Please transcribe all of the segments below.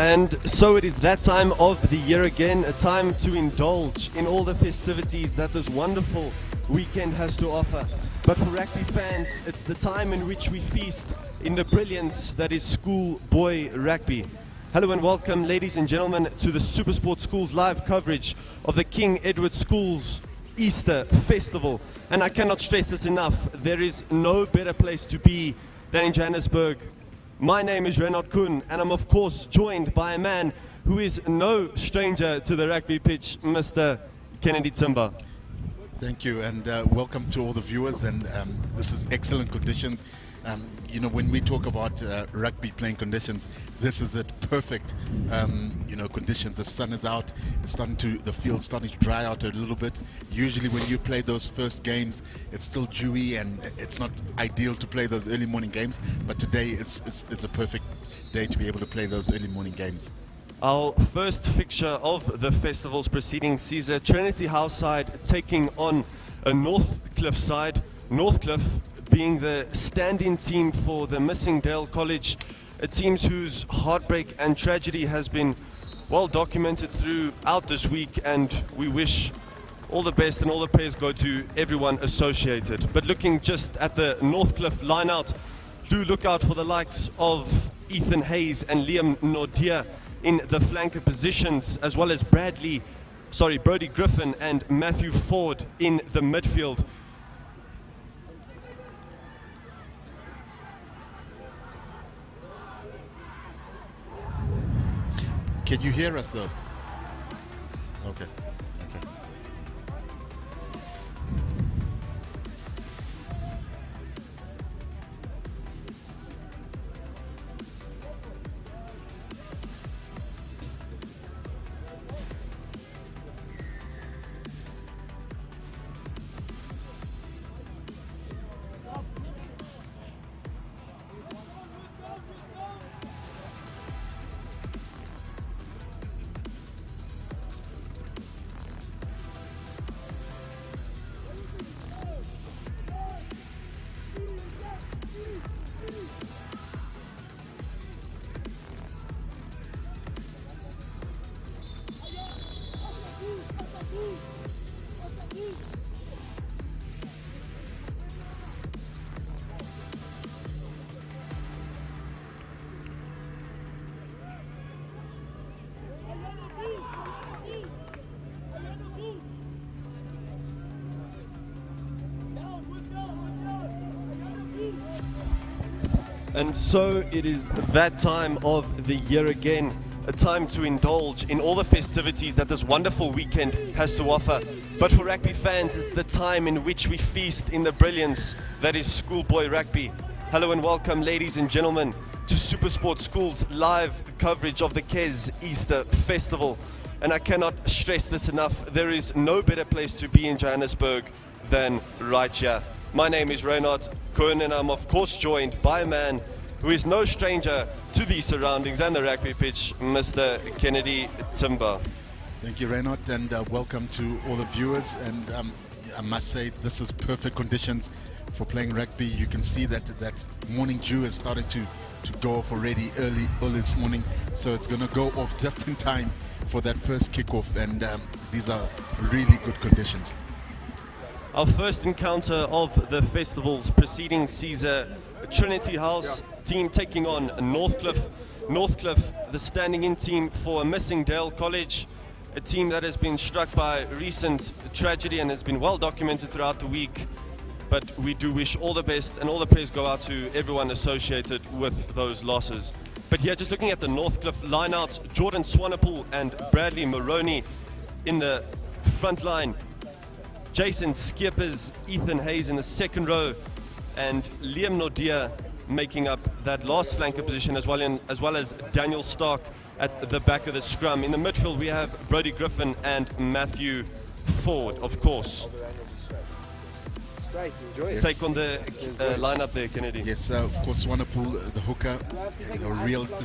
And so it is that time of the year again, a time to indulge in all the festivities that this wonderful weekend has to offer. But for rugby fans, it's the time in which we feast in the brilliance that is schoolboy rugby. Hello and welcome, ladies and gentlemen, to the Supersport Schools live coverage of the King Edward Schools Easter Festival. And I cannot stress this enough, there is no better place to be than in Johannesburg. My name is Reinhard Kuhn, and I'm of course joined by a man who is no stranger to the rugby pitch, Mr. Kennedy Timber. Thank you, and welcome to all the viewers. And this is excellent conditions. You know, when we talk about rugby playing conditions, this is it, perfect. You know, conditions. The sun is out. It's the field's starting to dry out a little bit. Usually, when you play those first games, it's still dewy and it's not ideal to play those early morning games. But today, it's a perfect day to be able to play those early morning games. Our first fixture of the festival's preceding sees a Trinity House side taking on a Northcliffe side. Northcliffe being the stand-in team for the missing Dale College, a team whose heartbreak and tragedy has been well documented throughout this week, and we wish all the best and all the prayers go to everyone associated. But looking just at the Northcliffe line-out, do look out for the likes of Ethan Hayes and Liam Nordia in the flanker positions, as well as Brody Griffin and Matthew Ford in the midfield. Can you hear us though? Okay. And so it is that time of the year again, a time to indulge in all the festivities that this wonderful weekend has to offer. But for rugby fans, it's the time in which we feast in the brilliance that is schoolboy rugby. Hello and welcome, ladies and gentlemen, to Supersport Schools live coverage of the KES Easter Festival. And I cannot stress this enough, there is no better place to be in Johannesburg than right here. My name is Reinhard Kuhn, and I'm of course joined by a man who is no stranger to these surroundings and the rugby pitch, Mr. Kennedy Timber. Thank you, Reinhard, and welcome to all the viewers. And I must say, this is perfect conditions for playing rugby. You can see that morning dew is starting to go off already early this morning, so it's going to go off just in time for that first kickoff, and these are really good conditions. Our first encounter of the festival's preceding sees a Trinity House team taking on Northcliffe. Northcliffe, the standing-in team for a missing Dale College, a team that has been struck by recent tragedy and has been well documented throughout the week. But we do wish all the best, and all the praise go out to everyone associated with those losses. But here, just looking at the Northcliffe line-out, Jordan Swanepoel and Bradley Maroney in the front line. Jason Skippers, Ethan Hayes in the second row, and Liam Nordia making up that last flanker position, as well as Daniel Stark at the back of the scrum. In the midfield, we have Brody Griffin and Matthew Ford, of course. Yes. Take on the lineup there, Kennedy. Yes, of course, Swanepoel, the hooker, you know,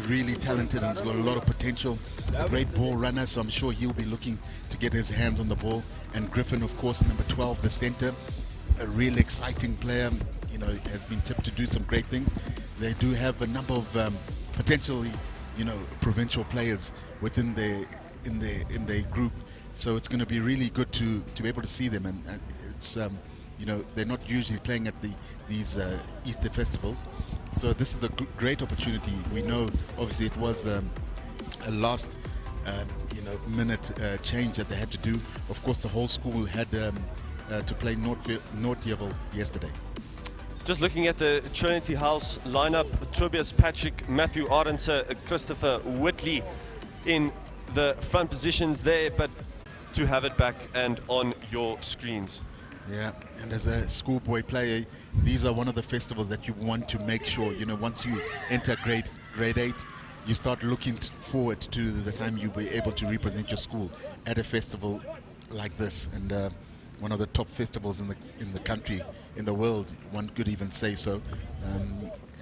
really talented and has got a lot of potential. A great ball runner, so I'm sure he'll be looking to get his hands on the ball. And Griffin, of course, number 12, the center, a real exciting player. You know, has been tipped to do some great things. They do have a number of potentially provincial players within their group. So it's going to be really good to be able to see them, and it's they're not usually playing at these Easter festivals. So this is a great opportunity. We know obviously it was a last minute change that they had to do. Of course, the whole school had to play Noordjevel yesterday. Just looking at the Trinity House lineup, Tobias Patrick, Matthew Arendse, Christopher Whitley in the front positions there, but to have it back and on your screens. Yeah, and as a schoolboy player, these are one of the festivals that you want to make sure, once you enter grade 8, you start looking forward to the time you'll be able to represent your school at a festival like this, and one of the top festivals in the country, in the world, one could even say so.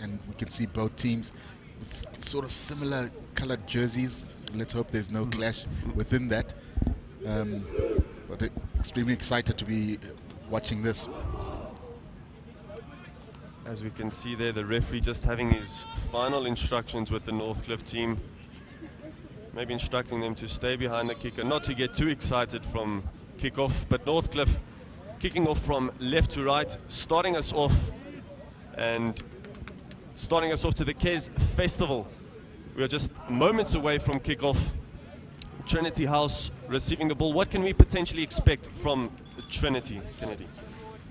And we can see both teams with sort of similar colored jerseys. Let's hope there's no clash within that. But extremely excited to be watching this. As we can see there, the referee just having his final instructions with the Northcliffe team. Maybe instructing them to stay behind the kicker, not to get too excited from kickoff. But Northcliffe kicking off from left to right, starting us off to the Kes Festival. We are just moments away from kickoff. Trinity House receiving the ball. What can we potentially expect from Trinity, Kennedy?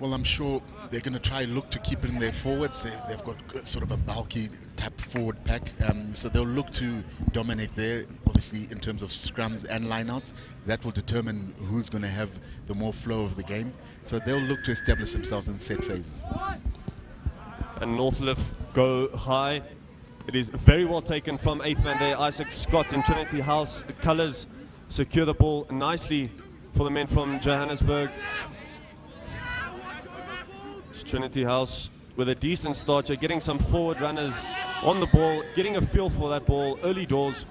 Well, I'm sure they're going to try look to keep it in their forwards. They've got sort of a bulky type forward pack, so they'll look to dominate there. Obviously, in terms of scrums and lineouts, that will determine who's going to have the more flow of the game. So they'll look to establish themselves in set phases. And Northcliffe go high. It is very well taken from 8th man there, Isaac Scott in Trinity House. The colours secure the ball nicely for the men from Johannesburg. It's Trinity House with a decent start. You're getting some forward runners on the ball, getting a feel for that ball early doors.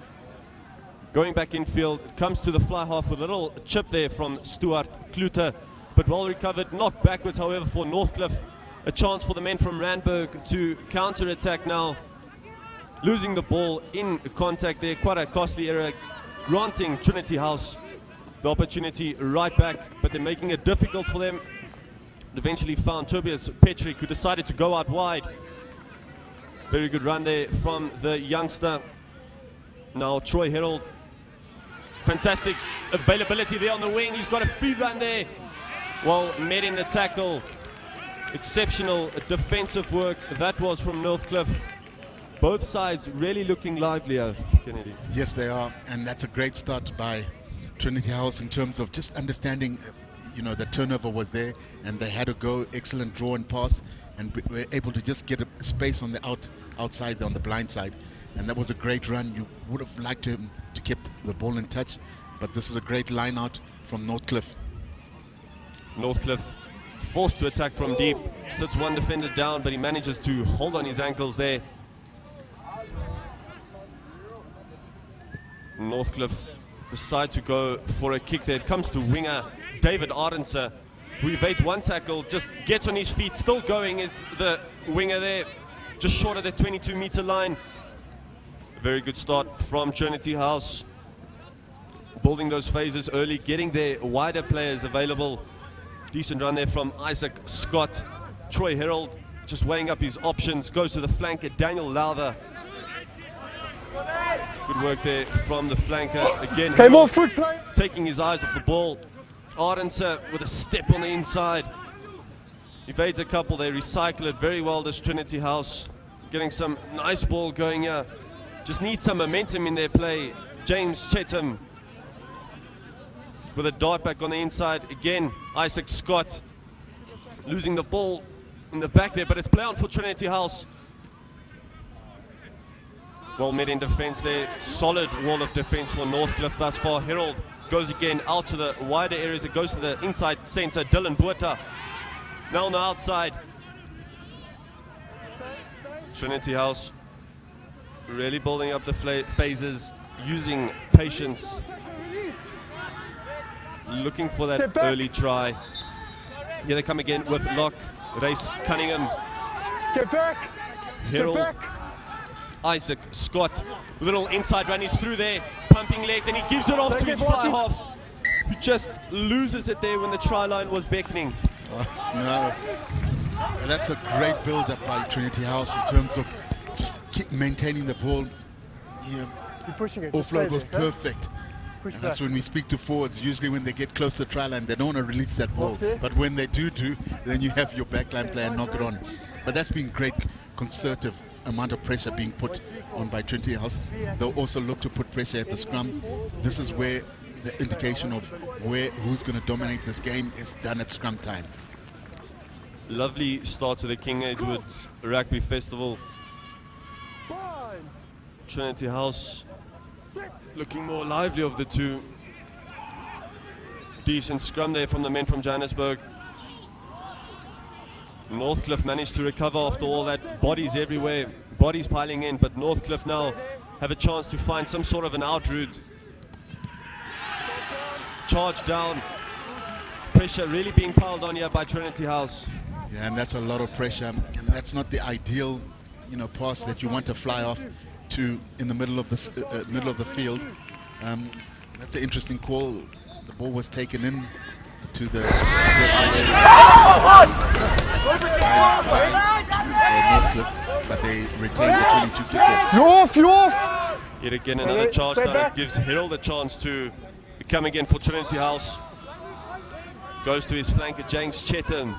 Going back infield, it comes to the fly half with a little chip there from Stuart Kluter, but well recovered, knocked backwards however for Northcliffe. A chance for the men from Randburg to counter-attack now. Losing the ball in contact there, quite a costly error, granting Trinity House the opportunity right back, but they're making it difficult for them. Eventually found Tobias Patrick, who decided to go out wide. Very good run there from the youngster. Now Troy Herald, fantastic availability there on the wing. He's got a free run there. Well met in the tackle. Exceptional defensive work that was from Northcliffe. Both sides really looking livelier, Kennedy. Yes, they are, and that's a great start by Trinity House in terms of just understanding, the turnover was there, and they had to go. Excellent draw and pass, and were able to just get a space on the outside, on the blind side, and that was a great run. You would have liked to keep the ball in touch, but this is a great line out from Northcliffe. Northcliffe forced to attack from deep, sits one defender down, but he manages to hold on his ankles there. Northcliffe decide to go for a kick there. It comes to winger David Arendse, who evades one tackle, just gets on his feet, still going is the winger there, just short of the 22-meter line. Very good start from Trinity House, building those phases early, getting their wider players available. Decent run there from Isaac Scott. Troy Herald just weighing up his options, goes to the flanker, Daniel Lowther. Good work there from the flanker. Again, taking his eyes off the ball. Arendse with a step on the inside. Evades a couple, they recycle it very well, this Trinity House. Getting some nice ball going here. Just need some momentum in their play. James Chetham with a dart back on the inside. Again, Isaac Scott losing the ball in the back there, but it's play on for Trinity House. Well met in defense there. Solid wall of defense for Northcliffe thus far. Herald goes again out to the wider areas. It goes to the inside center, Dylan Botha. Now on the outside. Trinity House really building up the phases, using patience. Looking for that early try. Here they come again with Locke, Race Cunningham. Get back. Herald Isaac Scott, little inside run, he's through there, pumping legs, and he gives it off to his fly half, who just loses it there when the try line was beckoning. No, that's a great build-up by Trinity House in terms of just keep maintaining the ball. Yeah, offload was perfect. And that's when we speak to forwards, usually when they get close to the try line, they don't want to release that ball. But when they do, then you have your backline player knock it on. But that's been great, concerted amount of pressure being put on by Trinity House. They'll also look to put pressure at the scrum. This is where the indication of who's going to dominate this game is done at scrum time. Lovely start to the King Edward Rugby Festival. Trinity House looking more lively of the two. Decent scrum there from the men from Johannesburg. Northcliffe managed to recover after all that. Bodies everywhere, bodies piling in, but Northcliffe now have a chance to find some sort of an out route. Charge down. Pressure really being piled on here by Trinity House. Yeah, and that's a lot of pressure, and that's not the ideal, pass that you want to fly off to in the middle of the field. That's an interesting call. The ball was taken in to the Northcliffe, but they retained the 22 kickoff. You're off! Yet again another charge down. It gives Harold a chance to come again for Trinity House. Goes to his flanker, James Chetan.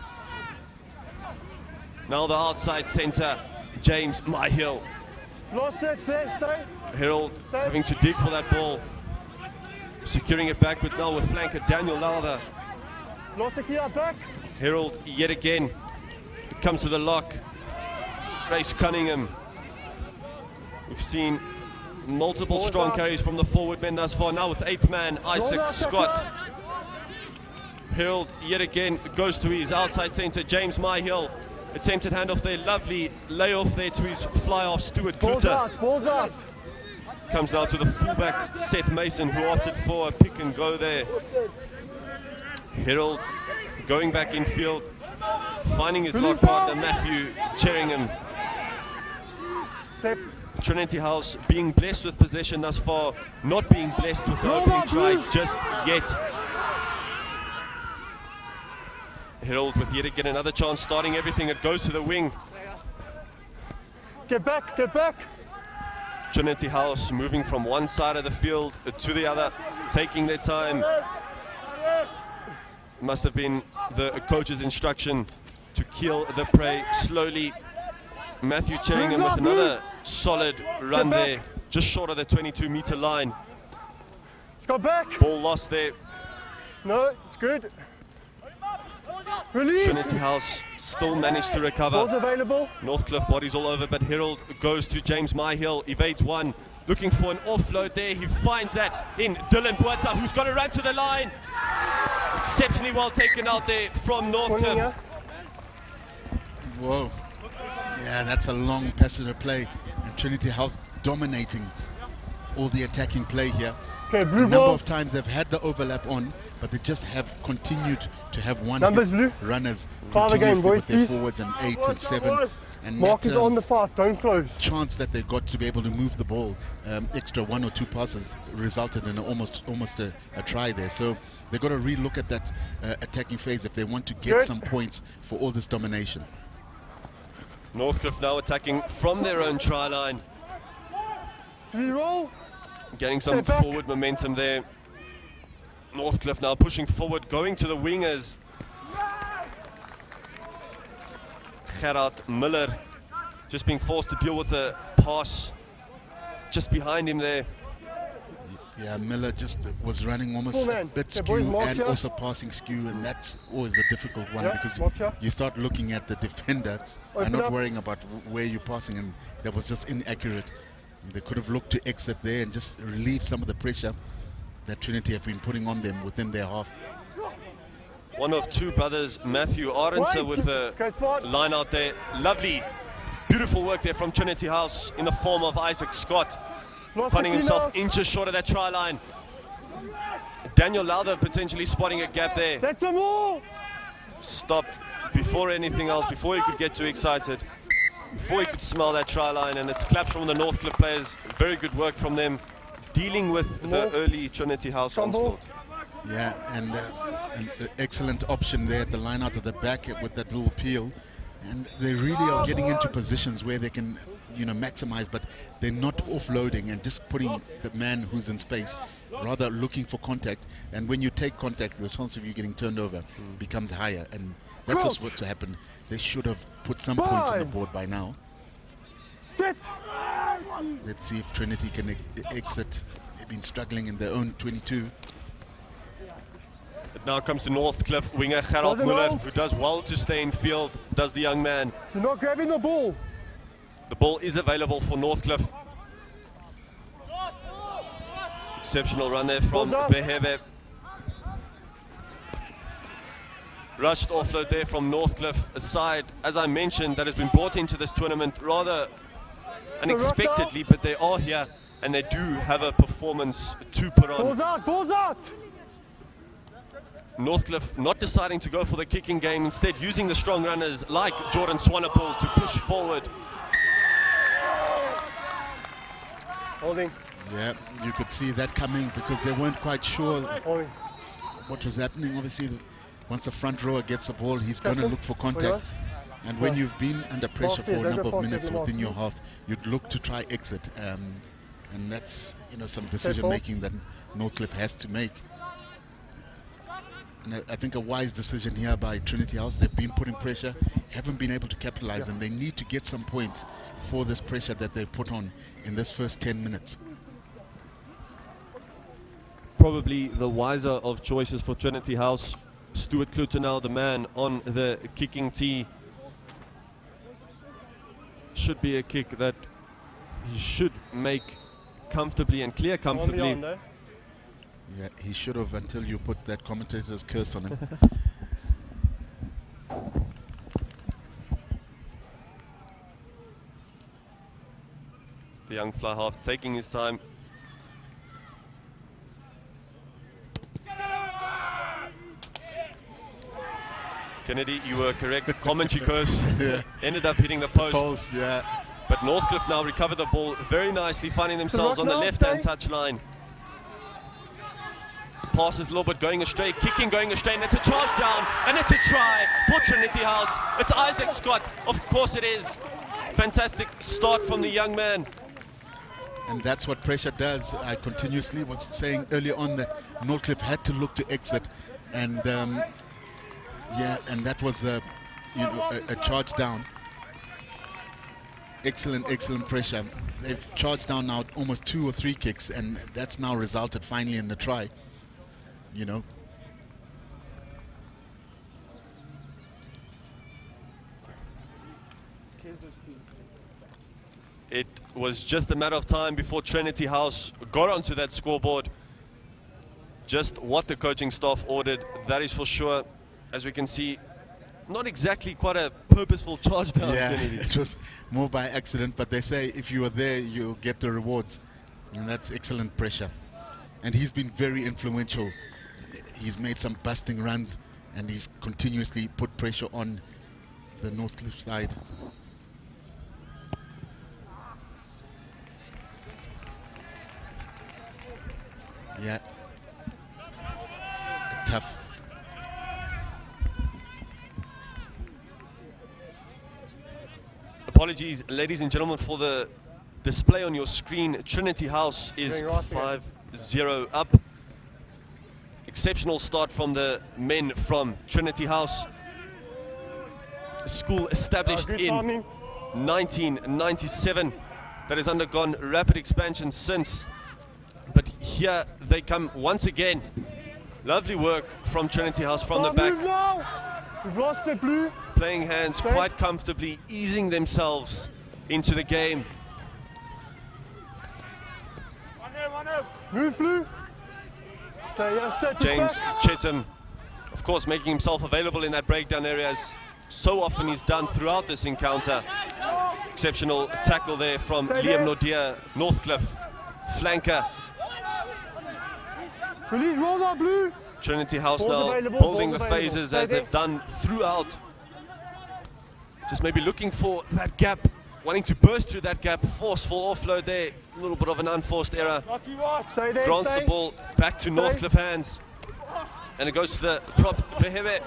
Now the outside centre, James Myhill. Lost it, stay. Harold having to dig for that ball. Securing it backwards now with flanker Daniel Lowther. Lost the key out back. Harold yet again. It comes to the lock. Grace Cunningham. We've seen multiple strong carries from the forward men thus far. Now with 8th man, Isaac Scott. Harold yet again goes to his outside centre, James Myhill. Attempted handoff there, lovely layoff there to his fly-off, Stuart Glitter. Balls out. Comes now to the fullback, Seth Mason, who opted for a pick and go there. Harold going back in field, finding his lock partner, Matthew Cheringham. Trinity House being blessed with possession thus far, not being blessed with the opening try just yet. Harold with yet again another chance, starting everything. It goes to the wing. Get back. Trinity House moving from one side of the field to the other, taking their time. Must have been the coach's instruction to kill the prey slowly. Matthew Cheringham with another solid run there, just short of the 22-meter line. Go back. Ball lost there. No, it's good. Release. Trinity House still managed to recover. Balls available. Northcliffe bodies all over, but Harold goes to James Myhill, evades one, looking for an offload there. He finds that in Dylan Buata, who's got to run to the line. Exceptionally well taken out there from Northcliffe. Whoa. Yeah, that's a long passage of play, and Trinity House dominating all the attacking play here. Okay, A number of times they've had the overlap on, but they just have continued to have one runners continuously with their forwards and 8 and 7. And Mark is on the 5, don't close. Chance that they've got to be able to move the ball, extra 1 or 2 passes resulted in almost a try there. So they've got to re-look at that attacking phase if they want to get some points for all this domination. Northcliffe now attacking from their own try line. Reroll. Getting some forward momentum there. Northcliffe now pushing forward, going to the wingers. Gerard Miller just being forced to deal with a pass just behind him there. Yeah, Miller just was running almost a bit skew and also passing skew, and that's always a difficult one because you start looking at the defender and not worrying about where you're passing, and that was just inaccurate. They could have looked to exit there and just relieve some of the pressure that Trinity have been putting on them within their half. One of two brothers, Matthew Arendse, with a line out there. Lovely, beautiful work there from Trinity House in the form of Isaac Scott, finding himself inches short of that try line. Daniel Lowther potentially spotting a gap there. That's a more. Stopped before anything else, before he could get too excited. before he could smell that try line, and it's claps from the Northcliffe players. Very good work from them, dealing with the early Trinity House onslaught. Yeah, and an excellent option there at the line out of the back with that little peel. And they really are getting into positions where they can, you know, maximize, but they're not offloading and just putting the man who's in space, rather looking for contact. And when you take contact, the chance of you getting turned over becomes higher. And that's just what's happened. They should have put some points on the board by now. Sit. Let's see if Trinity can exit. They've been struggling in their own 22. It now comes to Northcliffe winger Gerald Doesn't Muller, hold. who does well to stay in field, does the young man. You're not grabbing the ball. The ball is available for Northcliffe. Exceptional run there from Ball's up. Behebe. Rushed offload there from Northcliffe, a side, as I mentioned, that has been brought into this tournament rather unexpectedly, but they are here and they do have a performance to put on. Balls out, balls out. Northcliffe not deciding to go for the kicking game, instead using the strong runners like Jordan Swanepoel to push forward. Holding, Yeah, you could see that coming because they weren't quite sure holding. what was happening. Obviously, once the front rower gets the ball, he's going to Captain, look for hold contact. on. And when you've been under pressure for a There's number of false minutes signal, within your false. half, you'd look to try exit. And that's, you know, some decision making that Northcliffe has to make. And I think a wise decision here by Trinity House. They've been putting pressure, haven't been able to capitalize, and they need to get some points for this pressure that they've put on in this first 10 minutes. Probably the wiser of choices for Trinity House. Stuart Klutenau, the man on the kicking tee. Should be a kick that he should make comfortably and clear comfortably. On, Yeah, he should have until you put that commentator's curse on him. The young fly half taking his time. Kennedy, you were correct. Commentary curse ended up hitting the post. Post, yeah. But Northcliffe now recovered the ball very nicely, finding themselves on the now, left-hand stay. touch line. Pass is a little bit going astray, kicking going astray, and it's a charge down, and it's a try for Trinity House. It's Isaac Scott, of course it is. Fantastic start from the young man. And that's what pressure does. I continuously was saying earlier on that Northcliffe had to look to exit, and yeah, and that was a charge down. Excellent pressure. They've charged down now almost 2 or 3 kicks, and that's now resulted finally in the try. You know. It was just a matter of time before Trinity House got onto that scoreboard. Just what the coaching staff ordered, that is for sure. As we can see, not exactly quite a purposeful charge down. Yeah, Kennedy. it was more by accident, but they say if you are there, you'll get the rewards. And that's excellent pressure. And he's been very influential. He's made some busting runs, and he's continuously put pressure on the Northcliffe side. Yeah. Tough. Apologies, ladies and gentlemen, for the display on your screen. Trinity House is Going right 5-0 up. Exceptional start from the men from Trinity House. School established Good in timing. 1997 that has undergone rapid expansion since. But here they come once again. Lovely work from Trinity House from the back. Move now. We've lost the blue. Playing hands Okay. quite comfortably, easing themselves into the game. Move blue. Stay, stay. push James back. Chetham, of course, making himself available in that breakdown area as so often he's done throughout this encounter. Exceptional tackle there from Stay Liam there. Nordia, Northcliffe, flanker. Release, roll that blue. Trinity House Ball's now available, building the ball's available. phases Stay as there. they've done throughout. Just maybe looking for that gap wanting to burst through that gap. Forceful offload there. A little bit of an unforced error. Stay there, Grants stay. the ball back to Northcliffe hands. And it goes to the prop Behebe.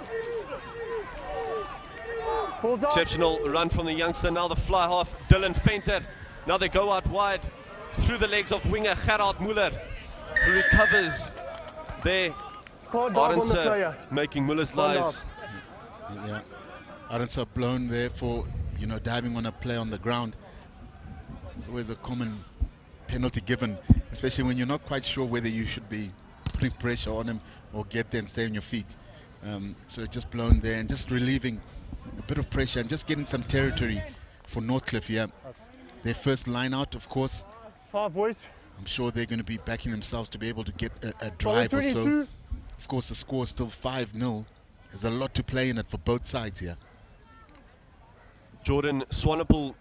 Balls up. Exceptional run from the youngster. Now the fly half, Dylan Fenter. Now they go out wide through the legs of winger Gerard Muller, who recovers there. Can't dive on the Arendse player. making Muller's Can't lives. Yeah, Arendse blown there for, you know, diving on a play on the ground. It's always a common penalty given, especially when you're not quite sure whether you should be putting pressure on him or get there and stay on your feet. So just blown there and just relieving a bit of pressure and just getting some territory for Northcliffe here. Their first line out, of course. 5 boys. I'm sure they're going to be backing themselves to be able to get a drive or so. 22. Of course, the score is still 5-0. There's a lot to play in it for both sides here. Jordan Swanepoel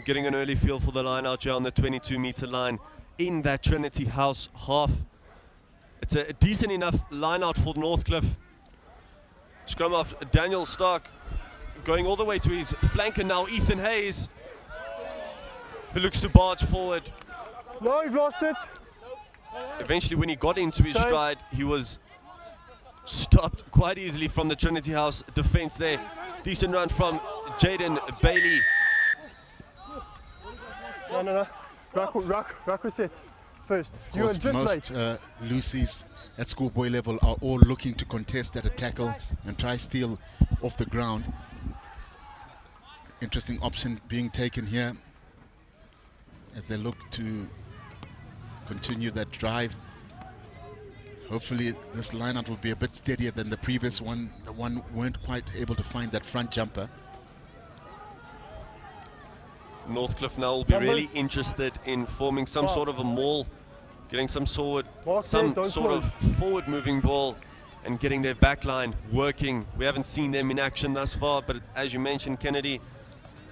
getting an early feel for the line out here on the 22-meter line in that Trinity House half. It's a decent enough line out for Northcliffe. Scrum off Daniel Stark going all the way to his flanker now, Ethan Hayes, who looks to barge forward. No, you've lost it. Eventually, when he got into his Stay. stride, he was stopped quite easily from the Trinity House defense there. Decent run from Jaden Bailey. No. Ruck was set first. Of You were course, just most late. Lucy's at schoolboy level are all looking to contest at a tackle and try steal off the ground. Interesting option being taken here as they look to continue that drive. Hopefully this lineout will be a bit steadier than the previous one. The one weren't quite able to find that front jumper. Northcliffe now will be really interested in forming some sort of a maul, getting some sort of forward-moving ball, and getting their back line working. We haven't seen them in action thus far, but as you mentioned, Kennedy,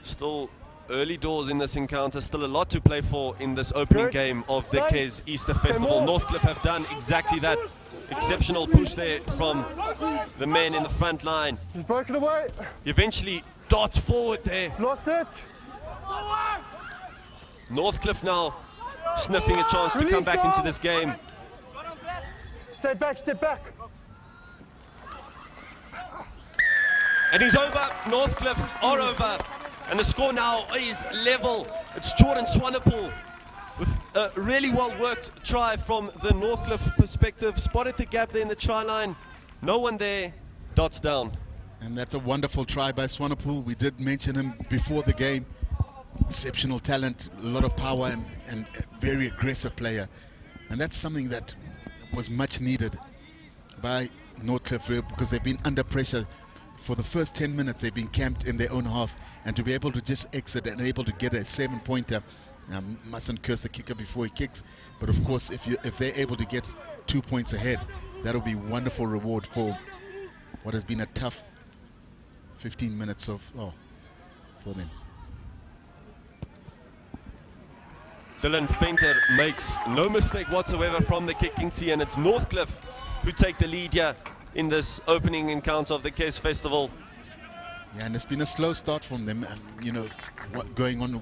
still early doors in this encounter, still a lot to play for in this opening game of the Kes Easter Festival. Northcliffe have done exactly that. Exceptional push there from the men in the front line. He's broken away. He eventually darts forward there. Lost it. Northcliffe now sniffing a chance to come back into this game. Step back. And he's over. Northcliffe are over. And the score now is level. It's Jordan Swanepoel with a really well-worked try from the Northcliffe perspective. Spotted the gap there in the try line. No one there. Dots down. And that's a wonderful try by Swanepoel. We did mention him before the game. Exceptional talent, a lot of power, and a very aggressive player. And that's something that was much needed by Northcliffe because they've been under pressure. For the first 10 minutes, they've been camped in their own half, and to be able to just exit and able to get a 7-pointer, mustn't curse the kicker before he kicks. But of course, if they're able to get 2 points ahead, that'll be wonderful reward for what has been a tough 15 minutes for them. Dylan Fenter makes no mistake whatsoever from the kicking tee, and it's Northcliffe who take the lead here in this opening encounter of the Kes Festival. Yeah, and it's been a slow start from them, and you know, going on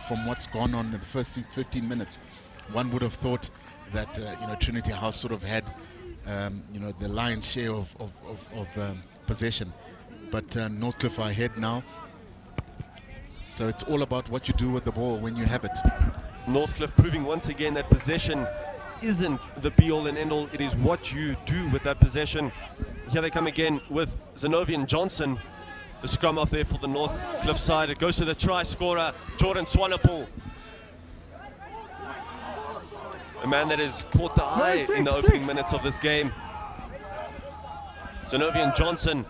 from what's gone on in the first 15 minutes, one would have thought that Trinity House sort of had the lion's share of possession, but Northcliffe are ahead now. So it's all about what you do with the ball when you have it. Northcliffe proving once again that possession isn't the be-all and end-all. It is what you do with that possession. Here they come again with Zenovian Johnson. The scrum off there for the Northcliffe side. It goes to the try scorer, Jordan Swanepoel. A man that has caught the eye in the opening minutes of this game. Zenovian Johnson.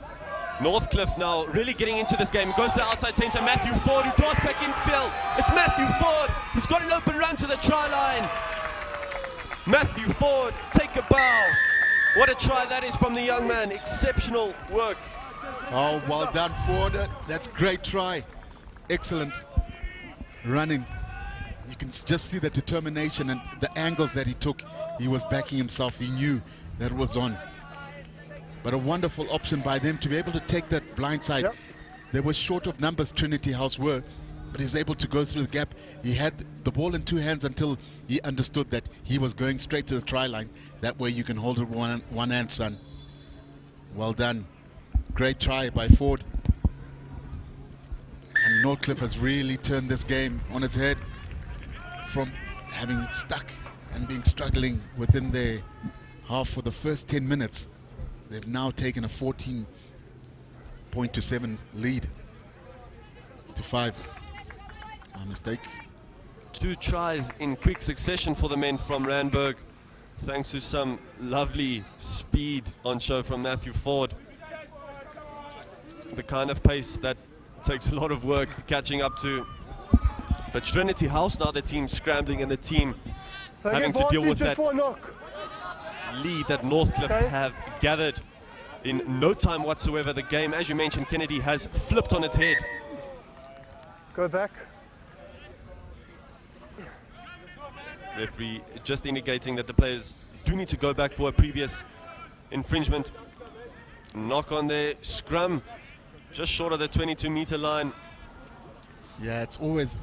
Northcliffe now really getting into this game. Goes to the outside centre, Matthew Ford, who darts back in field. It's Matthew Ford. He's got an open run to the try line. Matthew Ford, take a bow. What a try that is from the young man. Exceptional work. Oh, well done, Ford. That's great try. Excellent running. You can just see the determination and the angles that he took. He was backing himself. He knew that was on. But a wonderful option by them to be able to take that blind side. Yep. They were short of numbers, Trinity House were, but he's able to go through the gap. He had the ball in two hands until he understood that he was going straight to the try line. That way you can hold it with one hand, son. Well done. Great try by Ford. And Northcliffe has really turned this game on its head from having stuck and being struggling within their half for the first 10 minutes. They've now taken a 14-7 lead to 5. My mistake. 2 tries in quick succession for the men from Randburg, thanks to some lovely speed on show from Matthew Ford. The kind of pace that takes a lot of work catching up to. But Trinity House now, the team scrambling and the team having to deal with that lead that Northcliffe have gathered in no time whatsoever. The game, as you mentioned, Kennedy, has flipped on its head. Go back. Referee just indicating that the players do need to go back for a previous infringement. Knock on their scrum, just short of the 22-meter line. Yeah, it's always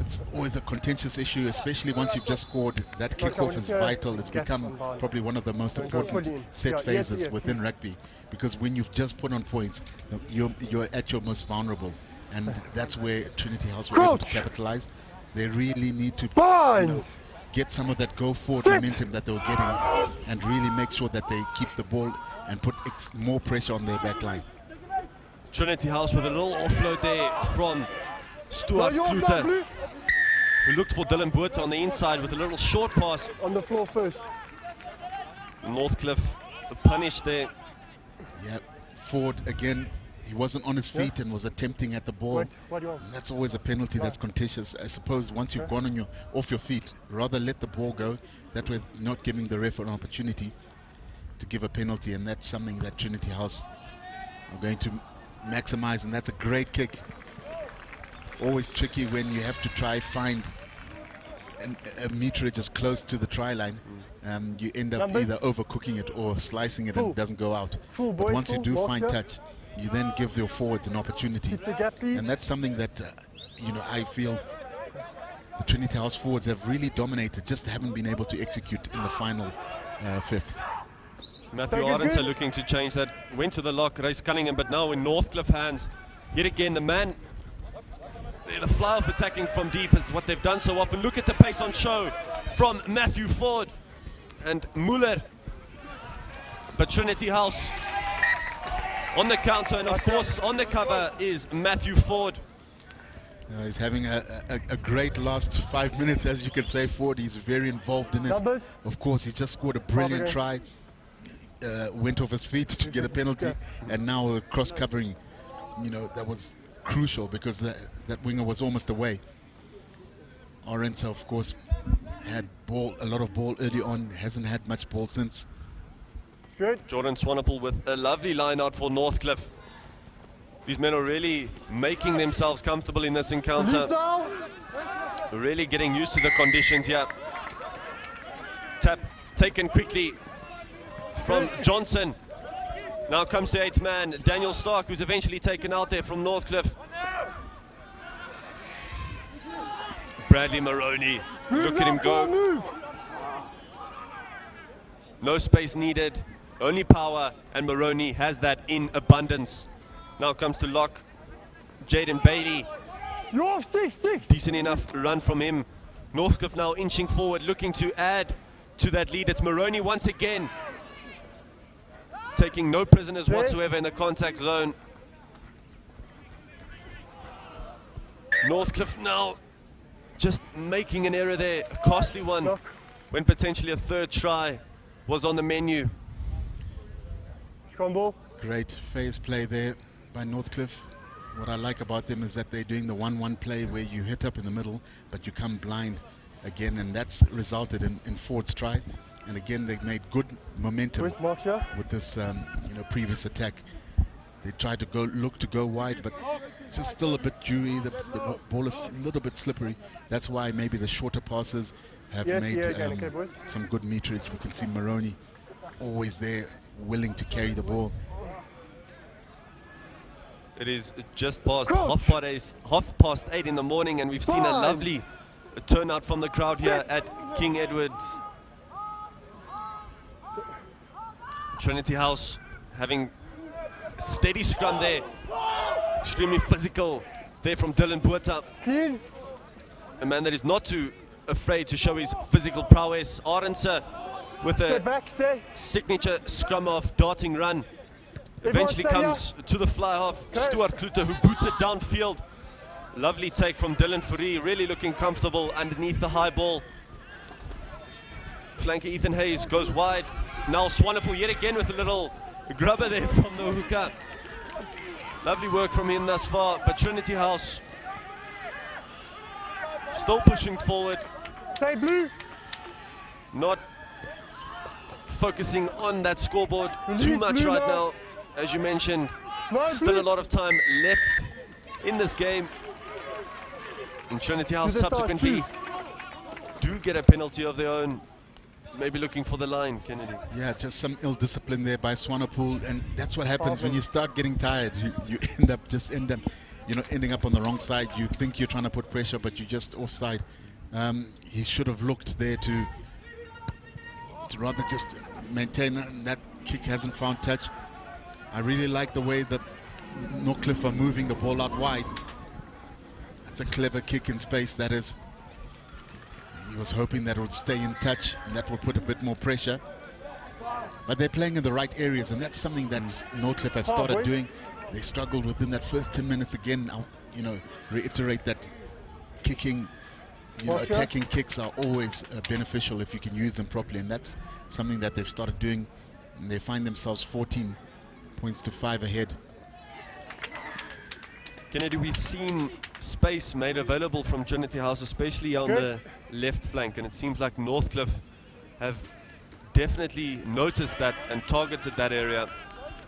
a contentious issue, especially once you've just scored. That kickoff is vital. It's become probably one of the most important set phases within rugby, because when you've just put on points, you're at your most vulnerable, and that's where Trinity House were able to capitalize. They really need to get some of that go forward momentum that they were getting, and really make sure that they keep the ball and put more pressure on their back line. Trinity House with a little offload there from Stuart Klute, who looked for Dylan Boert on the inside with a little short pass. On the floor first. Northcliffe punished there. Yeah, Ford again, he wasn't on his feet and was attempting at the ball. That's always a penalty that's contentious. I suppose once you've gone off your feet, rather let the ball go. That way not giving the ref an opportunity to give a penalty, and that's something that Trinity House are going to maximize, and that's a great kick. Always tricky when you have to try find a meterage as close to the try line. You end up either overcooking it or slicing it and it doesn't go out. But once you do find touch, you then give your forwards an opportunity. And that's something that, I feel the Trinity House forwards have really dominated, just haven't been able to execute in the final fifth. Matthew Arendse looking to change that. Went to the lock, Race Cunningham, but now in Northcliffe hands. Yet again, the man, the fly-off attacking from deep is what they've done so often. Look at the pace on show from Matthew Ford and Muller. But Trinity House on the counter, and of course on the cover is Matthew Ford. He's having a great last 5 minutes, as you can say. Ford, he's very involved in it. Of course, he just scored a brilliant try. Went off his feet to get a penalty, and now cross covering, that was crucial because that winger was almost away. Arendse, of course, had a lot of ball early on, hasn't had much ball since. Good. Jordan Swanepoel with a lovely line out for Northcliffe. These men are really making themselves comfortable in this encounter. Really getting used to the conditions here. Tap taken quickly from Johnson. Now comes the 8th man, Daniel Stark, who's eventually taken out there from Northcliffe. Bradley Maroney, look at him go. No space needed, only power, and Maroney has that in abundance. Now comes to lock, Jaden Bailey. You're 6-6. Decent enough run from him. Northcliffe now inching forward, looking to add to that lead. It's Maroney once again, taking no prisoners whatsoever in the contact zone. Northcliffe now just making an error there, a costly one, when potentially a 3rd try was on the menu. Great phase play there by Northcliffe. What I like about them is that they're doing the 1-1 play where you hit up in the middle, but you come blind again, and that's resulted in Ford's try. And again, they made good momentum with this, previous attack. They tried to look to go wide, but it's just still a bit dewy. The ball is a little bit slippery. That's why maybe the shorter passes have made some good meterage. We can see Maroney always there, willing to carry the ball. It is just past Crouch. half past 8 in the morning, and we've seen a Fine. lovely turnout from the crowd here Sit. at King Edward's. Trinity House having a steady scrum there. Extremely physical there from Dylan Buerta. Clean. A man that is not too afraid to show his physical prowess. Arendse with Stay a back, stay. signature scrum off darting run. Eventually stay comes to the fly half. Okay. Stuart Klute, who boots it downfield. Lovely take from Dylan Fourie, really looking comfortable underneath the high ball. Flanker Ethan Hayes goes wide. Now Swanepoel yet again with a little grubber there from the hooker. Lovely work from him thus far, but Trinity House still pushing forward, Stay blue. not focusing on that scoreboard too Release much blue right now. now. As you mentioned, No still blue. a lot of time left in this game. And Trinity House To the side, subsequently do get a penalty of their own. Maybe looking for the line, Kennedy. Yeah, just some ill discipline there by Swanepoel, and that's what happens when you start getting tired. You end up ending up on the wrong side. You think you're trying to put pressure, but you're just offside. He should have looked there to rather just maintain, and that kick hasn't found touch. I really like the way that Northcliffe are moving the ball out wide. That's a clever kick in space, that is. He was hoping that it would stay in touch and that would put a bit more pressure. But they're playing in the right areas, and that's something that Northcliffe have started doing. They struggled within that first 10 minutes again. I'll, reiterate that kicking, attacking kicks are always beneficial if you can use them properly, and that's something that they've started doing. And they find themselves 14 points to 5 ahead. Kennedy, we've seen space made available from Trinity House, especially on the left flank, and it seems like Northcliffe have definitely noticed that and targeted that area.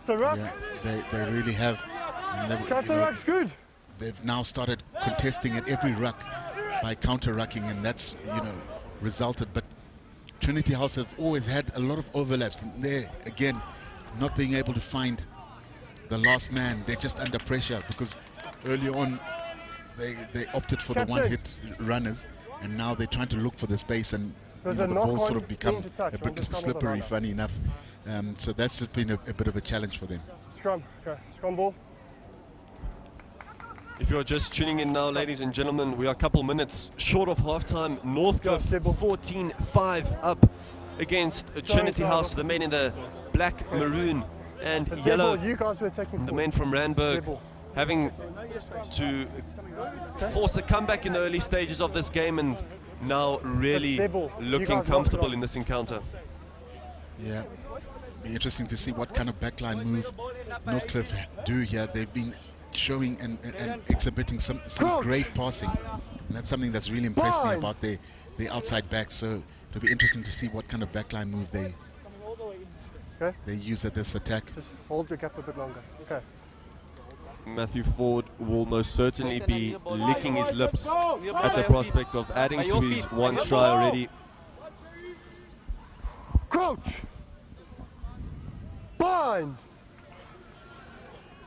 The ruck. Yeah, they really have. And The ruck's good. they've now started contesting at every ruck by counter-rucking, and that's, resulted. But Trinity House have always had a lot of overlaps, and there, again, not being able to find the last man. They're just under pressure because early on they opted for the one-hit runners, and now they're trying to look for the space, and the ball sort of become a bit slippery, funny enough. So that's just been a bit of a challenge for them. Scrum. Okay. Scrum ball. If you're just tuning in now, ladies and gentlemen, we are a couple minutes short of halftime. Northcliffe Go, Dibble. 14-5 up against Trinity House, the men in the black, maroon and yellow. You guys were taking The men from Randburg Dibble. having to force a comeback in the early stages of this game, and now really Dibble. You looking guys comfortable knocked it in this encounter. Yeah, be interesting to see what kind of backline move Northcliffe do here. They've been showing and exhibiting some great passing, and that's something that's really impressed me about the outside backs. So it'll be interesting to see what kind of backline move they use at this attack. Just hold the gap a bit longer. Okay. Matthew Ford will most certainly be licking his lips at the prospect of adding to his one try already. Crouch. Bind.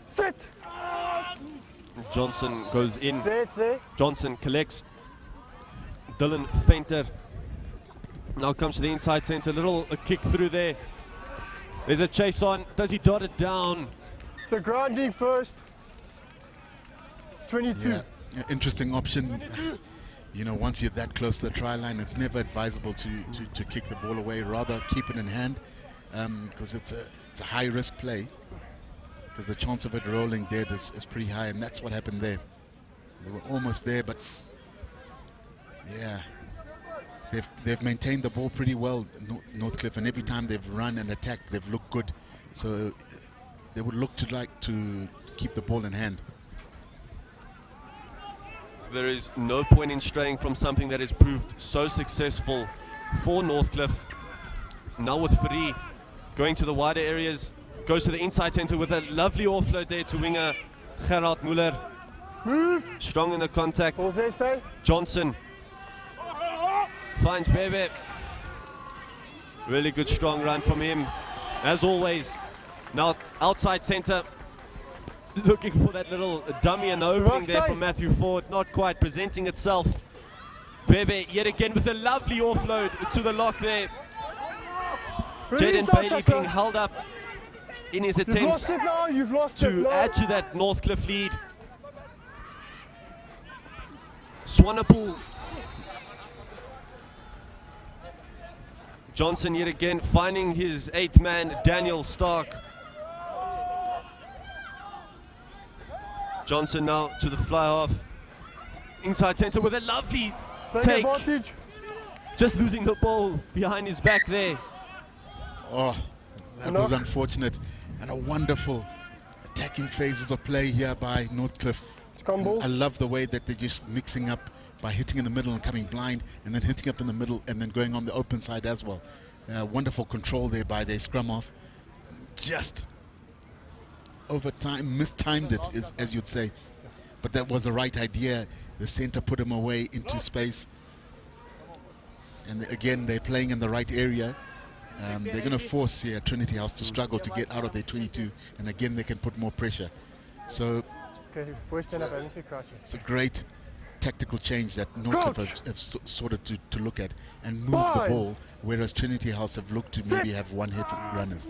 Sit. Johnson goes in. It's there. Johnson collects. Dylan Fenter now comes to the inside centre. Little kick through there. There's a chase on. Does he dot it down? So grinding first. 22. Yeah, interesting option. Once you're that close to the try line, it's never advisable to kick the ball away. Rather keep it in hand, because it's a high risk play, because the chance of it rolling dead is pretty high, and that's what happened there. They were almost there, but yeah, they've maintained the ball pretty well, Northcliffe, and every time they've run and attacked, they've looked good. So they would look to keep the ball in hand. There is no point in straying from something that has proved so successful for Northcliffe. Now with Fourie going to the wider areas, goes to the inside centre with a lovely offload there to winger Gerard Muller. Strong in the contact. Hold there, stay. Johnson finds Bebe. Really good strong run from him, as always. Now outside centre. looking for that little dummy and opening there stay. for Matthew Ford, not quite presenting itself. Bebe yet again with a lovely offload to the lock there. Jaden Bailey being held up in his attempts to add to that Northcliffe lead. Swanepoel. Johnson yet again finding his 8th man, Daniel Stark. Johnson now to the fly half. Inside centre with a lovely take. Just losing the ball behind his back there. Oh, that was unfortunate. And a wonderful attacking phases of play here by Northcliffe. I love the way that they're just mixing up by hitting in the middle and coming blind, and then hitting up in the middle and then going on the open side as well. Wonderful control there by their scrum half. Just over time, mistimed it, as you'd say. But that was the right idea. The center put him away into space. And again, they're playing in the right area. They're going to force here Trinity House to struggle to get out of their 22. And again, they can put more pressure. So it's a great tactical change that Northcliffe have sorted to look at and move the ball, whereas Trinity House have looked to maybe have one-hit runners.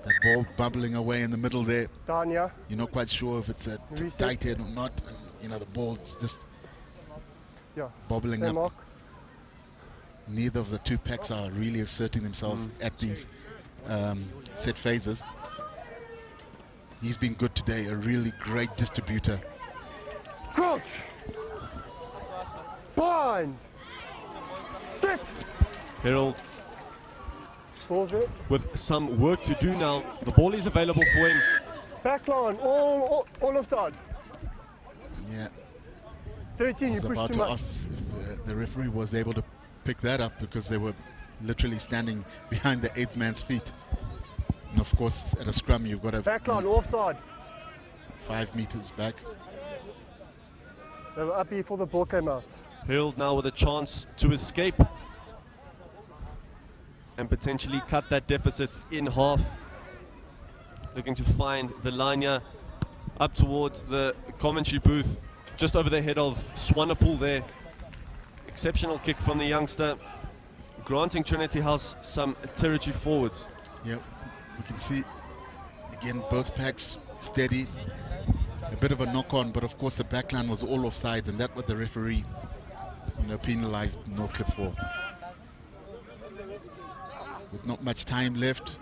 That ball bubbling away in the middle there. You're not quite sure if it's a tight head or not. And, you know, the ball's just bobbling up. Neither of the two packs are really asserting themselves at these set phases. He's been good today, a really great distributor. Crouch! Bind! Sit! Harold with some work to do now. The ball is available for him. Back line, all offside. Yeah. 13, I was you pushed about too to much. ask if the referee was able to pick that up because they were literally standing behind the 8th man's feet. And of course, at a scrum, you've got to back line, offside. 5 meters back. They were up here before the ball came out. Harold now with a chance to escape and potentially cut that deficit in half. Looking to find the line here up towards the commentary booth, just over the head of Swanepoel there. Exceptional kick from the youngster, granting Trinity House some territory forward. Yeah, we can see again both packs steady. A bit of a knock-on, but of course the backline was all offsides, and that's what the referee, penalized Northcliffe for. With not much time left,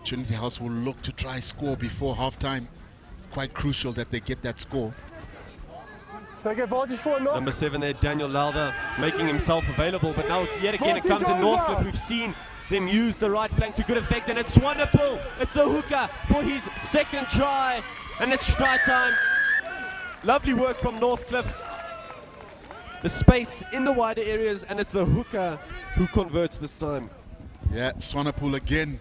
Trinity House will look to try score before half-time. It's quite crucial that they get that score. Number 7 there, Daniel Lowther, making himself available, but now yet again it comes in Northcliffe. We've seen them use the right flank to good effect, and it's Swanepoel. It's the hooker for his 2nd try, and it's strike time. Lovely work from Northcliffe. The space in the wider areas, and it's the hooker who converts this time. Yeah, Swanepoel again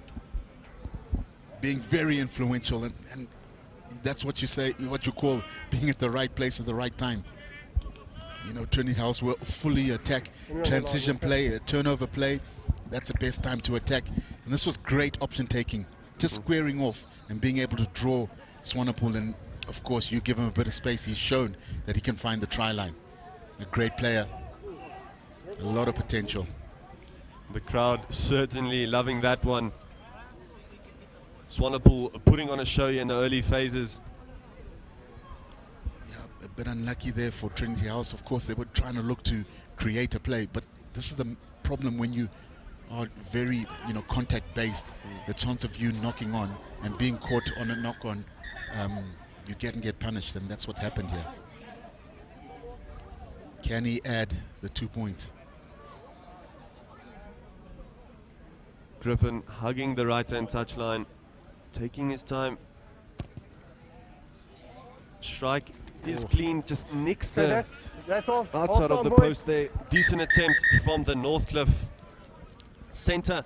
being very influential, and that's what you say, what you call being at the right place at the right time. Trinity House will fully attack, transition play, turnover play. That's the best time to attack. And this was great option taking, just squaring off and being able to draw Swanepoel. And of course, you give him a bit of space. He's shown that he can find the try line. A great player, a lot of potential. The crowd certainly loving that one. Swanepoel putting on a show in the early phases. Yeah, a bit unlucky there for Trinity House. Of course, they were trying to look to create a play, but this is the problem when you are very, contact-based. The chance of you knocking on and being caught on a knock-on, you can get punished, and that's what's happened here. Can he add the 2 points? Griffin hugging the right-hand touchline, taking his time. Strike is clean, just nicks the that's off. outside of the post there. Decent attempt from the Northcliffe centre.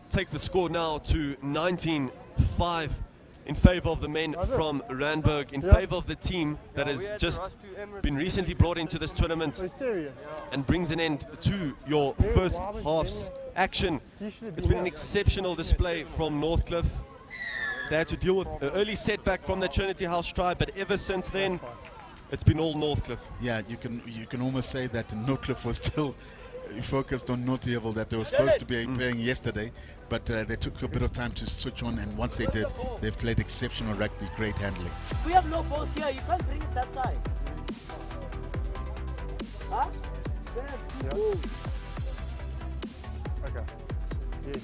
Takes the score now to 19-5 in favour of the men from Randburg, in favour of the team that has just been recently brought into this tournament and brings an end to your first half's action. It's been an exceptional display from Northcliffe. They had to deal with an early setback from the Trinity House tribe, but ever since then, it's been all Northcliffe. Yeah, you can almost say that Northcliffe was still focused on naughty level that they were supposed to be playing yesterday, but they took a bit of time to switch on, and once they did, they've played exceptional rugby, great handling. We have no balls here, you can't bring it that side. Huh? Yeah. Okay. Yes.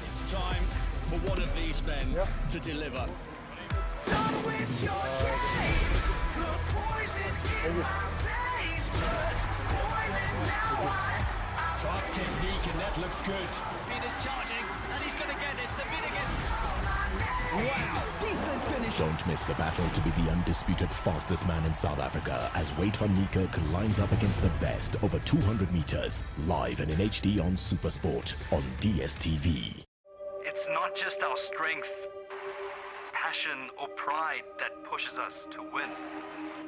It's time for one of these men to deliver. Done with your games, the poison in my veins, but boiling now. Sharp technique, and that looks good. Speed is charging, and he's going to get it. Submit again. Wow! Decent finish. Don't miss the battle to be the undisputed fastest man in South Africa as Wade van Niekerk lines up against the best over 200 meters, live and in HD on SuperSport on DSTV. It's not just our strength, passion, or pride that pushes us to win.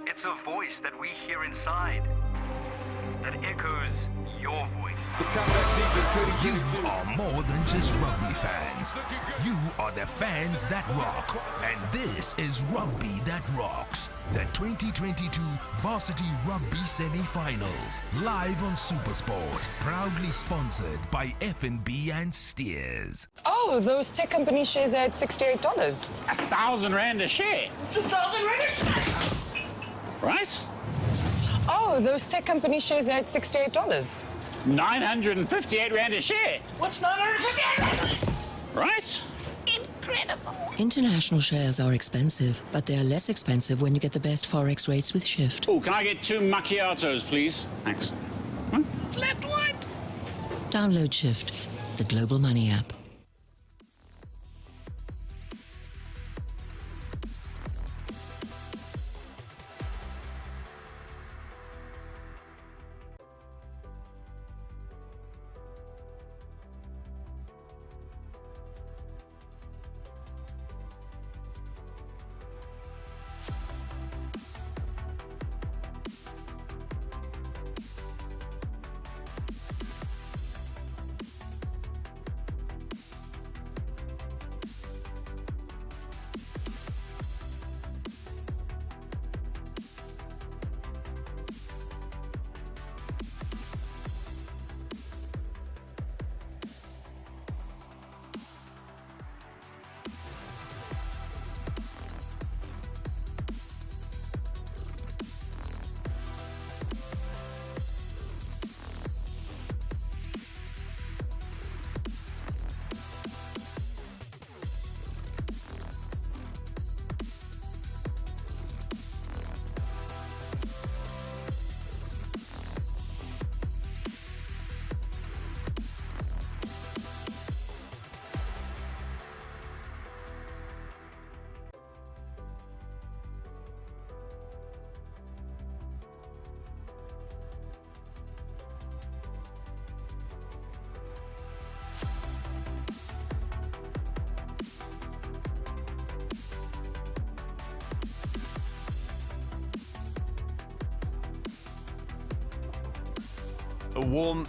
It's a voice that we hear inside that echoes your voice. You are more than just rugby fans. You are the fans that rock. And this is Rugby That Rocks, the 2022 Varsity Rugby Semi-Finals, live on SuperSport, proudly sponsored by F&B and Steers. Oh, those tech company shares are at $68. 1,000 rand a share. It's 1,000 rand a share. Right? Oh, those tech company shares are at $68. 958 rand a share. What's 958 rand? Right? Incredible. International shares are expensive, but they are less expensive when you get the best forex rates with Shift. Oh, can I get 2 macchiatos, please? Thanks. Flat white. Download Shift, the global money app. A warm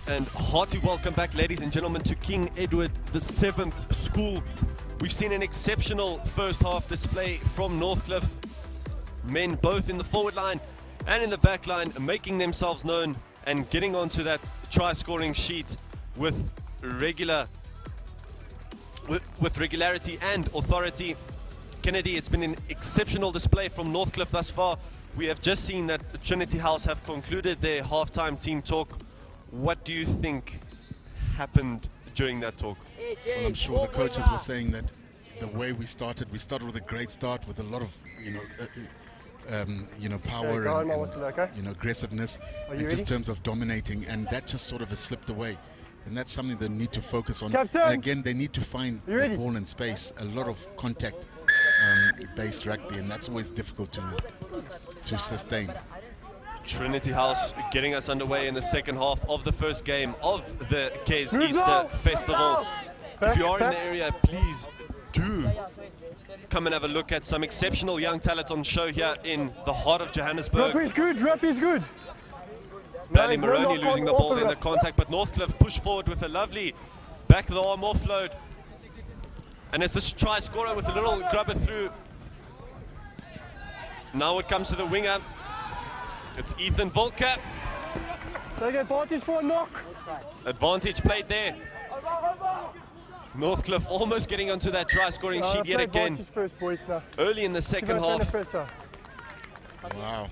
and hearty welcome back, ladies and gentlemen, to King Edward VII School. We've seen an exceptional first half display from Northcliffe. Men both in the forward line and in the back line making themselves known and getting onto that try scoring sheet with regularity and authority. Kennedy, it's been an exceptional display from Northcliffe thus far. We have just seen that Trinity House have concluded their halftime team talk. What do you think happened during that talk? Well, I'm sure the coaches were saying that the way we started with a great start with a lot of, power go on, and Marcel, okay? aggressiveness Are you in just ready? terms of dominating, and that just sort of has slipped away. And that's something they need to focus on. Captain! And again, they need to find You the ready? ball in space, a lot of contact based rugby, and that's always difficult to sustain. Trinity House getting us underway in the second half of the first game of the Kes Move Easter now. Festival. If you are in Back. the area, please do come and have a look at some exceptional young talent on show here in the heart of Johannesburg. Rugby's good, rugby's good. Bradley Nice, Maroney no losing the knock ball on in the offer. contact, but Northcliffe push forward with a lovely back of the arm offload. And it's this try scorer with a little grubber through. Now it comes to the winger. It's Ethan Volker. Take advantage for a knock. Advantage played there. Northcliffe almost getting onto that try scoring sheet yet Play again. advantage first, boys, now. Early in the second half. Wow,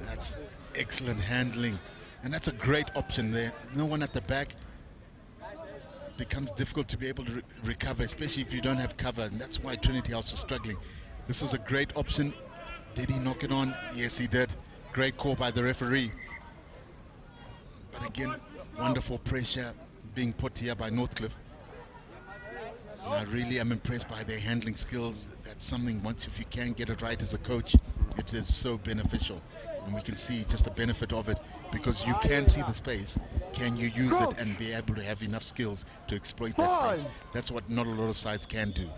that's excellent handling. And that's a great option there. No one at the back. Becomes difficult to be able to recover, especially if you don't have cover. And that's why Trinity House is struggling. This is a great option. Did he knock it on? Yes, he did. Great call by the referee. But again, wonderful pressure being put here by Northcliffe. And I really am impressed by their handling skills. That's something, once if you can get it right as a coach, it is so beneficial. And we can see just the benefit of it because you can see the space. Can you use it and be able to have enough skills to exploit that space? That's what not a lot of sides can do.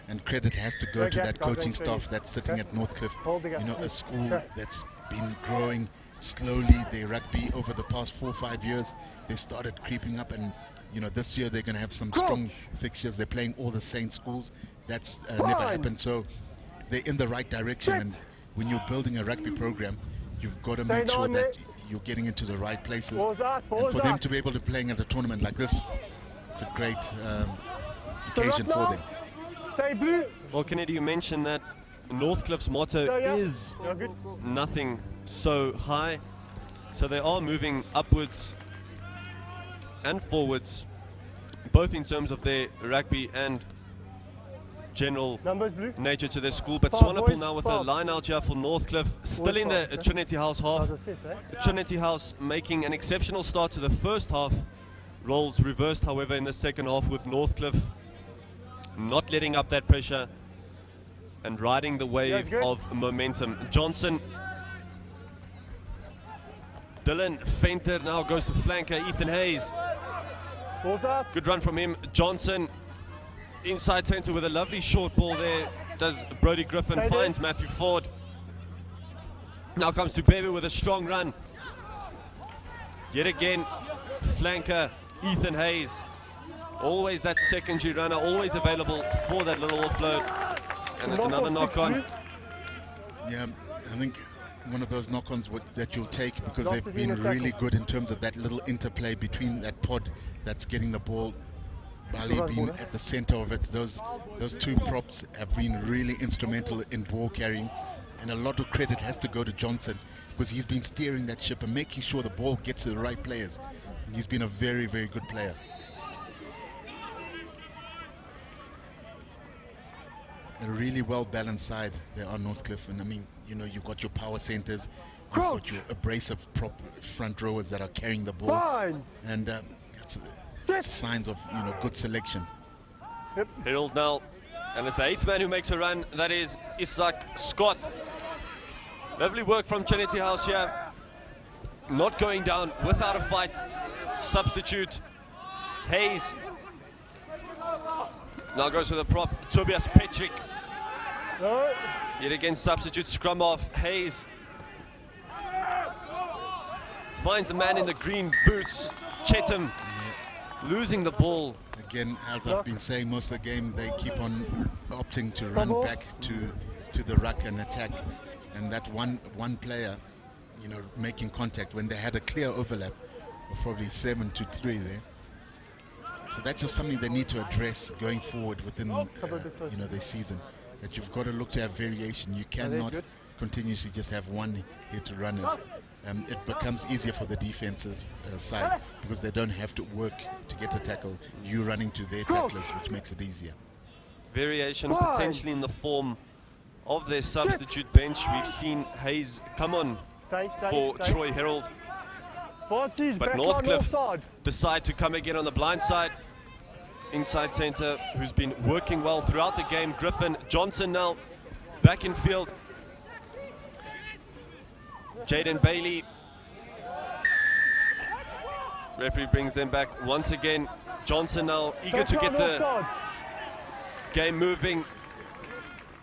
And credit has to go to that coaching staff that's sitting at Northcliffe. You know, a school that's been growing slowly. Their rugby over the past 4 or 5 years, they started creeping up, and you know, this year they're going to have some strong fixtures. They're playing all the same schools. That's never happened. So they're in the right direction. And when you're building a rugby program, you've got to make sure that you're getting into the right places. And for them to be able to play at a tournament like this, it's a great occasion for them. Stay blue. Well, Kennedy, you mentioned that Northcliffe's motto is nothing so high. So they are moving upwards and forwards, both in terms of their rugby and general nature to their school. But Swanepoel now with a line out here for Northcliffe, still in the Trinity House half. Trinity House making an exceptional start to the first half. Roles reversed, however, in the second half with Northcliffe not letting up that pressure and riding the wave of momentum. Johnson. Dylan Fenter now goes to flanker Ethan Hayes. Good run from him. Johnson inside center with a lovely short ball there. Does Brody Griffin, finds Matthew Ford. Now comes to Bebe with a strong run. Yet again, flanker Ethan Hayes. Always that secondary runner, always available for that little offload. And it's another knock on. Yeah, I think one of those knock-ons that you'll take, because they've been really good in terms of that little interplay between that pod that's getting the ball. Bali being at the center of it. Those two props have been really instrumental in ball carrying, and a lot of credit has to go to Johnson because he's been steering that ship and making sure the ball gets to the right players. He's been a very, very good player. A really well-balanced side there on Northcliffe, and I mean, you know, you've got your power centers, you've got your abrasive prop front rowers that are carrying the ball, and it's signs of, you know, good selection. Harold now, and it's the 8th man who makes a run. That is Isaac Scott. Lovely work from Trinity House here. Not going down without a fight. Substitute Hayes. Now goes for the prop, Tobias Patrick. Yet again, substitute scrum off. Hayes finds the man in the green boots, Chetam, losing the ball. Again, as I've been saying most of the game, they keep on opting to run back to the ruck and attack. And that one player, you know, making contact when they had a clear overlap of probably 7-3 there. So that's just something they need to address going forward within you know, their season. That you've got to look to have variation. You cannot continuously just have one hit runners. It becomes easier for the defensive side because they don't have to work to get a tackle. You running to their tacklers, which makes it easier. Variation potentially in the form of their substitute bench. We've seen Hayes come on for Troy Herald. But Northcliffe decide to come again on the blind side. Inside center, who's been working well throughout the game. Griffin. Johnson now back in field. Jaden Bailey. Referee brings them back once again. Johnson now eager to get the game moving.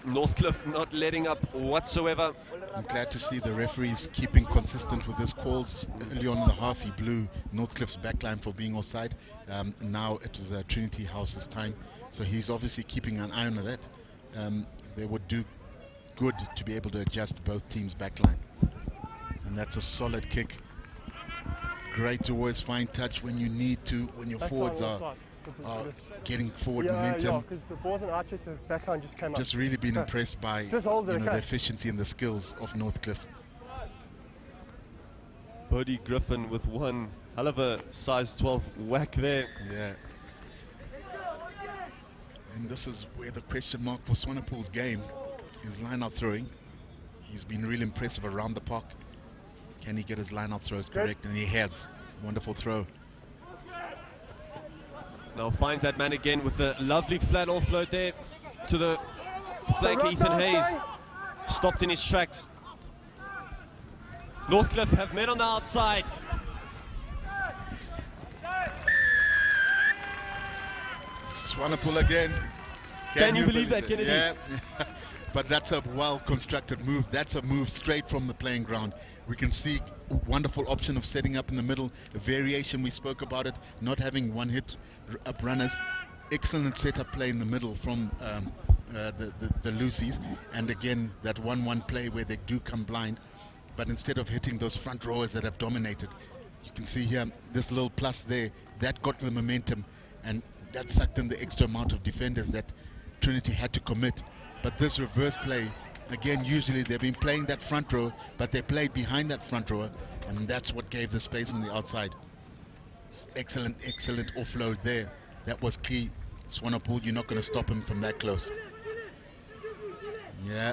Northcliffe not letting up whatsoever. I'm glad to see the referees keeping consistent with his calls. Early on in the half, he blew Northcliffe's backline for being offside. Now it is Trinity House's time, so he's obviously keeping an eye on that. They would do good to be able to adjust both teams' backline. And that's a solid kick. Great to always find touch when you need to, when your forwards are getting forward momentum. Because the balls in Archer, the backline just came up. Just really been impressed by the efficiency and the skills of Northcliffe. Bodie Griffin with one hell of a size 12 whack there. Yeah. And this is where the question mark for Swanepoel's game is line-out throwing. He's been really impressive around the park. Can he get his line-out throws correct? And he has. Wonderful throw. Now finds that man again with a lovely flat offload there to the flanker Ethan Hayes. Stopped in his tracks. Northcliffe have men on the outside. Swanepoel again. Can you believe that, Kennedy? Yeah. But that's a well-constructed move. That's a move straight from the playing ground. We can see a wonderful option of setting up in the middle, a variation, we spoke about it, not having one-hit up runners. Excellent setup play in the middle from the Lucies. And again, that 1-1 play where they do come blind. But instead of hitting those front rowers that have dominated, you can see here, this little plus there, that got the momentum. And that sucked in the extra amount of defenders that Trinity had to commit. But this reverse play, again, usually they've been playing that front row, but they played behind that front rower, and that's what gave the space on the outside. Excellent, excellent offload there. That was key. Swanepoel, you're not going to stop him from that close. Yeah,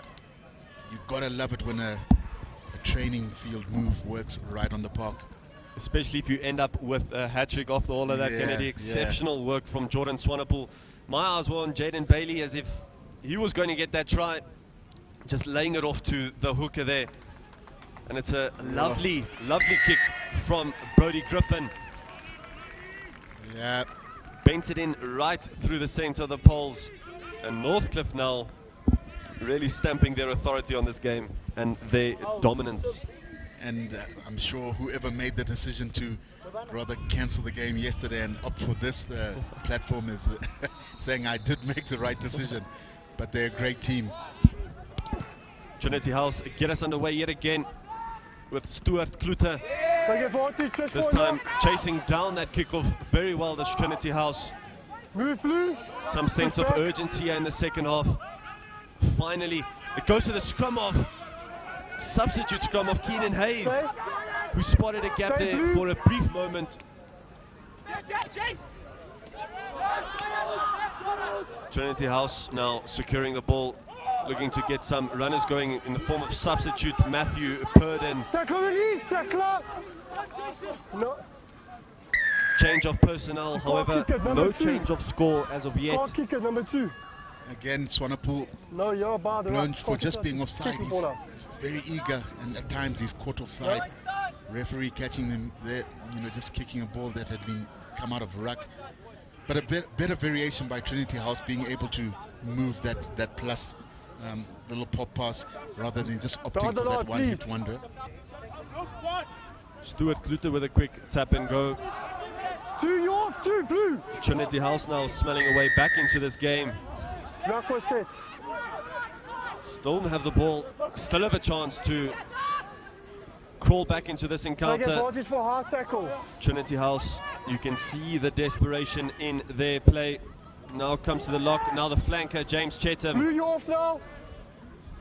you've got to love it when a training field move works right on the park. Especially if you end up with a hat-trick after all of that, Kennedy. Exceptional work from Jordan Swanepoel. My eyes were on Jaden Bailey as if he was going to get that try. Just laying it off to the hooker there. And it's a lovely, lovely kick from Bodie Griffin. Yeah. Bent it in right through the center of the poles. And Northcliffe now really stamping their authority on this game and their dominance. And I'm sure whoever made the decision to rather cancel the game yesterday and opt for this platform is saying I did make the right decision. But they're a great team. Trinity House get us underway yet again with Stuart Kluter. This time chasing down that kickoff very well, this Trinity House. Move blue. Some sense of urgency in the second half. Finally, it goes to the scrum off. Substitute scrum of Keenan Hayes, who spotted a gap there for a brief moment. Trinity House now securing the ball, looking to get some runners going in the form of substitute Matthew Purden. No. Change of personnel, however, no change of score as of yet. Kick at number 2. Again, Swanepoel plunged for just being offside. He's very eager, and at times he's caught offside. Referee catching them there, just kicking a ball that had been come out of ruck. But a better variation by Trinity House, being able to move that plus little pop pass rather than just opting for that one-hit wonder. Stuart Kluter with a quick tap and go. 2, you off, 2, blue. Trinity House now smelling away back into this game. Ruck was set. Still have the ball, still have a chance to crawl back into this encounter. For hard tackle. Trinity House, you can see the desperation in their play. Now comes to the lock, now the flanker, James Chetham. Blue, you off now.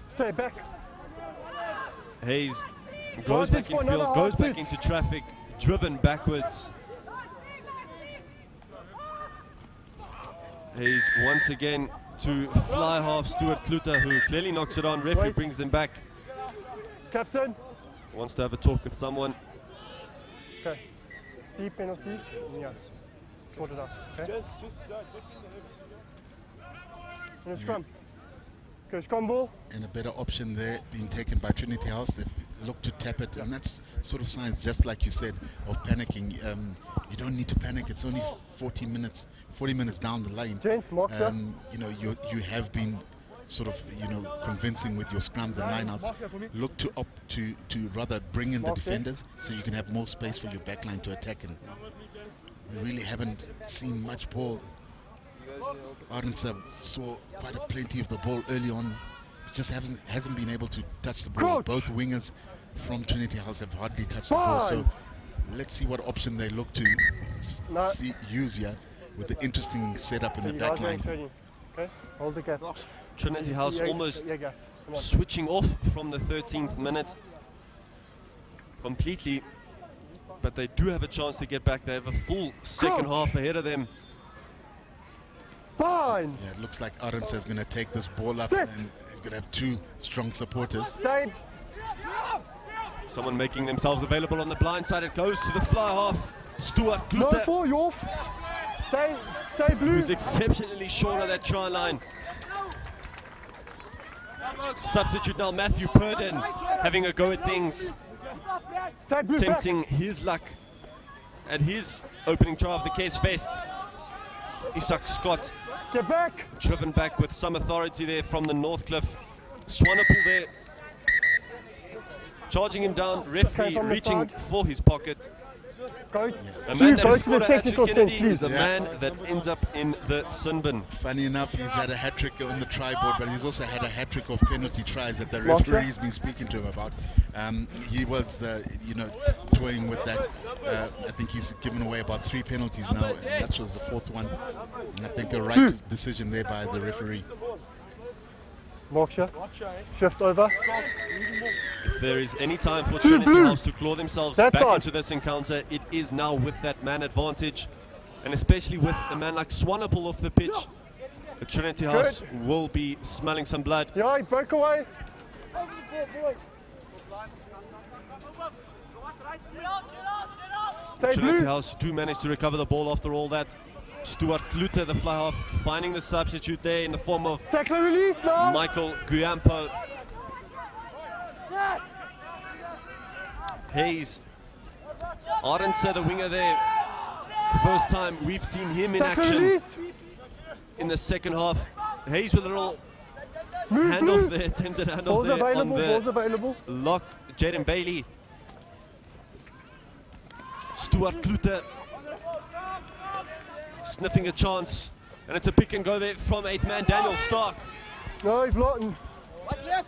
Stay back. Hayes goes back in field, goes back into traffic, driven backwards. Hayes once again to fly half Stuart Kluter, who clearly knocks it on. Referee brings them back. Captain. Wants to have a talk with someone. Okay. 3 penalties. Yeah. Sort it out. Okay. Scrum. Go scrum ball. And a better option there being taken by Trinity House. They've look to tap it, and that's sort of signs, just like you said, of panicking. You don't need to panic. It's only 40 minutes down the lane. You know, you have been sort of, you know, convincing with your scrums and lineouts. Look to opt to rather bring in the defenders so you can have more space for your backline to attack in. We really haven't seen much ball. Arendse saw quite plenty of the ball early on. Just hasn't been able to touch the ball. Both wingers from Trinity House have hardly touched the ball. So let's see what option they look to use here with the interesting setup in the back line. Okay, hold the gap. Trinity House almost switching off from the 13th minute completely, but they do have a chance to get back. They have a full second half ahead of them. Fine. Yeah, it looks like Arendse is going to take this ball up, and he's going to have two strong supporters. Stay. Someone making themselves available on the blind side. It goes to the fly half. Stuart Klute. No for you. Stay blue. Who's exceptionally short of that try line. Substitute now Matthew Purden having a go at things. Stay blue. Tempting his luck at his opening try of the Case Fest. Isak Scott. Get back. Driven back with some authority there from the Northcliffe. Swanepoel there. Charging him down. Referee reaching for his pocket. A man that has scored a hat-trick, Kennedy, is a man that ends up in the sin bin. Funny enough, he's had a hat-trick on the try board, but he's also had a hat-trick of penalty tries that the referee's been speaking to him about. He was, you know, toying with that. I think he's given away about 3 penalties now, and that was the 4th one. And I think the right decision there by the referee. Shift over. If there is any time for Trinity House to claw themselves back into this encounter, it is now with that man advantage. And especially with a man like Swanepoel off the pitch, the Trinity House will be smelling some blood. Yeah, he broke away. Trinity House do manage to recover the ball after all that. Stuart Klute, the fly half, finding the substitute there in the form of Michael Guyampo. Hayes, Arendse, the winger there. First time we've seen him in action in the second half. Hayes with a little handoff there, attempted handoff there on the lock. Jaden Bailey. Stuart Klute sniffing a chance, and it's a pick and go there from 8th man Daniel Stark. No, he's Lawton.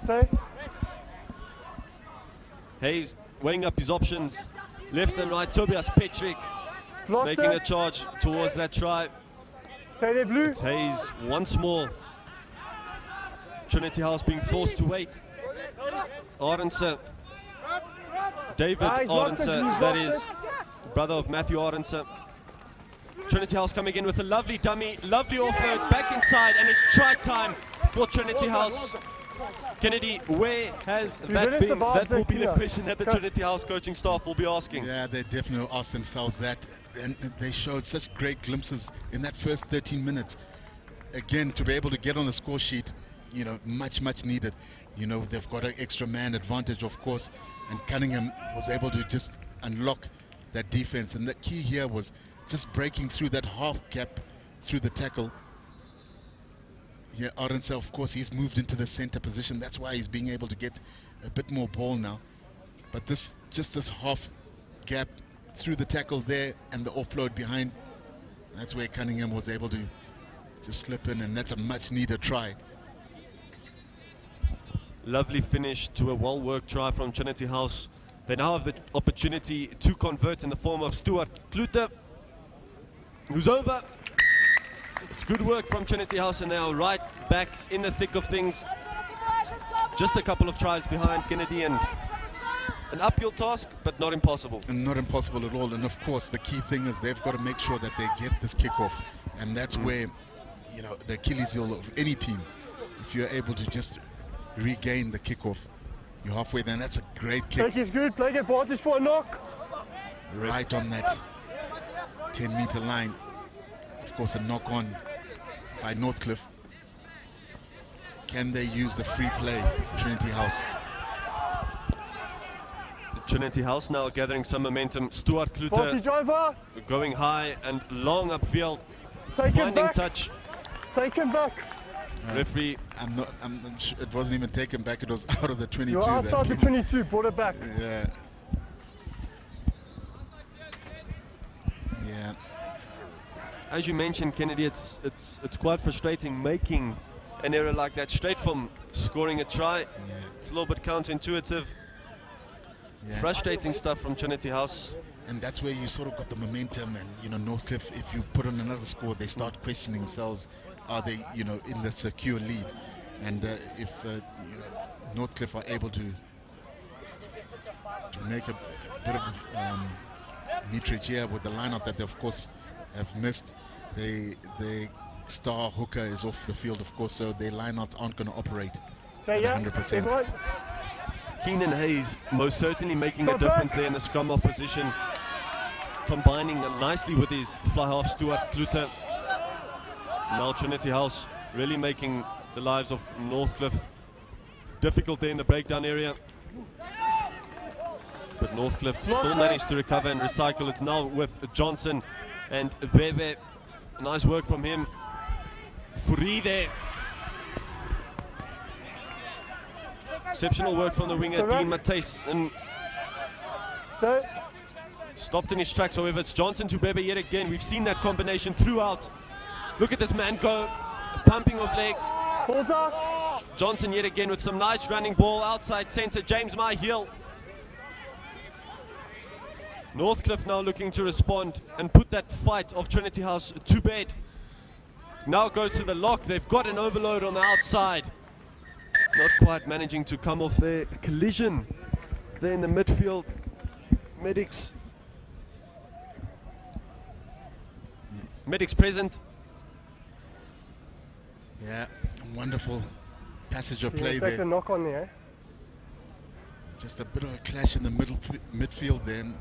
Stay. Hayes weighing up his options, left and right. Tobias Petrick making a charge towards that try. Stay there, blue. It's Hayes once more. Trinity House being forced to wait. Arendse, David Arendse, that is, brother of Matthew Arendse. Trinity House coming in with a lovely dummy, lovely offload, back inside, and it's try time for Trinity House. Kennedy, where has that been? That will be the question that the Trinity House coaching staff will be asking. Yeah, they definitely ask themselves that, and they showed such great glimpses in that first 13 minutes. Again, to be able to get on the score sheet, you know, much needed. You know, they've got an extra man advantage, of course, and Cunningham was able to just unlock that defense, and the key here was just breaking through that half gap through the tackle. Yeah, Arendse, of course, he's moved into the center position. That's why he's being able to get a bit more ball now. But this half gap through the tackle there and the offload behind, that's where Cunningham was able to just slip in, and that's a much needed try. Lovely finish to a well-worked try from Trinity House. They now have the opportunity to convert in the form of Stuart Klute, who's over. It's good work from Trinity House, and now right back in the thick of things. Just a couple of tries behind Kennedy, and an uphill task, but not impossible. And not impossible at all. And of course, the key thing is they've got to make sure that they get this kickoff, and that's where, you know, the Achilles heel of any team. If you're able to just regain the kickoff, you're halfway there. That's a great kick. Take is good. Play advantage for a knock. Right on that 10-meter line. Of course, a knock on by Northcliffe. Can they use the free play, Trinity House? Trinity House now gathering some momentum. Stuart Voltage Klute over. going high and long upfield, Take him finding back. touch. Take him back. Referee, I'm sure it wasn't even taken back. It was out of the 22. You're outside the 22. Brought it back. Yeah. Yeah. as you mentioned, Kennedy, it's quite frustrating making an error like that straight from scoring a try. Yeah. It's a little bit counterintuitive. Yeah. Frustrating stuff from Trinity House. And that's where you sort of got the momentum, and you know, Northcliffe, if you put on another score, they start questioning themselves, are they, you know, in the secure lead? And if you know, Northcliffe are able to make a bit of meterage here with the lineup that they of course have missed, the star hooker is off the field, of course, so their lineouts aren't going to operate at 100%. Keenan Hayes most certainly making a difference there in the scrum off position, combining nicely with his fly half Stuart Klute. Now Trinity House really making the lives of Northcliffe difficult there in the breakdown area. But Northcliffe still managed to recover and recycle. It's now with Johnson and Bebe. Nice work from him. Free there. Exceptional work from the winger, Dean Matthys. And stopped in his tracks, however. It's Johnson to Bebe yet again. We've seen that combination throughout. Look at this man go. Pumping of legs. Johnson yet again with some nice running ball outside centre. James Myhill. Northcliffe now looking to respond and put that fight of Trinity House to bed. Now goes to the lock. They've got an overload on the outside. Not quite managing to come off there. A collision there in the midfield. Medics. Medics present. Yeah, wonderful passage of play Take there. the knock on there. Just a bit of a clash in the midfield then.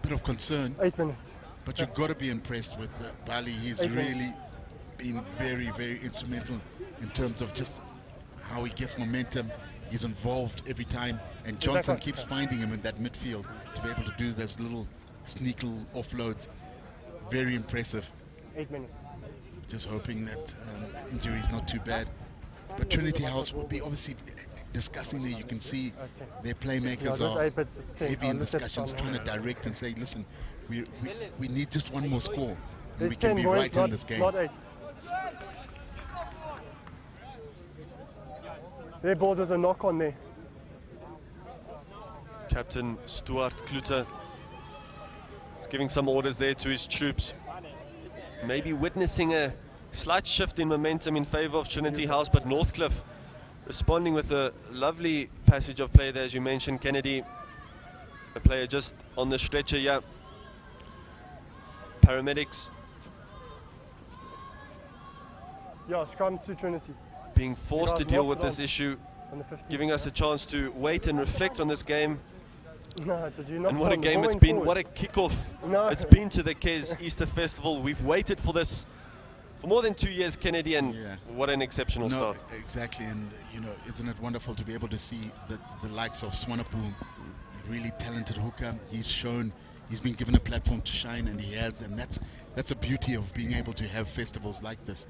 Bit of concern. 8 minutes. But you've got to be impressed with Bali. He's really been very, very instrumental in terms of just how he gets momentum. He's involved every time, and Johnson keeps finding him in that midfield to be able to do those little sneaky offloads. Very impressive. 8 minutes. Just hoping that injury is not too bad. But Trinity House will be obviously discussing there. You can see their playmakers are heavy in discussions, trying to direct and say, listen, we need just one more score, and we can be right in this game. Their board was a knock on there. Captain Stuart Klute is giving some orders there to his troops. Maybe witnessing a slight shift in momentum in favour of Trinity House, but Northcliffe responding with a lovely passage of play there, as you mentioned, Kennedy. A player just on the stretcher, yeah. Paramedics. Yeah, scrum to Trinity. Being forced to deal with this issue, giving us a chance to wait and reflect on this game. No, did you not? And what a game it's been, what a kickoff it's been to the Kes Easter Festival. We've waited for this for more than 2 years, Kennedy, and what an exceptional start. Exactly, and you know, isn't it wonderful to be able to see the likes of Swanepoel, really talented hooker. He's been given a platform to shine, and he has, and that's a beauty of being able to have festivals like this.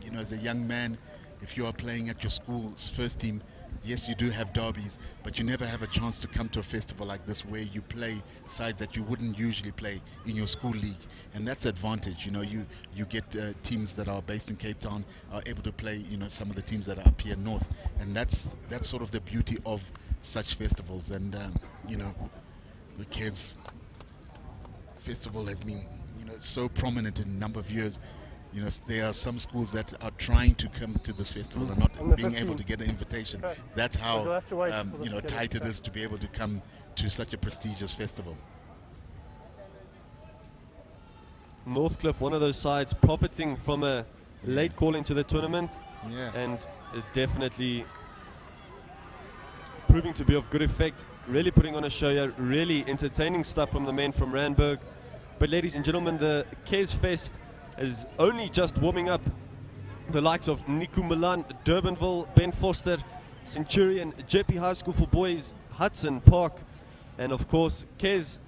You know, as a young man, if you are playing at your school's first team, yes, you do have derbies, but you never have a chance to come to a festival like this where you play sides that you wouldn't usually play in your school league, and that's advantage. You know, you get teams that are based in Cape Town are able to play, you know, some of the teams that are up here north, and that's sort of the beauty of such festivals. And you know, the Kes Festival has been, you know, so prominent in a number of years. You know, there are some schools that are trying to come to this festival and not being able to get an invitation. That's how you know, tight it is to be able to come to such a prestigious festival. Northcliffe, one of those sides profiting from a late call into the tournament, and definitely proving to be of good effect. Really putting on a show here, really entertaining stuff from the men from Randburg. But ladies and gentlemen, the Kes Fest is only just warming up. The likes of Niku Milan, Durbanville, Ben Foster, Centurion, JP High School for Boys, Hudson Park, And of course, Kez,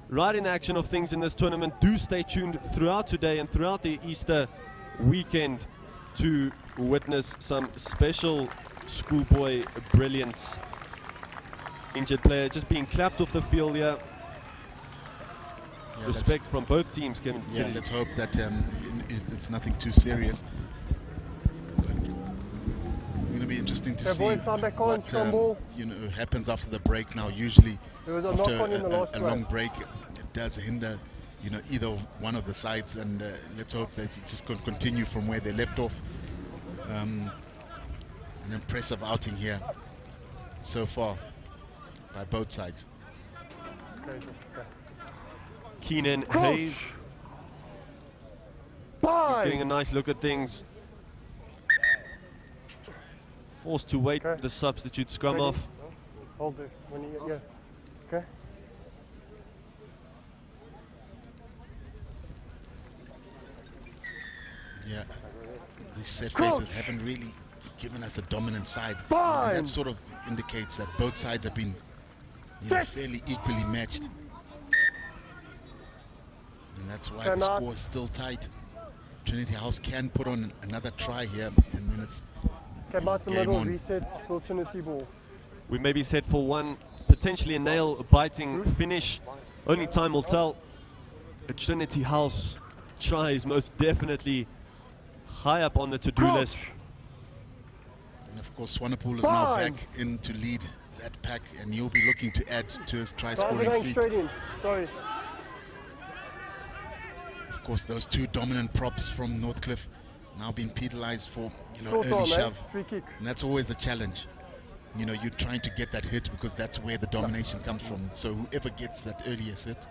right in the action of things in this tournament. Do stay tuned throughout today and throughout the Easter weekend to witness some special schoolboy brilliance. Injured player just being clapped off the field here. Yeah, respect from both teams, Kevin. Yeah, let's hope that it's nothing too serious. But it's going to be interesting to see what happens after the break now. Usually after a long break, it does hinder either one of the sides, and let's hope that it just can continue from where they left off. An impressive outing here so far by both sides. Keenan Hayes getting a nice look at things. Forced to wait the substitute scrum off. Hold it when you get, okay. Yeah, these set phases haven't really given us a dominant side. And that sort of indicates that both sides have been fairly equally matched. And that's why the score is still tight. Trinity House can put on another try here, and then it's game on. Reset, still Trinity ball. We may be set for one, potentially a nail-biting finish. Only time will tell. A Trinity House try is most definitely high up on the to-do list. And of course, Swanepoel is now back in to lead that pack, and he'll be looking to add to his try-scoring feat. Sorry. Of course, those two dominant props from Northcliffe now being penalized for early shove, and that's always a challenge. You're trying to get that hit because that's where the domination comes from. So whoever gets that earliest hit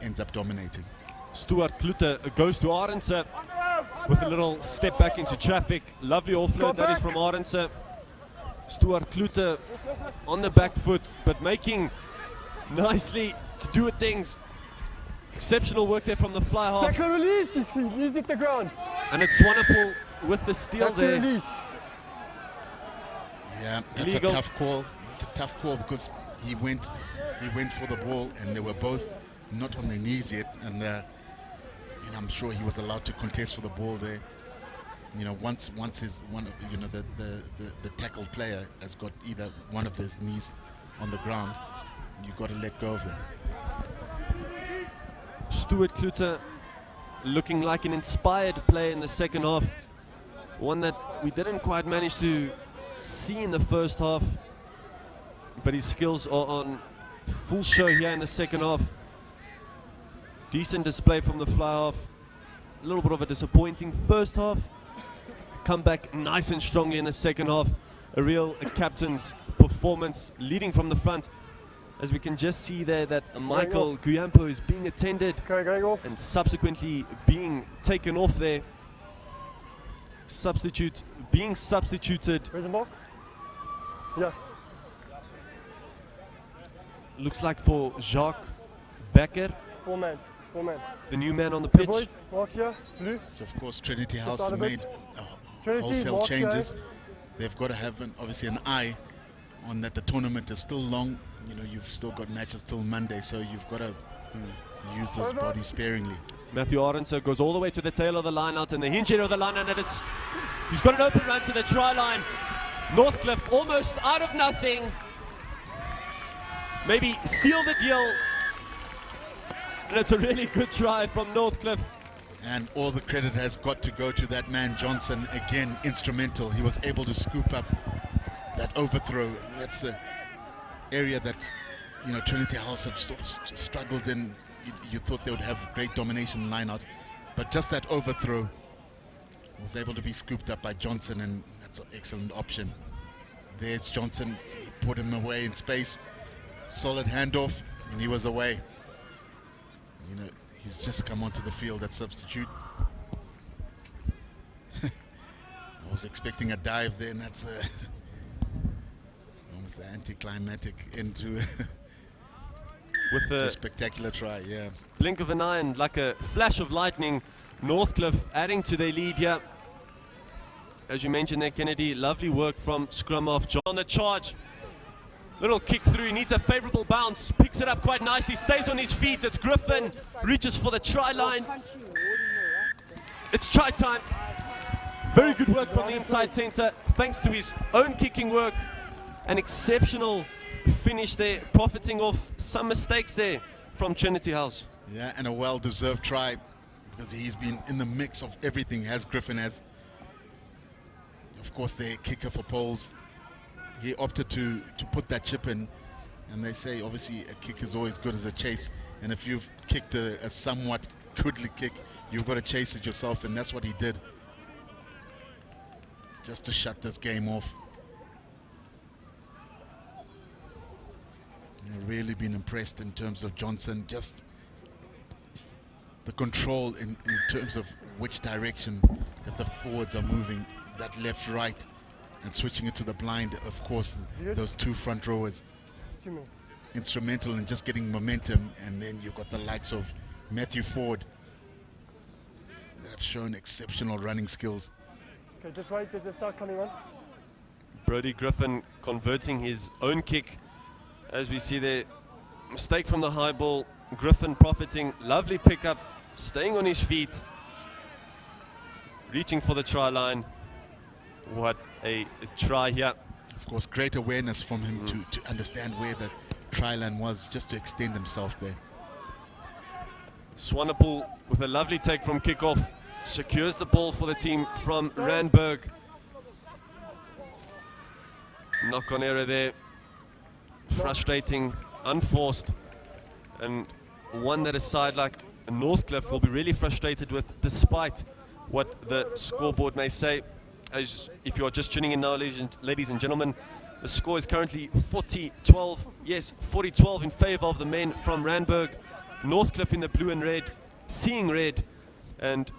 ends up dominating. Stuart Klute goes to Arendse with a little step back into traffic. Lovely offload that is from Arendse. Stuart Klute on the back foot, but making nicely to do with things. Exceptional work there from the fly half. Tackle release, he's hit the ground. And it's Swanepoel with the steal there. Release. Yeah, that's a tough call. It's a tough call because he went for the ball, and they were both not on their knees yet, and I'm sure he was allowed to contest for the ball there. Once his the tackled player has got either one of his knees on the ground, you got to let go of him. Stuart Klute looking like an inspired player in the second half. One that we didn't quite manage to see in the first half, but his skills are on full show here in the second half. Decent display from the fly half. A little bit of a disappointing first half. Come back nice and strongly in the second half. A real captain's performance leading from the front. As we can just see there that Michael Guyampo is being attended and subsequently being taken off there. Being substituted. Where's the mark? Yeah. Looks like for Jacques Becker. 4 man. The new man on the pitch. Boys, mark here, blue. So of course Trinity House made wholesale changes. They've got to have obviously an eye on that. The tournament is still long. You've still got matches till Monday, so you've got to use those bodies sparingly. Matthew Arendse goes all the way to the tail of the line out and the hinge end of the line, and he's got an open run to the try line. Northcliffe almost out of nothing. Maybe seal the deal. And it's a really good try from Northcliffe. And all the credit has got to go to that man Johnson. Again, instrumental. He was able to scoop up that overthrow. That's the area that Trinity House have sort of struggled in. You thought they would have great domination line out, but just that overthrow was able to be scooped up by Johnson, and that's an excellent option. There's Johnson. He put him away in space. Solid handoff, and he was away. He's just come onto the field at substitute. I was expecting a dive there, and that's almost the anticlimactic into with a spectacular try. Yeah, blink of an eye and like a flash of lightning, Northcliffe adding to their lead here. As you mentioned there, Kennedy, lovely work from scrum half John on the charge. Little kick through, he needs a favourable bounce, picks it up quite nicely, stays on his feet. It's Griffin, reaches for the try line. It's try time. Very good work from the inside centre, thanks to his own kicking work. An exceptional finish there, profiting off some mistakes there from Trinity House. Yeah, and a well-deserved try, because he's been in the mix of everything, as Griffin has. Of course, their kicker for poles, he opted to put that chip in, and they say obviously a kick is always good as a chase, and if you've kicked a somewhat goodly kick, you've got to chase it yourself, and that's what he did, just to shut this game off. I've really been impressed in terms of Johnson, just the control in terms of which direction that the forwards are moving, that left, right, and switching it to the blind. Of course, those two front rowers, instrumental in just getting momentum, and then you've got the likes of Matthew Ford that have shown exceptional running skills. Okay, just wait, does it start coming on? Brodie Griffin converting his own kick. As we see there, mistake from the high ball, Griffin profiting, lovely pickup, staying on his feet, reaching for the try line. What a try here. Of course, great awareness from him to understand where the try line was, just to extend himself there. Swanepoel with a lovely take from kickoff, secures the ball for the team from Randburg. Knock on error there. Frustrating, unforced, and one that a side like Northcliffe will be really frustrated with, despite what the scoreboard may say. As if you're just tuning in now, ladies and gentlemen, the score is currently 40-12. Yes, 40-12 in favour of the men from Randburg. Northcliffe in the blue and red, seeing red, and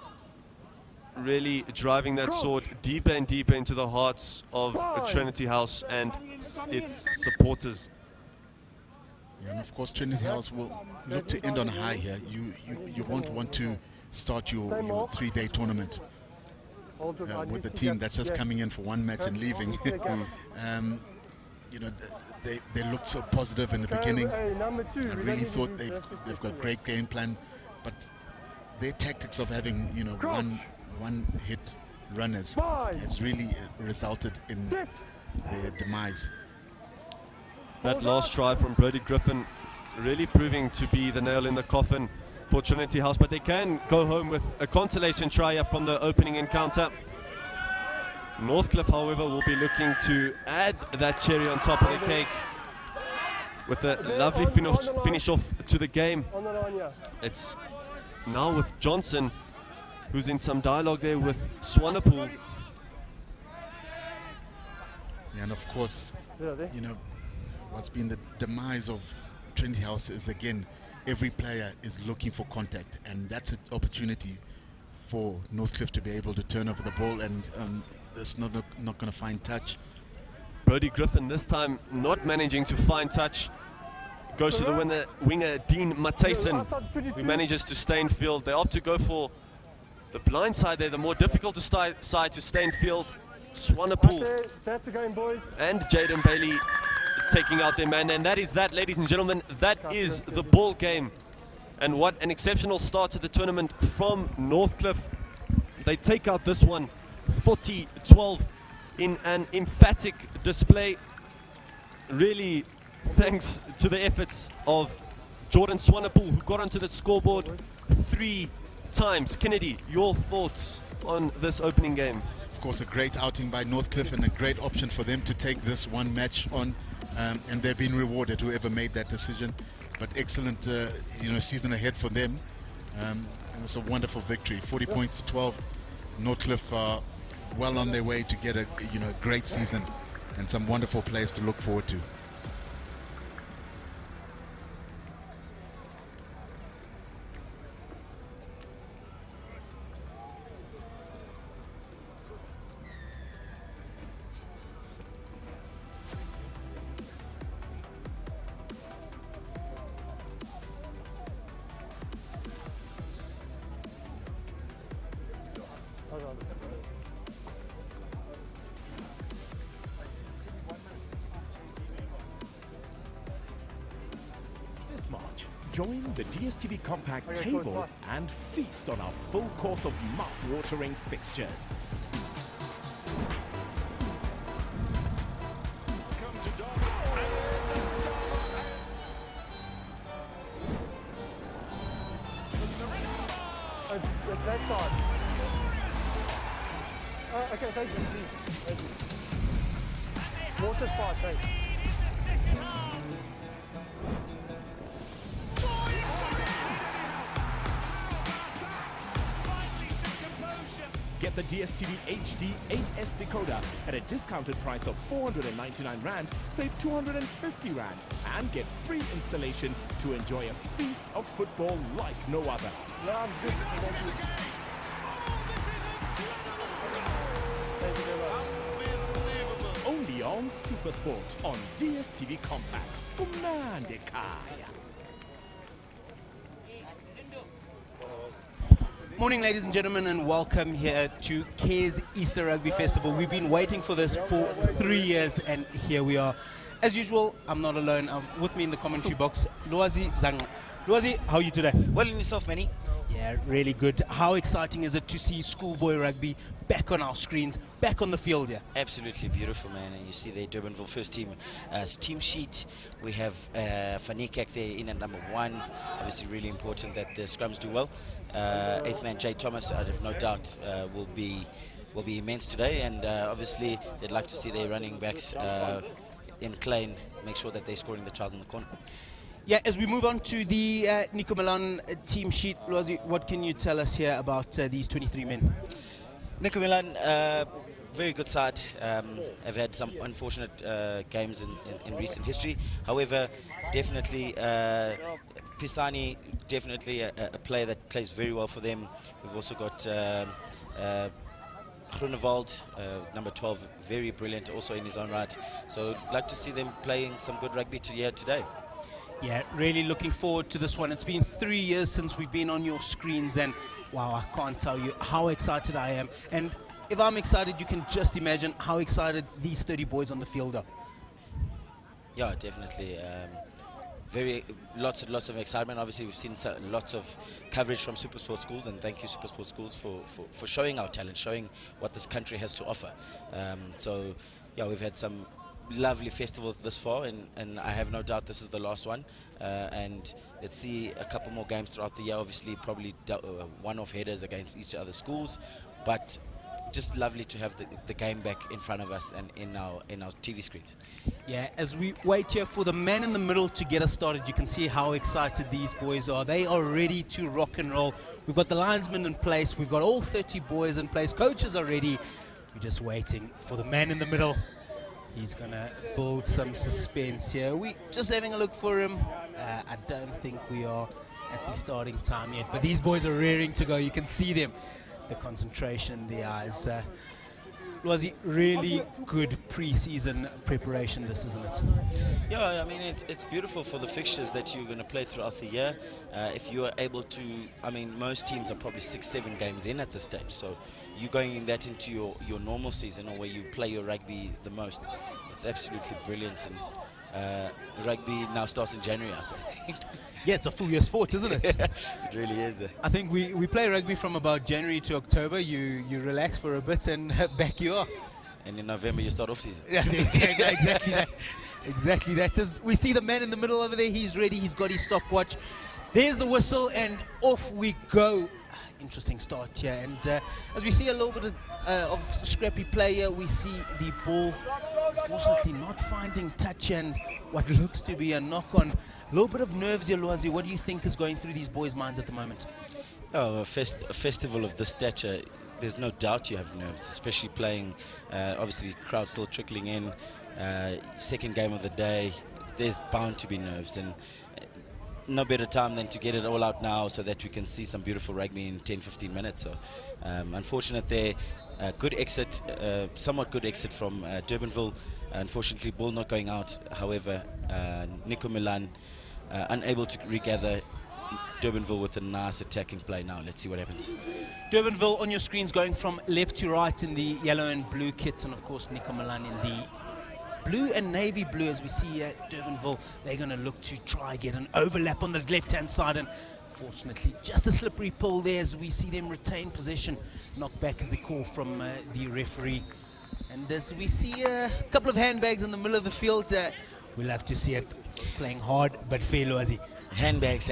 really driving that sword deeper and deeper into the hearts of Trinity House and its supporters. Yeah, and of course Trinity House will look to end on a high here. You won't want to start your 3-day tournament with a team that's just coming in for one match and leaving. You know, they looked so positive in the beginning. I really thought they've got great game plan, but their tactics of having, you know, one hit runners has really resulted in their demise. That last try from Brodie Griffin really proving to be the nail in the coffin for Trinity House, but they can go home with a consolation try here from the opening encounter. Northcliffe, however, will be looking to add that cherry on top of the cake with a lovely finish off to the game. It's now with Johnson, who's in some dialogue there with Swanepoel. Yeah, and of course, you know, what's been the demise of Trinity House is, again, every player is looking for contact, and that's an opportunity for Northcliffe to be able to turn over the ball, and it's not going to find touch. Brodie Griffin this time not managing to find touch. Goes to the winger Dean Matheson, who manages to stay in field. They opt to go for the blind side there, the more difficult side to stay in field. Swanepoel and Jaden Bailey taking out their man, and that is that, ladies and gentlemen. That is the ball game, and what an exceptional start to the tournament from Northcliffe. They take out this one 40-12 in an emphatic display, really thanks to the efforts of Jordan Swanepoel, who got onto the scoreboard 3 times. Kennedy, your thoughts on this opening game? Of course, a great outing by Northcliffe and a great option for them to take this one match on, and they've been rewarded, whoever made that decision. But excellent, you know, season ahead for them. And it's a wonderful victory, 40 points to 12. Northcliffe are well on their way to get a, you know, great season and some wonderful players to look forward to. Join the DSTV Compact table and feast on our full course of mouth-watering fixtures. That side. Okay, thank you, please. Thank you. Water's fine, thanks. Get the DSTV HD 8S decoder at a discounted price of 499 Rand, save 250 Rand, and get free installation to enjoy a feast of football like no other. Yeah, I'm good. Thank you. Thank you very much. Only on Supersport on DSTV Compact. Kumnande Kaya. Morning, ladies and gentlemen, and welcome here to Cares Easter Rugby Festival. We've been waiting for this for 3 years, and here we are. As usual, I'm not alone. With me in the commentary box, Luazi Zang. Luazi, how are you today? Well, in yourself, Manny? Yeah, really good. How exciting is it to see schoolboy rugby back on our screens, back on the field here? Absolutely beautiful, man. And you see the Durbanville first team team sheet. We have Fanikak there in at number 1. Obviously, really important that the scrums do well. 8th man Jay Thomas, I have no doubt, will be immense today. And obviously, they'd like to see their running backs in Klein make sure that they're scoring the tries in the corner. Yeah, as we move on to the Nico Milan team sheet, Luazi, what can you tell us here about these 23 men? Nico Milan, very good side. Have had some unfortunate games in recent history. However, definitely Pisani, definitely a player that plays very well for them. We've also got Groenewald, number 12, very brilliant also in his own right. So I'd like to see them playing some good rugby here today. Yeah, really looking forward to this one. It's been 3 years since we've been on your screens, and wow, I can't tell you how excited I am. And if I'm excited, you can just imagine how excited these 30 boys on the field are. Yeah, definitely. Lots of excitement. Obviously, we've seen lots of coverage from Supersport schools, and thank you Supersport schools for showing our talent, showing what this country has to offer. So yeah, we've had some lovely festivals this far, and I have no doubt this is the last one. And let's see a couple more games throughout the year. Obviously, probably one-off headers against each other schools, but just lovely to have the game back in front of us and in our TV screens. Yeah, as we wait here for the man in the middle to get us started, you can see how excited these boys are. They are ready to rock and roll. We've got the linesmen in place. We've got all 30 boys in place. Coaches are ready. We're just waiting for the man in the middle. He's going to build some suspense here. We're just having a look for him. I don't think we are at the starting time yet, but these boys are rearing to go. You can see them. The concentration, the eyes. Was it really good pre-season preparation, this, isn't it? Yeah, I mean, it's beautiful for the fixtures that you're going to play throughout the year. If you are able to, I mean, most teams are probably 6-7 games in at this stage. So you going that into your normal season, or where you play your rugby the most, it's absolutely brilliant. And rugby now starts in January, I say. Yeah, it's a full year sport, isn't it? It really is. I think we play rugby from about January to October. You relax for a bit, and back you are. And in November you start off season. Yeah, exactly that. Exactly that. As we see the man in the middle over there, he's ready. He's got his stopwatch. There's the whistle, and off we go. Interesting start here, and as we see a little bit of scrappy play here, we see the ball unfortunately not finding touch, and what looks to be a knock-on. A little bit of nerves here, Luazi. What do you think is going through these boys' minds at the moment? Oh, a festival of this stature, there's no doubt you have nerves, especially playing, obviously crowd still trickling in, second game of the day, there's bound to be nerves, and no better time than to get it all out now so that we can see some beautiful rugby in 10-15 minutes. So unfortunate there, good exit, somewhat good exit from Durbanville. Unfortunately, ball not going out. However, Nico Milan unable to regather. Durbanville with a nice attacking play now. Let's see what happens. Durbanville on your screens going from left to right in the yellow and blue kits, and of course Nico Milan in the blue and navy blue, as we see Durbanville, they're going to look to try get an overlap on the left-hand side, and fortunately just a slippery pull there as we see them retain possession. Knocked back is the call from the referee. And as we see a couple of handbags in the middle of the field, we'll have to see it playing hard but fair, Loazi. Handbags.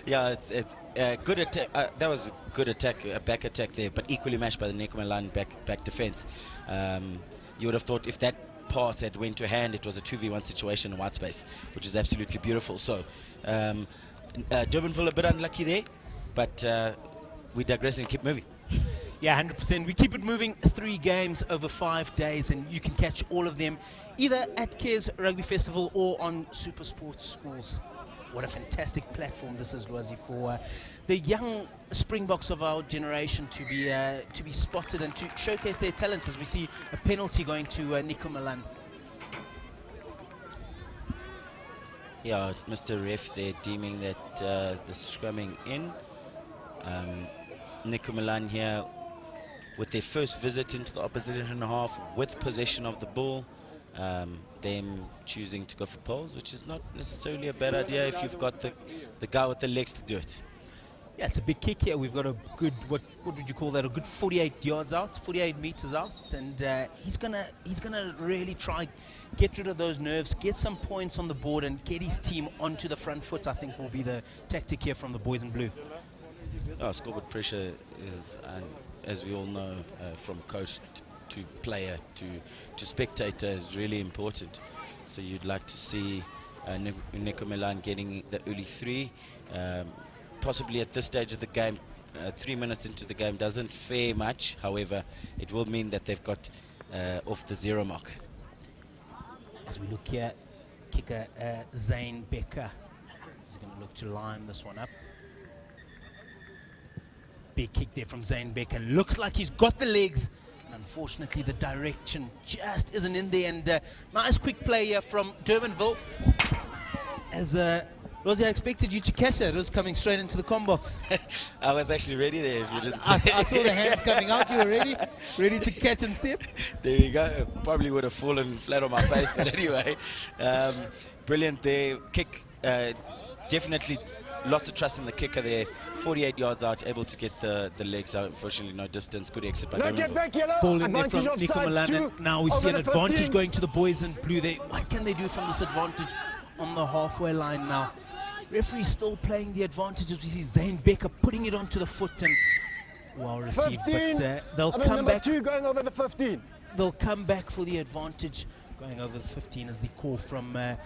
Yeah, it's good attack. That was a good attack, a back attack there, but equally matched by the Nico Milan back defense. You would have thought if that pass had went to hand, it was a 2v1 situation in white space, which is absolutely beautiful. So Durbanville a bit unlucky there, but we digress and keep moving. Yeah, 100%. We keep it moving. 3 games over 5 days, and you can catch all of them either at Cares Rugby Festival or on Super Sports Schools. What a fantastic platform this is, Loazi, for the young Springboks of our generation to be spotted and to showcase their talents, as we see a penalty going to Nico Milan. Yeah, Mr. Ref there deeming that the scrumming in. Nico Milan here with their first visit into the opposition half with possession of the ball. Them choosing to go for poles, which is not necessarily a bad idea if you've got the guy with the legs to do it. Yeah, it's a big kick here. We've got a good, what would you call that? A good 48 yards out, 48 meters out, and he's gonna really try get rid of those nerves, get some points on the board, and get his team onto the front foot. I think will be the tactic here from the boys in blue. Scoreboard pressure is, as we all know, from coach to player to spectator, is really important. So you'd like to see Nico Milan getting the early 3. Possibly at this stage of the game, 3 minutes into the game doesn't fare much. However, it will mean that they've got off the 0 mark. As we look here, kicker Zane Becker is going to look to line this one up. Big kick there from Zane Becker. Looks like he's got the legs. And unfortunately, the direction just isn't in there. And nice quick play here from Durbanville. As Rosie, I expected you to catch that. It was coming straight into the com box. I was actually ready there, if you didn't say. I saw the hands coming out. You were ready to catch and step. There you go. Probably would have fallen flat on my face, but anyway. Brilliant there. Kick, definitely lots of trust in the kicker there. 48 yards out, able to get the legs out. Unfortunately, no distance. Good exit by Durbanville. Ball in there from Nico Milan. And now we see an advantage going to the boys in blue there. What can they do from this advantage on the halfway line now? Referee still playing the advantage as we see Zane Becker putting it onto the foot, and well received. 15. But they'll come back. 2 going over the 15. They'll come back for the advantage. Going over the 15 is the call from the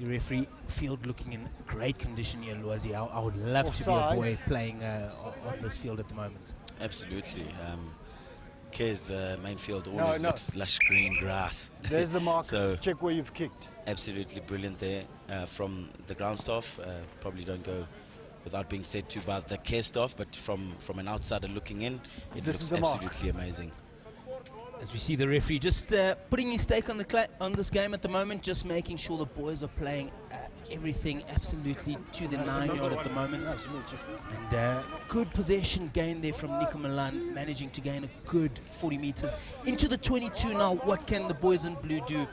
referee. Field looking in great condition here, Loazi. I would love to be a boy playing on this field at the moment. Absolutely. Care's main field always looks lush green grass. There's the mark. So check where you've kicked. Absolutely brilliant there from the ground staff. Probably don't go without being said to by the care staff, but from an outsider looking in, it looks absolutely amazing. As we see the referee just putting his stake on this game at the moment, just making sure the boys are playing everything absolutely to the 9-yard at the moment. And good possession gain there from Nico Milan, managing to gain a good 40 meters into the 22 now. What can the boys in blue do?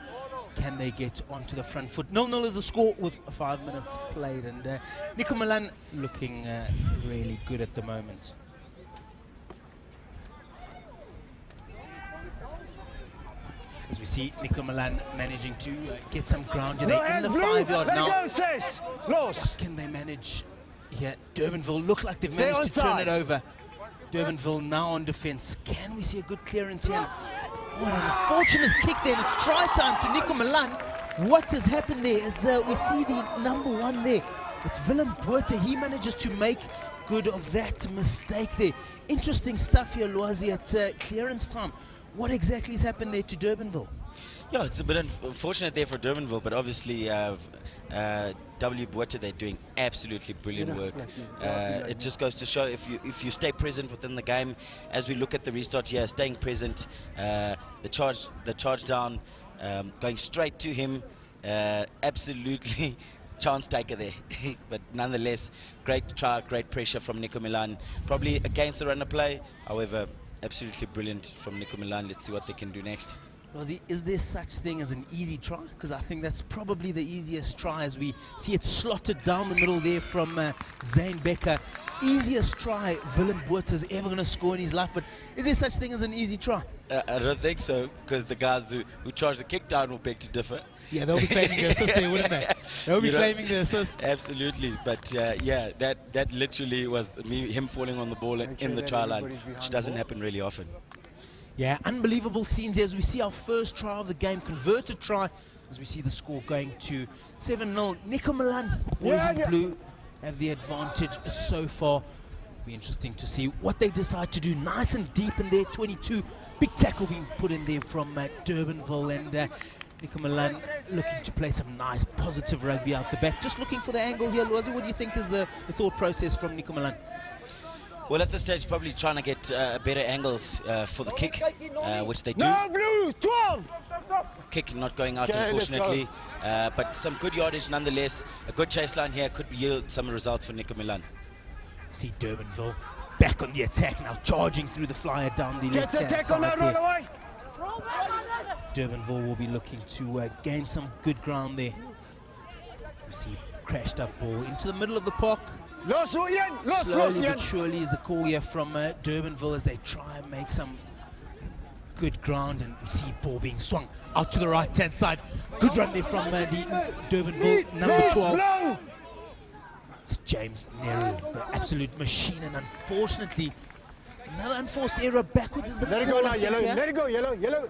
Can they get onto the front foot? 0-0 is the score with 5 minutes played, and Nico Milan looking really good at the moment. As we see Nico Milan managing to get some ground. They're in the 5-yard now. What can they manage here? Durbanville look like they've managed to turn it over. Durbanville now on defense. Can we see a good clearance here? What an unfortunate kick there, and it's try time to Nico Milan. What has happened there is we see the number 1 there. It's Willem Botha. He manages to make good of that mistake there. Interesting stuff here, Loazi, at clearance time. What exactly has happened there to Durbanville? Yeah, it's a bit unfortunate there for Durbanville, but obviously W. Botha, they're doing absolutely brilliant work. It just goes to show if you stay present within the game, as we look at the restart here, staying present, the charge down, going straight to him, absolutely chance taker there. But nonetheless, great try, great pressure from Nico Milan, probably against the runner play. However, absolutely brilliant from Nico Milan. Let's see what they can do next. Rosie, is there such thing as an easy try? Because I think that's probably the easiest try, as we see it slotted down the middle there from Zane Becker. Easiest try Willem Botha is ever going to score in his life, but is there such thing as an easy try? I don't think so, because the guys who charge the kick down will beg to differ. Yeah, they'll be claiming the assist there, wouldn't they? They'll be claiming the assist. Absolutely, but yeah, that literally was him falling on the ball in the try line, which doesn't happen really often. Yeah, unbelievable scenes here as we see our first try of the game, converted try, as we see the score going to 7-0. Nico Milan, boys in blue, have the advantage so far. Be interesting to see what they decide to do. Nice and deep in there, 22. Big tackle being put in there from Durbanville, and Nico Milan looking to play some nice positive rugby out the back. Just looking for the angle here, Loazi. What do you think is the thought process from Nico Milan? Well, at this stage, probably trying to get a better angle for the kick, which they do. No, blue, 12! Kick not going out, unfortunately, but some good yardage nonetheless. A good chase line here could yield some results for Nico Milan. See Durbanville back on the attack now, charging through the flyer down the left-hand side there. Durbanville will be looking to gain some good ground there. We see crashed up ball into the middle of the park. Slowly but surely is the call here from Durbanville as they try and make some good ground, and we see ball being swung out to the right-hand side. Good run there from the Durbanville number 12. It's James Neru, the absolute machine, and unfortunately another unforced error backwards is the call. Let it go now, yellow. Let it go, yellow.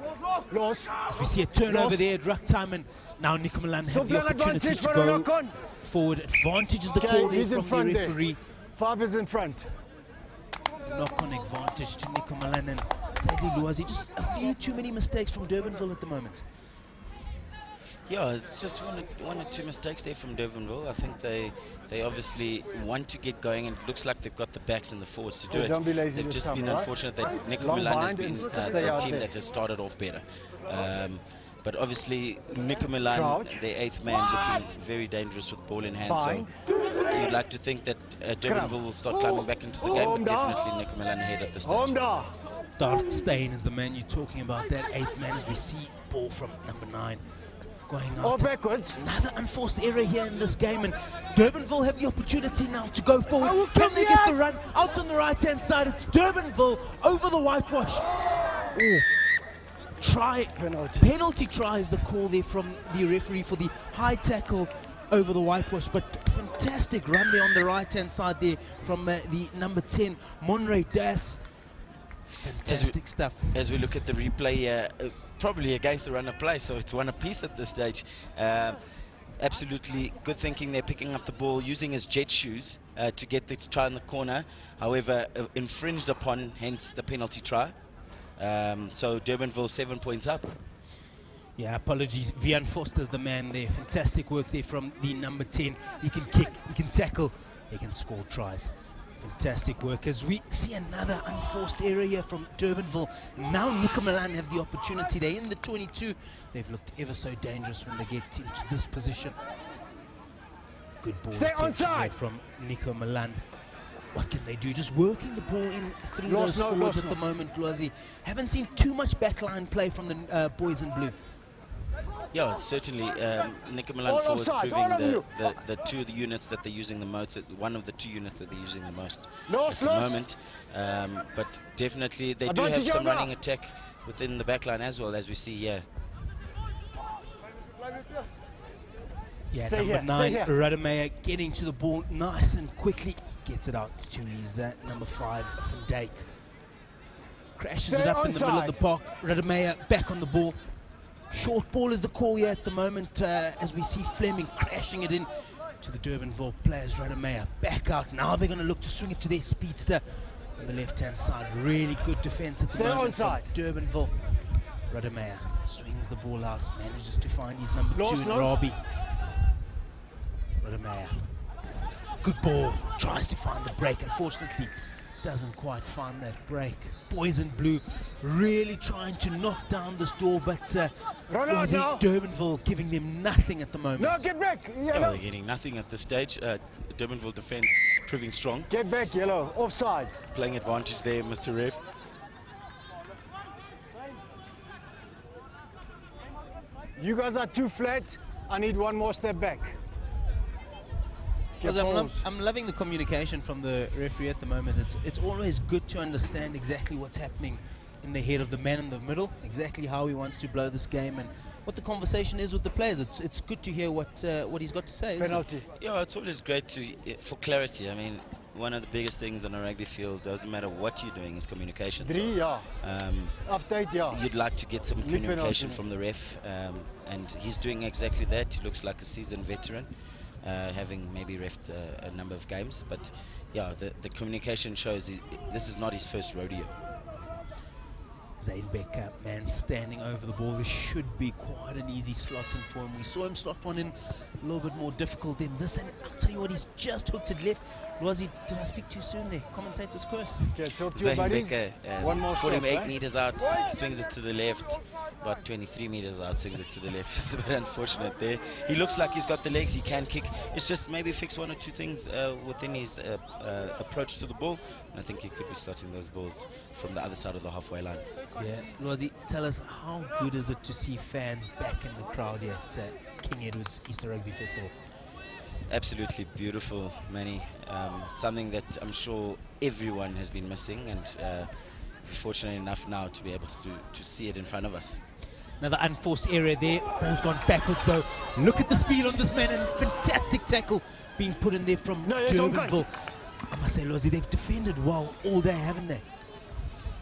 Lost. As we see a turnover there at ruck time, and now Nico Milan have the opportunity to go forward. Advantage is the call there from the referee. 5 is in front. Knock-on advantage to Nico Milan, and sadly Luazi, just a few too many mistakes from Durbanville at the moment. Yeah, it's just one or two mistakes there from Durbanville. I think they obviously want to get going, and it looks like they've got the backs and the forwards to do it. Don't be lazy. They've just been unfortunate that Nico Milan has been the team that has started off better. But obviously, Nico Milan, their 8th man, looking very dangerous with ball in hand. So you'd like to think that Durbanville will start climbing back into the game, but definitely Nico Milan ahead at this stage. Dart Steyn is the man you're talking about, that 8th man, as we see ball from number 9. Going out. Backwards. Another unforced error here in this game, and Durbanville have the opportunity now to go forward. Can they get the run out on the right-hand side? It's Durbanville over the whitewash. Penalty try is the call there from the referee for the high tackle over the whitewash, but fantastic run there on the right-hand side there from the number 10, Monray Das. Fantastic stuff. As we look at the replay, probably against the run of play, so it's one apiece at this stage. Absolutely good thinking there, picking up the ball, using his jet shoes to get the try in the corner. However, infringed upon, hence the penalty try. So Durbanville 7 points up. Yeah, apologies. Vian Foster's the man there. Fantastic work there from the number 10. He can kick, he can tackle, he can score tries. Fantastic work as we see another unforced error here from Durbanville. Now Nico Milan have the opportunity. They're in the 22. They've looked ever so dangerous when they get into this position. Good ball attention there from Nico Milan. What can they do? Just working the ball in through those forwards at the moment, Luazi. Haven't seen too much backline play from the boys in blue. Yeah, it's certainly Nico Milan forwards proving the two of the units that they're using the most, one of the 2 units that they're using the most at the moment. But definitely they do have some running attack within the backline as well, as we see here. Yeah, number 9, Radamaya getting to the ball nice and quickly. Gets it out to his number 5, Van Dijk. Crashes it up in the middle of the park. Radamaya back on the ball. Short ball is the call here at the moment, as we see Fleming crashing it in to the Durbanville players. Radamaya back out. Now they're going to look to swing it to their speedster on the left-hand side. Really good defense at the moment from Durbanville. Radamaya swings the ball out, manages to find his number 2 in Robbie. Radamaya. Good ball. Tries to find the break. Unfortunately, doesn't quite find that break. Boys in blue really trying to knock down this door, but Durbanville giving them nothing at the moment. No, get back. They're getting nothing at this stage. Durbanville defense proving strong. Get back, yellow. Offside. Playing advantage there, Mr. Ref. You guys are too flat. I need one more step back. Because I'm loving the communication from the referee at the moment. It's always good to understand exactly what's happening in the head of the man in the middle, exactly how he wants to blow this game and what the conversation is with the players. It's good to hear what he's got to say. Penalty. Yeah, it's always great for clarity. I mean, one of the biggest things on a rugby field, doesn't matter what you're doing, is communication. Update, You'd like to get some communication from the ref, and he's doing exactly that. He looks like a seasoned veteran, having maybe refed a number of games. But yeah, the communication shows this is not his first rodeo. Zane Becker, man, standing over the ball. This should be quite an easy slotting for him. We saw him slot one in a little bit more difficult than this, and I'll tell you what, he's just hooked it left. Did I speak too soon there? Commentator's curse. Okay, talk to Zane your buddies. Becker, One more 48 meters out, swings it to the left. About 23 meters out, swings it to the left. It's a bit unfortunate there. He looks like he's got the legs, he can kick. It's just maybe fix one or two things within his approach to the ball. And I think he could be slotting those balls from the other side of the halfway line. Yeah, Lwazi, tell us, how good is it to see fans back in the crowd here at King Edward's Easter Rugby Festival? Absolutely beautiful, Manny. Something that I'm sure everyone has been missing, and we're fortunate enough now to be able to see it in front of us. Another unforced area there. Ball's gone backwards though. Look at the speed on this man, and fantastic tackle being put in there from Durbanville. I must say, Lwazi, they've defended well all day, haven't they?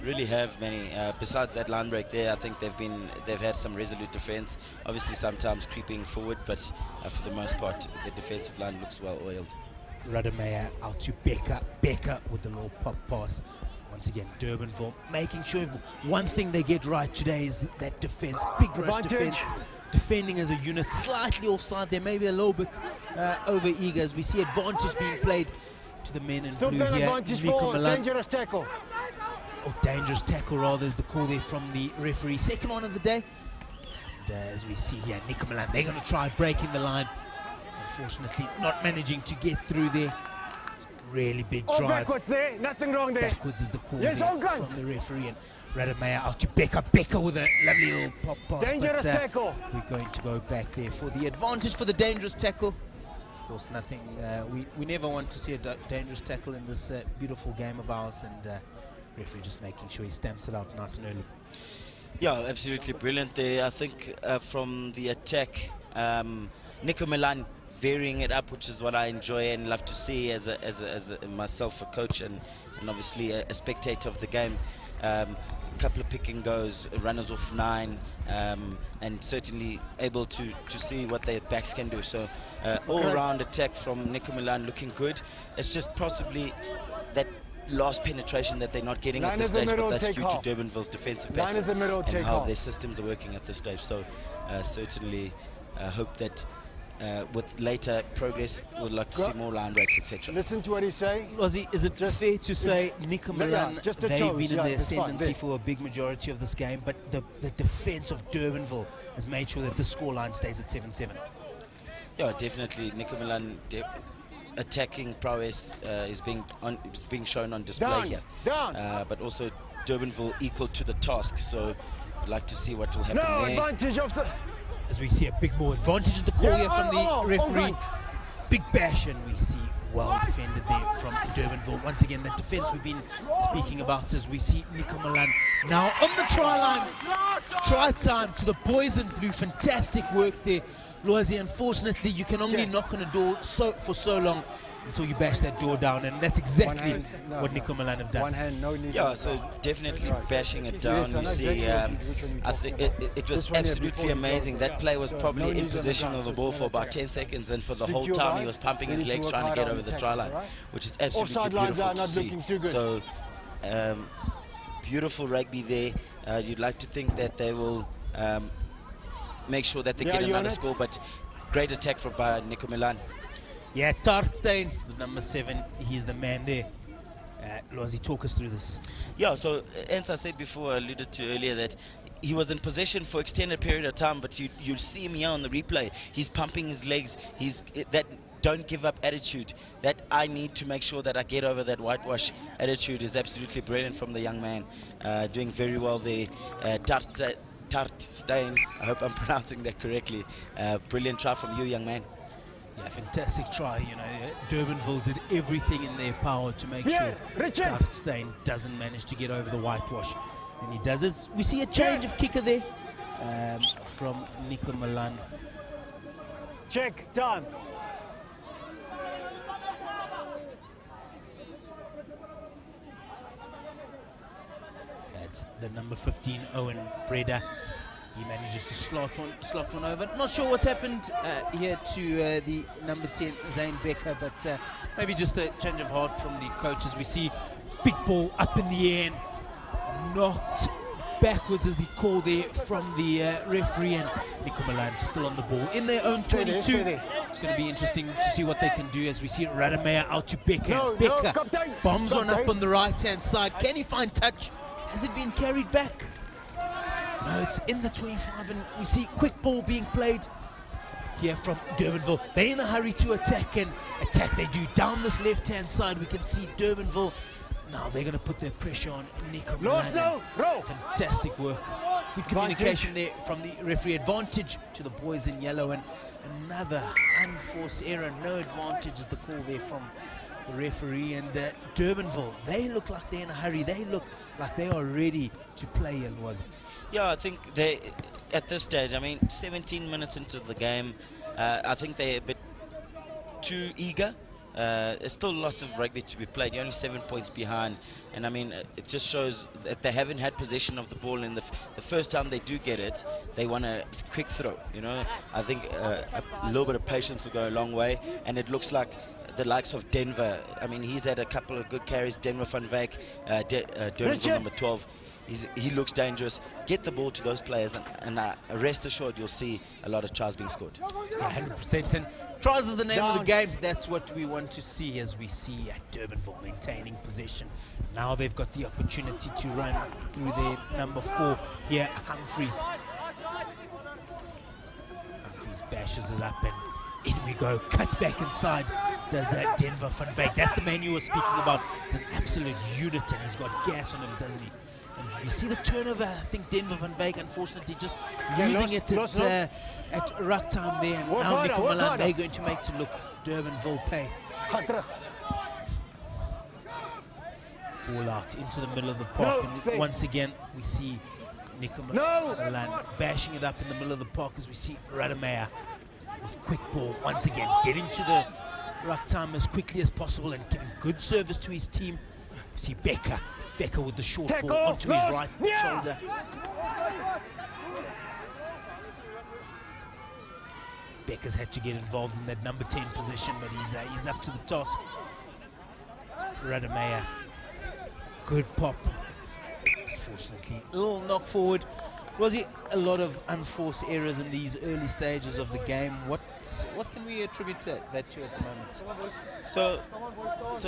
Really have, many. Besides that line break there, I think they've had some resolute defence. Obviously, sometimes creeping forward, but for the most part, the defensive line looks well oiled. Rademeyer out to Becker. Becker with the little pop pass. Once again, Durbanville making sure one thing they get right today is that defence, big rush defence. Defending as a unit, slightly offside there, maybe a little bit over eager as we see advantage being played to the men in blue here. Nico Milan. Dangerous tackle. Or dangerous tackle rather is the call there from the referee. Second one of the day. And as we see here, Nico Milan, they're going to try breaking the line. Unfortunately, not managing to get through there. It's a really big drive. Backwards there, nothing wrong there. Backwards is the call yes, there from the referee. And Rademeyer out to Becker. Becker with a lovely little pop pass. Dangerous tackle. We're going to go back there for the advantage for the dangerous tackle. Of course, nothing. We never want to see a dangerous tackle in this beautiful game of ours. And referee just making sure he stamps it out nice and early. Yeah, absolutely brilliant there. I think from the attack, Nico Milan varying it up, which is what I enjoy and love to see as myself, a coach and obviously a spectator of the game. Couple of pick and goes, runners off 9, and certainly able to see what their backs can do. So all-round attack from Nico Milan looking good. It's just possibly that last penetration that they're not getting at this stage, but that's due to Durbanville's defensive patterns and how their systems are working at this stage. So certainly hope that with later progress, we'd like to see more line breaks, etc. Listen to what he's saying. Lwazi, is it fair to say Nico Milan, they've been in the ascendancy for a big majority of this game, but the defence of Durbanville has made sure that the scoreline stays at 7-7? Yeah, definitely. Nico Milan attacking prowess is being shown on display here. But also Durbanville equal to the task, so I'd like to see what will happen there. Advantage of as we see a big more advantage is the call here from the referee. Big bash, and we see well defended there from Durbanville. Once again, that defence we've been speaking about as we see Nico Milan now on the try line. Try time to the boys in blue. Fantastic work there, Lwazi. Unfortunately, you can only knock on a door for so long until you bash that door down, and that's exactly what Nico Milan have done. One hand, no knees. Yeah, so definitely bashing it down. You see, I think it was absolutely amazing. That player was probably in possession of the ball for about 10 seconds, and for the whole time he was pumping his legs trying to get over the try line, which is absolutely beautiful to see. So beautiful rugby there. You'd like to think that they will make sure that they get another score, but great attack by Nico Milan. Yeah, Tartstein, number 7, he's the man there. Lwazi, talk us through this. Yeah, so as I said before, I alluded to earlier that he was in possession for extended period of time, but you'll see him here on the replay. He's pumping his legs. He's that don't give up attitude. That I need to make sure that I get over that whitewash attitude is absolutely brilliant from the young man. Doing very well there. Tartstein. I hope I'm pronouncing that correctly. Brilliant try from you, young man. Yeah, fantastic try. You know, Durbanville did everything in their power to make sure Tartstein doesn't manage to get over the whitewash. And he does it. We see a change of kicker there from Nico Milan. Check, done. That's the number 15, Owen Breda. He manages to slot one over. Not sure what's happened here to the number 10, Zane Becker, but maybe just a change of heart from the coaches. We see big ball up in the air, knocked backwards as the call there from the referee, and Nico Milan still on the ball in their own 22. It's going to be interesting to see what they can do as we see Radamea out to Becker. Becker bombs one up on the right-hand side. Can he find touch? Has it been carried back? No, it's in the 25, and we see quick ball being played here from Durbanville. They're in a hurry to attack, and attack they do down this left-hand side. We can see Durbanville. Now they're going to put their pressure on Nico Milan. Fantastic work. Good communication there from the referee. Advantage to the boys in yellow, and another unforced error. No advantage is the call there from the referee. And Durbanville, they look like they're in a hurry. They look like they are ready to play, Elwazi. Yeah, I think they, at this stage, I mean, 17 minutes into the game, I think they're a bit too eager. There's still lots of rugby to be played. You're only 7 points behind, and I mean, it just shows that they haven't had possession of the ball. In the first time they do get it, they want a quick throw. You know, I think a little bit of patience will go a long way, and it looks like the likes of Denver. I mean, he's had a couple of good carries. Denver van Wyk, Durbanville number 12. He looks dangerous. Get the ball to those players, and rest assured you'll see a lot of tries being scored. Yeah, 100%. And tries is the name of the game. That's what we want to see, as we see Durbanville maintaining possession. Now they've got the opportunity to run through their number 4 here, Humphreys. Humphreys bashes it up, and in we go. Cuts back inside. Does Denver van Wyk. That's the man you were speaking about. He's an absolute unit, and he's got gas on him, doesn't he? And you see the turnover. I think Denver van Wyk, unfortunately, just losing it at ruck time there. And now Nico Milan, they're going to make to look Durbanville pay. Ball out into the middle of the park. And once again, we see Nico Milan bashing it up in the middle of the park as we see Radamea with quick ball. Once again, getting to the ruck time as quickly as possible and giving good service to his team. We see Becker with the short ball onto his right shoulder. Becker's had to get involved in that number 10 position, but he's up to the task. Radamea, good pop. Unfortunately, a little knock forward. Was it a lot of unforced errors in these early stages of the game? What can we attribute that to at the moment? So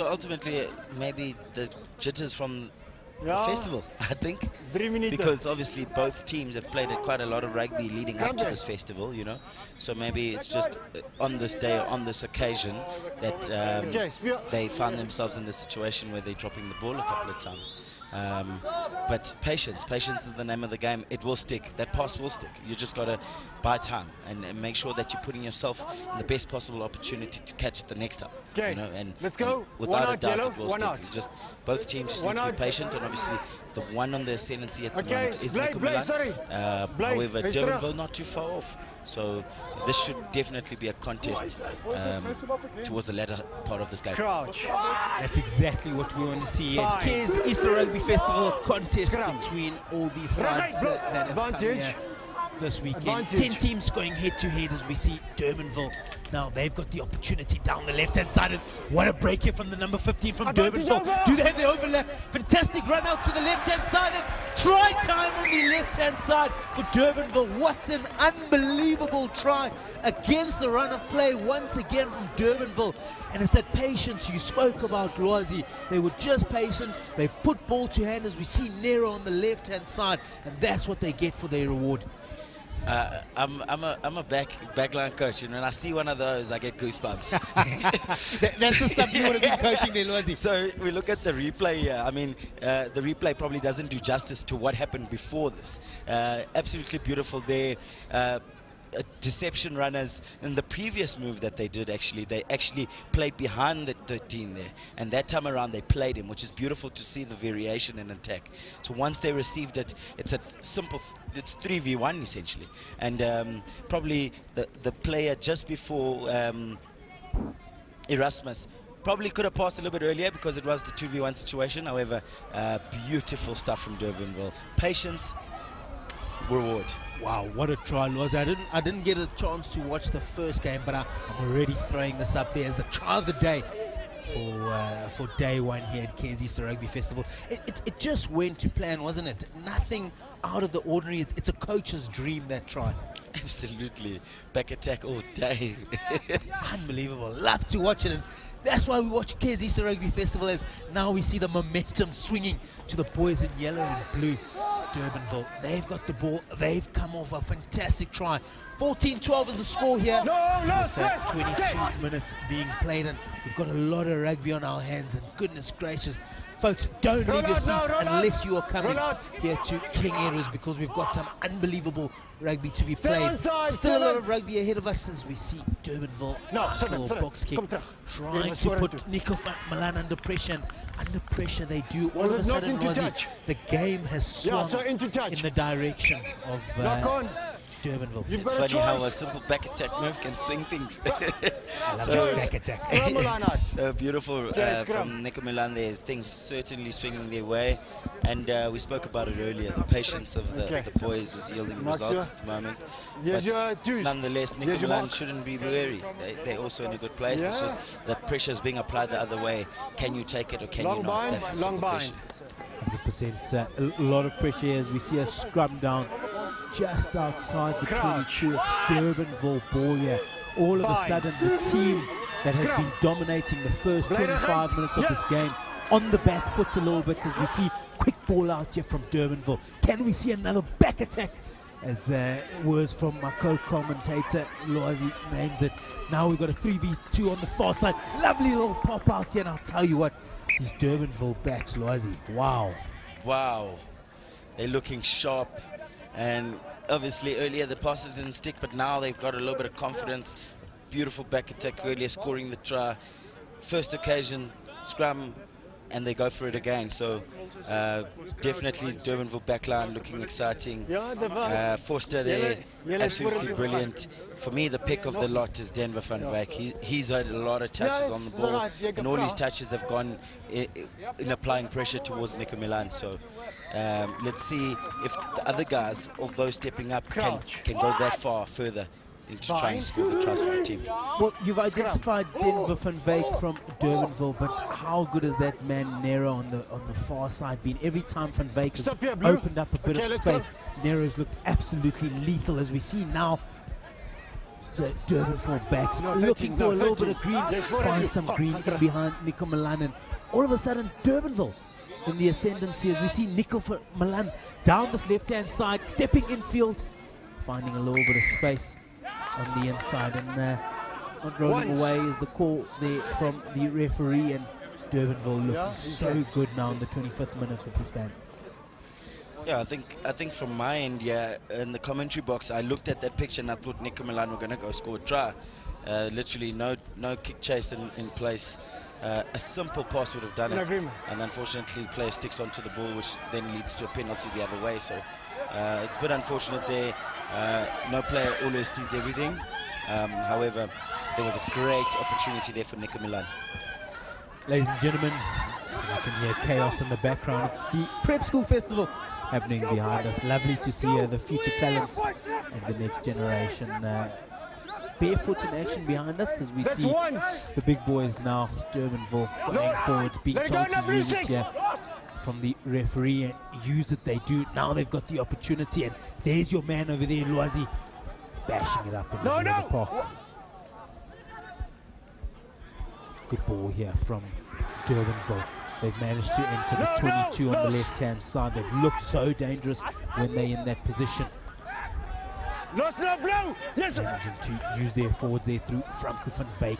ultimately, maybe the jitters from the festival, I think, because obviously both teams have played quite a lot of rugby leading up to this festival, you know. So maybe it's just on this day, on this occasion, that they found themselves in this situation where they're dropping the ball a couple of times. But patience is the name of the game. It will stick. That pass will stick. You just got to buy time and make sure that you're putting yourself in the best possible opportunity to catch it the next time. You know, and without a doubt, it will stick. Both teams just need to be patient, and obviously the one on the ascendancy at the moment is Nico Milan. However, Durbanville not too far off. So this should definitely be a contest towards the latter part of this game. That's exactly what we want to see at Cares Easter Rugby Festival, a contest between all these sides that have come here this weekend. 10 teams going head-to-head as we see Durbanville. Now they've got the opportunity down the left-hand side, and what a break here from the number 15 from Durbanville. Do they have the overlap? Fantastic run out to the left-hand side, and try time on the left-hand side for Durbanville. What an unbelievable try against the run of play once again from Durbanville. And it's that patience you spoke about, Lwazi. They were just patient. They put ball to hand as we see Nero on the left-hand side, and that's what they get for their reward. I'm a backline coach, and when I see one of those, I get goosebumps. That's the stuff you want to be coaching there, Lozi. So we look at the replay here. I mean, the replay probably doesn't do justice to what happened before this. Absolutely beautiful there. Deception runners in the previous move that they did, they actually played behind the 13 there, and that time around they played him, which is beautiful to see the variation in attack. So once they received it, it's a simple, it's 3v1 essentially, and probably the player just before Erasmus probably could have passed a little bit earlier because it was the 2v1 situation. However, beautiful stuff from Durbanville. Patience, reward. Wow, what a try, Loz. I didn't get a chance to watch the first game, but I'm already throwing this up there as the try of the day for day one here at KZN Rugby Festival. It just went to plan, wasn't it? Nothing out of the ordinary. It's a coach's dream, that try. Absolutely. Back attack all day. Unbelievable. Love to watch it. And that's why we watch KZN Rugby Festival, as now we see the momentum swinging to the boys in yellow and blue. Durbanville, they've got the ball, they've come off a fantastic try. 14-12 is the score here. With 22 minutes being played, and we've got a lot of rugby on our hands, and goodness gracious, folks, don't leave your seats unless you are coming here to King Edwards, because we've got some unbelievable rugby to be played. Still a lot of rugby ahead of us as we see Durbanville, nice little box kick, trying to put Nico Malan under pressure. And under pressure they do. All of a sudden, Rosie, the game has swung in the direction of Durbanville. It's funny how a simple back attack move can swing things. So back attack. So beautiful from Nico Milan there. Things certainly swinging their way, and we spoke about it earlier. The patience of the boys is yielding results at the moment. But nonetheless, Nico Milan shouldn't be wary. They're also in a good place. It's just the pressure is being applied the other way. Can you take it or can you not? That's the simple question. 100%. A lot of pressure as we see a scrum down just outside the 22. It's Durbanville ball here. All of a sudden, the team that has been dominating the first 25 minutes of this game on the back foot a little bit, as we see quick ball out here from Durbanville. Can we see another back attack? As words from my co-commentator Loazi names it. Now we've got a 3v2 on the far side. Lovely little pop out here, and I'll tell you what, these Durbanville backs, Loazi, wow. Wow, they're looking sharp, and obviously earlier the passes didn't stick, but now they've got a little bit of confidence. Beautiful back attack earlier, scoring the try. First occasion, scrum, and they go for it again. So definitely Durbanville backline looking exciting. Forster there, absolutely brilliant. For me, the pick of the lot is Denver van Wyk. He's had a lot of touches on the ball, and all his touches have gone in applying pressure towards Nico Milan. So let's see if the other guys, although stepping up, can go that far further into trying to score the tries for the team. Well, you've identified Denver van Wyk from Durbanville, but how good has that man Nero on the far side been? Every time van Wyk has opened up a bit of space, Nero's looked absolutely lethal, as we see now the Durbanville backs looking for a little bit of green, find some green in behind Nico Milan, and all of a sudden Durbanville in the ascendancy as we see Nico Milan down this left-hand side, stepping infield, finding a little bit of space on the inside, and not rolling away is the call there from the referee, and Durbanville looking so good now in the 25th minute of this game. Yeah, I think from my end, in the commentary box, I looked at that picture and I thought Nico Milan were going to go score a try. Literally no kick chase in place. A simple pass would have done it, and unfortunately the player sticks onto the ball, which then leads to a penalty the other way. So it's a bit unfortunate there. No player always sees everything. However, there was a great opportunity there for Nico Milan. Ladies and gentlemen, you can hear chaos in the background. It's the Prep School Festival happening behind us. Lovely to see the future talent of the next generation barefoot in action behind us, as we see the big boys now, Durbanville, going forward, being told to use it here from the referee, and use it they do. Now they've got the opportunity, and there's your man over there, Loazi, bashing it up in the middle of the park. Good ball here from Durbanville. They've managed to enter the 22 on the left-hand side. They've looked so dangerous when they're in that position. Managing to use their forwards there through Franco van Wyk.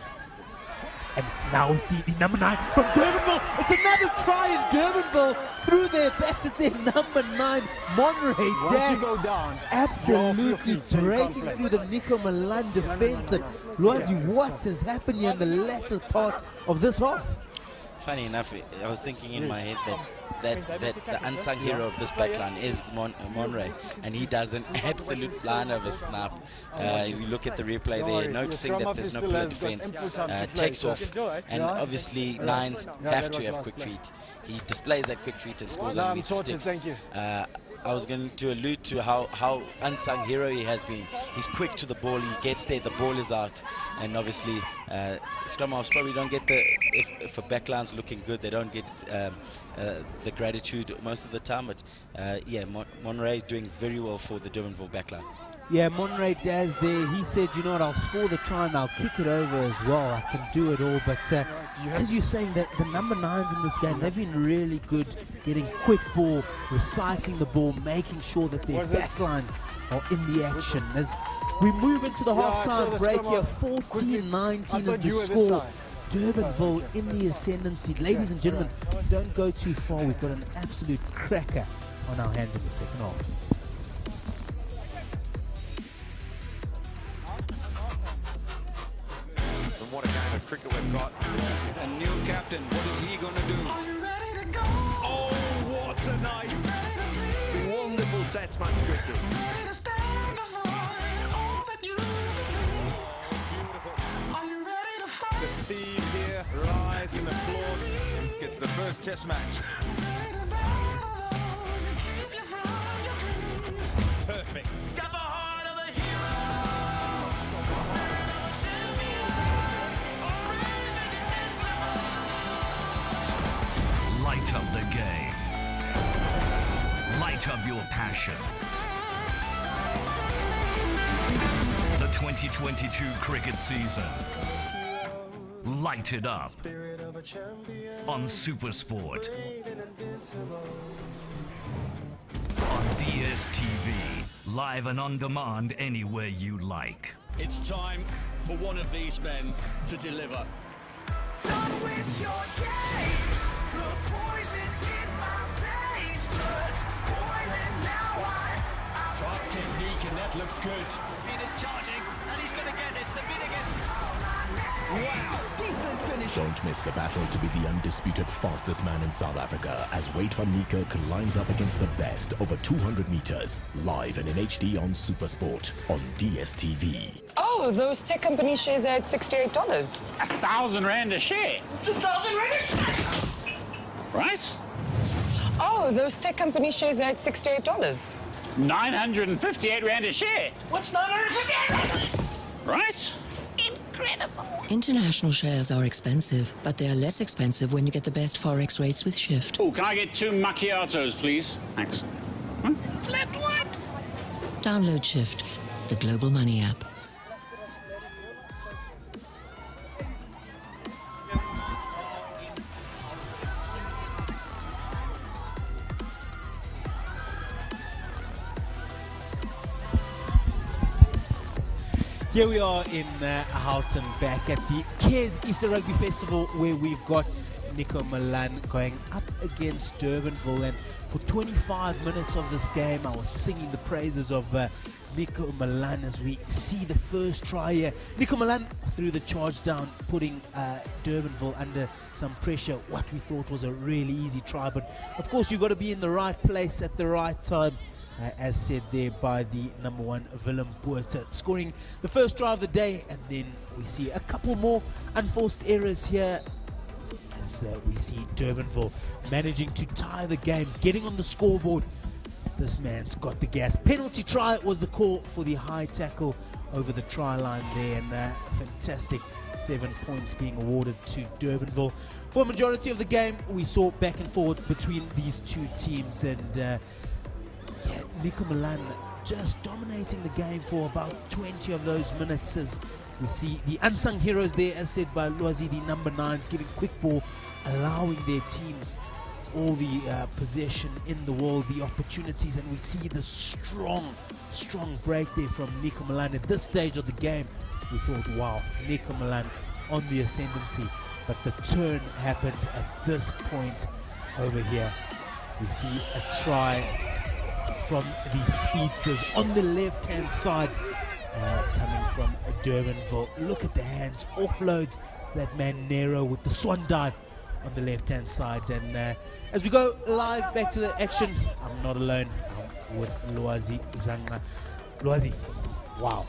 And now we see the number 9 from Durbanville. It's another try in Durbanville through their backs. It's their number 9, Monterey Daz. Absolutely breaking through the Nico Milan defense. And Loazi, what has happened here in the latter part of this half? Funny enough, I was thinking in my head that the unsung hero of this backline is Monray, and he does an absolute line of a snap. If you look at the replay there, noticing that there's no pillar defense, takes off, and obviously nines have to have quick feet. He displays that quick feet and scores underneath the sticks. I was going to allude to how unsung hero he has been. He's quick to the ball, he gets there, the ball is out, and obviously scrum halves probably don't get the, if a backline's looking good, they don't get the gratitude most of the time, but yeah, Monterey doing very well for the Durbanville backline. Yeah, Monterey Daz there, he said, you know what, I'll score the try and I'll kick it over as well. I can do it all. But as you're saying, that the number 9s in this game, they've been really good getting quick ball, recycling the ball, making sure that their backlines are in the action. As we move into the halftime break here, 14-19 is the score. Durbanville in the ascendancy. Ladies and gentlemen, don't go too far. We've got an absolute cracker on our hands in the second half. What a game of cricket we've got. A new captain, what is he going to do? Are you ready to go? Oh, what a night! Wonderful test match cricket. The team here rise in applause. Gets the first test match. Perfect. Got the heart of a hero! Light up the game. Light up your passion. The 2022 cricket season. Light it up on SuperSport. On DSTV, live and on demand anywhere you like. It's time for one of these men to deliver. Done with your games. The poison in my veins was boiling. Now Sharp technique, and that looks good. Speed is charging, and he's going to get it. Sabine again. Wow. Don't miss the battle to be the undisputed fastest man in South Africa as Wade van Niekerk lines up against the best over 200 meters, live and in HD on SuperSport on DSTV. Oh, those tech company shares are at $68. 1,000 rand a share. It's 1,000 rand a share. Right? Oh, those tech company shares are at $68. 958 rand a share. What's 958 rand? Right? Incredible. International shares are expensive, but they are less expensive when you get the best forex rates with Shift. Oh, can I get 2 macchiatos, please? Thanks. Flipped what? Download Shift, the global money app. Here we are in Houghton, back at the Cares Easter Rugby Festival, where we've got Nico Milan going up against Durbanville. And for 25 minutes of this game, I was singing the praises of Nico Milan as we see the first try here. Nico Milan threw the charge down, putting Durbanville under some pressure. What we thought was a really easy try, but of course you've got to be in the right place at the right time. As said there by the number 1 Willem Poorter, scoring the first try of the day. And then we see a couple more unforced errors here as we see Durbanville managing to tie the game, getting on the scoreboard. This man's got the gas. Penalty try was the call for the high tackle over the try line there, and fantastic 7 points being awarded to Durbanville. For a majority of the game, we saw back and forth between these two teams, and Nico Milan just dominating the game for about 20 of those minutes, as we see the unsung heroes there, as said by Loazi, the number 9s, giving quick ball, allowing their teams all the possession in the world, the opportunities, and we see the strong break there from Nico Milan. At this stage of the game, we thought, wow, Nico Milan on the ascendancy, but the turn happened at this point over here. We see a try from the speedsters on the left-hand side, coming from Durbanville. Look at the hands, offloads. It's that man Nero with the swan dive on the left-hand side. And as we go live back to the action, I'm not alone. I'm with Lwazi Zanga. Lwazi, wow.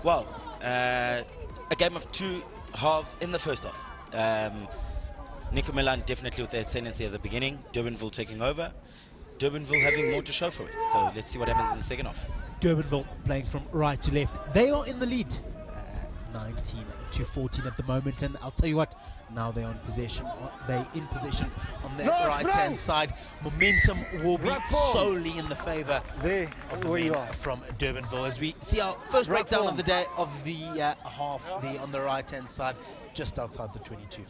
Wow. A game of two halves in the first half. Nico Milan definitely with the ascendancy at the beginning. Durbanville taking over. Durbanville having more to show for it. So let's see what happens in the second half. Durbanville playing from right to left. They are in the lead. 19-14 at the moment, and I'll tell you what, now they're in possession on the right-hand side. Momentum will be solely in the favor of the men from Durbanville, as we see our first breakdown of the day of the half there on the right-hand side, just outside the 22.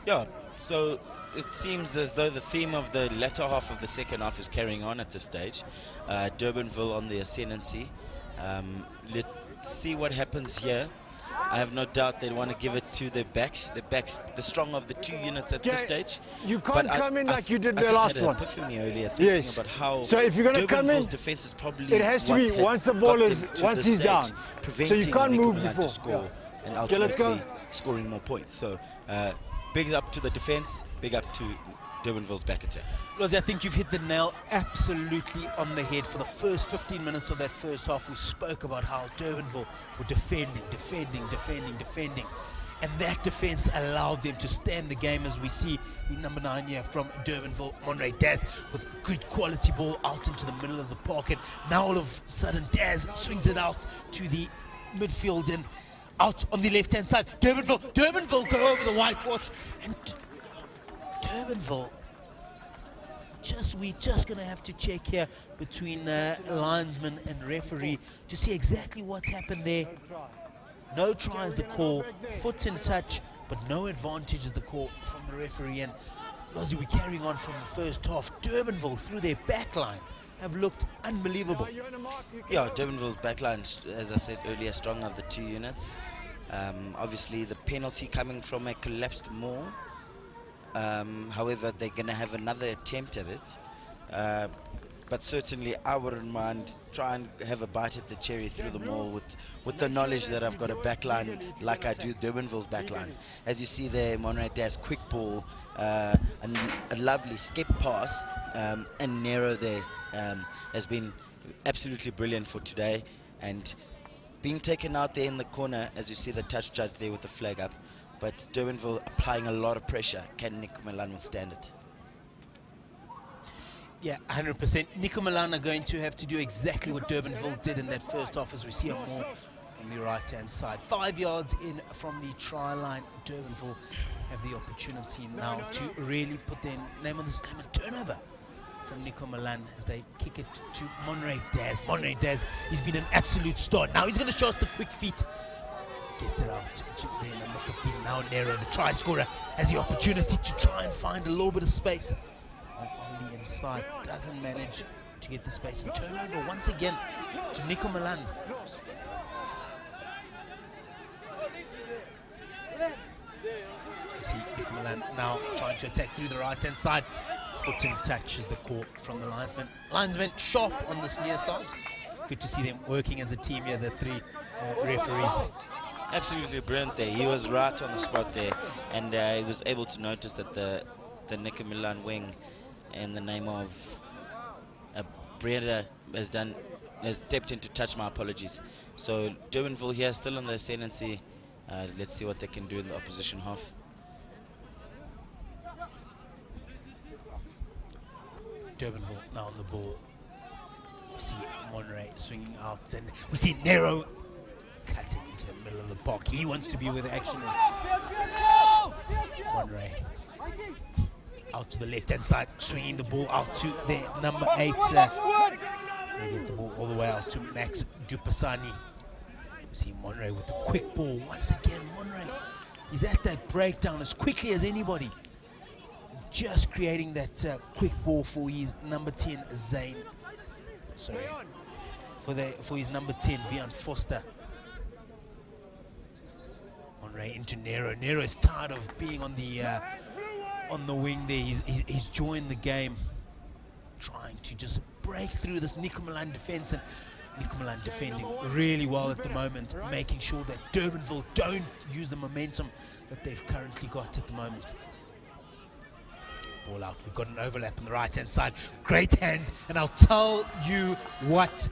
Yeah, so it seems as though the theme of the latter half of the second half is carrying on at this stage. Durbanville on the ascendancy. Let's see what happens here. I have no doubt they want to give it to the backs, the strong of the two units at this stage. You can't come in like you did the last one. I just had an epiphany earlier thinking about how so if you're going to come in, defense is probably it has to be once the ball is, once he's down. Preventing so you can't Nico move Milan before. To score and ultimately scoring more points. So big up to the defense, big up to Durbanville's back attack. Rosie, I think you've hit the nail absolutely on the head. For the first 15 minutes of that first half, we spoke about how Durbanville were defending. And that defense allowed them to stand the game, as we see the number 9 here from Durbanville, Monray Daz, with good quality ball out into the middle of the park. And now all of a sudden, Daz swings it out to the midfield and out on the left-hand side. Durbanville go over the whitewash, and Durbanville, we're just going to have to check here between linesman and referee to see exactly what's happened there. No try is the call, foot in touch, but no advantage is the call from the referee. And Lozzie, we're carrying on from the first half. Durbanville, through their back line, have looked unbelievable. Yeah, Durbanville's backline, as I said earlier, strong of the two units. Obviously, the penalty coming from a collapsed maul. However, they're going to have another attempt at it. But certainly, I wouldn't mind trying to have a bite at the cherry through the maul with the knowledge that I've got a backline like I do Durbanville's backline. As you see there, Monray Daz, quick ball, and a lovely skip pass, and Nero there has been absolutely brilliant for today. And being taken out there in the corner, as you see the touch judge there with the flag up. But Durbanville applying a lot of pressure. Can Nico Milan withstand it? Yeah, 100%. Nico Milan are going to have to do exactly what Durbanville did in that first half, as we see them more on the right-hand side. 5 yards in from the try line. Durbanville have the opportunity now to really put their name on this game. A turnover from Nico Milan as they kick it to Monray Daz. Monray Daz, he's been an absolute star. Now he's going to show us the quick feet. Gets it out to their number 15, now Nero, the try scorer, has the opportunity to try and find a little bit of space on the inside. Doesn't manage to get the space, and turnover once again to Nico Milan. You see Nico Milan now trying to attack through the right-hand side. Foot in touch is the call from the linesman. Linesman sharp on this near side. Good to see them working as a team here, the three referees. Absolutely brilliant there. He was right on the spot there, and he was able to notice that the Nico Milan wing, in the name of Brenda, has stepped in to touch. My apologies. So Durbanville here still on the ascendancy. Let's see what they can do in the opposition half. Durbanville now on the ball. We see Monray swinging out, and we see Nero cutting into the middle of the park. He wants to be where the action is. Monray out to the left-hand side, swinging the ball out to their number 8. They get the ball all the way out to Max Dupasani. We see Monray with the quick ball. Once again, Monray, he's at that breakdown as quickly as anybody. just creating that quick ball for his number 10, Zane. Sorry. For his number 10, Vian Foster. Monray into Nero. Nero is tired of being on the wing there. He's joined the game, trying to just break through this Nico Milan defense, and Nico Milan defending really well at the moment, making sure that Durbanville don't use the momentum that they've currently got at the moment. Ball out. We've got an overlap on the right-hand side. Great hands, and I'll tell you what,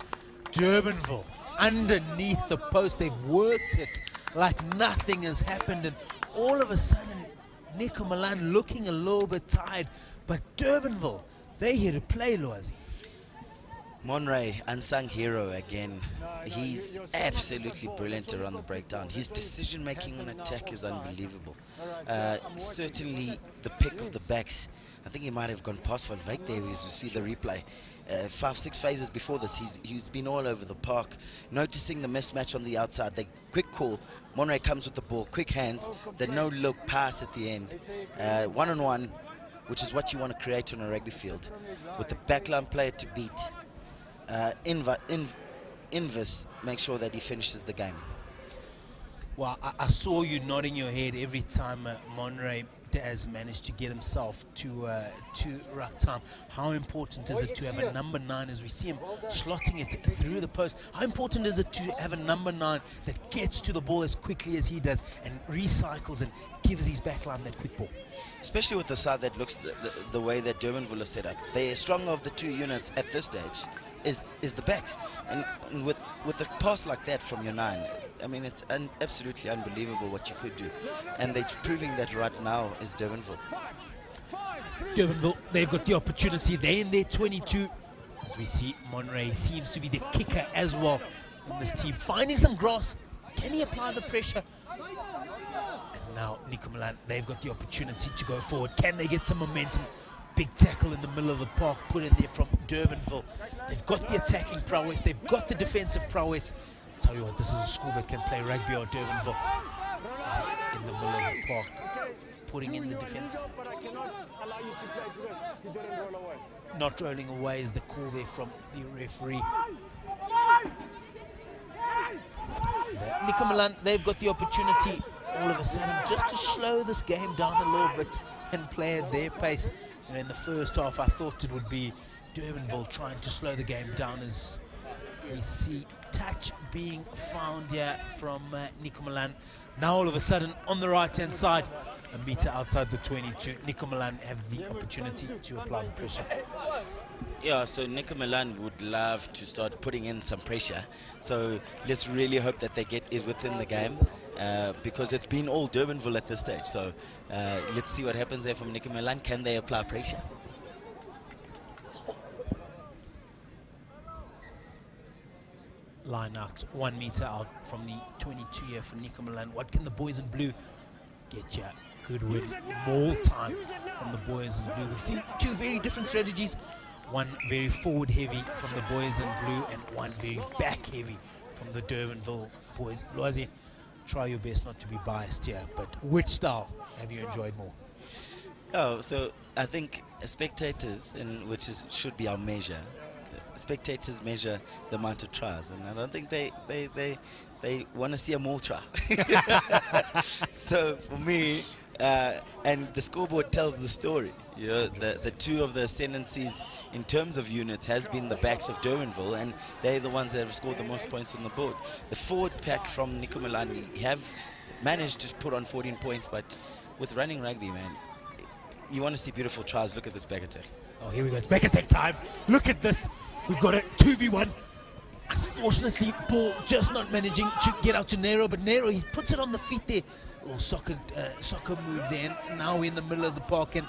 Durbanville underneath the post, they've worked it like nothing has happened, and all of a sudden Nico Milan looking a little bit tired, but Durbanville, they're here to play, Loazi. Monray, unsung hero again. He's absolutely brilliant around the breakdown. His decision making on attack is unbelievable. Certainly the pick of the backs, I think he might have gone past Van Wyk there as you see the replay. 5-6 phases before this, he's been all over the park, noticing the mismatch on the outside. The quick call, Monray comes with the ball, quick hands, the no-look pass at the end. One-on-one, which is what you want to create on a rugby field, with the backline player to beat. Invis makes sure that he finishes the game. Well, I saw you nodding your head every time Monray has managed to get himself to ruck time. How important is it to have a number 9 as we see him slotting it through the post? How important is it to have a number 9 that gets to the ball as quickly as he does and recycles and gives his backline that quick ball? Especially with the side that looks the way that Durbanville is set up. The stronger of the two units at this stage is the backs. And with a pass like that from your 9, I mean, it's absolutely unbelievable what you could do. And they're proving that right now is Durbanville. Durbanville, they've got the opportunity. They're in their 22. As we see, Monray seems to be the kicker as well in this team. Finding some grass. Can he apply the pressure? And now, Nico Milan, they've got the opportunity to go forward. Can they get some momentum? Big tackle in the middle of the park put in there from Durbanville. They've got the attacking prowess. They've got the defensive prowess. Tell you what, this is a school that can play rugby, or Durbanville in the middle of the park, putting in the defense. Not rolling away is the call there from the referee. Nico Milan, they've got the opportunity all of a sudden just to slow this game down a little bit and play at their pace. And in the first half, I thought it would be Durbanville trying to slow the game down, as we see touch being found here from Nico Milan. Now all of a sudden on the right hand side, a meter outside the 22, Nico Milan have the opportunity to apply the pressure. Yeah, so Nico Milan would love to start putting in some pressure. So let's really hope that they get it within the game, because it's been all Durbanville at this stage. So let's see what happens there from Nico Milan. Can they apply pressure? Line out, 1 meter out from the 22 here for Nico Milan. What can the boys in blue get you? Good win, more time from the boys in blue. We've seen two very different strategies. One very forward heavy from the boys in blue, and one very back heavy from the Durbanville boys. Loazi, try your best not to be biased here, but which style have you enjoyed more? Oh, so I think spectators, should be our measure. Spectators measure the amount of tries, and I don't think they want to see a more try. So for me, and the scoreboard tells the story. You know, the two of the ascendancies in terms of units has been the backs of Durbanville, and they're the ones that have scored the most points on the board. The forward pack from Nico Milan have managed to put on 14 points, but with running rugby, man, you want to see beautiful tries. Look at this back attack. Oh, here we go. It's back attack time. Look at this. We've got a 2v1. Unfortunately, ball just not managing to get out to Nero, but Nero, he puts it on the feet there. Little soccer move there. And now we're in the middle of the park, and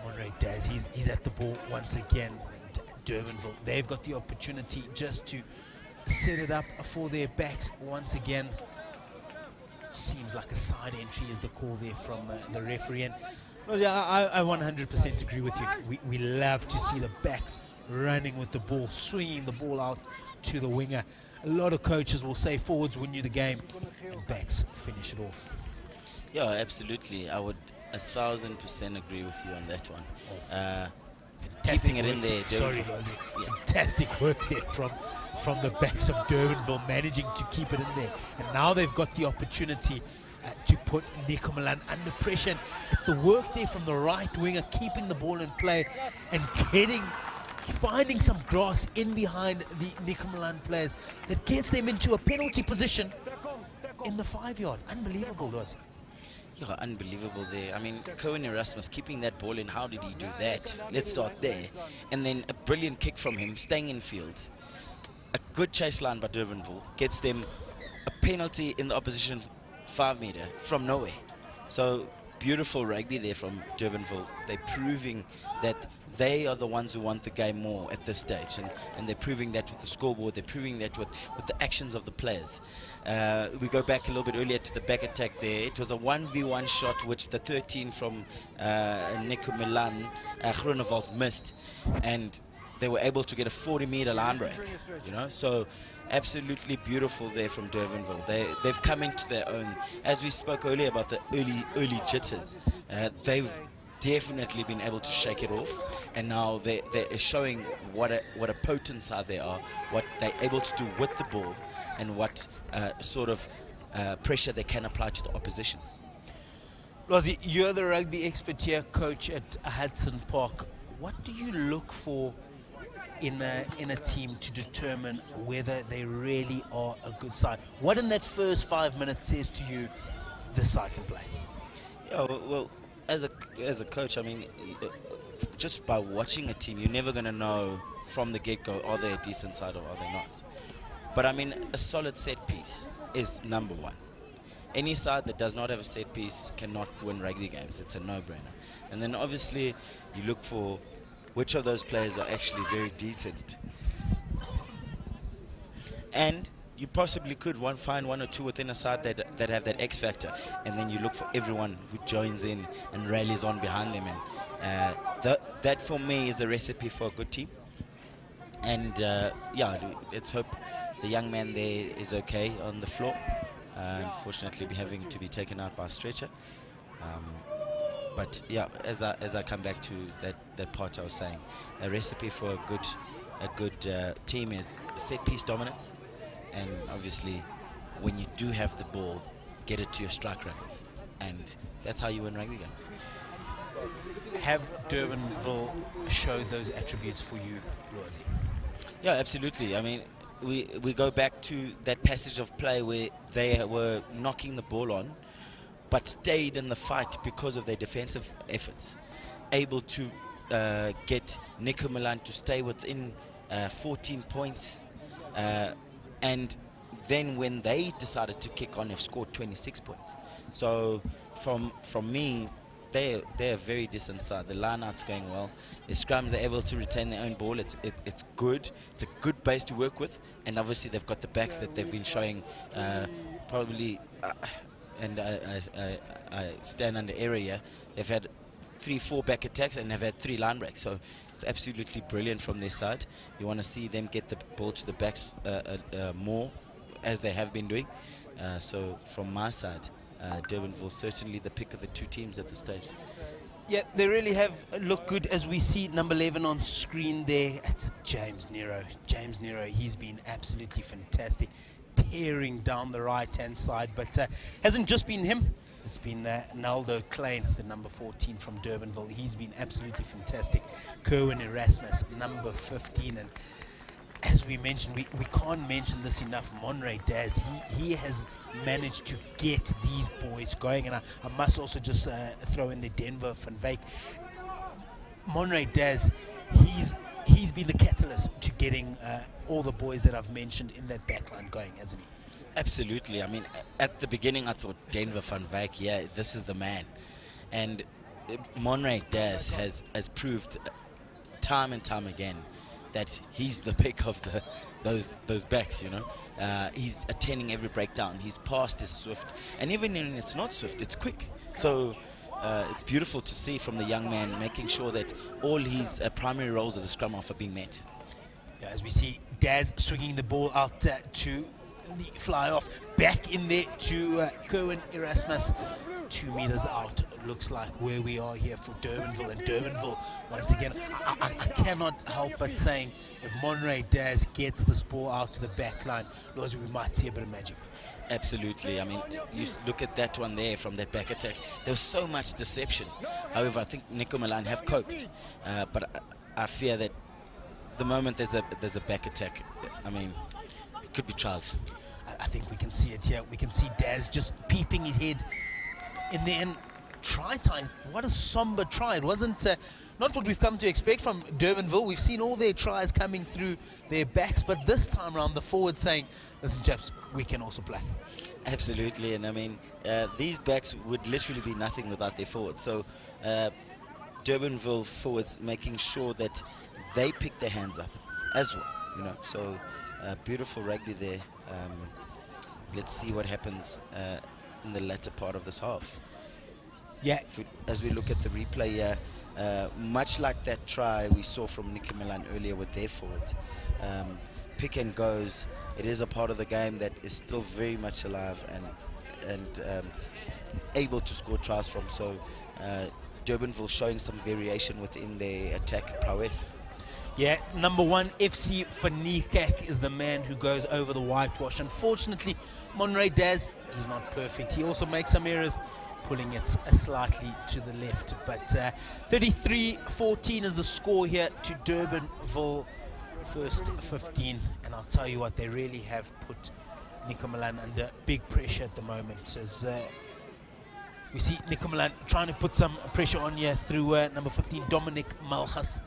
Monray Daz, he's at the ball once again. And Durbanville, they've got the opportunity just to set it up for their backs once again. Seems like a side entry is the call there from the referee. And I 100% agree with you. We love to see the backs running with the ball, swinging the ball out to the winger. A lot of coaches will say forwards win you the game, and backs finish it off. Yeah, absolutely. I would 1,000% agree with you on that one. Keeping it in there. Sorry, Lozi. Fantastic work there from the backs of Durbanville, managing to keep it in there. And now they've got the opportunity to put Nico Milan under pressure. And it's the work there from the right winger, keeping the ball in play and finding some grass in behind the Nico Milan players that gets them into a penalty position in the 5-yard. Unbelievable, Lozi. Yeah, unbelievable there. I mean, Cohen Erasmus keeping that ball in. How did he do that? Let's start there. And then a brilliant kick from him, staying in field. A good chase line by Durbanville gets them a penalty in the opposition 5-meter from nowhere. So beautiful rugby there from Durbanville. They're proving that they are the ones who want the game more at this stage, and they're proving that with the scoreboard. They're proving that with the actions of the players. We go back a little bit earlier to the back attack there. It was a 1v1 shot which the 13 from Nico Milan, Groenewald missed, and they were able to get a 40-meter line break. So absolutely beautiful there from Durbanville. They've come into their own. As we spoke earlier about the early jitters, they've definitely been able to shake it off, and now they're showing what a potent side they are, what they're able to do with the ball, and what sort of pressure they can apply to the opposition. Lozi, you're the rugby expert here, coach at Hudson Park. What do you look for in a team to determine whether they really are a good side? What in that first 5 minutes says to you this side can play? Yeah, well, as a coach, I mean, just by watching a team, you're never going to know from the get-go, are they a decent side or are they not? But I mean, a solid set piece is number one. Any side that does not have a set piece cannot win rugby games. It's a no-brainer. And then obviously you look for which of those players are actually very decent. And you possibly could find one or two within a side that have that X factor, and then you look for everyone who joins in and rallies on behind them. And that for me is the recipe for a good team. And yeah, let's hope the young man there is okay on the floor. Unfortunately, having to be taken out by a stretcher. But yeah, as I come back to that part I was saying, a recipe for a good team is set piece dominance, and obviously when you do have the ball, get it to your strike runners, and that's how you win rugby games. Have Durbanville showed those attributes for you, Lozi? Yeah, absolutely. I mean, we go back to that passage of play where they were knocking the ball on, but stayed in the fight because of their defensive efforts, able to get Nico Milan to stay within 14 points, and then when they decided to kick on, they've scored 26 points. So from me, they're a very decent side. The line-out's going well. The scrums are able to retain their own ball. It's good. It's a good base to work with, and obviously they've got the backs that they've been showing probably. And I stand under area. They've had 3-4 back attacks and they've had 3 line breaks. So it's absolutely brilliant from their side. You want to see them get the ball to the backs more, as they have been doing. So from my side, Durbanville certainly the pick of the two teams at this stage. Yeah, they really have looked good, as we see number 11 on screen there. It's James Nero. James Nero, he's been absolutely fantastic, tearing down the right-hand side, but hasn't just been him. It's been Naldo Klein, the number 14 from Durbanville. He's been absolutely fantastic. Kerwin Erasmus, number 15, and as we mentioned, we can't mention this enough, Monray Daz, he has managed to get these boys going, and I must also just throw in the Denver Van Wyk. Monray Daz, he's been the catalyst to getting all the boys that I've mentioned in that backline going, hasn't he? Absolutely. I mean, at the beginning I thought Denver Van Wyk, yeah, this is the man. And Monray Daz has proved time and time again that he's the pick of those backs, you know. He's attending every breakdown. His pass is swift, and even when it's not swift, it's quick. So it's beautiful to see from the young man, making sure that all his primary roles of the scrum half are being met. Yeah, as we see Daz swinging the ball out to the fly off, back in there to Kerwin Erasmus, 2 meters out. looks like where we are here for Durbanville. And Durbanville, once again, I cannot help but saying, if Monray Daz gets this ball out to the back line, we might see a bit of magic. Absolutely. I mean, you look at that one there from that back attack. There was so much deception. However, I think Nico Milan have coped. But I fear that the moment there's a back attack, I mean, it could be trials. I think we can see it here. We can see Daz just peeping his head in the end. Try time. What a somber try. It wasn't not what we've come to expect from Durbanville. We've seen all their tries coming through their backs, but this time around the forward saying, listen chaps, we can also play. Absolutely, and I mean, these backs would literally be nothing without their forwards. So Durbanville forwards making sure that they pick their hands up as well, you know. So beautiful rugby there. Let's see what happens in the latter part of this half. Yeah. As we look at the replay here, much like that try we saw from Nico Milan earlier with their forwards, pick and goes, it is a part of the game that is still very much alive and able to score tries from. So Durbanville showing some variation within their attack prowess. Yeah, number 1, FC Fanikek is the man who goes over the whitewash. Unfortunately, Monray Daz is not perfect. He also makes some errors, pulling it slightly to the left. But 33-14 is the score here to Durbanville, first 15. And I'll tell you what, they really have put Nico Milan under big pressure at the moment. As we see Nico Milan trying to put some pressure on here through number 15, Dominic Malchus.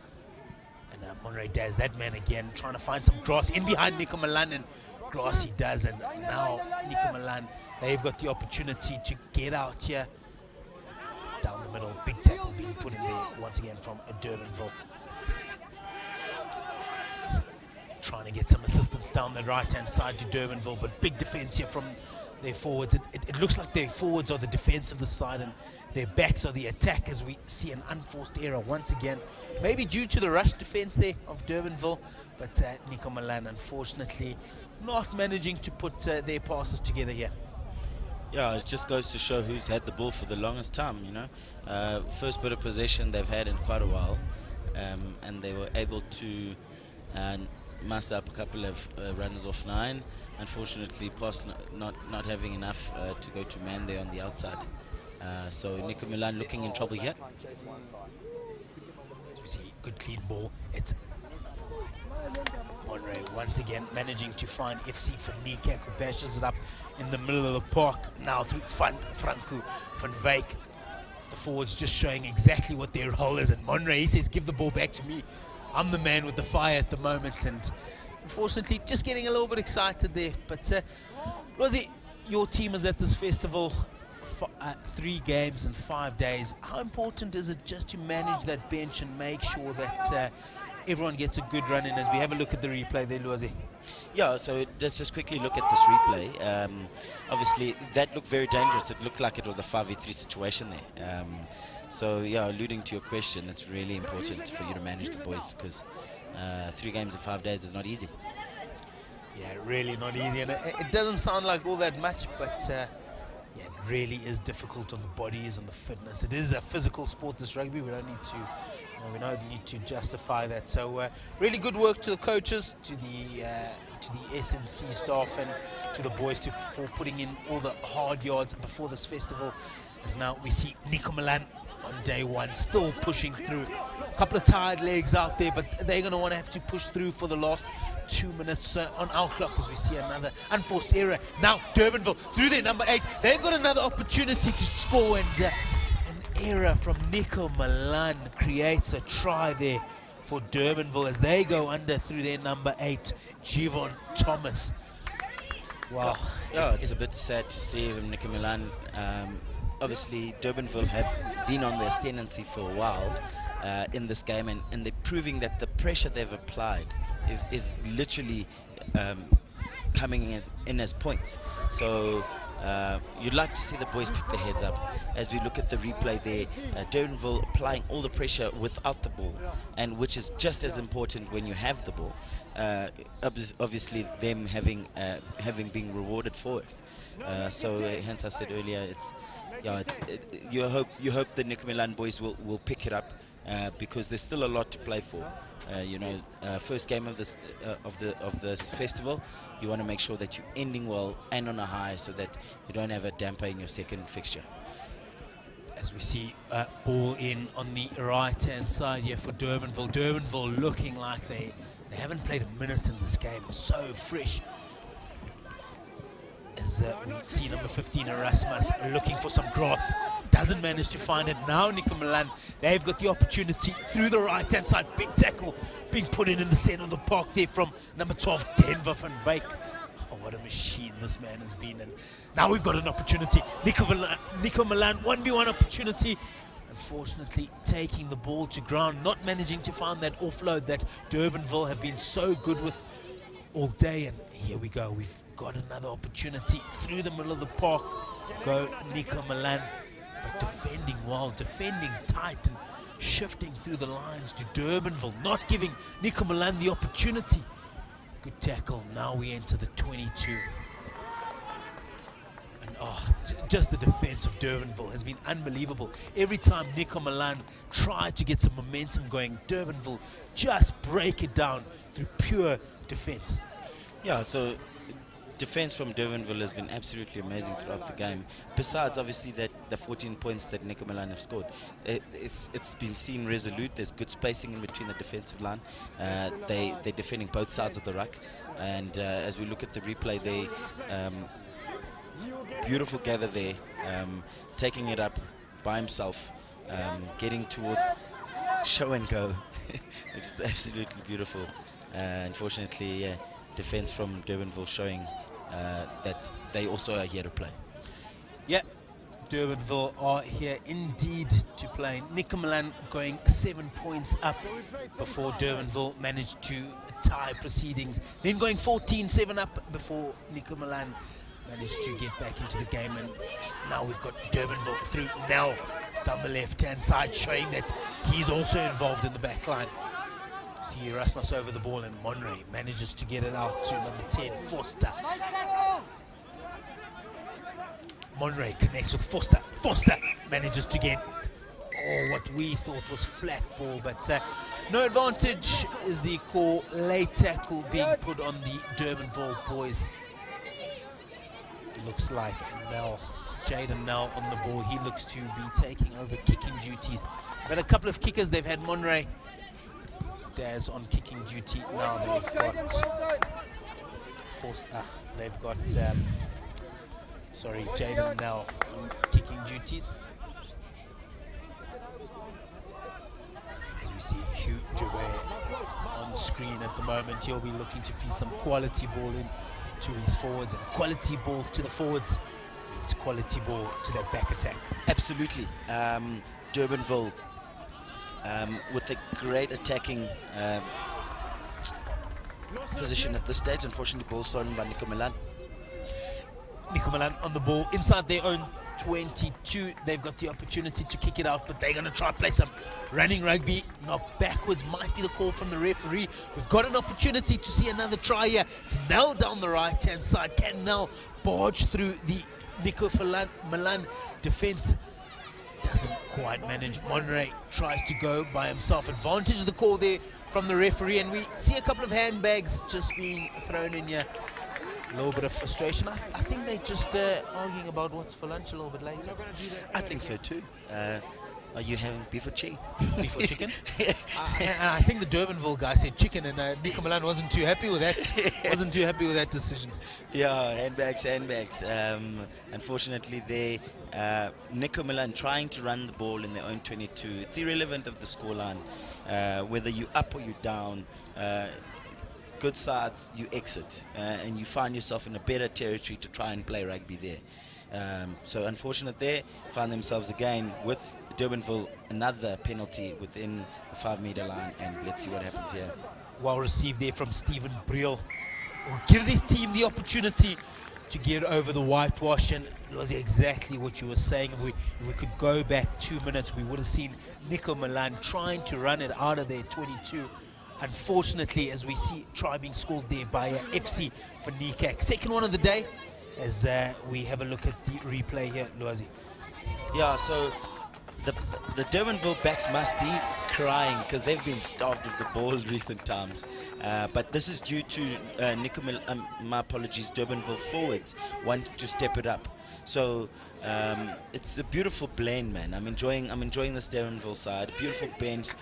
And Monray Daz, that man again, trying to find some grass in behind Nico Milan, and grass he does. And now Nico Milan, they've got the opportunity to get out here down the middle. Big tackle being put in there once again from Durbanville. Trying to get some assistance down the right-hand side to Durbanville, but big defense here from their forwards. It looks like their forwards are the defense of the side and their backs are the attack, as we see an unforced error once again. Maybe due to the rush defense there of Durbanville, but Nico Milan unfortunately not managing to put their passes together here. Yeah, it just goes to show who's had the ball for the longest time, you know. First bit of possession they've had in quite a while, and they were able to muster up a couple of runners off 9. Unfortunately, past not having enough to go to man there on the outside. So Nico Milan looking in trouble here. We see good clean ball. It's Monray once again managing to find FC Fanikek, who bashes it up in the middle of the park. Now through Franco van Wyk. The forwards just showing exactly what their role is. And Monray, he says, give the ball back to me. I'm the man with the fire at the moment. And unfortunately, just getting a little bit excited there. But Rosie, your team is at this festival 3 games in 5 days. How important is it just to manage that bench and make sure that everyone gets a good run in as we have a look at the replay there, Luazi? Yeah, so let's just quickly look at this replay. Obviously, that looked very dangerous. It looked like it was a 5v3 situation there. So, yeah, alluding to your question, it's really important for you to manage the boys because 3 games in 5 days is not easy. Yeah, really not easy. And it doesn't sound like all that much, but yeah, it really is difficult on the bodies, on the fitness. It is a physical sport, this rugby. We don't need to, we don't need to justify that. So really good work to the coaches, to the SNC staff, and to the boys for putting in all the hard yards before this festival. As now we see Nico Milan on day 1 still pushing through. A couple of tired legs out there, but they're going to want to have to push through for the last 2 minutes on our clock as we see another unforced error. Now Durbanville through their number 8. They've got another opportunity to score, and an error from Nico Milan creates a try there for Durbanville as they go under through their number 8, Jivon Thomas. Wow. Yeah, it's a bit sad to see Nico Milan. Obviously, Durbanville have been on the ascendancy for a while in this game, and they're proving that the pressure they've applied is literally coming in as points. So You'd like to see the boys pick their heads up. As we look at the replay there, Durbanville applying all the pressure without the ball, and which is just as important when you have the ball. Obviously, them having been rewarded for it. So hence I said earlier, you hope the Nico Milan boys will pick it up because there's still a lot to play for. First game of this festival, you want to make sure that you're ending well and on a high, so that you don't have a damper in your second fixture. As we see ball in on the right-hand side here for Durbanville. Durbanville looking like they haven't played a minute in this game. So fresh. As we see number 15 Erasmus looking for some grass, doesn't manage to find it. Now Nico Milan, they've got the opportunity through the right hand side. Big tackle being put in the center of the park there from number 12 Denver van Wyk. Oh, what a machine this man has been. And now we've got an opportunity. Nico Milan 1v1 opportunity. Unfortunately taking the ball to ground, not managing to find that offload that Durbanville have been so good with all day. And here we go, we've got another opportunity through the middle of the park. Go Nico Milan, but defending well, defending tight and shifting through the lines to Durbanville, not giving Nico Milan the opportunity. Good tackle. Now we enter the 22. And just the defense of Durbanville has been unbelievable. Every time Nico Milan tried to get some momentum going, Durbanville just break it down through pure defense. Yeah, so defense from Durbanville has been absolutely amazing throughout the game. Besides, obviously, that the 14 points that Nico Milan have scored, it's been seen resolute. There's good spacing in between the defensive line. They're defending both sides of the ruck, and as we look at the replay, they beautiful gather there, taking it up by himself, getting towards show and go, which is absolutely beautiful. Unfortunately, yeah, defense from Durbanville showing that they also are here to play. Yeah, Durbanville are here indeed to play. Nico Milan going 7 points up before Durbanville managed to tie proceedings. Then going 14-7 up before Nico Milan managed to get back into the game. And now we've got Durbanville through Nell down the left-hand side, showing that he's also involved in the back line. See Erasmus over the ball, and Monray manages to get it out to number 10, Foster. Monray connects with Foster. Foster manages to get what we thought was flat ball, but no advantage is the call. Late tackle being put on the Durbanville boys. Looks like Jaden Nell on the ball. He looks to be taking over kicking duties. But a couple of kickers, they've had Monray Daz on kicking duty. Now they've got Jaden Nell on kicking duties. As we see Hugh Joubert on screen at the moment, he'll be looking to feed some quality ball in to his forwards, and quality ball to the forwards means quality ball to that back attack. Absolutely. Durbanville with a great attacking position at this stage. Unfortunately, ball stolen by Nico Milan. Nico Milan on the ball inside their own 22. They've got the opportunity to kick it out, but they're going to try to play some running rugby. Knock backwards might be the call from the referee. We've got an opportunity to see another try here. It's Nell down the right-hand side. Can Nell barge through the Nico Milan defense? Doesn't quite manage. Monray tries to go by himself. Advantage of the call there from the referee, and we see a couple of handbags just being thrown in here. A little bit of frustration. I think they're just arguing about what's for lunch a little bit later. I think so too. Are you having beef or chicken? Beef or chicken? And I think the Durbanville guy said chicken, and Nico Milan wasn't too happy with that. Wasn't too happy with that decision. Yeah, handbags. Unfortunately, Nico Milan trying to run the ball in their own 22. It's irrelevant of the scoreline, whether you're up or you're down. Good sides, you exit, and you find yourself in a better territory to try and play rugby there. So unfortunate there, find themselves again with Durbanville another penalty within the 5-meter line, and let's see what happens here. Well received there from Stephen Briel, who gives his team the opportunity to get over the whitewash, and it was exactly what you were saying. If we could go back 2 minutes, we would have seen Nico Milan trying to run it out of their 22. Unfortunately, as we see, try being scored there by FC for Nikak. Second one of the day, as we have a look at the replay here, Luazi. Yeah, so the Durbanville backs must be crying because they've been starved of the ball in recent times. But this is due to my apologies, Durbanville forwards wanting to step it up. So it's a beautiful blend, man. I'm enjoying this Durbanville side. Beautiful blend,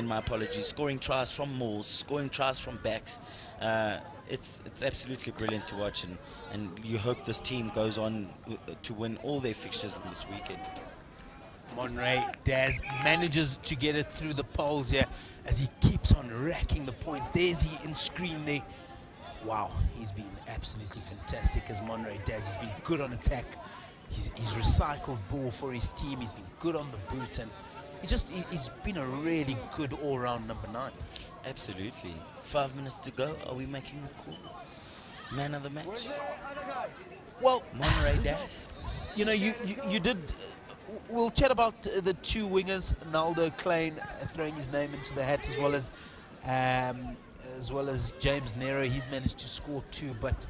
my apologies. Scoring tries from mauls, scoring tries from backs. It's absolutely brilliant to watch, and you hope this team goes on to win all their fixtures in this weekend. Monray Daz manages to get it through the poles here as he keeps on racking the points. There's he in screen there. Wow, he's been absolutely fantastic as Monray Daz. He's been good on attack. He's recycled ball for his team. He's been good on the boot, and he's been a really good all-round number 9. Absolutely. 5 minutes to go. Are we making the call? Man of the match? Well, Monray Daz. You know, you did. We'll chat about the 2 wingers, Naldo Klein throwing his name into the hat, as well as James Nero. He's managed to score 2, but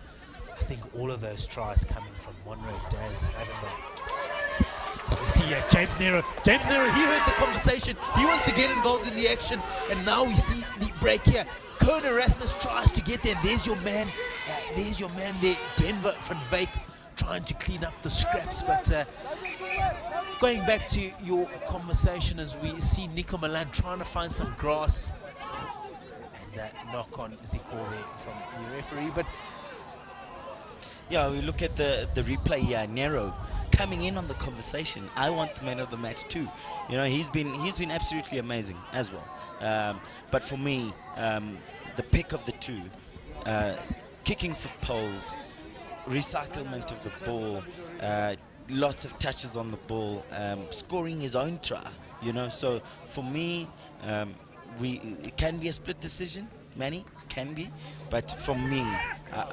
I think all of those tries coming from Monray Daz, haven't they? We see James Nero. He heard the conversation. He wants to get involved in the action, and now we see the break here. Kona Erasmus tries to get there. There's your man. There, Denver van Wyk, trying to clean up the scraps, but going back to your conversation, as we see Nico Milan trying to find some grass, and that knock on is the call there from the referee. But yeah, we look at the replay here. Nero coming in on the conversation. I want the man of the match too. You know, he's been absolutely amazing as well. But for me, the pick of the 2, kicking for poles, recyclement of the ball, lots of touches on the ball, scoring his own try, you know. So for me, it can be a split decision, Manny, can be, but for me,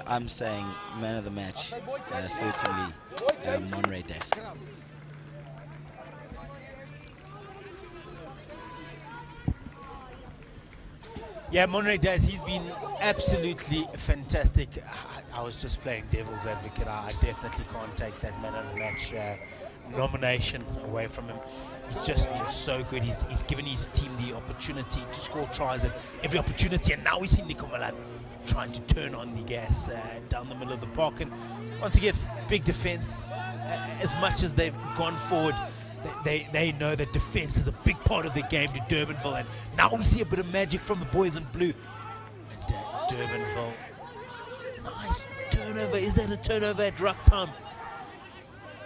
I'm saying man of the match, certainly Monray Daz. yeah, Monray Daz, he's been absolutely fantastic. I was just playing devil's advocate. I definitely can't take that man of the match nomination away from him. He's just been so good. He's given his team the opportunity to score tries at every opportunity, and now we see Nico Milan trying to turn on the gas down the middle of the park. And once again, big defense. As much as they've gone forward, they know that defense is a big part of the game to Durbanville, and now we see a bit of magic from the boys in blue. And Durbanville, nice turnover. Is that a turnover at ruck time?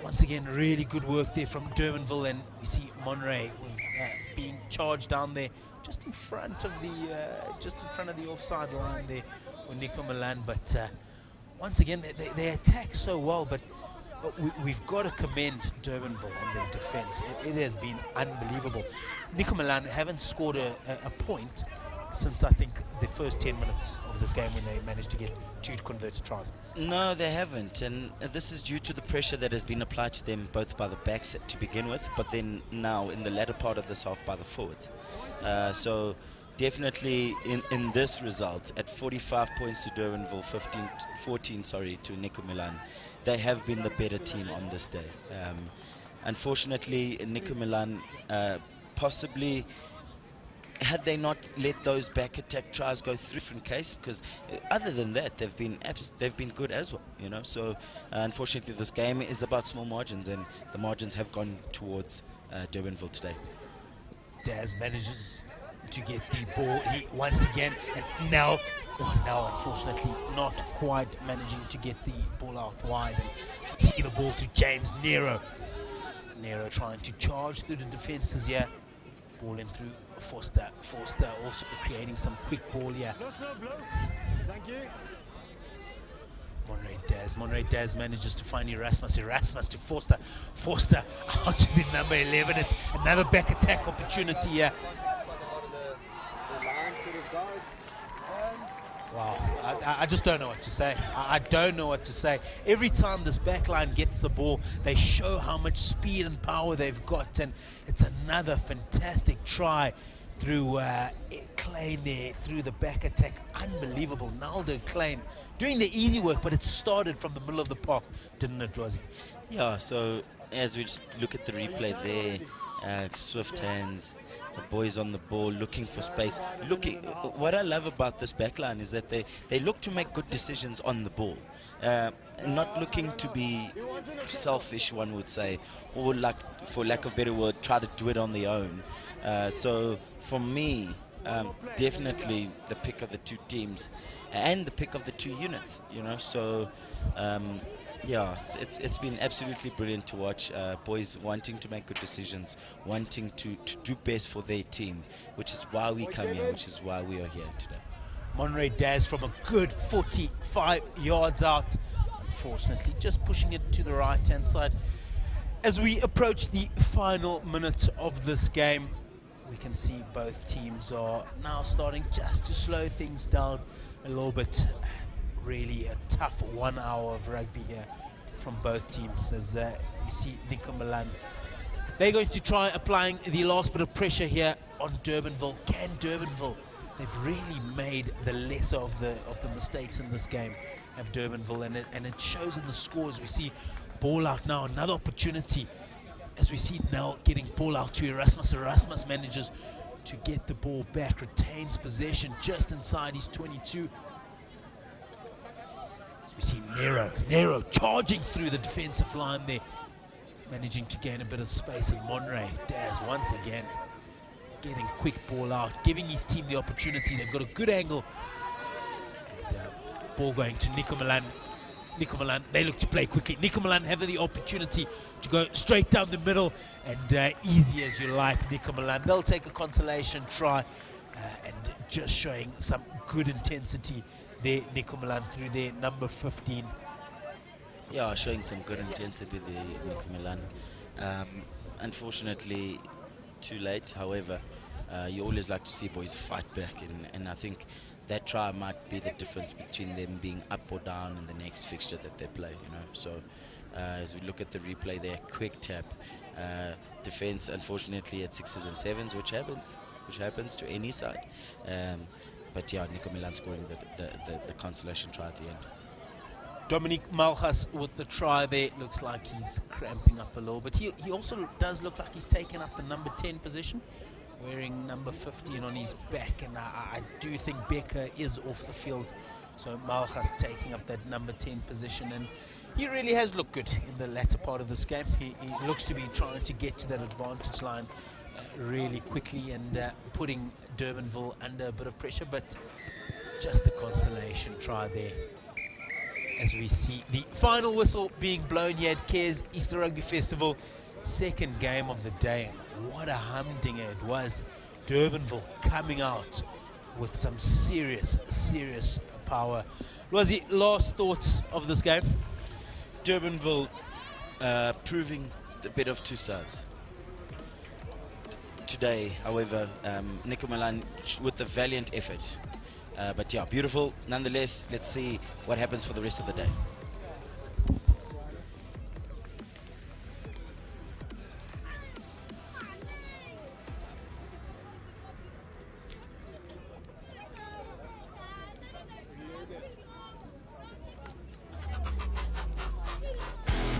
Once again, really good work there from Durbanville, and we see Monray being charged down there, just in front of the offside line there with Nico Milan. But once again, they attack so well, but we've got to commend Durbanville on their defense. It has been unbelievable. Nico Milan haven't scored a point since, I think, the first 10 minutes of this game, when they managed to get 2 converted tries. No, they haven't, and this is due to the pressure that has been applied to them both by the backs to begin with, but then now in the latter part of this half by the forwards. So definitely in this result, at 45 points to Durbanville, 14 to Nico Milan, they have been the better team on this day. Unfortunately, Nico Milan possibly, had they not let those back attack tries go through, different case, because other than that, they've been good as well, you know. So unfortunately, this game is about small margins, and the margins have gone towards Durbanville today. Daz manages to get the ball once again, and now unfortunately not quite managing to get the ball out wide, and see the ball to James Nero. Nero trying to charge through the defenses here. Ball in through Forster also creating some quick ball here. Thank you. Monray Daz manages to find Erasmus to Forster out to the number 11. It's another back attack opportunity here. Wow, I just don't know what to say. I don't know what to say. Every time this backline gets the ball, they show how much speed and power they've got, and it's another fantastic try through Klein there, through the back attack. Unbelievable. Naldo Klein doing the easy work, but it started from the middle of the park, didn't it, Lwazi? Yeah, so as we just look at the replay there, swift hands, the boys on the ball looking for space. What I love about this backline is that they look to make good decisions on the ball. Not looking to be selfish, one would say, or like, for lack of a better word, try to do it on their own. So for me, definitely the pick of the two teams and the pick of the two units, you know. So yeah, it's been absolutely brilliant to watch. Boys wanting to make good decisions, wanting to do best for their team, which is why we come here, which is why we are here today. Monray Daz from a good 45 yards out. Unfortunately, just pushing it to the right-hand side. As we approach the final minute of this game, we can see both teams are now starting just to slow things down a little bit. Really a tough 1 hour of rugby here from both teams, as you see Nico Milan. They're going to try applying the last bit of pressure here on Durbanville. Can Durbanville? They've really made the lesser of the mistakes in this game, have Durbanville, and it shows in the scores. We see ball out now, another opportunity, as we see Nel getting ball out to Erasmus. Erasmus manages to get the ball back, retains possession just inside his 22. As we see Nero charging through the defensive line there, managing to gain a bit of space, and Monray Daz once again getting quick ball out, giving his team the opportunity. They've got a good angle, and ball going to Nico Milan. Nico Milan, they look to play quickly. Nico Milan have the opportunity to go straight down the middle, and easy as you like, Nico Milan. They'll take a consolation try, and just showing some good intensity there, Nico Milan, through their number 15. Yeah, showing some good intensity there, Nico Milan. Unfortunately, too late. However, you always like to see boys fight back, and I think that try might be the difference between them being up or down in the next fixture that they play, you know. So as we look at the replay there, quick tap, defense unfortunately at 6s and 7s, which happens to any side. But yeah, Nico Milan scoring the consolation try at the end. Dominique Malchus with the try there. Looks like he's cramping up a little bit. He also does look like he's taken up the number 10 position, wearing number 15 on his back, and I do think Becker is off the field. So Malchus taking up that number 10 position, and he really has looked good in the latter part of this game. He looks to be trying to get to that advantage line really quickly, and putting Durbanville under a bit of pressure, but just the consolation try there. As we see the final whistle being blown here at Cares Easter Rugby Festival, second game of the day, and what a humdinger it was. Durbanville coming out with some serious power. Lwazi, last thoughts of this game? Durbanville proving a bit of two sides. Today, however, Nico Milan with a valiant effort. But yeah, beautiful. Nonetheless, let's see what happens for the rest of the day.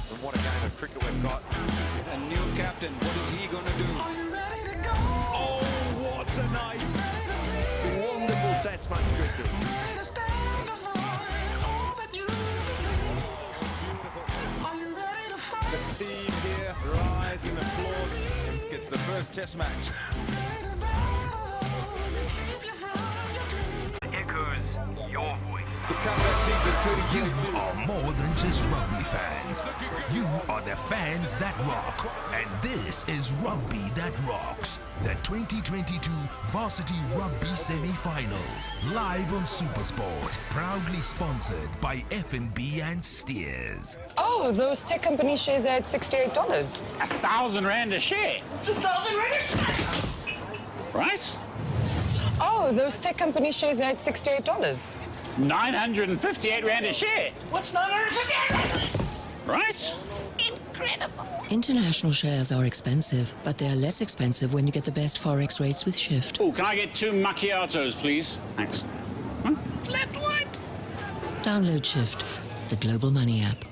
And what a game of cricket we've got. A new captain, what is he going to do? Oh, what a night! Wonderful test match cricket. The team here rise in applause. Gets the first test match. Echoes your voice. You are more than just rugby fans. You are the fans that rock. And this is Rugby That Rocks, the 2022 Varsity Rugby Semi-Finals, live on SuperSport, proudly sponsored by F&B and Steers. Oh, those tech company shares are at $68. 1,000 rand a share. It's 1,000 rand a share. Right? Oh, those tech company shares are at $68. 958 rand a share. What's 958? Right? Incredible. International shares are expensive, but they're less expensive when you get the best forex rates with Shift. Oh, can I get 2 macchiatos, please? Thanks. Flat white. Download Shift, the global money app.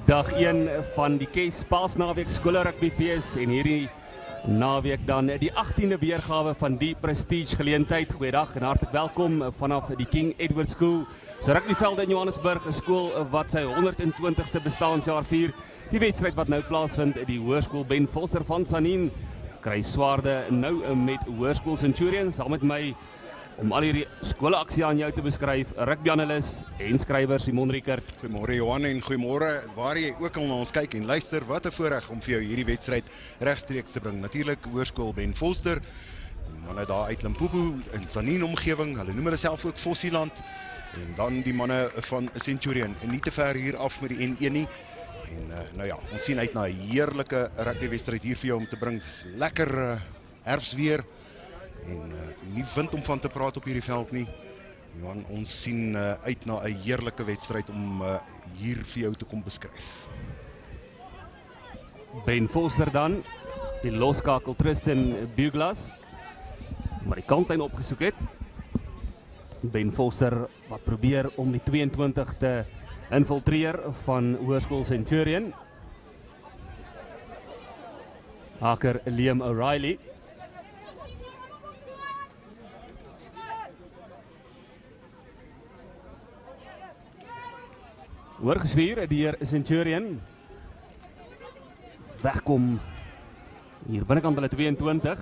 Dag 1 van die Kes Paasnaweek Skole Rugbyfees en hierdie naweek dan die 18de weergawe van die prestige geleentheid. Goeiedag en hartlik welkom vanaf die King Edward School. So rugbyvelde in Johannesburg, 'n skool wat sy 120ste bestaanjaar vier. Die wedstryd wat nou plaasvind, die Hoërskool Ben Vosser van Sanien kry swaarde nou met Hoërskool Centurion. Saam met my om al hierdie skoolaksie aan jou te beskryf, rugbyanalis en skrywer Simon Riekert. Goeiemôre Johan en goeiemôre waar jy ook al na ons kyk en luister. Wat 'n voorreg om vir jou hierdie wedstryd regstreeks te bring. Natuurlik Hoërskool Ben Vosser, manne daar uit Limpopo in Sanien omgewing. Hulle noem hulle self ook Vossieland. En dan die manne van Centurion en nie te ver hier af met die N1 nie. En nou ja, ons sien uit na 'n heerlike rugbywedstryd hier vir jou om te bring. Lekker herfsweer. En nie wind om van te praat op hierdie veld nie. Johan, ons sien uit na 'n heerlike wedstryd om hier vir jou te kom beskryf. Ben Vosser dan, die loskakel Tristan Buglas, maar die kantlyn opgesoek het. Ben Vosser wat probeer om die 22 te infiltreer van Hoërskool Centurion. Haker Liam O'Reilly. Oorgestuur deur Centurion. Wegkom hier binnekant hulle 22.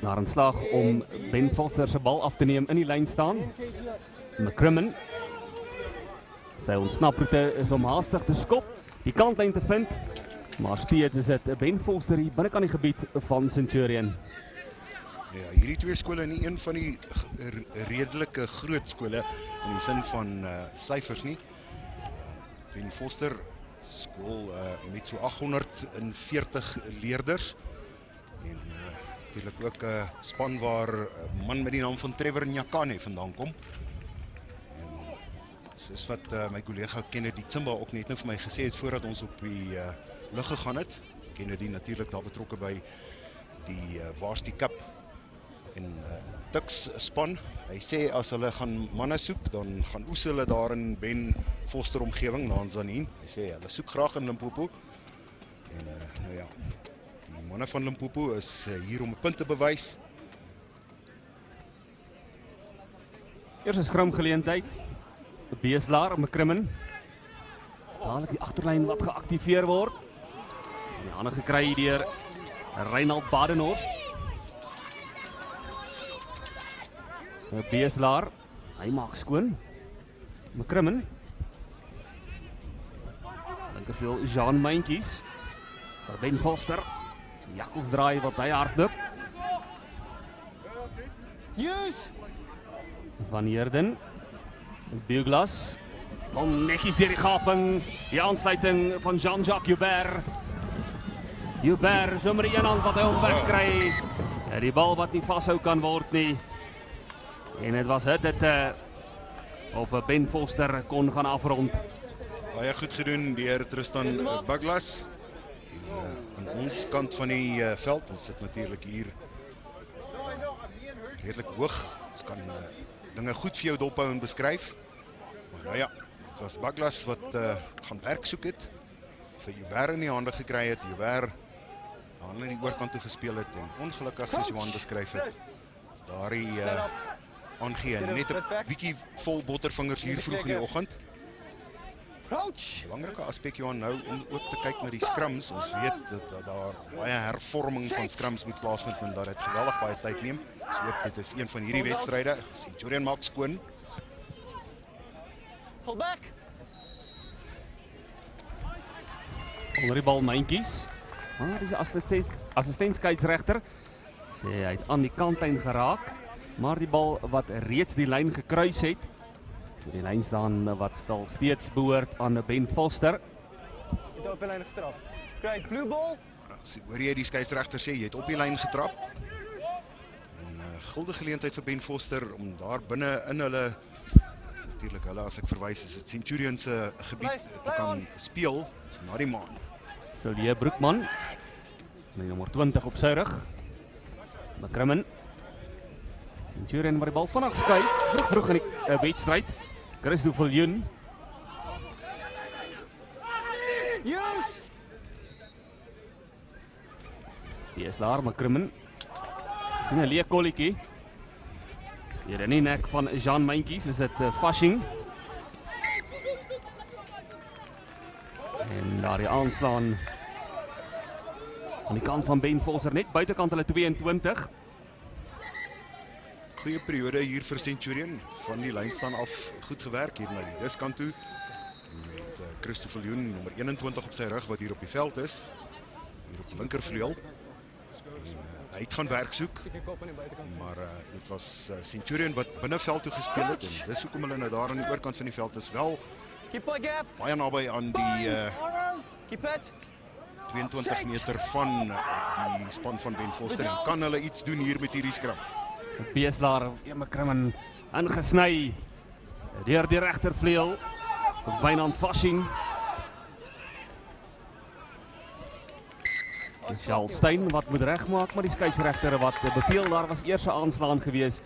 Naar 'n slag om Ben Vosser se bal af te neem in die lyn staan. McCrimmon. Sy ontsnaproete is om haastig te skop, die kantlyn te vind. Maar steeds is dit Ben Vosser hier binnekant die gebied van Centurion. Ja, hierdie twee skole nie een van die redelike groot skole in die sin van syfers nie. Ben Vosser skool met so 840 leerders en natuurlik ook 'n span waar 'n man met die naam van Trevor Nyakane vandaan kom. En soos wat my kollega Kennedy Tsimba ook net nou vir my gesê het voordat ons op die lug gegaan het. Kennedy natuurlik daar betrokke by die Varsity Cup en Tuks span. Hy sê as hulle gaan manne soek, dan gaan oes hulle daar in Ben Vosser omgewing na Zanien. Hy sê hulle soek graag in Limpopo. En nou ja, die manne van Limpopo is hier om 'n punt te bewys. Eerste skramgeleentheid. Beeslaar McCrimmon. Dadelik die agterlyn wat geaktiveer word. Die hande gekry deur Reinald Badenhorst. Beeslaar, hy maak skoon. McCrimmon. Linkerveld Jean Mentjies. Ben Vosser. Jakkels draai wat hy hardloop. Van Heerden. Douglas. Kom netjies deur die gaping. Die aansluiting van Jean-Jacques Joubert. Joubert, sommer die een hand wat hy hom wegkry. Ja, die bal wat nie vashou kan word nie. En het was het of Ben Foster kon gaan afrond. Baie goed gedoen deur Tristan Douglas. Aan ons kant van die veld, ons sit natuurlik hier redelik hoog. Ons kan dinge goed vir jou dophou en beskryf. Maar nou ja, dit was Douglas wat gaan werk soek het, vir Joubert in die hande gekry het. Joubert aan die oorkant toe gespeel het en ongelukkig soos Johan beskryf het, is daar die aangee net 'n bietjie vol bottervingers hier vroeg in die oggend. Belangrike aspek Johan nou om ook te kyk na die scrums. Ons weet dat daar baie hervorming van scrums moet plaasvind en dat dit geweldig baie tyd neem. So hoop dit is een van hierdie wedstryde. Centurion maak skoon. Fullback. Onder die bal Myntjies. Maar die assistent-skeieregter sê hy het aan die kantlyn geraak, maar die bal wat reeds die lyn gekruis het. So die lyn staan wat stal steeds behoort aan Ben Foster. Jy het op die lyn getrap. Great, blue ball. Hoor jy die skeieregter sê jy het op die lyn getrap? En gulde geleentheid vir Ben Foster om daar binne in hulle natuurlik hulle as ek verwys is dit Centurion se gebied te kan speel. Dis na die maan. Silje Broekman, met nommer 20 op sy rug. McCrimmon. Centurion waar die bal vinnig skuif, vroeg in die wedstryd. Christo Viljoen. Die is daar, McCrimmon. Sien 'n leë kolletjie. Hier in die nek van Jean Myntjies is dit Fasching. En daar die aanslaan aan die kant van Ben Foster, net buitekant hulle 22. Goeie periode hier vir Centurion. Van die lyn staan af goed gewerk hier na die diskant toe. Met Christo Viljoen, nommer 21 op sy rug wat hier op die veld is. Hier op die linkervleuel. En hy het gaan werk soek. Maar dit was Centurion wat binneveld toe gespeel het. En dis hoekom hulle nou daar aan die oorkant van die veld is. Wel baie naby aan die 22 meter van die span van Ben Foster. En kan hulle iets doen hier met hierdie skram? Beeslaar, McCrimmon ingesny deur die regtervleuel. Wynand Fasching. Charles Stein wat moet regmaak, maar die skeieregter wat beveel, daar was eers 'n aanslaan gewees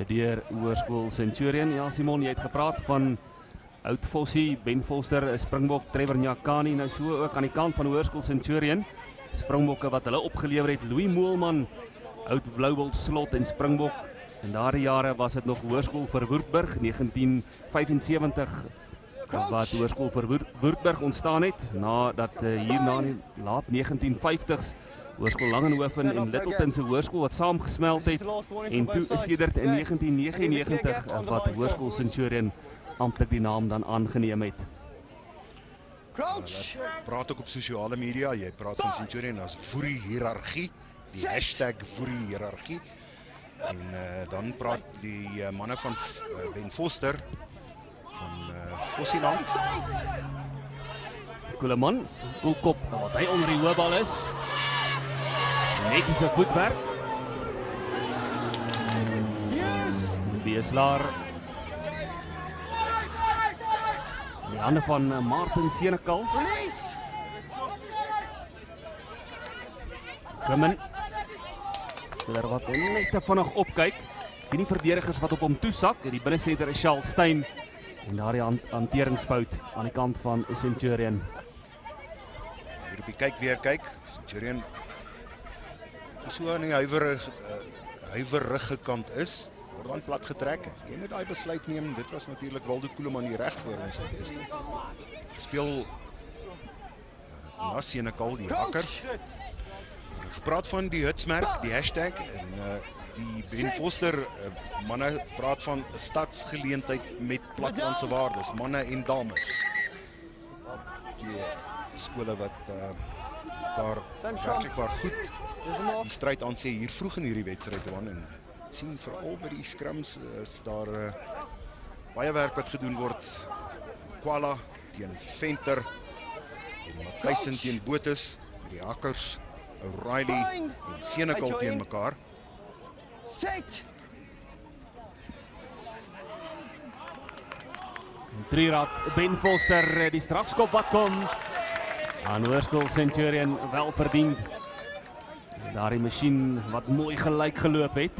deur Hoërskool Centurion. Ja, Simon, jy het gepraat van Oud Fossie, Ben Foster, Springbok, Trevor Nyakani, nou so ook aan die kant van Hoërskool Centurion. Springbokke wat hulle opgelewer het, Louis Moelman, Oud Blouwel Slot en Springbok. In daardie jare was dit nog Hoërskool vir Woertburg, 1975 wat Hoërskool vir Woertburg ontstaan het, nadat hierna in die laat 1950s Hoërskool Langenhoven en Littleton se hoërskool wat saamgesmelt het, en toe is sedert in 1999 wat Hoërskool Centurion amptelik die naam dan aangeneem het. Praat ook op sosiale media, jy praat van Centurion as voerie hiërargie, die hashtag voerie hiërargie. En dan praat die manne van Ben Foster van Fossieland. Koeleman, koelkop wat hy onder die hoëbal is. Netjiese voetwerk. Beeslaar. Die hande van Martin Senekal. Krimmen. Speler wat net te vinnig opkyk. Sien die verdedigers wat op hom toesak. Die binnesenter is Charles Stein. En daar die hanteringsfout aan die kant van Centurion. Hier op die kyk weer kyk. Centurion so aan die huiwerige kant is. Word dan plat getrek. Jy moet daai besluit neem. Dit was natuurlik Waldo Koeleman hier reg voor ons. Het gespeel na Senekal, die hakker. Gepraat van die hutsmerk, die hashtag en die Ben Foster manne praat van stadsgeleentheid met platlandse waardes, manne en dames. Die skole wat daar werklik waar goed die stryd aan sê hier vroeg in hierdie wedstryd, Johan, en sien veral by die scrums is daar baie werk wat gedoen word. Kwala teen Venter en Matthijssen teen Botus, die Hakkers, O'Reilly en Senekal teen mekaar. Set! Trierad, Ben Foster, die strafskop wat kom. Aan Hoërskool Centurion wel verdiend. Daar die masjien wat mooi gelyk geloop het.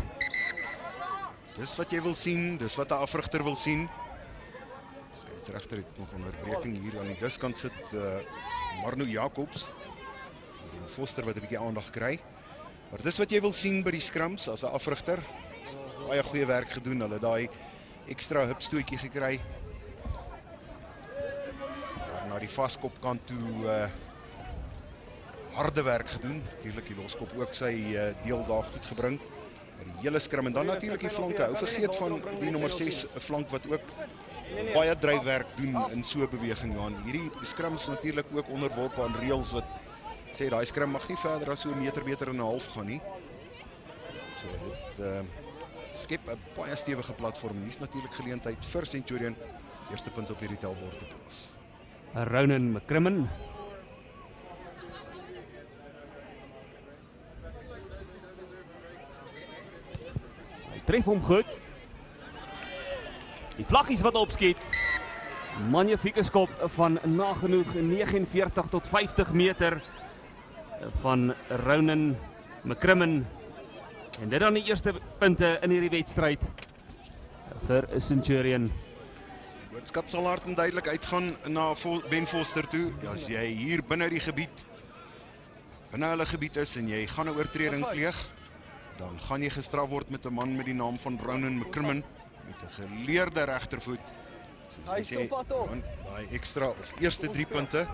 Dis wat jy wil sien, dis wat 'n afrigter wil sien. Skeieregter het nog onderbreking hier aan die diskant sit, Marno Jacobs. En Foster wat 'n bietjie aandag kry. Maar dis wat jy wil sien by die scrums as 'n afrigter. Baie goeie werk gedoen, hulle daai ekstra hupstootjie gekry. Na die vaskopkant toe harde werk gedoen. Natuurlik die loskop ook sy deel daar goed gebring. Maar die hele skram en dan natuurlik die flanke. Ou vergeet van die nommer 6 flank wat ook baie dryfwerk doen in so 'n beweging, Johan. Hierdie skram is natuurlik ook onderworpe aan reëls wat sê daai skram mag nie verder as so 'n meter en 'n half gaan nie. So dit skep 'n baie stewige platform. Hier's natuurlik geleentheid vir Centurion eerste punt op hierdie tellbord te plaas. Ronan McCrimmon. Hy tref hom goed. Die vlaggies wat opskiet. Magnifieke skop van nagenoeg 49 tot 50 meter van Ronan McCrimmon. En dit dan die eerste punte in hierdie wedstryd vir Centurion. Boodskap sal hard en duidelik uitgaan na Ben Foster toe. As jy hier binne die gebied, binne hulle gebied is en jy gaan 'n oortreding pleeg, dan gaan jy gestraf word met 'n man met die naam van Ronan McCrimmon met 'n geleerde regtervoet. Soos jy sê, daai ekstra of eerste 3 punte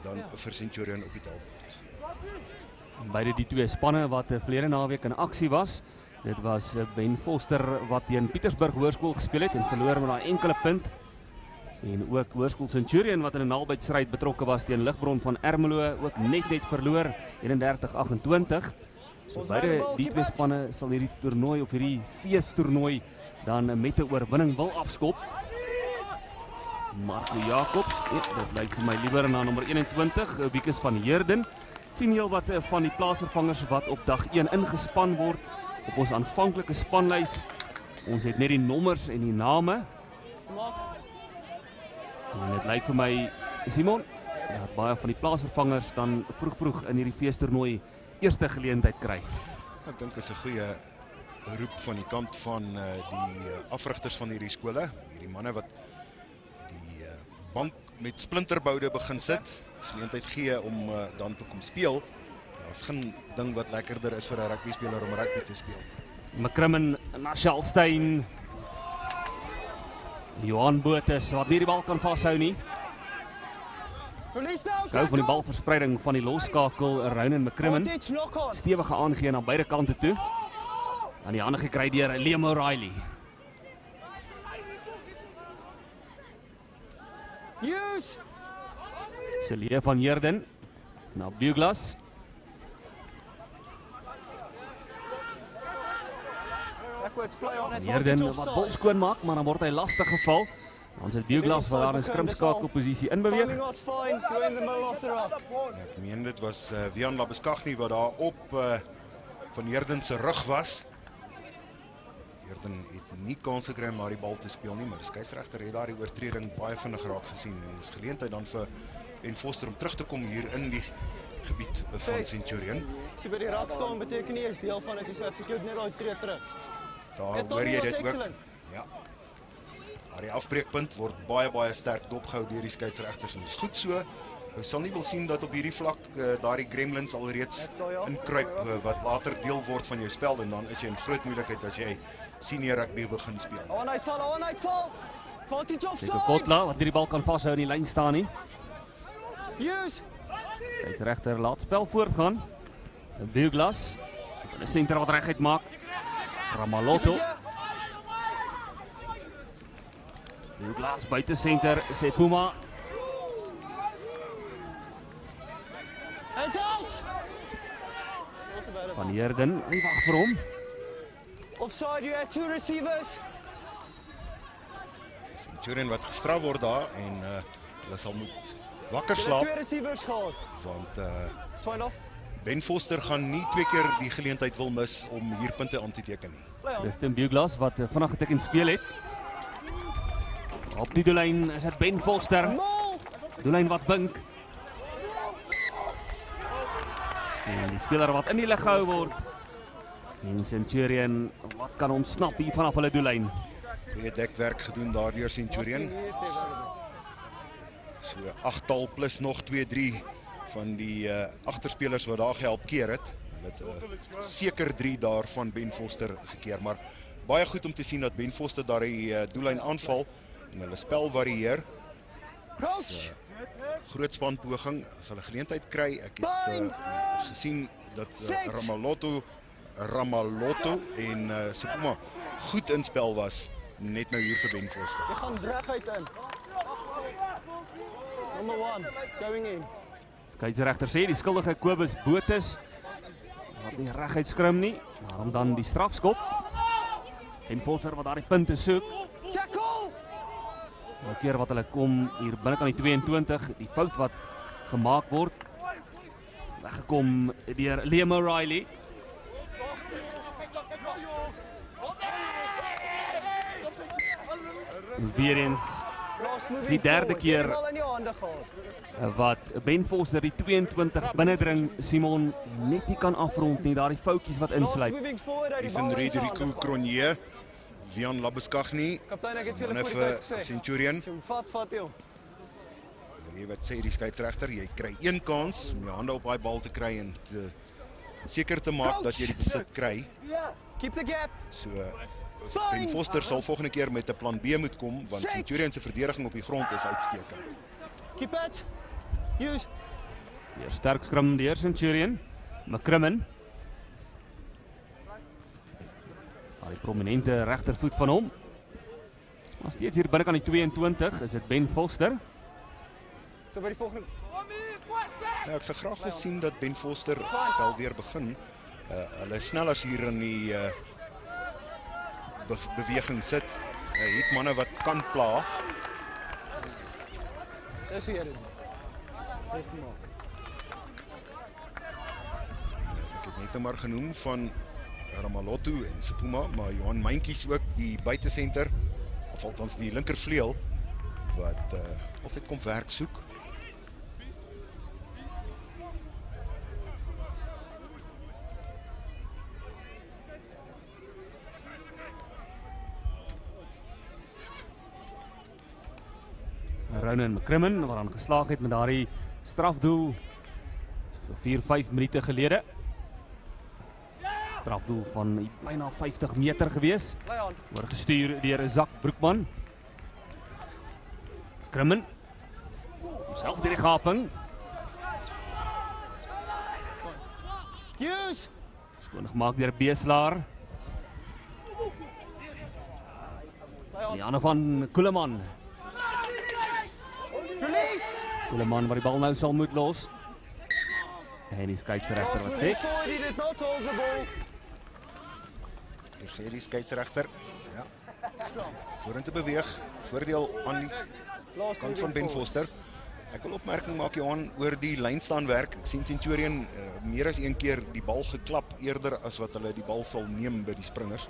dan vir Centurion op die tellbord. Beide die twee spanne wat verlede naweek in aksie was. Dit was Ben Foster wat teen Pietersburg Hoërskool gespeel het en verloor met daai enkele punt. En ook Hoërskool Centurion wat in 'n naaldbytstryd betrokke was teen Ligbron van Ermelo, ook net verloor 31-28. So beide die twee spanne sal hierdie toernooi of hierdie feestoernooi dan met 'n oorwinning wil afskop. Marco Jacobs, dit lyk vir my liewer na nommer 21, Wikus van Heerden. Sien heel wat van die plaasvervangers wat op dag 1 ingespan word op ons aanvanklike spanlys. Ons het net die nommers en die name. En dit lyk vir my, Simon, dat baie van die plaasvervangers dan vroeg in hierdie feestoernooi eerste geleentheid kry. Ek dink is 'n goeie roep van die kant van die afrigters van hierdie skole, hierdie manne wat die bank met splinterboude begin sit, geleentheid gee om dan te kom speel. Daar's geen ding wat lekkerder is vir 'n rugby speler om rugby te speel. McCrimmon na Schalstein. Johan Botus wat nie die bal kan vashou nie. Gou van die balverspreiding van die losskakel Ronan McCrimmon. Stewige aangee na beide kante toe. Aan die ander gekry deur Liam O'Reilly. Celie van Heerden na Buglas. Van Heerden wat bal skoon maak, maar dan word hy lastig geval. Dan sit Buglas wat daar in skrimskakelposisie inbeweeg. Ek meen dit was Wian Labeskagni wat daar op Van Heerden se rug was. Heerden het nie kans gekry om die bal te speel nie, maar die skeieregter het daar die oortreding baie vinnig raak gesien en dis geleentheid dan vir Ben Foster om terug te kom hier in die gebied van Centurion. As jy by die rak staan beteken nie is deel van dit, so execute net daai tree terug. Daar hoor jy dit ook. Ja. Die afbreekpunt word baie sterk dopgehou deur die skeieregters en dis goed so. Jy sal nie wil sien dat op hierdie vlak daardie gremlins alreeds inkruip wat later deel word van jou spel en dan is jy in groot moeilikheid as jy senior rugby begin speel. Uitval. Voltage offside. Kotla wat nie die bal kan vashou in die lyn staan nie. Use. Skeieregter laat spel voortgaan. Buglas. Die senter wat reguit maak. Ramalotto. Buglas buite senter, sê Puma. Hands out. Van Heerden, hy wag vir hom. Offside, you had 2 receivers. Centurion wat gestraf word daar en hulle sal moet wakker slaap. 2 receivers gehad. Want Ben Foster gaan nie 2 keer die geleentheid wil mis om hier punte aan te teken nie. Dis Tim Buglas wat vandag geteken speel het. Op die doellyn is dit Ben Foster. Doellyn wat wink. En die speler wat in die lig gehou word. En Centurion wat kan ontsnap hier vanaf hulle doellyn. Goeie dekwerk gedoen daardeur Centurion. So 8-tal plus nog 2-3 van die agterspelers wat daar gehelp keer het. Hulle het seker 3 daar van Ben Foster gekeer, maar baie goed om te sien dat Ben Foster daar die doellyn aanval en hulle spel varieer. Groot spanpoging, as hulle geleentheid kry. Ek het gesien dat Ramalotto en Sepuma goed in spel was, net nou hier vir Ben Foster. Jy gaan reguit in. Number 1, going in. Skeieregter sê die skuldige Kobus Botus wat nie reguit skrim nie, daarom dan die strafskop. Ben Foster wat daar die punte soek. Tackle! Elke keer wat hulle kom hier binne aan die 22, die fout wat gemaak word, weggekom deur Liam O'Reilly. Weer eens die derde keer wat Ben Foster die 22 binnendring, Simon net nie kan afrond nie, daar die foutjies wat insluit. Ethan Rederico Cronje, Vian Labuskagni, manne vir Centurion. Vat jou. Jy wat sê die skeieregter, jy kry 1 kans om jou hande op daai bal te kry en seker te maak dat jy die besit kry. Keep the gap. So Ben Foster sal volgende keer met 'n plan B moet kom, want Centurion se verdediging op die grond is uitstekend. Keep it. Use. Weer sterk skrum deur Centurion. McCrimmon. Die prominente regtervoet van hom. Maar steeds hier binne aan die 22 is dit Ben Foster. So by die volgende. Ja, ek sou graag wil sien dat Ben Foster spel weer begin. Hulle is snel as hier in die beweging sit. Het manne wat kan pla. Dis hier. Dis die maak. Ek het net maar genoem van Ramalotto en Sepuma, maar Johan Myntjies ook die buitesenter, of althans die linkervleuel, wat altyd kom werk soek. Ronan McCrimmon wat aan geslaag het met daardie strafdoel so 4-5 minute gelede. Strafdoel van byna 50 meter gewees. Word gestuur deur Zak Broekman. McCrimmon self deur die gaping. Skoon gemaak deur Beeslaar. Die ander van Kuleman. Kuleman wat die bal nou sal moet los. En die skeieregter wat sê? Hier sê die skeieregter, ja, vorentoe beweeg, voordeel aan die kant van Ben Foster. Ek wil opmerking maak Johan oor die lynstaanwerk. Ek sien Centurion meer as 1 keer die bal geklap eerder as wat hulle die bal sal neem by die springers.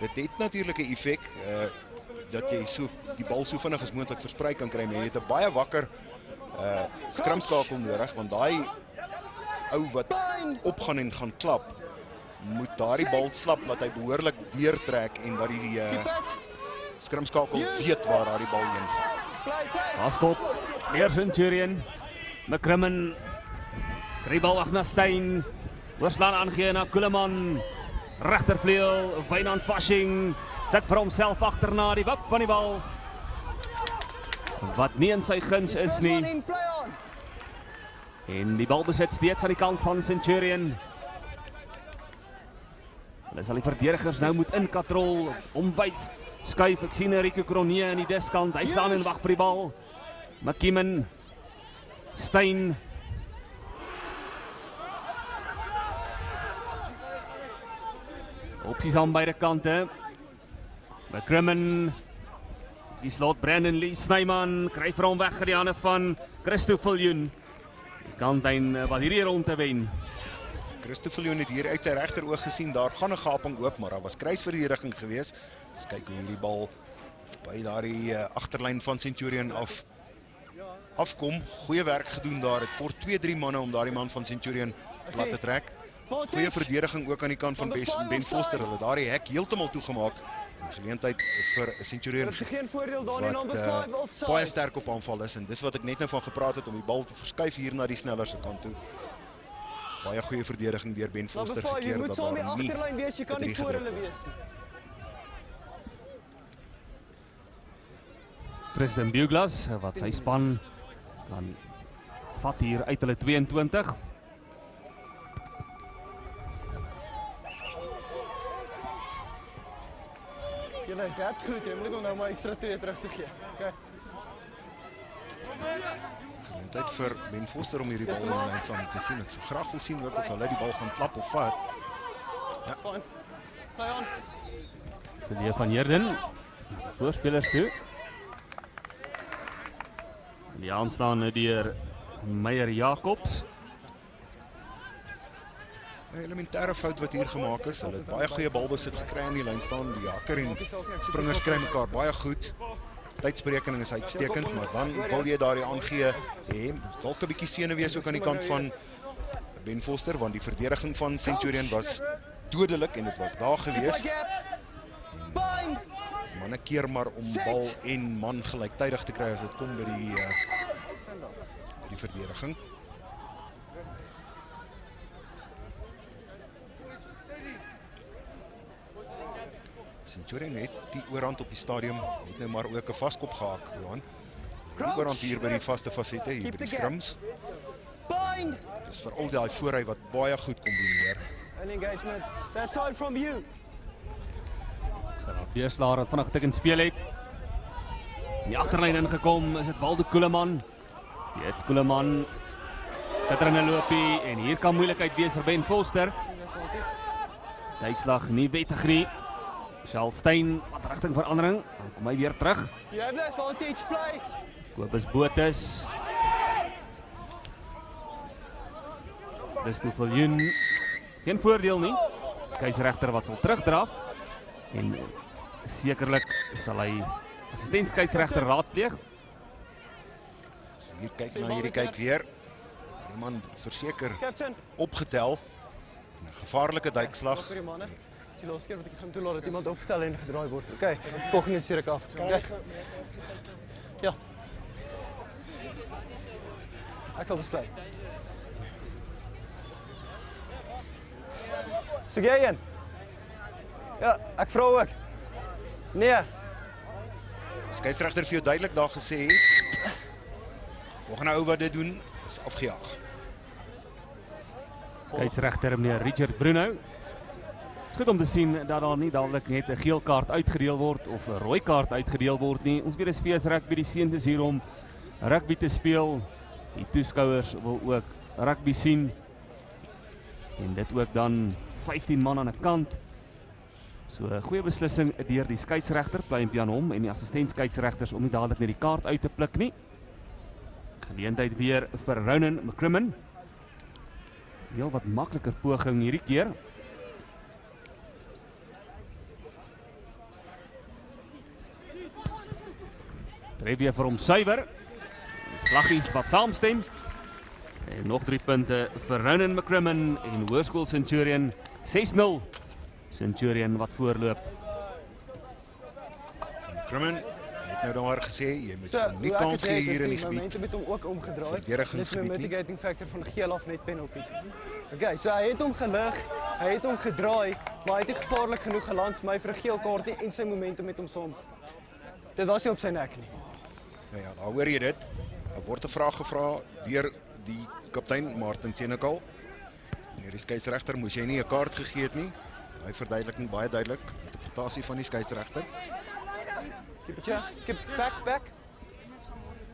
Dit het natuurlik 'n effek dat jy so die bal so vinnig as moontlik versprei kan kry, maar jy het 'n baie wakker skrimskakel nodig, want daai ou wat opgaan en gaan klap, moet daardie bal klap dat hy behoorlik deurtrek en dat die skrimskakel weet waar daardie bal heen gaan. Askop, weer Centurion. McCrimmon kry bal af na Steyn. Oorslaan aangee na Kuleman. Regtervleuel, Wynand Fasching sit vir homself agterna die wip van die bal. Wat nie in sy guns is nie. En die bal besit steeds aan die kant van Centurion. Hulle sal die verdedigers nou moet inkatrol, omwys, skuif. Ek sien Rico Cronje in die diskant. Hy staan en wag vir die bal. McKimmon, Steyn. Opsies aan beide kante. McCrimmon, die slot Brandon Lee Snyman, kry vir hom weg in die hande van Christo Viljoen. Die kantlyn wat hierdie ronde wen. Christo Viljoen het hier uit sy regteroog gesien, daar gaan 'n gaping oop, maar daar was kruisverdediging gewees. Dus kyk hoe hierdie bal by daardie agterlyn van Centurion afkom. Goeie werk gedoen daar, het kort 2-3 manne om daardie man van Centurion plat te trek. Goeie verdediging ook aan die kant van Ben Foster, hulle daardie hek heeltemal toegemaak. En geleentheid vir Centurion wat baie sterk op aanval is, en dis wat ek net nou van gepraat het, om die bal te verskuif hier na die sneller se kant toe. Baie goeie verdediging deur Ben Foster gekeer dat daar nie jy kan nie voor hulle wees nie. Tristan Buglas, wat sy span kan vat hier uit hulle 22. Julle adapt goed, jy moet net nou maar ekstra tree terug te gee. Okay. Geleentheid vir Ben Foster om hierdie bal in die lyn staan te sien. Ek sou graag wil sien ook of hulle die bal gaan klap of vat. Ja. Fine. Play on. Celia van Heerden, voorspelers toe. Die aanstaan deur Meyer Jacobs. 'n Elementêre fout wat hier gemaak is. Hulle het baie goeie balbesit gekry aan die lyn staan. Die hakker en springers kry mekaar baie goed. Tydsberekening is uitstekend, maar dan wil jy daardie aangee hê. Dalk 'n bietjie senuwees ook aan die kant van Ben Foster, want die verdediging van Centurion was dodelik en dit was daar gewees. Manne keer maar om bal en man gelyktydig te kry as dit kom by die verdediging. Centurion het die oorhand op die stadium, het nou maar ook 'n vaskop gehaak, Johan. Die oorhand hier by die vaste fasette, hier by die scrims. Dis veral daai voorry wat baie goed kombineer. An engagement. That's all from you. Beerslaar het vinnig tik en speel het. In die agterlyn ingekom is dit Waldo Koeleman. Steeds Koeleman. Skitterende loopie en hier kan moeilikheid wees vir Ben Foster. Duikslag nie wettig nie. Charles Steyn, wat rigting verandering. Dan kom hy weer terug. You have that advantage play. Kobus Botes. Christo Viljoen. Geen voordeel nie. Skeieregter wat sal terugdraf. En sekerlik sal hy assistent skeieregter raadpleeg. Hier kyk na hierdie kyk weer. Die man verseker opgetel. 'n Gevaarlike duikslag. Die laaste keer wat ek gaan toelaat dat iemand opgetel en gedraai word. Okay, volgende stuur ek af. Okay. Ja. Ek sal besluit. So jy een? Ja, ek vra ook. Nee. Skeieregter vir jou duidelik daar gesê. Volgende ou wat dit doen is afgejaag. Skeieregter meneer Richard Bruno. Het is goed om te sien dat daar nie dadelik net 'n geel kaart uitgedeel word of 'n rooi kaart uitgedeel word nie. Ons weet dis VS Rugby, die seun is hier om rugby te speel. Die toeskouers wil ook rugby sien. En dit ook dan 15 man aan 'n kant. So 'n goeie beslissing deur die skeieregter, Plympi aan hom en die assistent skeieregters om nie dadelik net die kaart uit te pluk nie. Geleentheid weer vir Ronan McCrimmon. Heel wat makliker poging hierdie keer. Tref weer vir hom suiwer. Vlaggies wat saamstem. En nog 3 punte vir Ronan McCrimmon en Hoërskool Centurion 6-0. Centurion wat voorloop. McCrimmon het nou dan maar gesê jy moet nie kans gee hier in die gebied. Momente met hom ook omgedraai. Dis 'n mitigating factor van 'n geel af net penalty. Okay, so hy het hom gelig, hy het hom gedraai, maar hy het nie gevaarlik genoeg geland vir my vir 'n geel kaart nie en sy momentum met hom saamgevat. Dit was nie op sy nek nie. Nou ja, daar hoor jy dit. Daar word 'n vraag gevra deur die kaptein Martin Senekal. Meneer die skeieregter, moes jy nie 'n kaart gegee het nie? Hy verduideliking baie duidelik, interpretasie van die skeieregter. Keep it, keep back.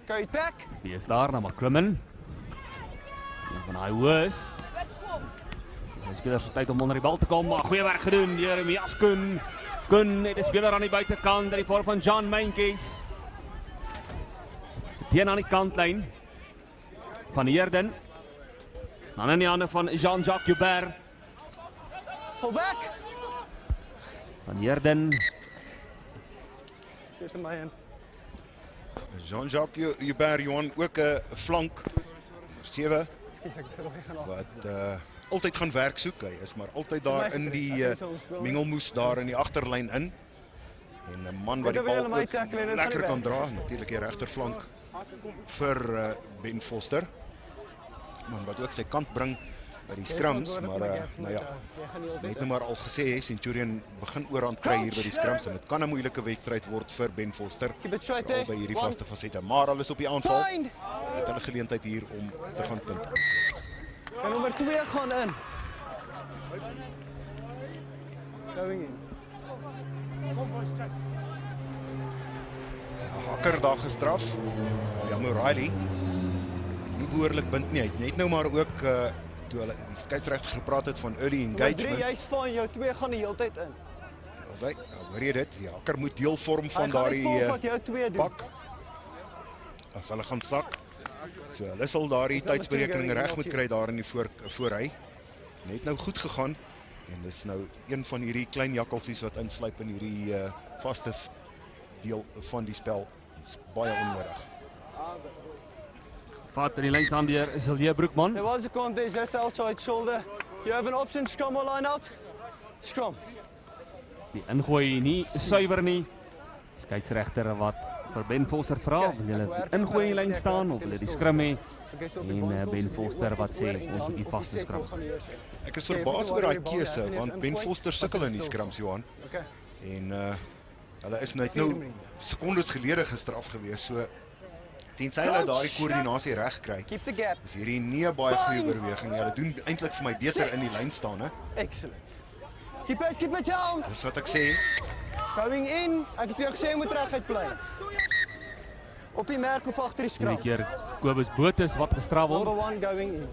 Carry it back. Die is daar na McCrimmon. En van hy was. Sy spelers se tyd om onder die bal te kom, maar goeie werk gedoen deur Jeremias Koen. Koen het 'n speler aan die buitekant, in die vorm van John Meintjes. Teen aan die kantlyn van Heerden. Dan in die hande van Jean-Jacques Joubert. Fullback. Van Heerden. Zet hem in. Jean-Jacques Joubert, Johan, ook 'n flank. 7. Ekskuus, ek het nog nie gaan af. Wat altyd gaan werk soek. Hy is maar altyd daar in die mengelmoes daar in die agterlyn in. En 'n man wat die bal ook lekker kan dra, natuurlik die regterflank vir Ben Foster. Man wat ook sy kant bring by die scrums, maar nou ja, net nou maar al gesê, Centurion begin oorhand kry hier by die scrums en dit kan 'n moeilike wedstryd word vir Ben Foster, veral by hierdie vaste fasette, maar hulle is op die aanval. Het hulle geleentheid hier om te gaan punt. En nommer 2 gaan in. Going in. Hakker daar gestraf. William O'Reilly. Nie behoorlik bind nie. Hy het net nou maar ook toe hulle die skeieregter gepraat het van early engagement. 3, jy's fyn, jou 2 gaan die hele tyd in. As hy, hoor jy dit? Die hakker moet deel vorm van daardie pak. As hulle gaan sak. So hulle sal daardie tydsberekening reg moet kry daar in die voorry. Net nou goed gegaan en dis nou een van hierdie klein jakkalsies wat insluip in hierdie vaste deel van die spel. Dis baie onnodig. Vat in die lynsaan deur Silje Broekman. There was a contest, that's outside shoulder. You have an option, scrum or line out. Scrum. Die ingooi nie suiwer nie. Skeieregter wat vir Ben Foster vra, wil julle ingooi in die lyn staan of wil die skrum hê? En Ben Foster wat sê ons moet die vaste skrum. Ek is verbaas oor daai keuse want Ben Foster sukkel in die skrums, Johan. En hulle is net nou sekondes gelede gestraf gewees, so tensy hulle daardie koördinasie reg kry. Is hierdie nie 'n baie goeie oorweging. Hulle doen eintlik vir my beter in die lyn staan, hè. Excellent. Keep it down. Dis wat ek sê. Going in. Ek het vir jou gesê jy moet reguit bly. Op die merk of agter die skram. 'n keer Kobus Botha wat gestraf word. Number 1 going in.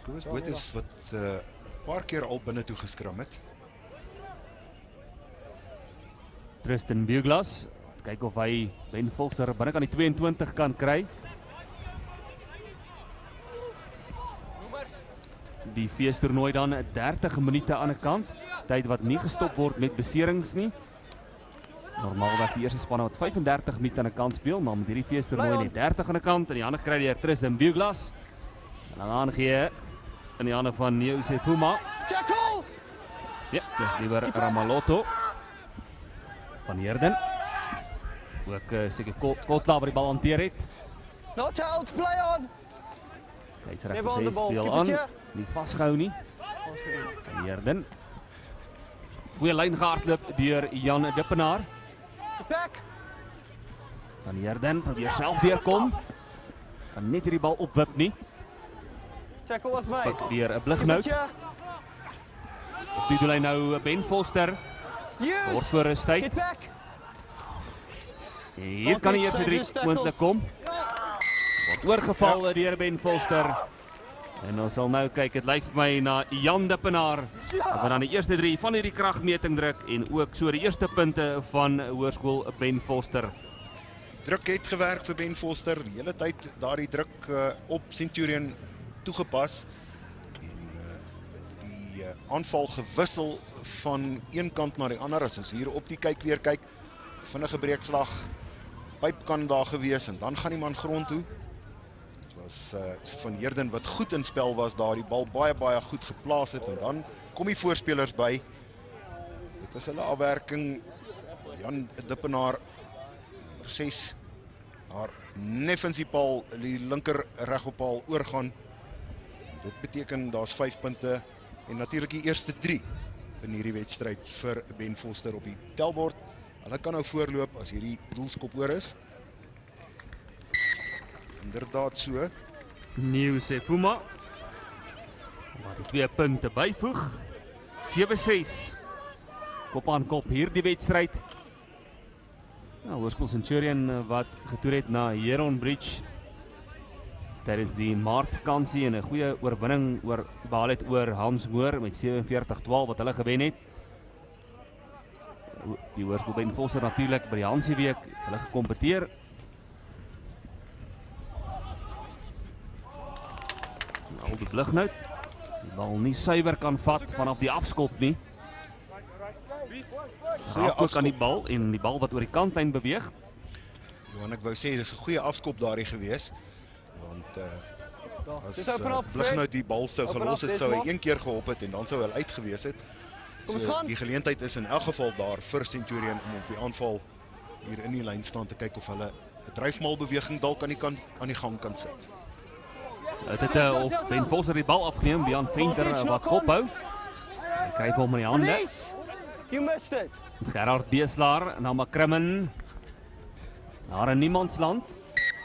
Kobus Botha wat 'n paar keer al binne toe geskram het. Tristan Buglas, kyk of hy Ben Foster binne kan die 22 kan kry. Die feestoernooi dan 30 minute aan die kant. Tyd wat nie gestop word met beserings nie. Normaalweg die eerste spanne wat 35 minute aan die kant speel, maar met hierdie feestoernooi net 30 aan die kant en die ander kry deur Tristan Buglas. En dan aangee in die hande van Jose Puma. Tackle! Ja, dis liewer Ramalotto. Van Heerden. Ook seker Kotla wat die bal hanteer het. Not out, play on! Skeieregter sê speel aan. Nie vasgehou nie. Van Heerden. Goeie lyn gehardloop deur Jan Dippenaar. Back. Van Heerden probeer self deurkom. Kan net hierdie bal opwip nie. Tackle was made. Pak deur 'n Blighnout. Op die doellyn nou Ben Foster. Word voor 'n tyd. Get back. Hier kan die eerste 3 moontlik kom. Word oorgeval deur Ben Foster. En ons sal nou kyk, het lyk vir my na Jan Dippenaar. Wat dan die eerste 3 van hierdie kragmeting druk en ook so die eerste punte van Hoërskool Ben Foster. Druk het gewerk vir Ben Foster, die hele tyd daardie druk op Centurion toegepas. En die aanval gewissel van een kant na die ander. As ons hier op die kyk weer kyk, vinnige breekslag, pyp kan daar gewees en dan gaan die man grond toe. Was van Heerden wat goed in spel was daar, die bal baie goed geplaas het en dan kom die voorspelers by. Dit is hulle afwerking. Jan Dippenaar 6 haar neffens die paal, die linker regoppaal oorgaan. Dit beteken daar's 5 punte en natuurlik die eerste 3 in hierdie wedstryd vir Ben Foster op die telbord. Hulle kan nou voorloop as hierdie doelskop oor is. Inderdaad so. Jose Puma. Maar die 2 punte byvoeg. 7-6. Kop aan kop hierdie wedstryd. Nou, Hoërskool Centurion wat getoer het na Heron Bridge. Tydens die maartvakansie en 'n goeie oorwinning behaal het oor Hans Moor met 47-12 wat hulle gewen het. Die Hoërskool Ben Foster natuurlik by die Hansieweek hulle gekompeteer. Al die Blighnout, die bal nie suiwer kan vat vanaf die afskop nie. Raak ook aan die bal en die bal wat oor die kantlyn beweeg. Johan, ek wou sê, dis 'n goeie afskop daarin gewees. Want as Blighnout die bal sou gelos het, sou hy een keer gehop het en dan sou hy uit gewees het. So die geleentheid is in elk geval daar vir Centurion om op die aanval hier in die lynstand te kyk of hulle 'n dryfmaalbeweging dalk aan die gang kan sit. Het op Ben Foster die bal afgeneem, Jan Venter wat ophou. Hy kry hom in die hande. You missed it. Gerard Beeslaar na McCrimmon. Daar in niemandsland.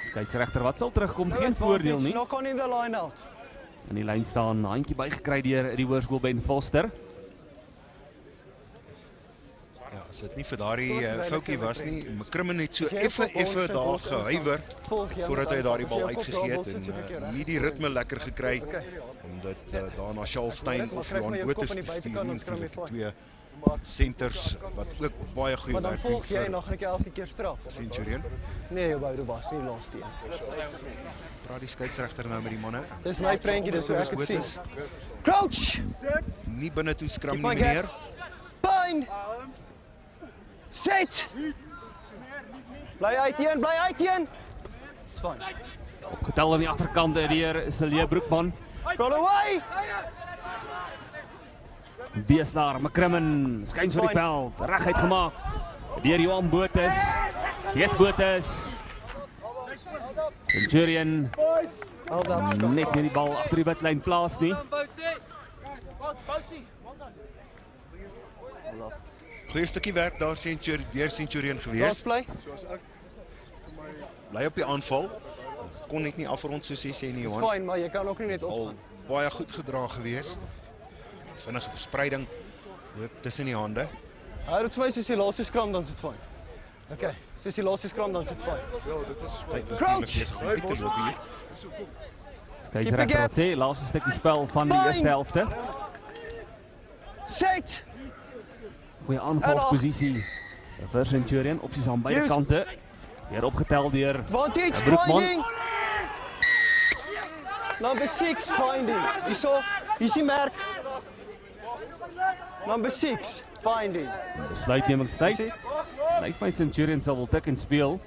Skeieregter wat sal terugkom, geen voordeel nie. Knock on in the line out. In die lyn staan, handjie bygekry deur die Hoërskool Ben Foster. Ja, as dit nie vir daardie foutjie was nie, McCrimmon het so effe daar gehuiwer voordat hy daardie bal uitgegee het en nie die ritme lekker gekry om dit daarna Charles Steyn of Johan Botha te stuur nie, natuurlik die twee centers wat ook baie goeie werk doen vir. Jy nog net elke keer straf. Centurion. Nee, jou wou was nie laaste een. Praat die skeieregter nou met die manne. Dis my prentjie, dis hoe ek dit sien. Crouch. Nie binne toe skram nie, meneer. Bind. Sit. Bly uiteen, bly uiteen. It's fine. Opgetel aan die agterkant deur Celie Broekman. Roll away. Beeslaar, McCrimmon, skuins vir die veld, reguit gemaak deur Johan Botha. Steeds Botha. Centurion net nie die bal agter die witlyn plaas nie. Goeie stukkie werk daar deur Centurion gewees. Bly op die aanval. Kon net nie afrond soos jy sê nie, Johan. Dis fyn, maar jy kan ook nie net opgaan. Baie goed gedra gewees. Vinnige verspreiding ook tussen die hande. Hou dit vir my soos die laaste skram, dan is dit fyn. Okay, soos die laaste skram, dan is dit fyn. Crouch! Skeieregter wat sê, laaste stukkie spel van die eerste helfte. Set! Goeie aanvalsposisie vir Centurion, opsies aan beide kante. Weer opgetel deur Broekman. Number 6 binding. Hier's die merk. Number 6 binding. Besluitnemingstyd. Lyk my Centurion sal wil tik en speel.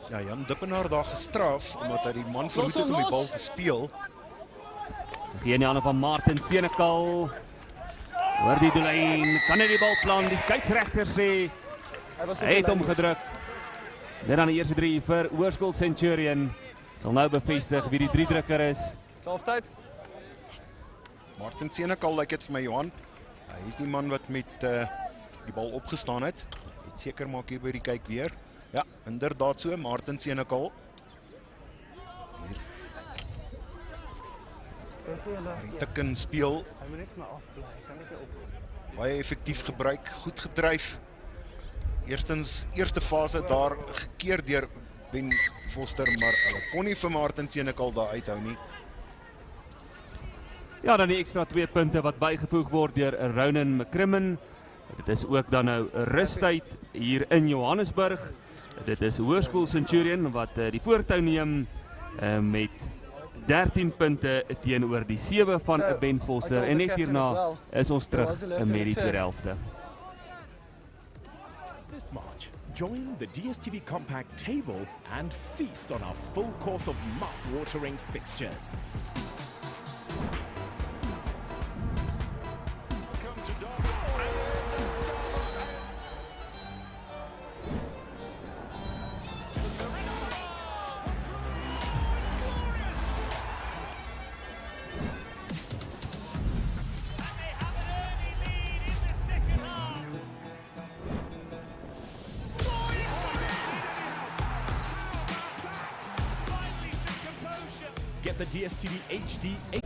Ja, Jan Dippenaar daar gestraf omdat hy die man verhoed het om die bal te speel. Gee in die hande van Martin Senekal. Hoor die doellyn, kan hy die bal plan? Die skeieregter sê hy het hom gedruk. Net aan die eerste 3 vir Hoërskool Centurion. Sal nou bevestig wie die 3-drukker is. Halftyd. Martin Senekal lyk dit vir my, Johan. Hy is die man wat met die bal opgestaan het. Net seker maak hier by die kyk weer. Ja, inderdaad so, Martin Senekal. Hier. Die tikken speel. Hy moet net maar afbly. Hy kan net op. Baie effektief gebruik, goed gedryf. Eerste fase daar gekeer deur Ben Foster, maar hulle kon nie vir Martin Senekal daar uithou nie. Ja, dan die ekstra 2 punte wat bygevoeg word deur Ronan McCrimmon. Dit is ook dan nou 'n rustyd hier in Johannesburg. Dit is Hoërskool Centurion wat die voortou neem met 13 punte teenoor die 7 van Ben Foster. En net hierna is ons terug met die tweede helfte. This March, join the DSTV Compact table and feast on our full course of mouth-watering fixtures. Get the DSTV HD 8.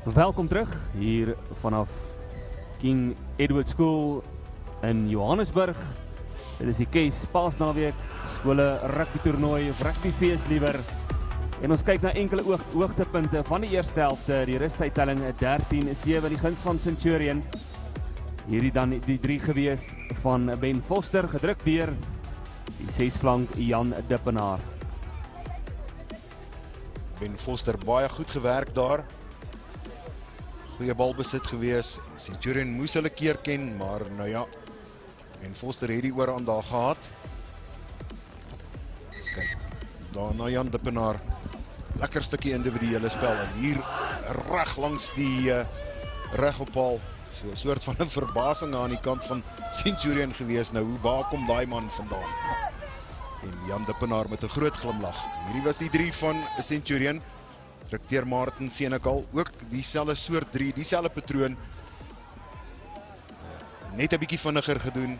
Welkom terug hier vanaf King Edward School in Johannesburg. Dit is die Case Paasnaweek skole rugby toernooi of rugbyfees liewer. En ons kyk na enkele hoogtepunte van die eerste helfte. Die rustydtelling 13-7 die guns van Centurion. Hierdie dan die 3 gewees van Ben Foster, gedruk deur die 6-flank Jan Dippenaar. Ben Foster baie goed gewerk daar. Goeie balbesit gewees. Centurion moes hulle keer ken, maar nou ja, Ben Foster het die oor aan daar gehad. Kyk, daar na Jan Dippenaar. Lekker stukkie individuele spel en hier reg langs die reg op paal. So 'n soort van 'n verbasing aan die kant van Centurion gewees. Nou, waar kom daai man vandaan? En Jan Dippenaar met 'n groot glimlag. Hierdie was die 3 van Centurion. Trakteer Martin Senekal, ook dieselfde soort 3, dieselfde patroon. Net 'n bietjie vinniger gedoen,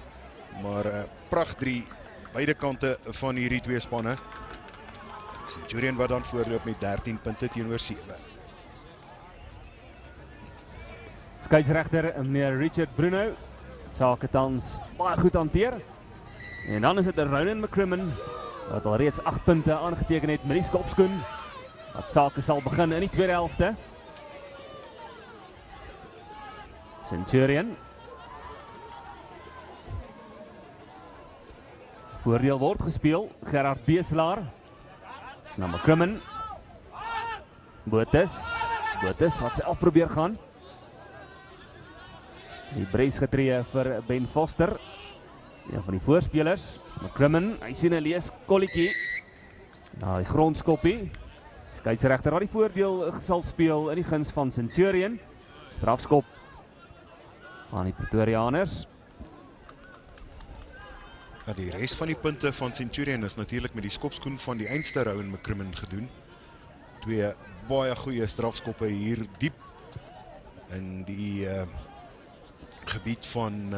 maar pragt 3 beide kante van hierdie 2 spanne. Centurion wat dan voorloop met 13 punte teenoor 7. Skeieregter meneer Richard Bruno, sake tans baie goed hanteer. En dan is dit Ronan McCrimmon wat al reeds 8 punte aangeteken het met die skopskoen. Wat sake sal begin in die tweede helfte. Centurion. Voordeel word gespeel, Gerard Beeslaar. Na McCrimmon. Botes wat self probeer gaan. Die brace getree vir Ben Foster. Een van die voorspelers. McCrimmon, hy sien 'n lees kolletjie. Na die grondskoppie. Skeieregter wat die voordeel sal speel in die guns van Centurion. Strafskop aan die Pretoriaaners. Ja, die res van die punte van Centurion is natuurlik met die skopskoen van die eindste Rowan McCrimmon gedoen. 2 baie goeie strafskoppe hier diep in die gebied van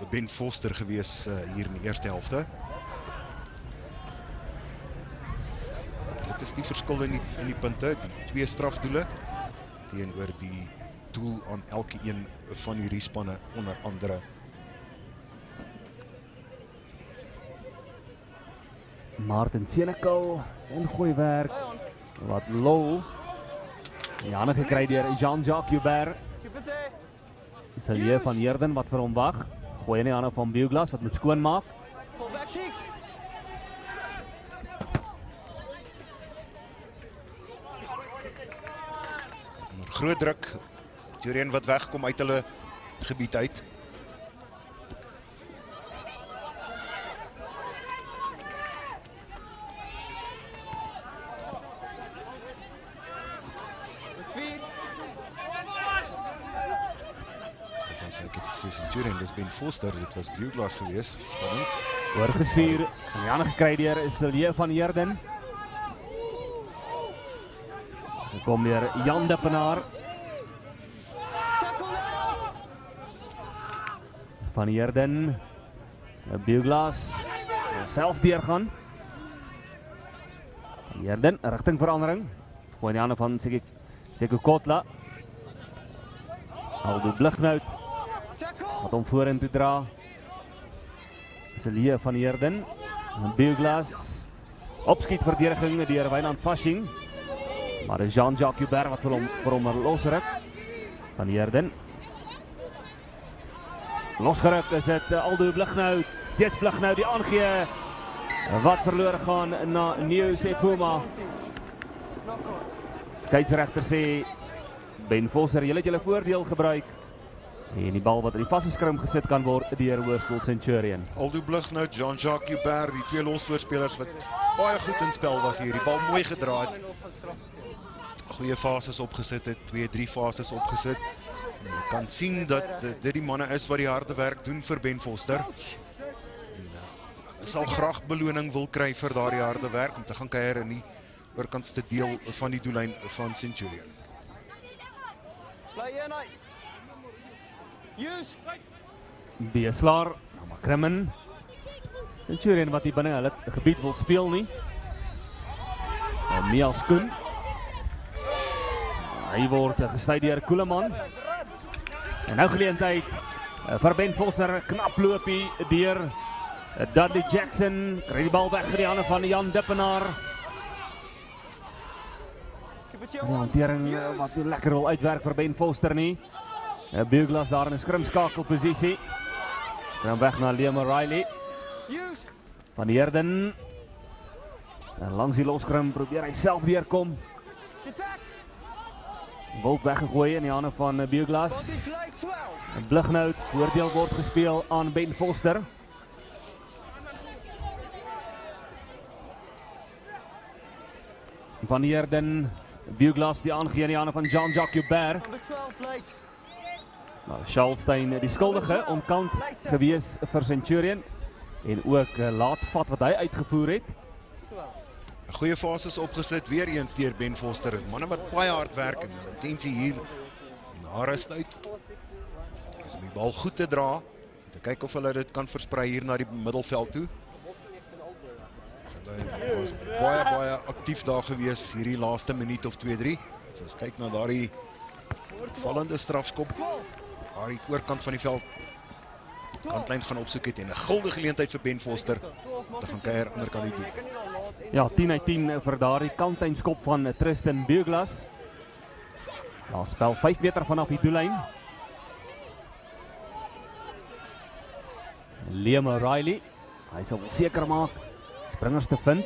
Ben Foster gewees hier in die eerste helfte. Dit is die verskil in die punte, die 2 strafdoele teenoor die doel aan elke een van hierdie spanne onder andere. Martin Senekal, en goeie werk. Wat low. Die hande gekry deur Jean-Jacques Joubert. Salier van Heerden wat vir hom wag. Gooi in die hande van Buglas wat moet skoonmaak. Groot druk. Centurion wat wegkom uit hulle gebied uit. Centurion, dis Ben Foster, dit was Buglas geweest. Spanning. Oorgestuur, en die hande gekry deur Salier van Heerden. Dan kom weer Jan Dippenaar. Van Heerden. Buglas self deurgaan. Van Heerden, rigtingverandering. Gooi in die hande van Seko Kotla. Aldo Blighnout wat hom vorentoe dra. Salier van Heerden. Buglas. Opskiet verdediging deur Wynand Fasching. Maar is Jean-Jacques Joubert wat vir hom losruk. Van Heerden. Losgeruk is dit Aldo Blighnout. Steeds Blighnout die aangee. Wat verloor gaan na Neo Sepuma. Skeieregter sê Ben Foster, julle het julle voordeel gebruik. En die bal wat in die vaste skrim gesit kan word deur Hoërskool Centurion. Aldo Blighnout, Jean-Jacques Joubert, die 2 losvoorspelers wat baie goed in spel was hier. Die bal mooi gedra het. Goeie fases opgesit het, 2-3 fases opgesit. En jy kan sien dat dit die manne is wat die harde werk doen vir Ben Foster. En sal graag beloning wil kry vir daardie harde werk om te gaan kuier in die oorkantste deel van die doellyn van Centurion. Beeslaar, McCrimmon. Centurion wat hier binne hulle gebied wil speel nie. Mias Koen. Hy word gestuit deur Koeleman. En nou geleentheid vir Ben Vosser, knap loopie deur Dudley Jackson, kry die bal weg vir die hande van Jan Dippenaar. Die hantering wat nie lekker wil uitwerk vir Ben Foster nie. Buglas daar in 'n skrimskakelposisie. Dan weg na Liam O'Reilly. Van Heerden. En langs die loskrim probeer hy self weer kom. Wild weggegooi in die hande van Buglas. En Blignout, voordeel word gespeel aan Ben Foster. Van Heerden, Buglas die aangee in die hande van Jean-Jacques Joubert. Nou, Schalstein die skuldige, omkant gewees vir Centurion. En ook laat vat wat hy uitgevoer het. Goeie fases opgesit, weer eens deur Ben Foster. Manne wat baie hard werk en intensie hier na rust uit. Is om die bal goed te dra en te kyk of hulle dit kan versprei hier na die middelveld toe. Hy was baie aktief daar gewees hierdie laaste minuut of 2-3. So ons kyk na daardie vallende strafskop. Daar die oorkant van die veld kantlyn gaan opsoek het en 'n guldige geleentheid vir Ben Foster te gaan kuier aan die ander kant die doel. Ja, 10/10 vir daardie kantlynskop van Tristan Buglas. Ja, spel 5 meter vanaf die doellyn. Liam O'Reilly, hy sal seker maak springers te vind.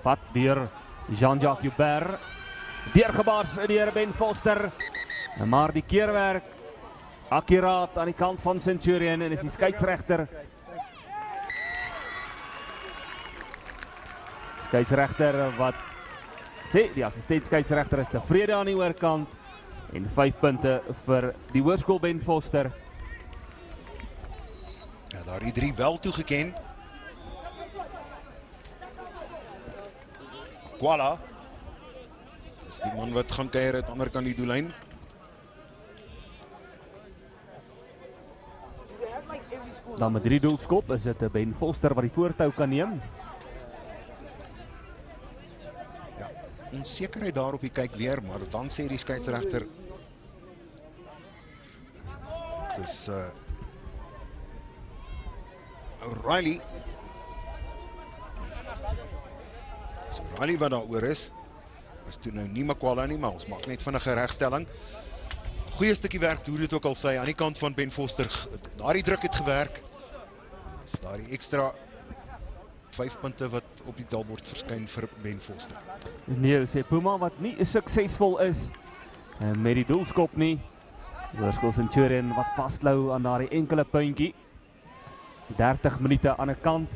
Vat deur Jean-Jacques Joubert. Deurgebaars deur Ben Foster. Maar die keerwerk akkuraat aan die kant van Centurion en is die skeieregter. Skeieregter wat sê die assistent skeieregter is tevrede aan die oorkant en 5 punte vir die hoërskool Ben Foster. Ja, daar die 3 wel toegeken. Kwala. Dis die man wat gaan kuier aan die ander kant die doellyn. Dan met 3 doelskop is dit Ben Foster wat die voortou kan neem. Ja, onsekerheid daar op die kyk weer, maar dan sê die skeieregter dit is O'Reilly. So O'Reilly wat daar oor is toe nou nie Makwala nie, maar ons maak net vinnige regstelling. Goeie stukkie werk, hoe dit ook al sê, aan die kant van Ben Foster. Daardie druk het gewerk. Is daar die extra 5 punte wat op die dalbord verskyn vir Ben Foster. Nee, sê Puma wat nie suksesvol is met die doelskop nie. Hoërskool Centurion wat vastlou aan daardie enkele puntjie. 30 minute aan 'n kant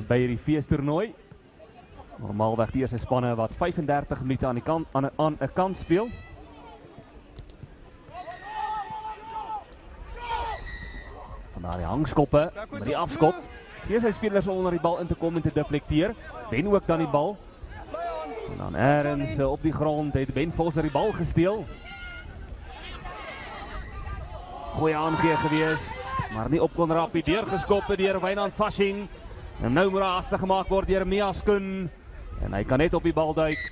by hierdie feestoernooi. Normaalweg die eerste spanne wat 35 minute aan die kant aan 'n kant speel. Vandaar die hangskoppe met die afskop. Gee sy spelers onder die bal in te kom en te deflecteer. Wen ook dan die bal. En dan ergens op die grond het Ben Foster die bal gesteel. Goeie aangee gewees, maar nie op kon rapie deurgeskoppe deur Wynand Fasching. En nou moet haastig gemaak word deur Mias Koen. En hy kan net op die bal duik.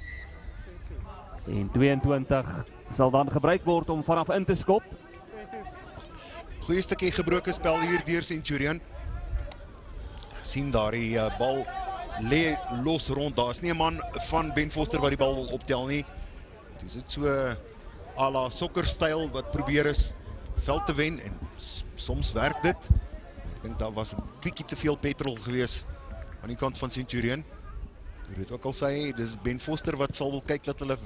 En 22 sal dan gebruik word om vanaf in te skop. Goeie stukkie gebroke spel hier deur Centurion. Sien daar die bal lê los rond. Daar is nie 'n man van Ben Foster wat die bal wil optel nie. Dis dit so à la sokkerstyl wat probeer is veld te wen en soms werk dit. Ek dink daar was 'n bietjie te veel petrol gewees aan die kant van Centurion. Jy weet ook al sê, dis Ben Foster wat sal wil kyk dat hulle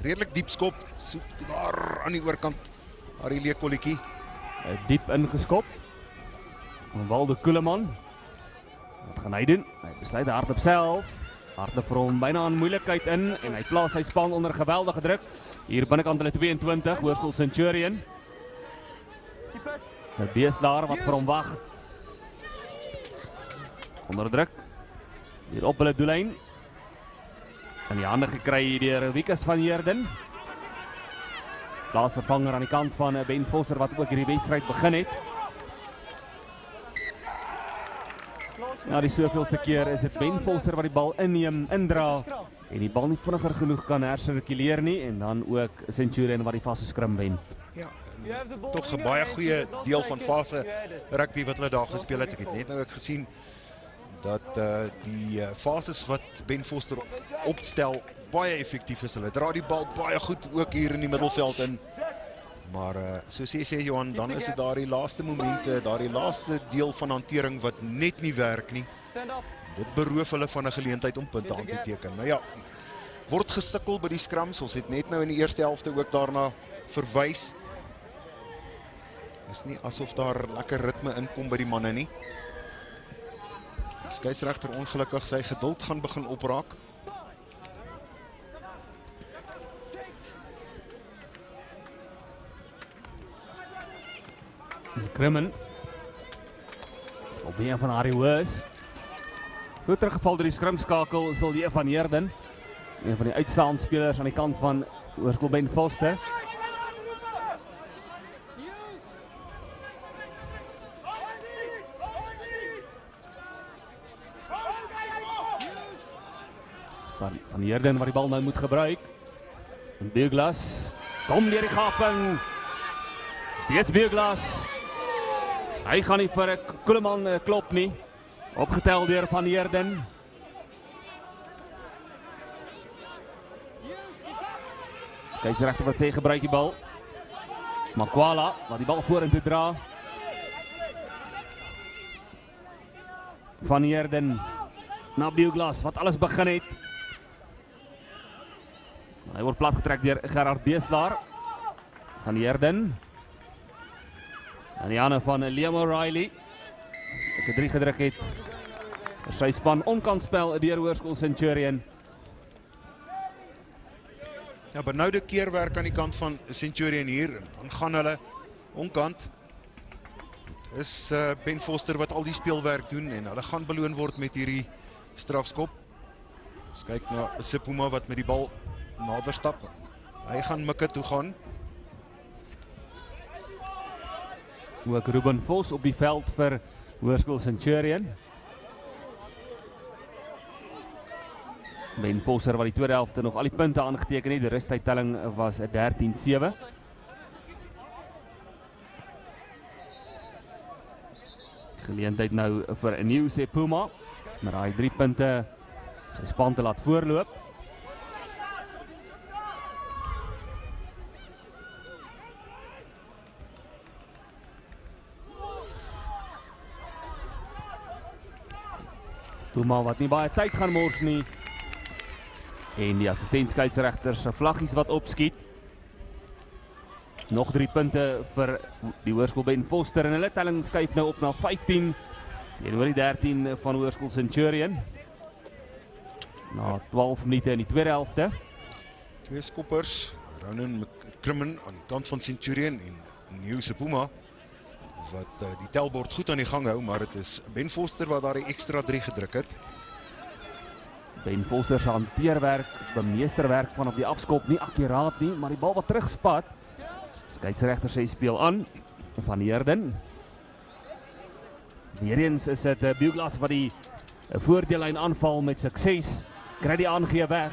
redelik diep skop, soek daar aan die oorkant, daar die leekolletjie. Diep ingeskop. Waldo Koeleman. Wat gaan hy doen? Hy besluit hardloop self. Hardloop vir hom byna aan moeilikheid in en hy plaas sy span onder geweldige druk. Hier binnekant hulle 22, Hoërskool Centurion. 'n bees daar wat vir hom wag. Onder druk. Hier op hulle doellyn. In die hande gekry deur Wikus van Heerden. Plaasvervanger aan die kant van Ben Foster wat ook hierdie wedstryd begin het. Ja, die soveelste keer is dit Ben Foster wat die bal inneem, indra En die bal nie vinniger genoeg kan hersirkuleer nie en dan ook Centurion wat die vaste skrim wen. Ja, toch 'n baie goeie deel van fase rugby wat hulle daar gespeel het. Ek het net nou ook gesien dat die fases wat Ben Foster opstel baie effektief is. Hulle dra die bal baie goed ook hier in die middelveld in. Maar soos jy sê Johan, dan is dit daardie laaste momente, daardie laaste deel van hantering wat net nie werk nie. Dit beroof hulle van 'n geleentheid om punte aan te teken. Maar ja, word gesukkel by die scrums. Ons het net nou in die eerste helfte ook daarna verwys. Is nie asof daar lekker ritme inkom by die manne nie. Die skeieregter ongelukkig sy geduld gaan begin opraak. Krimmen. Op een van Harry Hoes. Goed teruggeval door die skrimskakel sal die van Heerden. Een van die uitstaande spelers aan die kant van Hoërskool Ben Foster. Van Heerden wat die bal nou moet gebruik. En Beuglas kom deur die gaping. Steeds Beuglas. Hy gaan nie vir 'n Koeleman klop nie. Opgetel deur Van Heerden. Skeieregter wat sê gebruik die bal. Makwala wat die bal vorentoe dra. Van Heerden na Beuglas wat alles begin het. Hy word platgetrek deur Gerard Beeslaar. Van Heerden. En die ander van Liam O'Reilly. Ek 3 gedruk het. Sy span onkantspel deur Hoërskool Centurion. Ja, benoude keerwerk aan die kant van Centurion hier. Dan gaan hulle onkant. Dit is Ben Foster wat al die speelwerk doen en hulle gaan beloon word met hierdie strafskop. Ons kyk na Sipuma wat met die bal nader stap. Hy gaan mikke toe gaan. Ook Ruben Vos op die veld vir Hoërskool Centurion. Ben Foster wat die tweede helfte nog al die punte aangeteken het. Die rustydtelling was 13-7. Geleentheid nou vir 'n nuwe Sepuma. Maar hy 3 punte sy span te laat voorloop. Sepuma wat nie baie tyd gaan mors nie. En die assistent skeieregter se vlaggies wat opskiet. Nog 3 punte vir die Hoërskool Ben Foster en hulle telling skuif nou op na 15 teenoor die 13 van Hoërskool Centurion. Na 12 minute in die tweede helfte. 2 skoppers, Ronan McCrimmon aan die kant van Centurion en Nieuw Sepuma wat die telbord goed aan die gang hou, maar dit is Ben Foster wat daar die extra 3 gedruk het. Ben Foster se hanteerwerk, bemeesterwerk vanaf die afskop nie akkuraat nie, maar die bal wat terugspat. Skeieregter sê speel aan Van Heerden. Weereens is dit Beuglas wat die voordeellyn aanval met sukses. Kry die aangee weg.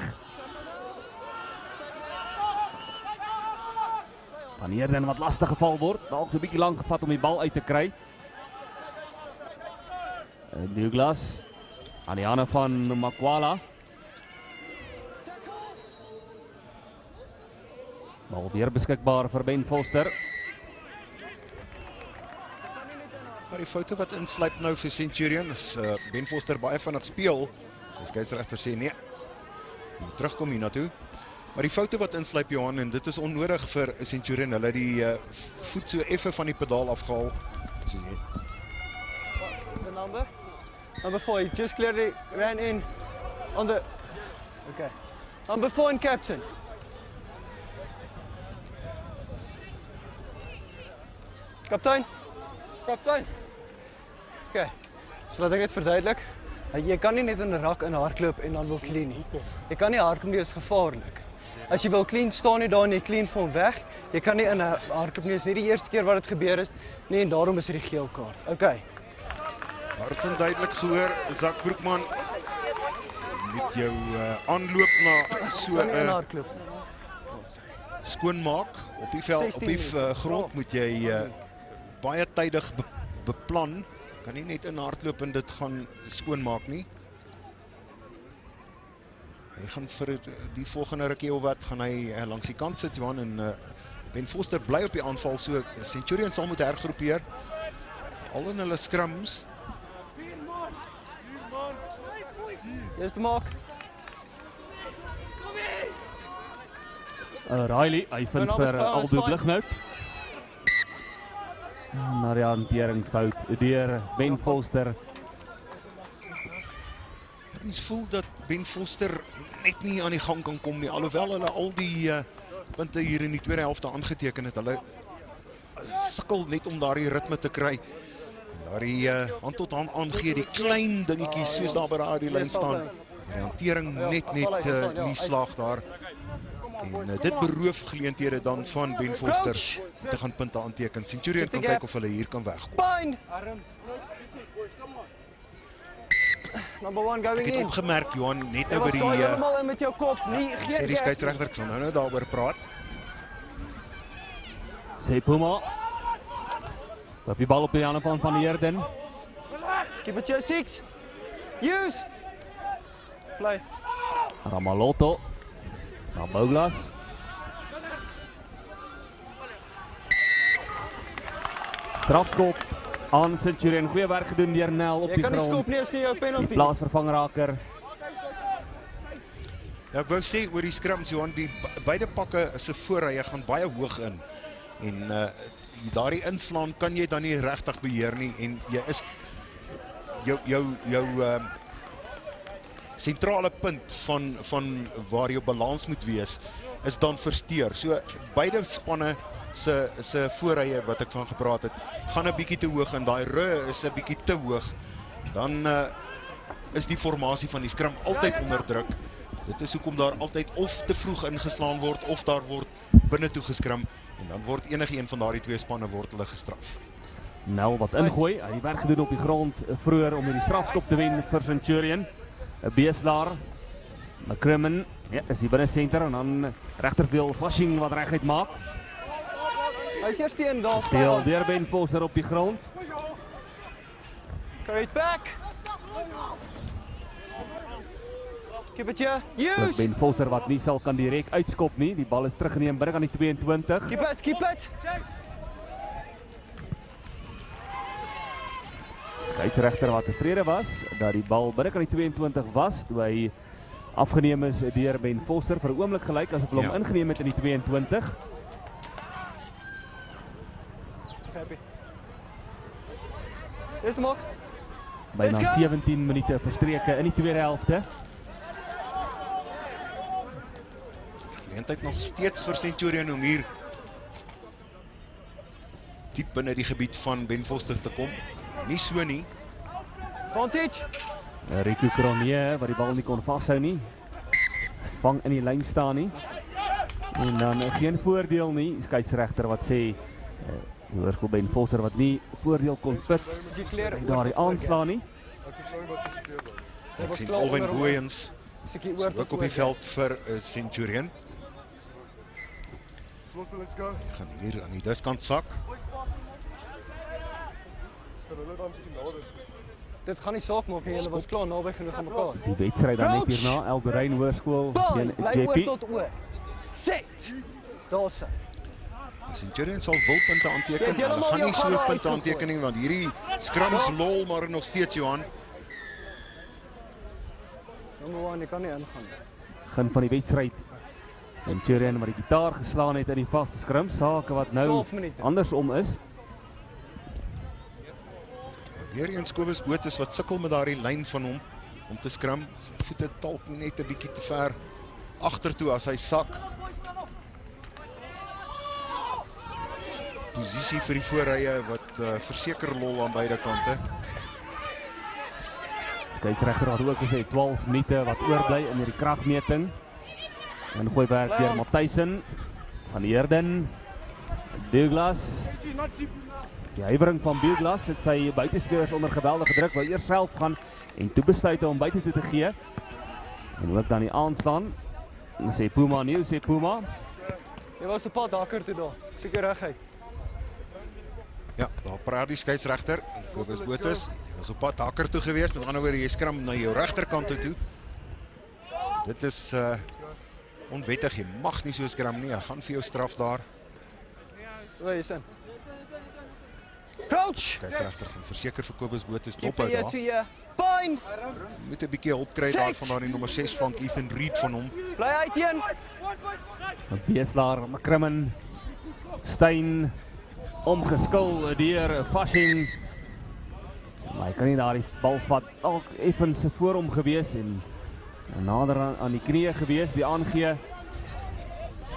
Van Heerden wat lastig geval word, dalk so 'n bietjie lank gevat om die bal uit te kry. Beuglas aan die hande van Makwala. Bal weer beskikbaar vir Ben Foster. Maar die foute wat insluip nou vir Centurion is Ben Foster baie vinnig speel. Die skeieregter sê nee, moet terugkom hier na toe. Maar die foute wat insluip Johan, en dit is onnodig vir Centurion, hulle die voet so effe van die pedaal afgehaal. Soos jy. The number 4, he just clearly ran in on the, okay. Number 4 in captain. Kaptein. Kaptein. Okay, so laat ek net verduidelik. Jy kan nie net in 'n rak in hardloop en dan wil clean nie. Jy kan nie hardloop nie, is gevaarlik. As jy wil clean, staan jy daar en jy clean vir hom weg. Jy kan nie in 'n hardloop nie, is nie die eerste keer wat dit gebeur is nie en daarom is dit die geel kaart. Okay. Hard en duidelik gehoor, Zak Broekman. met jou aanloop na so 'n skoonmaak op die veld, op die grond moet jy baie tydig beplan. Kan nie net in hardloop en dit gaan skoonmaak nie. Hy gaan vir die volgende rukkie of wat gaan hy langs die kant sit, Johan, en Ben Foster bly op die aanval, so Centurion sal moet hergroepeer. Al in hulle scrums. Eerste maak. Riley, hy vind vir Aldo Blignout. Na die hanteringsfout deur Ben Foster. Mens voel dat Ben Foster net nie aan die gang kan kom nie, alhoewel hulle al die punte hier in die tweede helfte aangeteken het. Hulle sukkel net om daardie ritme te kry. En daardie hand tot hand aangee, die klein dingetjies soos daar by daardie lyn staan. Die hantering net nie slaag daar. En dit beroof geleenthede dan van Ben Foster om te gaan punte aanteken. Centurion kan kyk of hulle hier kan wegkom. Number 1 going in. Ek het opgemerk, Johan, net nou by die helemaal in met jou kop. sê die skeieregter, ek sal nou daaroor praat. Sê Puma. Op die bal op die ander kant van Heerden. Keep it your 6. Use. Play. Ramalotto. Na Bouglas. Strafskop aan Centurion. Goeie werk gedoen deur Nel op die grond. Jy kan die skop nie as jy jou penalty. Die plaasvervangraker. Ja, ek wou sê oor die scrums, Johan, die beide pakke se voorrye gaan baie hoog in. En daardie inslaan kan jy dan nie regtig beheer nie en jy is jou sentrale punt van waar jou balans moet wees is dan versteur. So beide spanne se voorrye wat ek van gepraat het, gaan 'n bietjie te hoog en daai ru is 'n bietjie te hoog. Dan is die formasie van die scrum altyd onder druk. Dit is hoekom daar altyd of te vroeg ingeslaan word of daar word binne toe geskrim en dan word enige een van daardie twee spanne word hulle gestraf. Nel wat ingooi, hy het die werk gedoen op die grond vroeër om die strafskop te wen vir Centurion. 'n Beeslaar, McCrimmon, ja, is hier binne senter en dan regterveel Fashing wat reguit maak. Hy is eerste een daar. Steel deur Ben Foster op die grond. Carry it back. Keep it here. Use. Ben Foster wat nie sal kan direk uitskop nie. Die bal is teruggeneem binne aan die 22. Keep it, keep it. Skeieregter wat tevrede was dat die bal binne aan die 22 was toe hy afgeneem is deur Ben Foster. Vir 'n oomblik gelyk asof hulle hom ingeneem het in die 22. Dis die maak. Byna 17 minute verstreke in die tweede helfte. Geleentheid nog steeds vir Centurion om hier diep binne die gebied van Ben Foster te kom. Nie so nie. Vantage. Rico Cronje wat die bal nie kon vashou nie. Vang in die lyn staan nie. En dan geen voordeel nie. Skeieregter wat sê hoërskool Ben Foster wat nie voordeel kon put. Daar die aanslaan nie. Ek sien Alwyn Booyens ook op die veld vir Centurion. Hy gaan hier aan die diskant sak. Dit gaan nie saak maak nie, julle was klaar naby genoeg aan mekaar. Die wedstryd dan net hierna Elberein Hoërskool teen JP. Tot oor. Set. Daar sy. Centurion sal wil punte aanteken. Hulle gaan nie so punte aanteken nie want hierdie scrums lol maar nog steeds Johan. Nommer 1, jy kan nie ingaan. Begin van die wedstryd. Centurion wat die gitaar geslaan het in die vaste scrum, sake wat nou andersom is. Weer eens Kobus Botha wat sukkel met daardie lyn van hom om te scrum. Sy voete dalk net 'n bietjie te ver agtertoe as hy sak. Posisie vir die voorrye wat verseker lol aan beide kante. Skeieregter het ook gesê 12 minute wat oorbly in hierdie kragmeting. En gooi werk deur Matthijsen van Heerden. Douglas. Die huiwering van Douglas het sy buitespelers onder geweldige druk, wou eers self gaan en toe besluit om buite toe te gee. En ook dan die aanslaan. Sê Puma nieuw, sê Puma. Jy was 'n pad hakker toe daar. Seker reguit. Ja, daar praat die skeieregter, Kobus Botha, was op pad hakker toe gewees, met ander woorde jy skram na jou regterkant toe. Dit is onwettig, jy mag nie so skram nie, hy gaan vir jou straf daar. Waar is hy? Crouch! Skeieregter gaan verseker vir Kobus Botha dop hou daar. Pyn! Moet 'n bietjie hulp kry daar van die nommer 6 van Ethan Reed van hom. Bly uiteen. Beeslaar, McCrimmon, Steyn, omgeskil deur Fasching. Maar hy kan nie daar die bal vat. Dalk effens voor hom gewees en nader aan die knieë gewees, die aangee.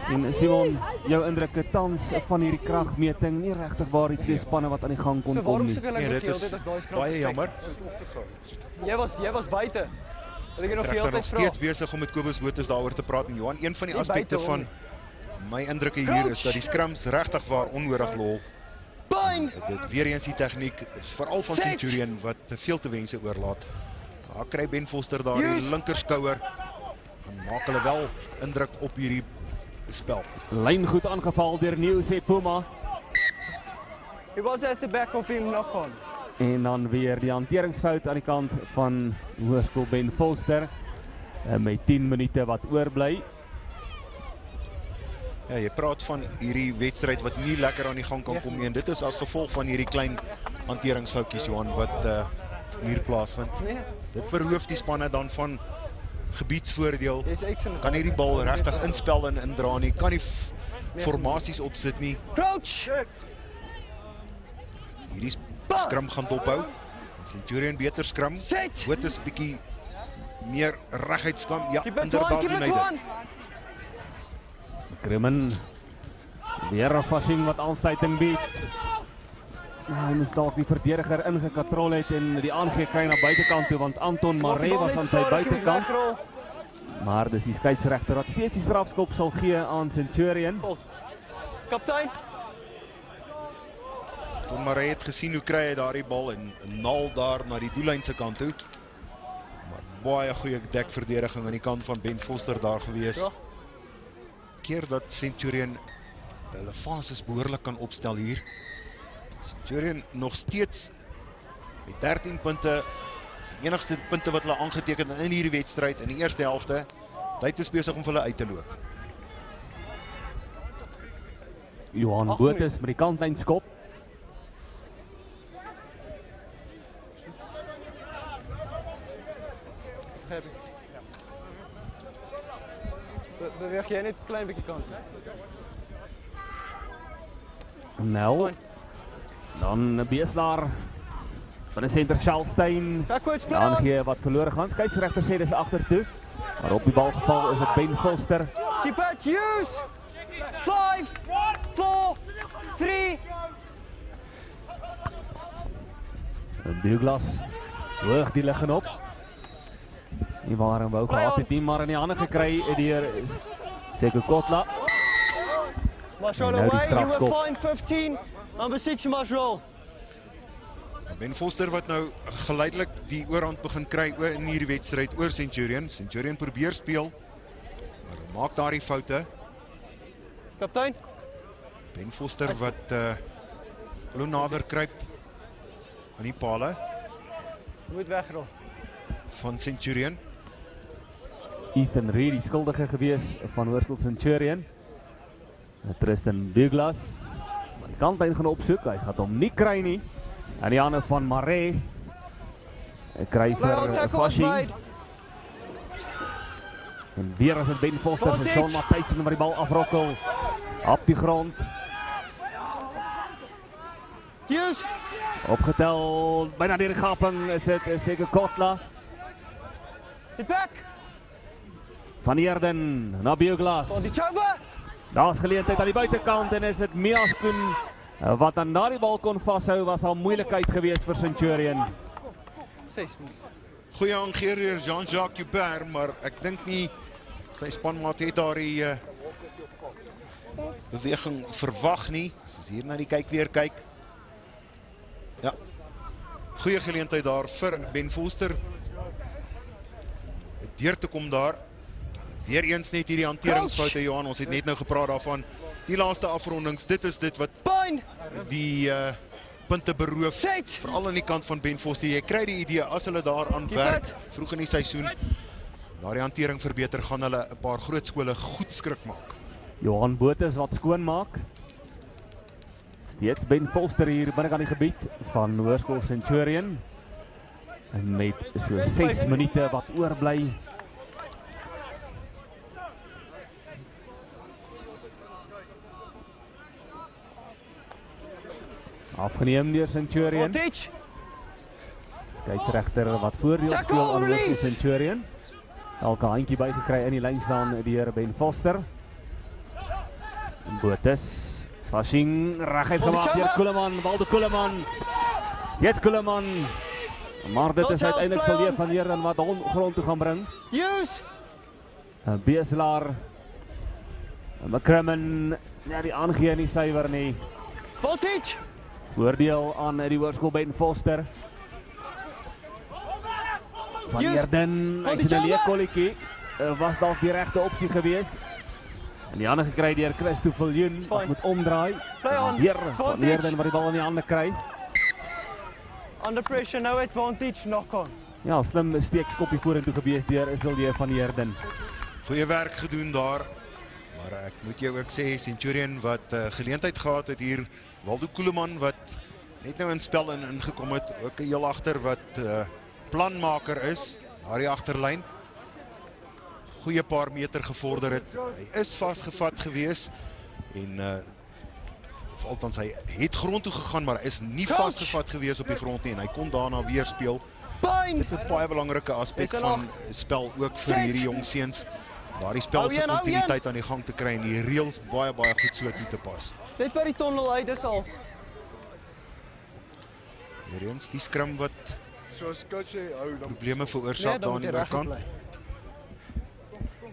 En Simon, jou indrukke tans van hierdie kragmeting, nie regtig waar die twee spanne wat aan die gang kon kom nie. Nee, dit is baie jammer. Jy was buite. Skeieregter nog steeds besig om met Kobus Botha daaroor te praat en Johan, een van die aspekte van my indrukke hier is dat die scrums regtig waar onnodig lol. Dit weer eens die tegniek, veral van Centurion wat veel te wense oorlaat. Daar kry Ben Foster daar die linkerskouer en maak hulle wel indruk op hierdie spel. Lyn goed aangeval deur Nieuw, sê Puma. He was at the back of him knock on. En dan weer die hanteringsfout aan die kant van Hoërskool Ben Foster met 10 minute wat oorbly. Ja, jy praat van hierdie wedstryd wat nie lekker aan die gang kan kom nie en dit is as gevolg van hierdie klein hanteringsfoutjies Johan wat hier plaasvind. Dit beroof die spanne dan van gebiedsvoordeel. Kan nie die bal regtig inspel en indra nie, kan nie formasies opsit nie. Crouch! Hierdie skram gaan dophou. Centurion beter skram. Botha is bietjie meer reguit skram. Ja, inderdaad doen hy dit. Grimmen, weer 'n Fasching wat aansluiting bied. Hy moes dalk die verdediger ingekatrol het en die aangee kry na buitekant toe, want Anton Maree was aan sy buitekant. Maar dis die skeieregter wat steeds die strafskop sal gee aan Centurion. Kaptein. Anton Maree het gesien hoe kry hy daardie bal en naal daar na die doellyn se kant toe. Maar baie goeie dekverdediging aan die kant van Ben Foster daar gewees. Keer dat Centurion hulle fases behoorlik kan opstel hier. Centurion nog steeds met 13 punte, die enigste punte wat hulle aangeteken het in hierdie wedstryd in die eerste helfte. Tyd is besig om vir hulle uit te loop. Johan Botha met die kantlyn skop. Beweeg jy net 'n klein bietjie kant. Nou. Dan Beeslaar van 'n senter Steyn. Dan gee wat verlore gaan. Skeieregter sê dis agtertoe. Maar op die balgeval is dit Ben Foster. Keep it use. 5 4 3. Douglas hoog die liggen op. Die waar en wou gehad het nie, maar in die hande gekry deur Seko Kotla. Marshall Nou die away, you were strafskop. fine 15. Number 6 Marshall. Ben Foster wat nou geleidelik die oorhand begin kry in hierdie wedstryd oor Centurion. Centurion probeer speel, maar maak daardie foute. Kaptein. Ben Foster wat hulle nader kruip aan die pale Moet wegrol. van Centurion. Ethan Reed, die skuldige gewees van Hoërskool Centurion. Tristan Douglas. Maar die kantlyn gaan opsoek, hy gaan hom nie kry nie. En die hande van Maree. Hy kry vir Fasching. En weer as het Ben Foster en Sean Matthijssen wat die bal afrokkel. Op die grond. Opgetel, bijna deur die gaping is dit Seko Kotla. Get back. Van Eerden na Douglas. Daar is geleentheid aan die buitekant en is dit Miaskoen wat aan daardie bal kon vashou, was al moeilikheid geweest vir Centurion. 6 minute. Goeie aangeer deur Jean-Jacques Joubert, maar ek dink nie sy spanmaat het daardie beweging verwag nie. As ons hier na die kyk weer kyk. Ja. Goeie geleentheid daar vir Ben Foster. deur te kom daar. Weer eens net hierdie hanteringsfoute, Johan, ons het net nou gepraat daarvan. Die laaste afrondings, dit is dit wat die punte beroof, veral aan die kant van Ben Foster. Jy kry die idee, as hulle daar aan werk, vroeg in die seisoen, daar die hantering verbeter, gaan hulle 'n paar groot skole goed skrik maak. Johan Botha wat skoon maak. Steeds Ben Foster hier binne aan die gebied van Hoërskool Centurion. En met so 6 minute wat oorbly. Afgeneem deur Centurion. Skeieregter wat voordeel speel aan Hoërskool Centurion. Elke handjie bygekry in die lyn staan deur Ben Foster. Botus Fashing reguit gemaak deur Kuleman, Waldo Kuleman. Steeds Kuleman. Maar dit is uiteindelik sal weer van Heerden wat hom grond toe gaan bring. Beeslaar. McCrimmon, ja die aangee nie suiwer nie. Voltage. Voordeel aan die Hoërskool Ben Foster. Van Heerden, hy is 'n leekkolletjie. Was dalk die regte opsie gewees. En die hande gekry deur Christo Viljoen, wat moet omdraai. Weer van Heerden wat die bal in die hande kry. Under pressure, no advantage, knock on. Ja, slim steekskoppie vorentoe gewees deur Isilde van Heerden. Goeie werk gedoen daar. Maar ek moet jou ook sê, Centurion wat geleentheid gehad het hier. Waldo Kuleman wat net nou in spel ingekom het. Ook 'n heel agter wat planmaker is, daar die agterlyn. Goeie paar meter gevorder het. Hy is vasgevat gewees en of althans hy het grond toe gegaan, maar hy is nie vasgevat gewees op die grond nie en hy kon daarna weer speel. Dit is 'n baie belangrike aspek van spel ook vir hierdie jong seuns. Daardie spel se kontinuïteit aan die gang te kry en die reëls baie goed so toe te pas. Net by die tonnel uit, dis al. Weer eens die skrum wat probleme veroorsaak daar aan die oorkant.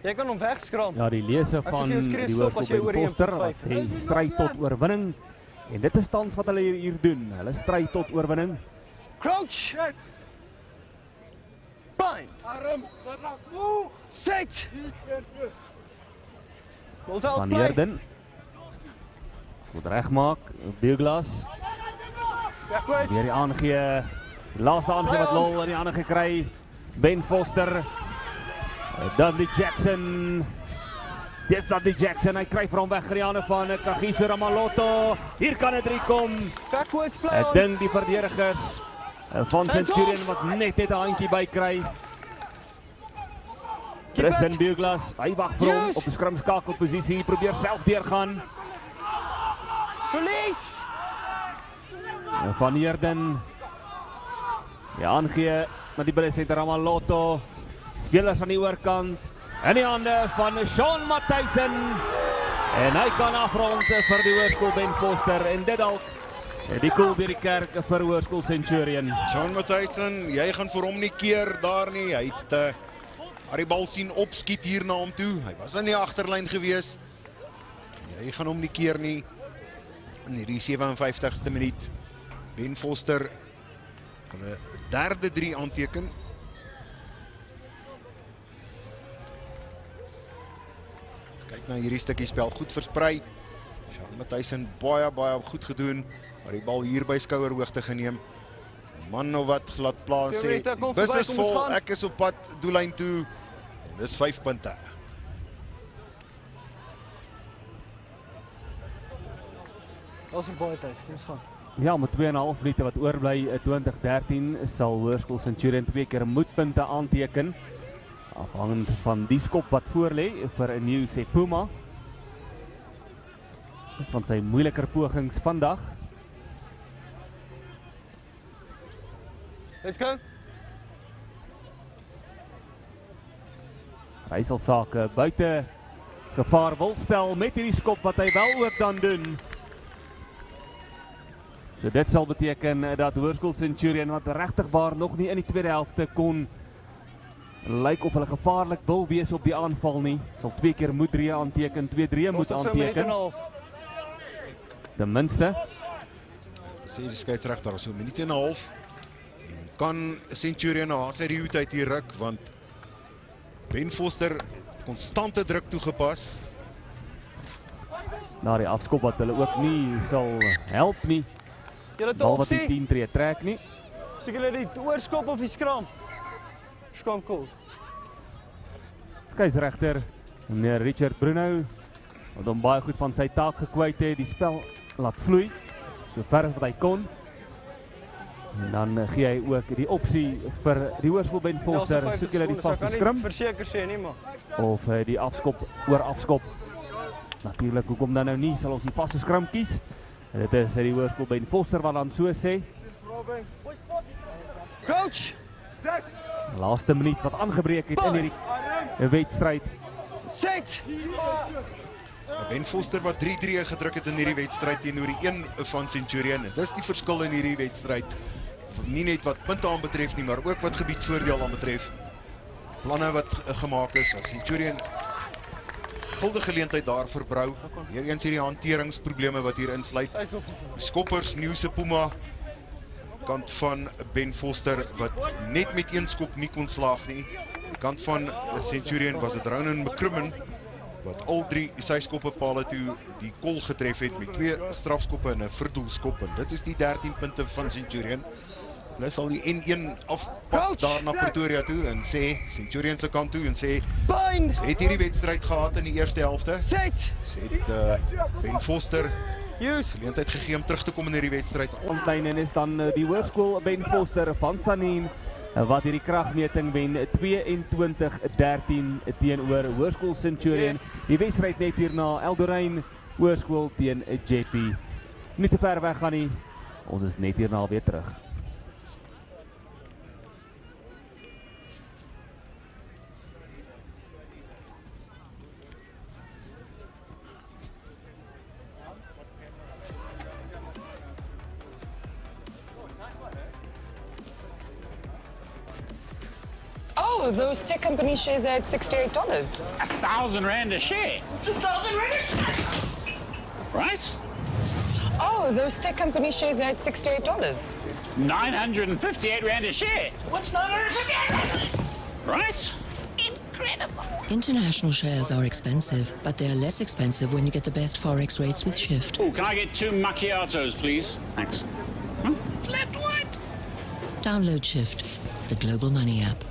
Jy kan hom wegskram. Ja, die lese van die Hoërskool Ben Foster wat sê stryd tot oorwinning. En dit is tans wat hulle hier doen. Hulle stryd tot oorwinning. Crouch. Bind. Set. Van Heerden. Goed regmaak. Beuglas. Weer die aangee. Die laaste aangee wat lol in die hande gekry. Ben Foster. Dudley Jackson. Dis Dudley Jackson. Hy kry vir hom weg in die hande van Kagiso Ramalotto. Hier kan 'n 3 kom. Ek dink die verdedigers van Centurion wat net 'n handjie by kry. Tristan Beuglas, hy wag vir hom op 'n skrimskakelposisie, probeer self deurgaan. Verlies. Van Heerden. Ja, aangee met die bal Ramalotto. Spelers aan die oorkant. In die hande van Sean Matthijssen. En hy kan afrond vir die Hoërskool Ben Foster en dit dalk die koel by die kerk vir Hoërskool Centurion. Sean Matthijssen, jy gaan vir hom nie keer daar nie. Hy het die bal sien opskiet hier na hom toe. Hy was in die agterlyn gewees. Jy gaan hom nie keer nie. In hierdie 57ste minuut. Ben Foster hulle derde 3 aanteken. Kyk na hierdie stukkie spel, goed versprei. Sean Matthijssen baie goed gedoen, maar die bal hier by skouerhoogte geneem. Man nou wat glad plaas sê, die bus is vol, ek is op pad doellyn toe. En dis 5 punte. Ons het baie tyd, kom ons gaan. Ja, met 2,5 minute wat oorbly 2013 sal Hoërskool Centurion 2 keer moedpunte aanteken. Afhangend van die skop wat voor lê vir 'n nuwe Sepuma. Van sy moeiliker pogings vandag. Let's go. Hy sal sake buite gevaar wil stel met hierdie skop wat hy wel ook dan doen. So dit sal beteken dat Hoërskool Centurion wat regtigbaar nog nie in die tweede helfte kon lyk of hulle gevaarlik wil wees op die aanval nie. Sal 2 keer moet 3 aanteken, 2-3 moet aanteken. Ten minste. Sê die skeieregter daar so 'n minuut en 'n half. En kan Centurion na sy hoed uit hier ruk want Ben Foster konstante druk toegepas. Na die afskop wat hulle ook nie sal help nie. Julle het 'n Bal wat die opsie. 10 tree trek nie. Soek julle die oorskop of die skram? Skram cool. Skeieregter meneer Richard Bruno wat hom baie goed van sy taak gekwyt het, die spel laat vloei so ver as wat hy kon. En dan gee hy ook die opsie vir die hoërskool Ben Foster, soek julle die vaste skrim verseker sê nie maar. of die afskop oor afskop. Natuurlik, hoekom dan nou nie, sal ons die vaste skrim kies. En dit is die hoërskool Ben Foster wat dan so sê. Coach! Laaste minuut wat aangebreek het in hierdie wedstryd. Set! Ben Foster wat 3-3 gedruk het in hierdie wedstryd teenoor die een van Centurion. En dis die verskil in hierdie wedstryd. Nie net wat punte aanbetref nie, maar ook wat gebiedsvoordeel aanbetref. Planne wat gemaak is. Centurion guldige geleentheid daar vir Brou. Weer eens hierdie hanteringsprobleme wat hier insluit. Skoppers, Nieuwse Puma. Kant van Ben Foster wat net met een skop nie kon slaag nie. Die kant van Centurion was dit Ronan McCrimmon wat al 3 sy skoppe pale toe die kol getref het met 2 strafskoppe en 'n verdoelskop. En dit is die 13 punte van Centurion. Hulle sal die N1 afpak daar na Pretoria toe en sê Centurion se kant toe en sê het hierdie wedstryd gehad in die eerste helfte. Set! Het Ben Foster geleentheid gegee om terug te kom in hierdie wedstryd. Ontlyn en is dan die hoërskool Ben Foster van Sanien wat hierdie kragmeting wen 22-13 teenoor hoërskool Centurion. Die wedstryd net hierna Eldorein hoërskool teen Jeppy. Nie te ver weg gaan nie. Ons is net hierna weer terug. Oh, those tech company shares are at $68. R1,000 a share. It's $1,000 a share. Right? Oh, those tech company shares are at $68. R958 a share. What's $958? Right? Incredible. International shares are expensive, but they're less expensive when you get the best forex rates with Shift. Oh, can I get 2 macchiatos, please? Thanks. Flat what? Download Shift, the global money app.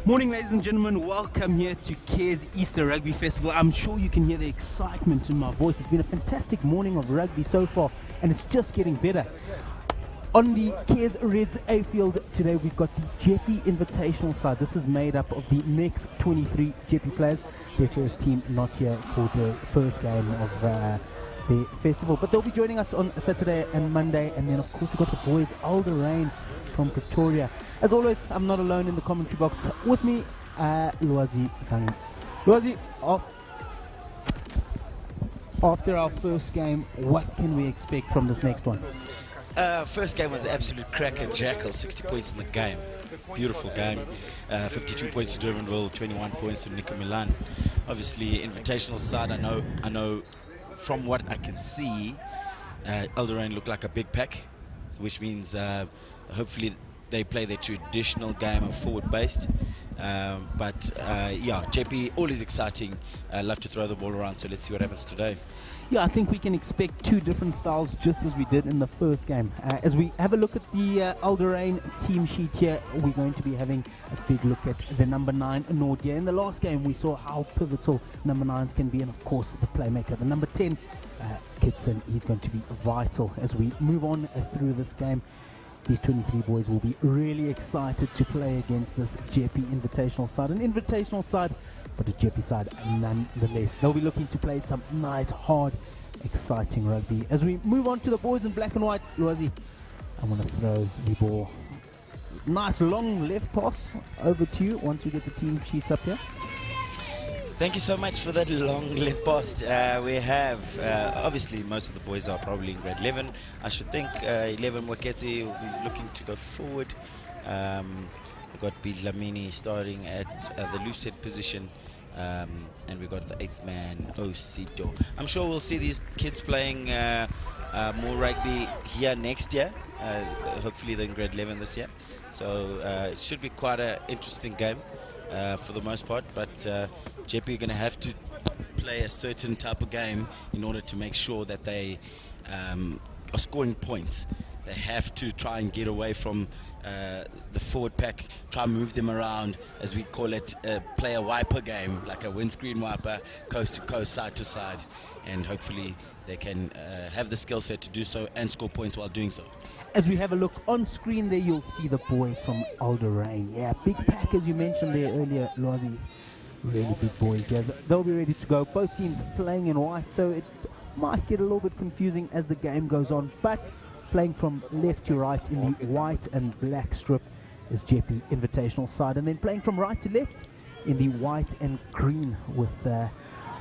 Morning, ladies and gentlemen. Welcome here to Cares Easter Rugby Festival. I'm sure you can hear the excitement in my voice. It's been a fantastic morning of rugby so far, and it's just getting better. On the Cares Reds A field today, we've got the Jeppy Invitational side. This is made up of the next 23 Jeppy players. Their first team not here for the first game of the festival, but they'll be joining us on Saturday and Monday. And then, of course, we've got the boys Aldorain from Pretoria. As always, I'm not alone in the commentary box. With me, Luazi Sang. Luazi, after our first game, what can we expect from this next one? First game was an absolute cracker. Jackal, 60 points in the game. Beautiful game. 52 points to Durbanville, 21 points to Nico Milan. Obviously, invitational side, I know from what I can see, Eldorain look like a big pack, which means hopefully they play their traditional game of forward-based. Yeah, JP, always exciting. Love to throw the ball around, so let's see what happens today. Yeah, I think we can expect 2 different styles just as we did in the first game. As we have a look at the Aldorain team sheet here, we're going to be having a big look at the number 9, Nordia. In the last game, we saw how pivotal number 9s can be, and of course, the playmaker. The number 10, Kitson, he's going to be vital as we move on through this game. These 23 boys will be really excited to play against this Jeppy Invitational side. An invitational side, but a Jeppy side nonetheless. They'll be looking to play some nice, hard exciting rugby. As we move on to the boys in black and white, Loazi, I'm going to throw the ball. Nice long left pass over to you once we get the team sheets up here. Thank you so much for that long left pass. We have, obviously, most of the boys are probably in grade 11. I should think 11 Waketi will be looking to go forward. We've got Bidlamini starting at the loose head position. And we've got the 8th man, Osito. I'm sure we'll see these kids playing more rugby here next year. Hopefully they're in grade 11 this year. So it should be quite an interesting game for the most part. But JP are going to have to play a certain type of game in order to make sure that they are scoring points. They have to try and get away from the forward pack, try and move them around, as we call it, play a wiper game, like a windscreen wiper, coast to coast, side to side, and hopefully they can have the skill set to do so and score points while doing so. As we have a look on screen there, you'll see the boys from Alderain. Yeah, big pack as you mentioned there earlier, Loazi. Really big boys. Yeah, they'll be ready to go. Both teams playing in white, so it might get a little bit confusing as the game goes on, but playing from left to right in the white and black strip is JP Invitational side, and then playing from right to left in the white and green with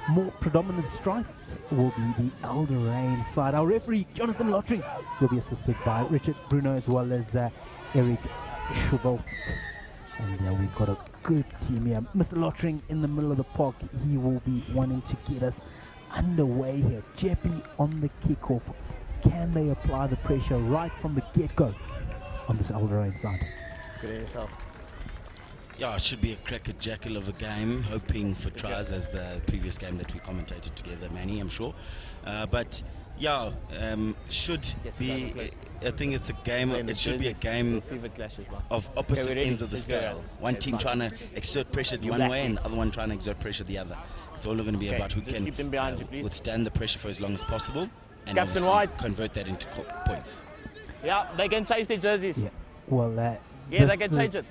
more predominant stripes will be the Alderain side. Our referee Jonathan Lottering will be assisted by Richard Bruno as well as Eric Schwolst. And we've got a good team here. Mr. Lottering in the middle of the park, he will be wanting to get us underway here. JP on the kickoff. Can they apply the pressure right from the get-go on this Alderain side? Good at yourself. Yeah, it should be a cracker-jackal of a game, hoping for tries as the previous game that we commentated together, Manny, I'm sure. But yeah, should be, I think it's a game, it should be a game of opposite ends of the scale. One team trying to exert pressure one way and the other one trying to exert pressure the other. It's all going to be about who can withstand the pressure for as long as possible and convert that into points. Yeah, they can change their jerseys. Yeah, well, yeah, they can change it.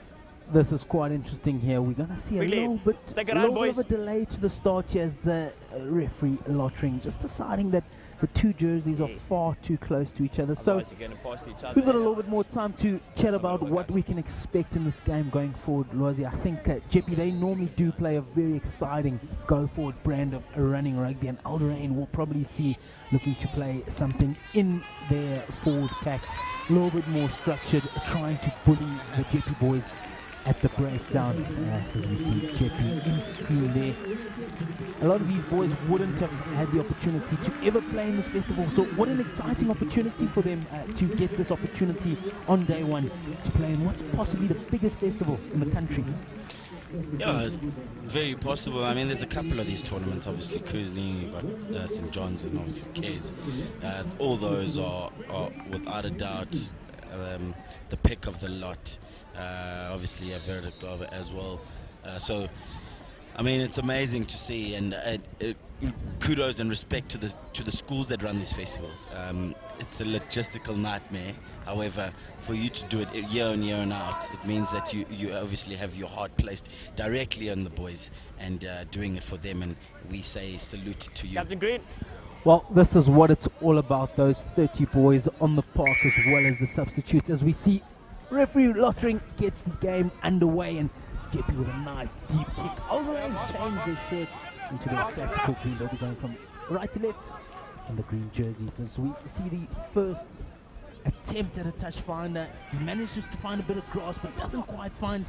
This is quite interesting here. We're going to see a little bit of a delay to the start as referee Lottering just deciding that the two jerseys are far too close to each other. So we've got a little bit more time to chat about what we can expect in this game going forward, Loazi. I think Jeppy, they normally do play a very exciting go-forward brand of running rugby, and Alderain will probably see looking to play something in their forward pack, a little bit more structured, trying to bully the Jeppy boys at the breakdown, as we see Jeppy in screen there. A lot of these boys wouldn't have had the opportunity to ever play in this festival, so what an exciting opportunity for them to get this opportunity on day one to play in what's possibly the biggest festival in the country. Yeah, it's very possible. I mean, there's a couple of these tournaments, obviously Kuzni, you've got St. John's and obviously Cares. All those are without a doubt the pick of the lot. Obviously a verdict of it as well. So, I mean, it's amazing to see, and kudos and respect to the schools that run these festivals. It's a logistical nightmare. However, for you to do it year in, year out, it means that you obviously have your heart placed directly on the boys and doing it for them, and we say salute to you. Captain Green. Well, this is what it's all about, those 30 boys on the park as well as the substitutes, as we see referee Lottering gets the game underway, and Jeppy with a nice deep kick. Alderain change their shirts into their classical green. They'll be going from right to left in the green jerseys as we see the first attempt at a touch finder. He manages to find a bit of grass but doesn't quite find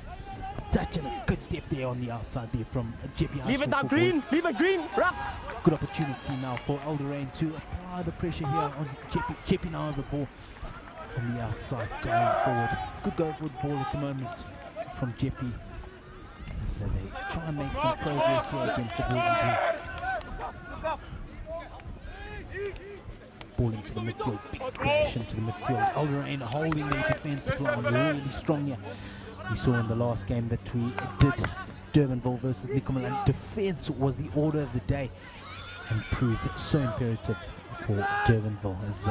a touch, and a good step there on the outside there from Jeppy. Leave it now, Green! Leave it, Green! Rock! Good opportunity now for Alderain to apply the pressure here on Jeppy. Jeppy now the ball on the outside, going forward. Good go forward ball at the moment from Jeppy. So they try and make some progress here against the Bulls and Blue. Ball into the midfield, big crash into the midfield. Alderain holding their defensive line really strong here. We saw in the last game that we did Durbanville versus Nikomaland. Defense was the order of the day and proved so imperative for Durbanville as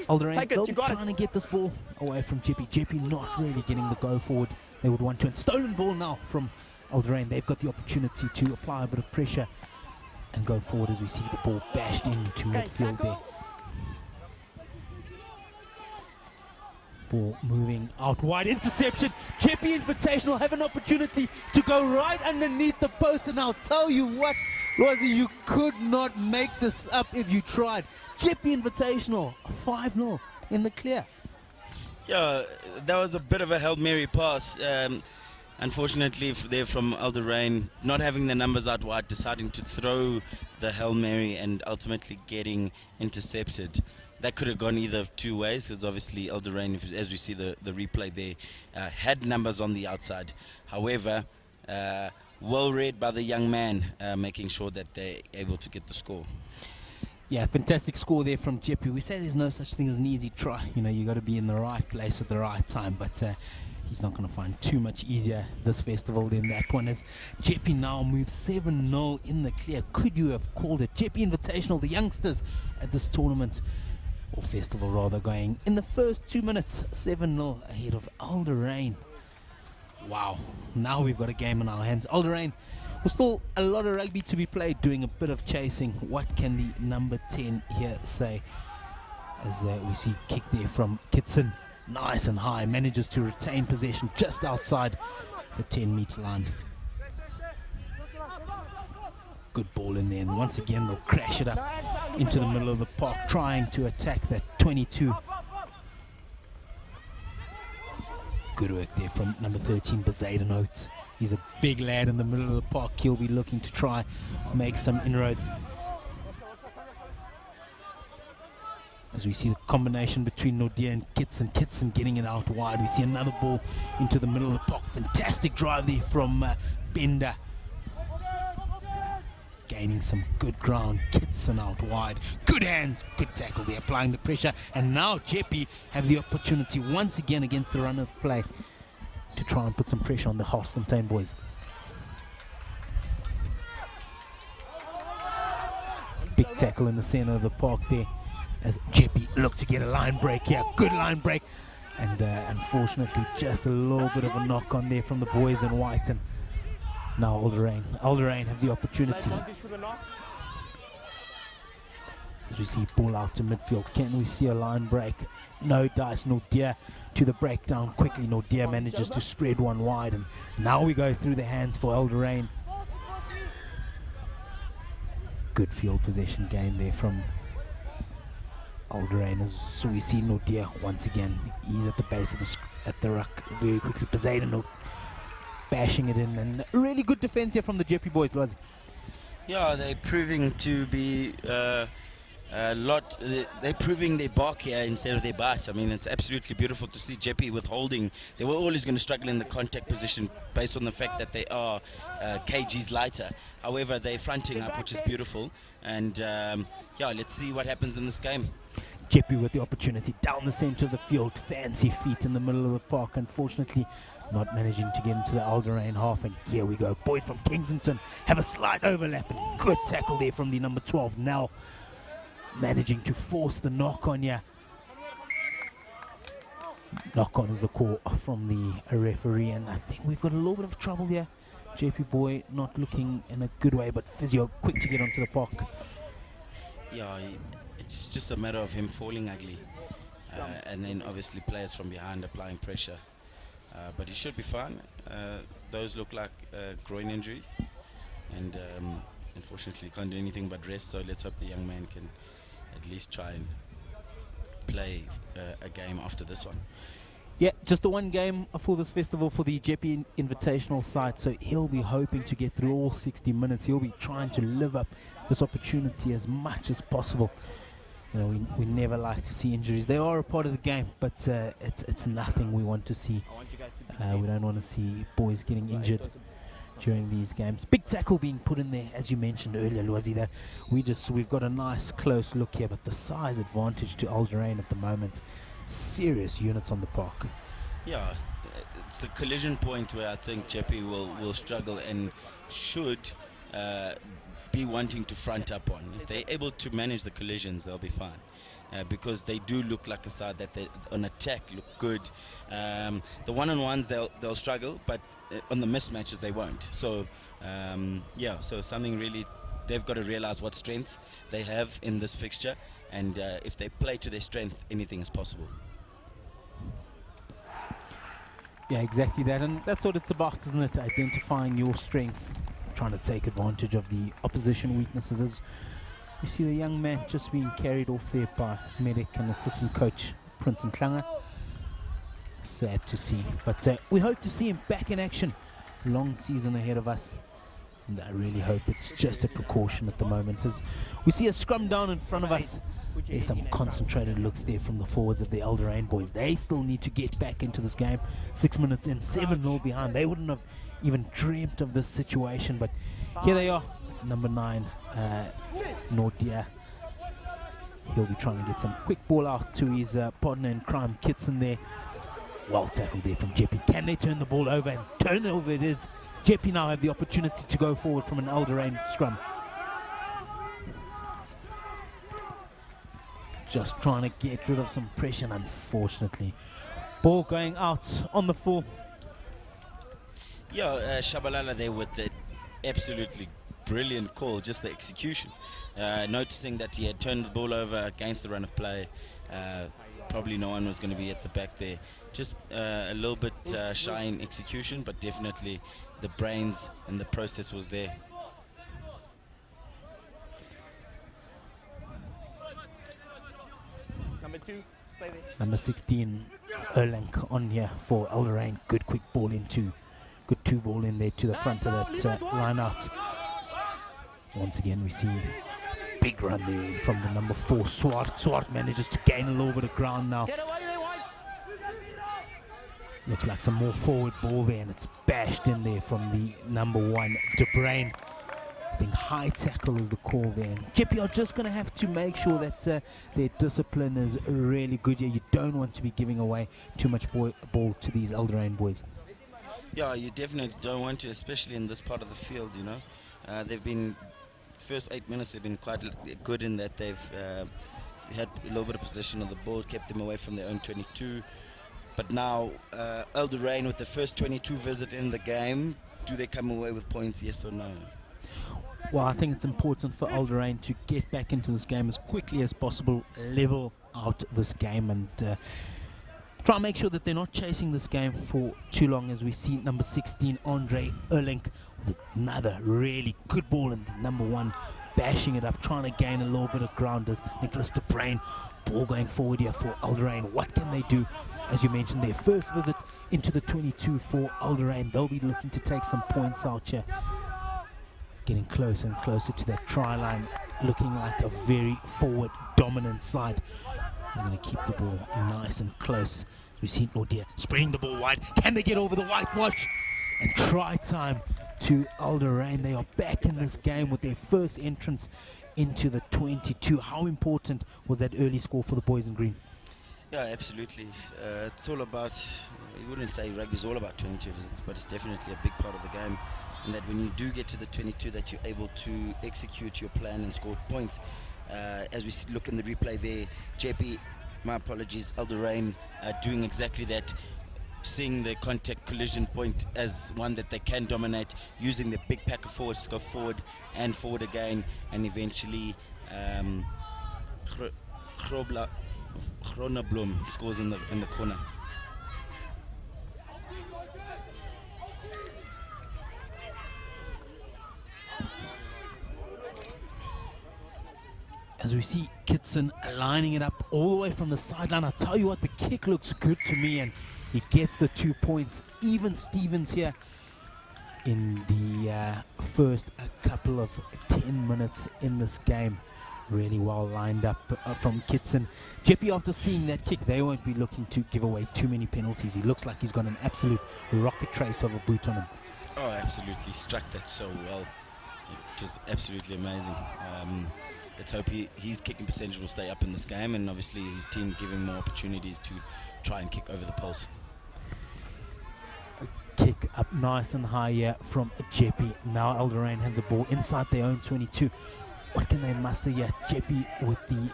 Alderain, they'll be trying to get this ball away from Jeppy. Jeppy not really getting the go forward they would want to. And stolen ball now from Alderain. They've got the opportunity to apply a bit of pressure and go forward as we see the ball bashed into midfield there. Ball moving out wide, interception. Jeppy Invitational have an opportunity to go right underneath the post, and I'll tell you what, Rosie, you could not make this up if you tried. Jeppy Invitational 5-0 in the clear. Yeah, that was a bit of a Hail Mary pass. Unfortunately, they're from Alderain, not having the numbers out wide, deciding to throw the Hail Mary and ultimately getting intercepted. That could have gone either two ways, because obviously Alderain, as we see the replay there, had numbers on the outside. However, well read by the young man, making sure that they're able to get the score. Yeah, fantastic score there from Jeppy. We say there's no such thing as an easy try. You know, you got to be in the right place at the right time, but he's not going to find too much easier this festival than that one. As Jeppy now moves 7-0 in the clear. Could you have called it? Jeppy Invitational, the youngsters at this tournament, or festival rather, going in the first 2 minutes 7-0 ahead of Alderain. Wow, now we've got a game in our hands. Alderain, there's still a lot of rugby to be played, doing a bit of chasing. What can the number 10 here say? As we see kick there from Kitson, nice and high, manages to retain possession just outside the 10-meter line. Good ball in there, and once again they'll crash it up into the middle of the park, trying to attack that 22. Good work there from number 13, Bezaden Oates. He's a big lad in the middle of the park. He'll be looking to try make some inroads. As we see the combination between Nordia and Kitson. Kitson getting it out wide. We see another ball into the middle of the park. Fantastic drive there from Bender. Gaining some good ground. Kitson out wide. Good hands. Good tackle there, applying the pressure. And now Jeppy have the opportunity once again against the run of play to try and put some pressure on the Haasfontein boys. Big tackle in the center of the park there as Jeppy looked to get a line break here. Good line break. And unfortunately just a little bit of a knock on there from the boys in white. And now Alderain have the opportunity. As we see ball out to midfield. Can we see a line break? No dice. Nordia to the breakdown quickly. Nordia manages to spread one wide, and now we go through the hands for Alderain. Good field possession game there from Alderain, as we see Nordia once again. He's at the base of the ruck very quickly. Bezaden bashing it in, and really good defense here from the Jeppy boys, was. Yeah, they're proving to be they're proving their bark here instead of their bite. I mean, it's absolutely beautiful to see Jeppy withholding. They were always going to struggle in the contact position based on the fact that they are kgs lighter. However, they're fronting up, which is beautiful. And yeah, let's see what happens in this game. Jeppy with the opportunity down the center of the field. Fancy feet in the middle of the park. Unfortunately, not managing to get into the Alderain half. And here we go. Boys from Kingsington have a slight overlap. And good tackle there from the number 12, Nell. Managing to force the knock on here. Knock on is the call from the referee, and I think we've got a little bit of trouble here. JP boy not looking in a good way, but Physio quick to get onto the park. Yeah, it's just a matter of him falling ugly, and then obviously players from behind applying pressure. But he should be fine. Those look like groin injuries, and unfortunately can't do anything but rest. So let's hope the young man can at least try and play a game after this one. Yeah, just the one game for this festival for the Jeppy Invitational side, so he'll be hoping to get through all 60 minutes. He'll be trying to live up this opportunity as much as possible. You know, we never like to see injuries. They are a part of the game, but it's nothing we want to see. We don't want to see boys getting injured during these games. Big tackle being put in there, as you mentioned earlier, Luazida. We've got a nice close look here, but the size advantage to Alderain at the moment. Serious units on the park. Yeah, it's the collision point where I think Jeppy will struggle and should be wanting to front up on. If they're able to manage the collisions, they'll be fine. Because they do look like a side that they, on attack, look good. The one-on-ones they'll struggle, but on the mismatches they won't. So yeah, so something really they've got to realize what strengths they have in this fixture, and if they play to their strength, anything is possible. Yeah, exactly that, and that's what it's about, isn't it? Identifying your strengths, trying to take advantage of the opposition weaknesses. As we see the young man just being carried off there by medic and assistant coach Prince Mhlanga. Sad to see, but we hope to see him back in action. Long season ahead of us, and I really hope it's just a precaution at the moment. As we see a scrum down in front of us, there's some concentrated looks there from the forwards of the Elderain boys. They still need to get back into this game. 6 minutes in, 7-0 behind. They wouldn't have even dreamt of this situation, but here they are. Number 9, Nordia. He'll be trying to get some quick ball out to his partner in crime, Kitson there. Well tackled there from Jeppy. Can they turn the ball over? And turnover it is. Jeppy now have the opportunity to go forward from an Elderain scrum. Just trying to get rid of some pressure, and unfortunately, ball going out on the full. Yeah, Shabalala there with the absolutely brilliant call, just the execution. Noticing that he had turned the ball over against the run of play. Probably no one was going to be at the back there. Just a little bit shy in execution, but definitely the brains and the process was there. Number 2, stay there. Number 16, Erlang on here for Elderain. Good quick ball into, good 2 ball in there to the front of that line out. Once again, we see big run there from the number 4, Swart. Swart manages to gain a little bit of ground now. Looks like some more forward ball there, and it's bashed in there from the number 1, De Bruin. I think high tackle is the call there. And Jeppy are just going to have to make sure that their discipline is really good here. You don't want to be giving away too much ball to these Elderain boys. Yeah, you definitely don't want to, especially in this part of the field, you know. They've been, first 8 minutes, they've been quite good in that they've had a little bit of possession of the ball, kept them away from their own 22. But now, Elderain with the first 22 visit in the game, do they come away with points, yes or no? Well, I think it's important for Elderain to get back into this game as quickly as possible, level out this game, and try and make sure that they're not chasing this game for too long, as we see number 16, Andre Erlink, with another really good ball, and number 1 bashing it up, trying to gain a little bit of ground as Nicholas De Bruin. Ball going forward here for Elderain. What can they do? As you mentioned, their first visit into the 22 for Elderain. They'll be looking to take some points out here. Getting closer and closer to that try line, looking like a very forward dominant side. They're going to keep the ball nice and close. We see Nordia spreading the ball wide. Can they get over the whitewash? And try time to Elderain. They are back in this game with their first entrance into the 22. How important was that early score for the boys in green? Yeah, absolutely. It's all about, you wouldn't say rugby is all about 22 visits, but it's definitely a big part of the game. And that when you do get to the 22, that you're able to execute your plan and score points. As we look in the replay there, JP, my apologies, Elderain doing exactly that, seeing the contact collision point as one that they can dominate, using the big pack of forwards to go forward and forward again, and eventually Groneblom scores in the corner. As we see Kitson lining it up all the way from the sideline. I'll tell you what, the kick looks good to me, and he gets the 2 points. Even Stevens here in the first couple of 10 minutes in this game. Really well lined up from Kitson. Jeppy, after seeing that kick, they won't be looking to give away too many penalties. He looks like he's got an absolute rocket trace of a boot on him. Oh, absolutely. Struck that so well. It was absolutely amazing. Let's hope his kicking percentage will stay up in this game, and obviously his team giving more opportunities to try and kick over the poles. Kick up nice and high here from Jeppy. Now Elderain have the ball inside their own 22. What can they muster here? Jeppy with the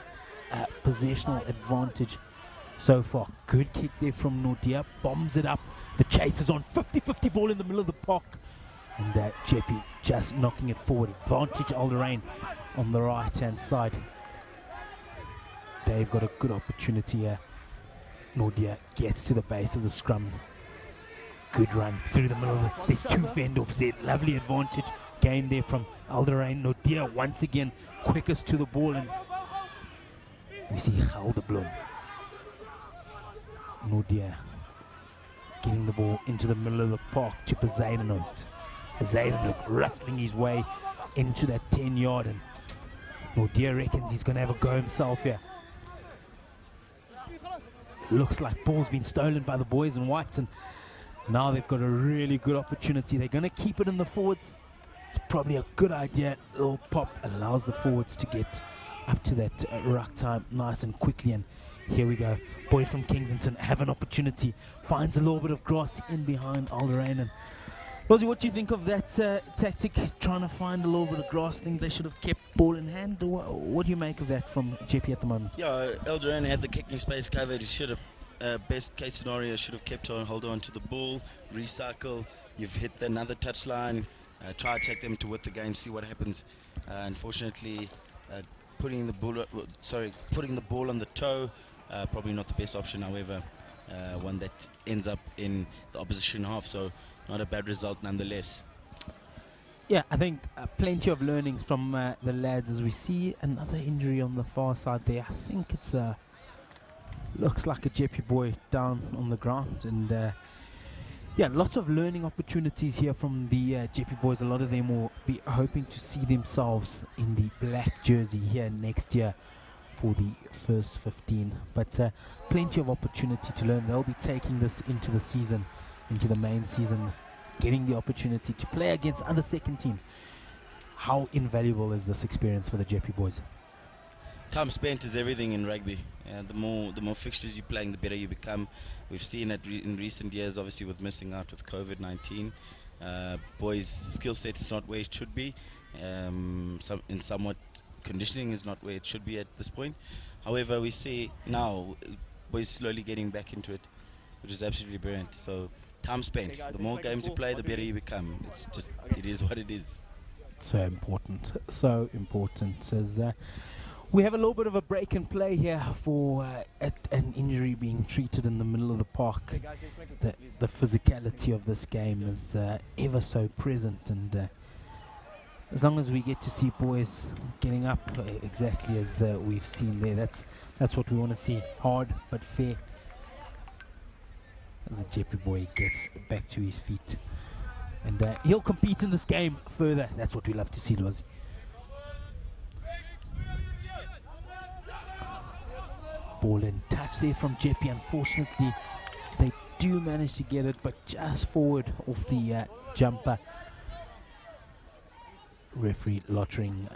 possessional advantage so far. Good kick there from Nordia. Bombs it up. The chase is on. 50-50 ball in the middle of the park. And Jeppy just knocking it forward. Advantage Alderain on the right-hand side. They've got a good opportunity here. Nordia gets to the base of the scrum. Good run through the middle of it. There's two fend-offs there. Lovely advantage gained there from Alderain. Nordia once again quickest to the ball, and we see Gelderblom. Nordia getting the ball into the middle of the park to Bezuidenhout. Bezuidenhout rustling his way into that 10-yard, and Nordia reckons he's going to have a go himself here. Looks like ball's been stolen by the boys in white, and now they've got a really good opportunity. They're going to keep it in the forwards. It's probably a good idea. A little pop allows the forwards to get up to that ruck time nice and quickly, and here we go. Boy from Kensington have an opportunity, finds a little bit of grass in behind Alderain. And Rosie, what do you think of that tactic, trying to find a little bit of grass? Think they should have kept ball in hand? What do you make of that from Jeppy at the moment? Yeah, Alderain had the kicking space covered. He should have, best case scenario, should have kept on, hold on to the ball, recycle. You've hit another touchline, try to take them to win the game, see what happens. Unfortunately, putting the ball on the toe, probably not the best option. However, one that ends up in the opposition half, so not a bad result nonetheless. Yeah, I think plenty of learnings from the lads as we see another injury on the far side there. I think it's looks like a Jeppy boy down on the ground, and yeah, lots of learning opportunities here from the Jeppy boys. A lot of them will be hoping to see themselves in the black jersey here next year for the first 15, but plenty of opportunity to learn. They'll be taking this into the season, into the main season, getting the opportunity to play against other second teams. How invaluable is this experience for the Jeppy boys? Time spent is everything in rugby. The more fixtures you're playing, the better you become. We've seen it in recent years, obviously with missing out with COVID-19. Boys' skill set is not where it should be. Somewhat conditioning is not where it should be at this point. However, we see now boys slowly getting back into it, which is absolutely brilliant. So time spent, the more games you play, the better you become. It's just, it is what it is. So important as we have a little bit of a break and play here for an injury being treated in the middle of the park. The physicality of this game is ever so present, and as long as we get to see boys getting up exactly as we've seen there, that's what we want to see. Hard but fair. As the Jeppy boy gets back to his feet, and he'll compete in this game further. That's what we love to see, Lozi. Ball in touch there from Jeppy. Unfortunately, they do manage to get it, but just forward off the jumper. Referee lottering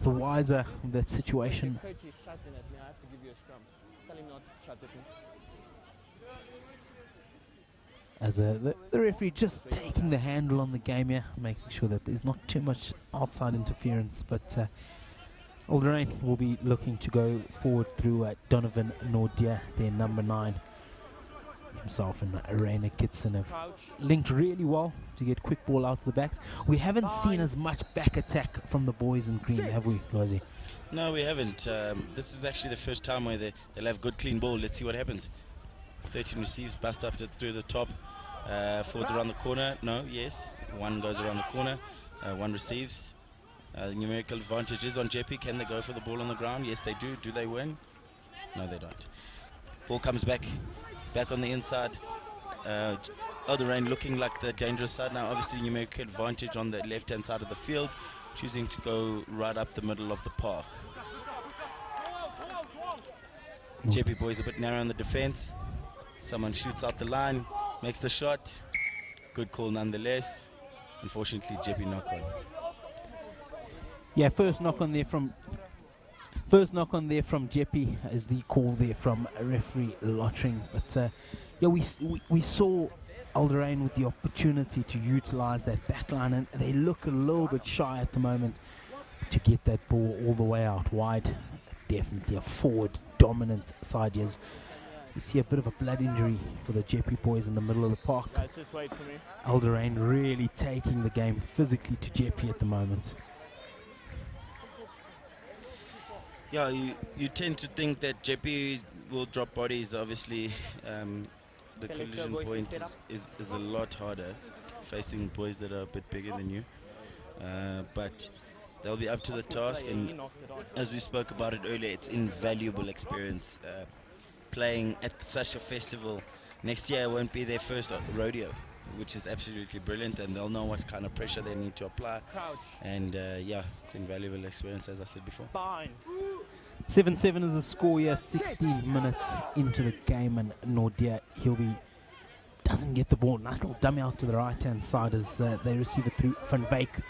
the wiser of that situation. Coach is shouting at me. I have to give you a scrum. Tell him not to shout at me. As the referee just taking the handle on the game here, making sure that there's not too much outside interference, but Alderain will be looking to go forward through Donovan Nordia, their number 9. Himself and Rainer Kitson have linked really well to get quick ball out to the backs. We haven't seen as much back attack from the boys in green, have we, Lozi? No, we haven't. This is actually the first time where they'll have good clean ball. Let's see what happens. 13 receives, bust up through the top. Forwards around the corner. No, yes. One goes around the corner. One receives. The numerical advantage is on Jeppy. Can they go for the ball on the ground? Yes, they do. Do they win? No, they don't. Ball comes back on the inside. Alderain looking like the dangerous side now. Obviously, numerical advantage on the left-hand side of the field, choosing to go right up the middle of the park. Jeppy boys a bit narrow on the defense. Someone shoots out the line, makes the shot. Good call nonetheless. Unfortunately, Jeppy knock on. Yeah, first knock on there from Jeppy is the call there from referee Lottering. But yeah, we saw Alderain with the opportunity to utilize that back line, and they look a little bit shy at the moment to get that ball all the way out wide. Definitely a forward dominant side. Yes, We see a bit of a blood injury for the Jeppe boys in the middle of the park. Guys, just wait for me. Alderain really taking the game physically to Jeppe at the moment. Yeah, you tend to think that Jeppe will drop bodies. Obviously, the collision point is a lot harder facing boys that are a bit bigger than you. But they'll be up to the task, and as we spoke about it earlier, it's invaluable experience. Playing at such a festival. Next year won't be their first rodeo, which is absolutely brilliant, and they'll know what kind of pressure they need to apply. And yeah, it's invaluable experience, as I said before. 7-7 is the score here, 16 minutes into the game, and Nordia, doesn't get the ball. Nice little dummy out to the right-hand side as they receive it through Van Wyk.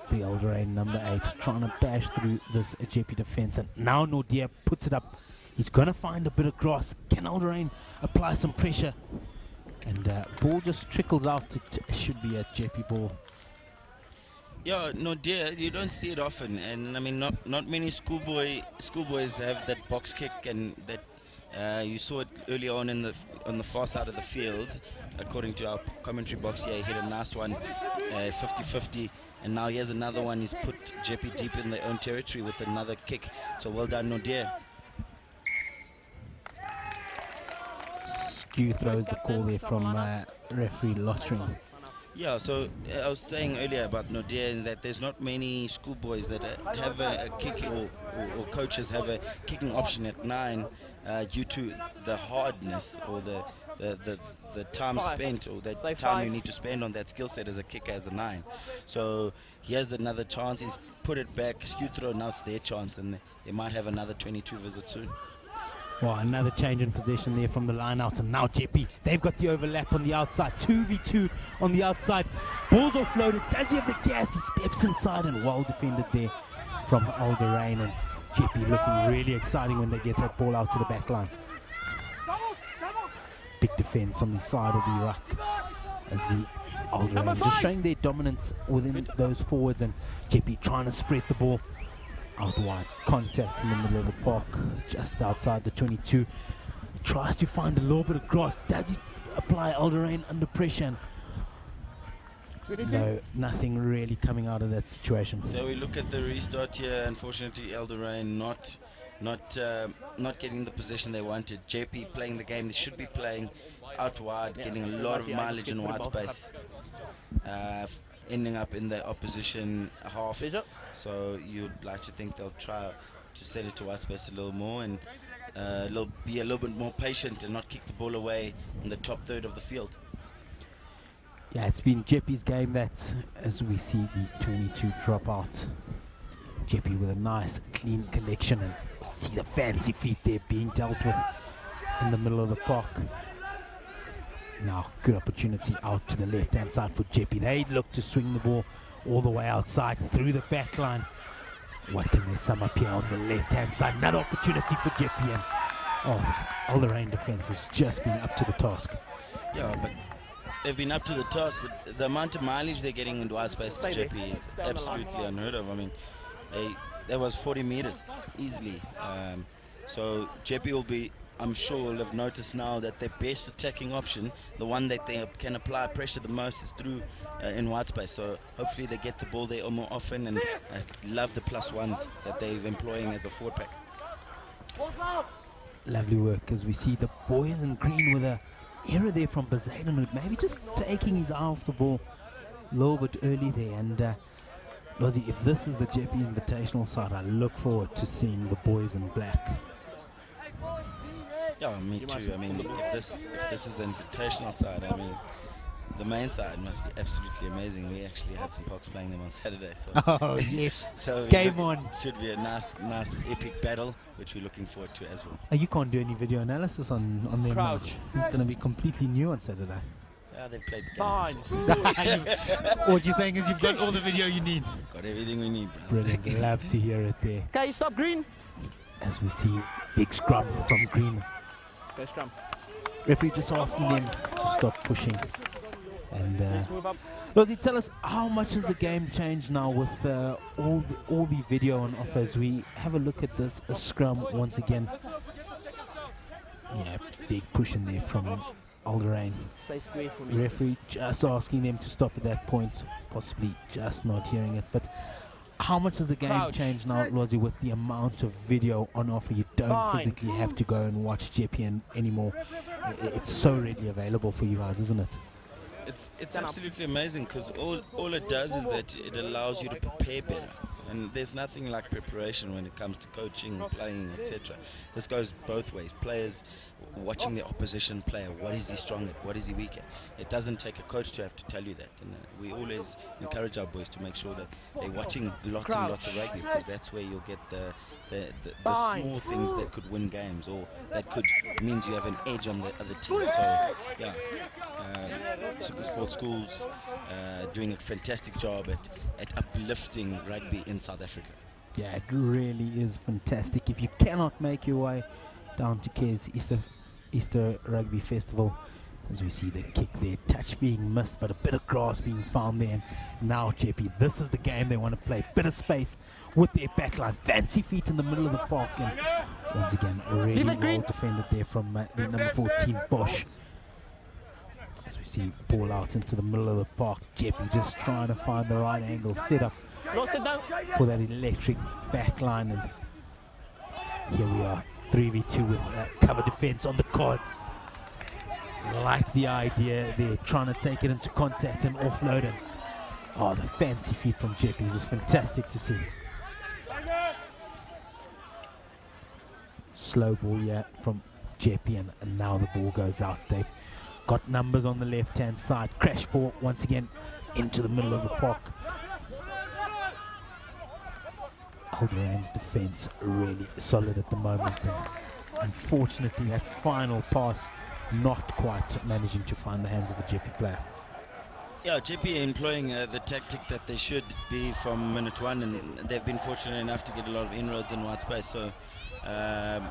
The Alderain number 8 trying to bash through this Jeppe defense, and now Nordia puts it up. He's going to find a bit of grass. Can Alderain apply some pressure? And ball just trickles out. It should be a Jeppe ball. Yeah, no dear, you don't see it often, and I mean not many schoolboys have that box kick, and that you saw it early on on the far side of the field. According to our commentary box here, he hit a nice one, 50-50, and now here's another one. He's put Jeppe deep in their own territory with another kick. So well done, Nordia. Skew throws the call there from referee Lottering. Yeah, so I was saying earlier about Nordia that there's not many schoolboys that have a kick, or coaches have a kicking option at 9 due to the hardness or the time spent, or the time you need to spend on that skill set as a kicker as a 9. So here's another chance. He's put it back, skew throw, now it's their chance, and they might have another 22 visit soon. Well, another change in possession there from the line out, and now Jeppe, they've got the overlap on the outside, 2v2 on the outside. Ball's offloaded, does he have the gas? He steps inside, and well defended there from Alderain, and Jeppe looking really exciting when they get that ball out to the back line. Big defense on the side of the ruck as the Alderain just showing their dominance within those forwards, and Jeppe trying to spread the ball out wide. Contact in the middle of the park, just outside the 22. Tries to find a little bit of grass. Does he apply Alderain under pressure? No, nothing really coming out of that situation. So we look at the restart here. Unfortunately, Alderain not getting the position they wanted. Jeppe playing the game they should be playing out wide, getting a lot of mileage in wide space. Ending up in the opposition half. So you'd like to think they'll try to set it to wide space a little more, and be a little bit more patient and not kick the ball away in the top third of the field. Yeah, it's been Jeppe's game that, as we see the 22 drop out. Jeppe with a nice clean collection, and see the fancy feet there being dealt with in the middle of the park. Now, good opportunity out to the left-hand side for Jeppe. They look to swing the ball all the way outside through the back line. What can they sum up here on the left-hand side? Another opportunity for Jeppe, and Alderain defense has just been up to the task. Yeah, but they've been up to the task, but the amount of mileage they're getting into wide space to Jeppe is absolutely unheard of. I mean, that was 40 meters easily. So Jeppe will be, I'm sure, will have noticed now that their best attacking option, the one that they can apply pressure the most, is through in wide space. So hopefully they get the ball there more often, and I love the +1s that they're employing as a forward pack. Lovely work as we see the boys in green with a error there from Bazadenhood, maybe just taking his eye off the ball a little bit early there. And Lozzie, if this is the Jeppe Invitational side, I look forward to seeing the boys in black. Yeah, me too. I mean, if this is the invitational side, I mean, the main side must be absolutely amazing. We actually had some Pox playing them on Saturday, so oh yes, so game on. Should be a nice epic battle, which we're looking forward to as well. You can't do any video analysis on them now. It's going to be completely new on Saturday. Yeah, they've played the games before. What you're saying is you've got all the video you need. Got everything we need, brother. Brilliant. Love to hear it there. Okay, you stop green. As we see big scrum from green. Go scrum. Referee just asking them to stop pushing. And Rosie, tell us, how much has the game changed now with all the video on offer as we have a look at this scrum once again? Yeah, big push in there from Alderain. Stay square for me. Referee just asking them to stop at that point, possibly just not hearing it. But how much has the game Crouch. changed now, Lozi, with the amount of video on offer? You don't Fine. physically have to go and watch JP anymore. It's so readily available for you guys, isn't it? It's absolutely amazing because all it does is that it allows you to prepare better. And there's nothing like preparation when it comes to coaching, playing, etc. This goes both ways. Players watching the opposition player, what is he strong at, what is he weak at. It doesn't take a coach to have to tell you that. And we always encourage our boys to make sure that they're watching lots and lots of rugby, because that's where you'll get the small things that could win games, or that could means you have an edge on the other team. So yeah, Super Sport Schools doing a fantastic job at uplifting rugby in South Africa. Yeah, it really is fantastic. If you cannot make your way down to Kes Easter Rugby Festival, as we see the kick there, touch being missed, but a bit of grass being found there. And now, JP, this is the game they want to play. Bit of space with their backline. Fancy feet in the middle of the park. And once again, really well defended there from the number 14, Bosch. As we see ball out into the middle of the park. JP just trying to find the right angle, set up for that electric backline. And here we are, 3v2 with cover defense on the cards. Like the idea, they're trying to take it into contact and offload it. Oh, the fancy feet from JP is just fantastic to see. Slow ball, yeah, from JP, and now the ball goes out. They've got numbers on the left-hand side. Crash ball once again into the middle of the park. Alderain's defense really solid at the moment, and unfortunately that final pass not quite managing to find the hands of a JP player. Yeah, JP employing the tactic that they should be from minute one, and they've been fortunate enough to get a lot of inroads in wide space. So I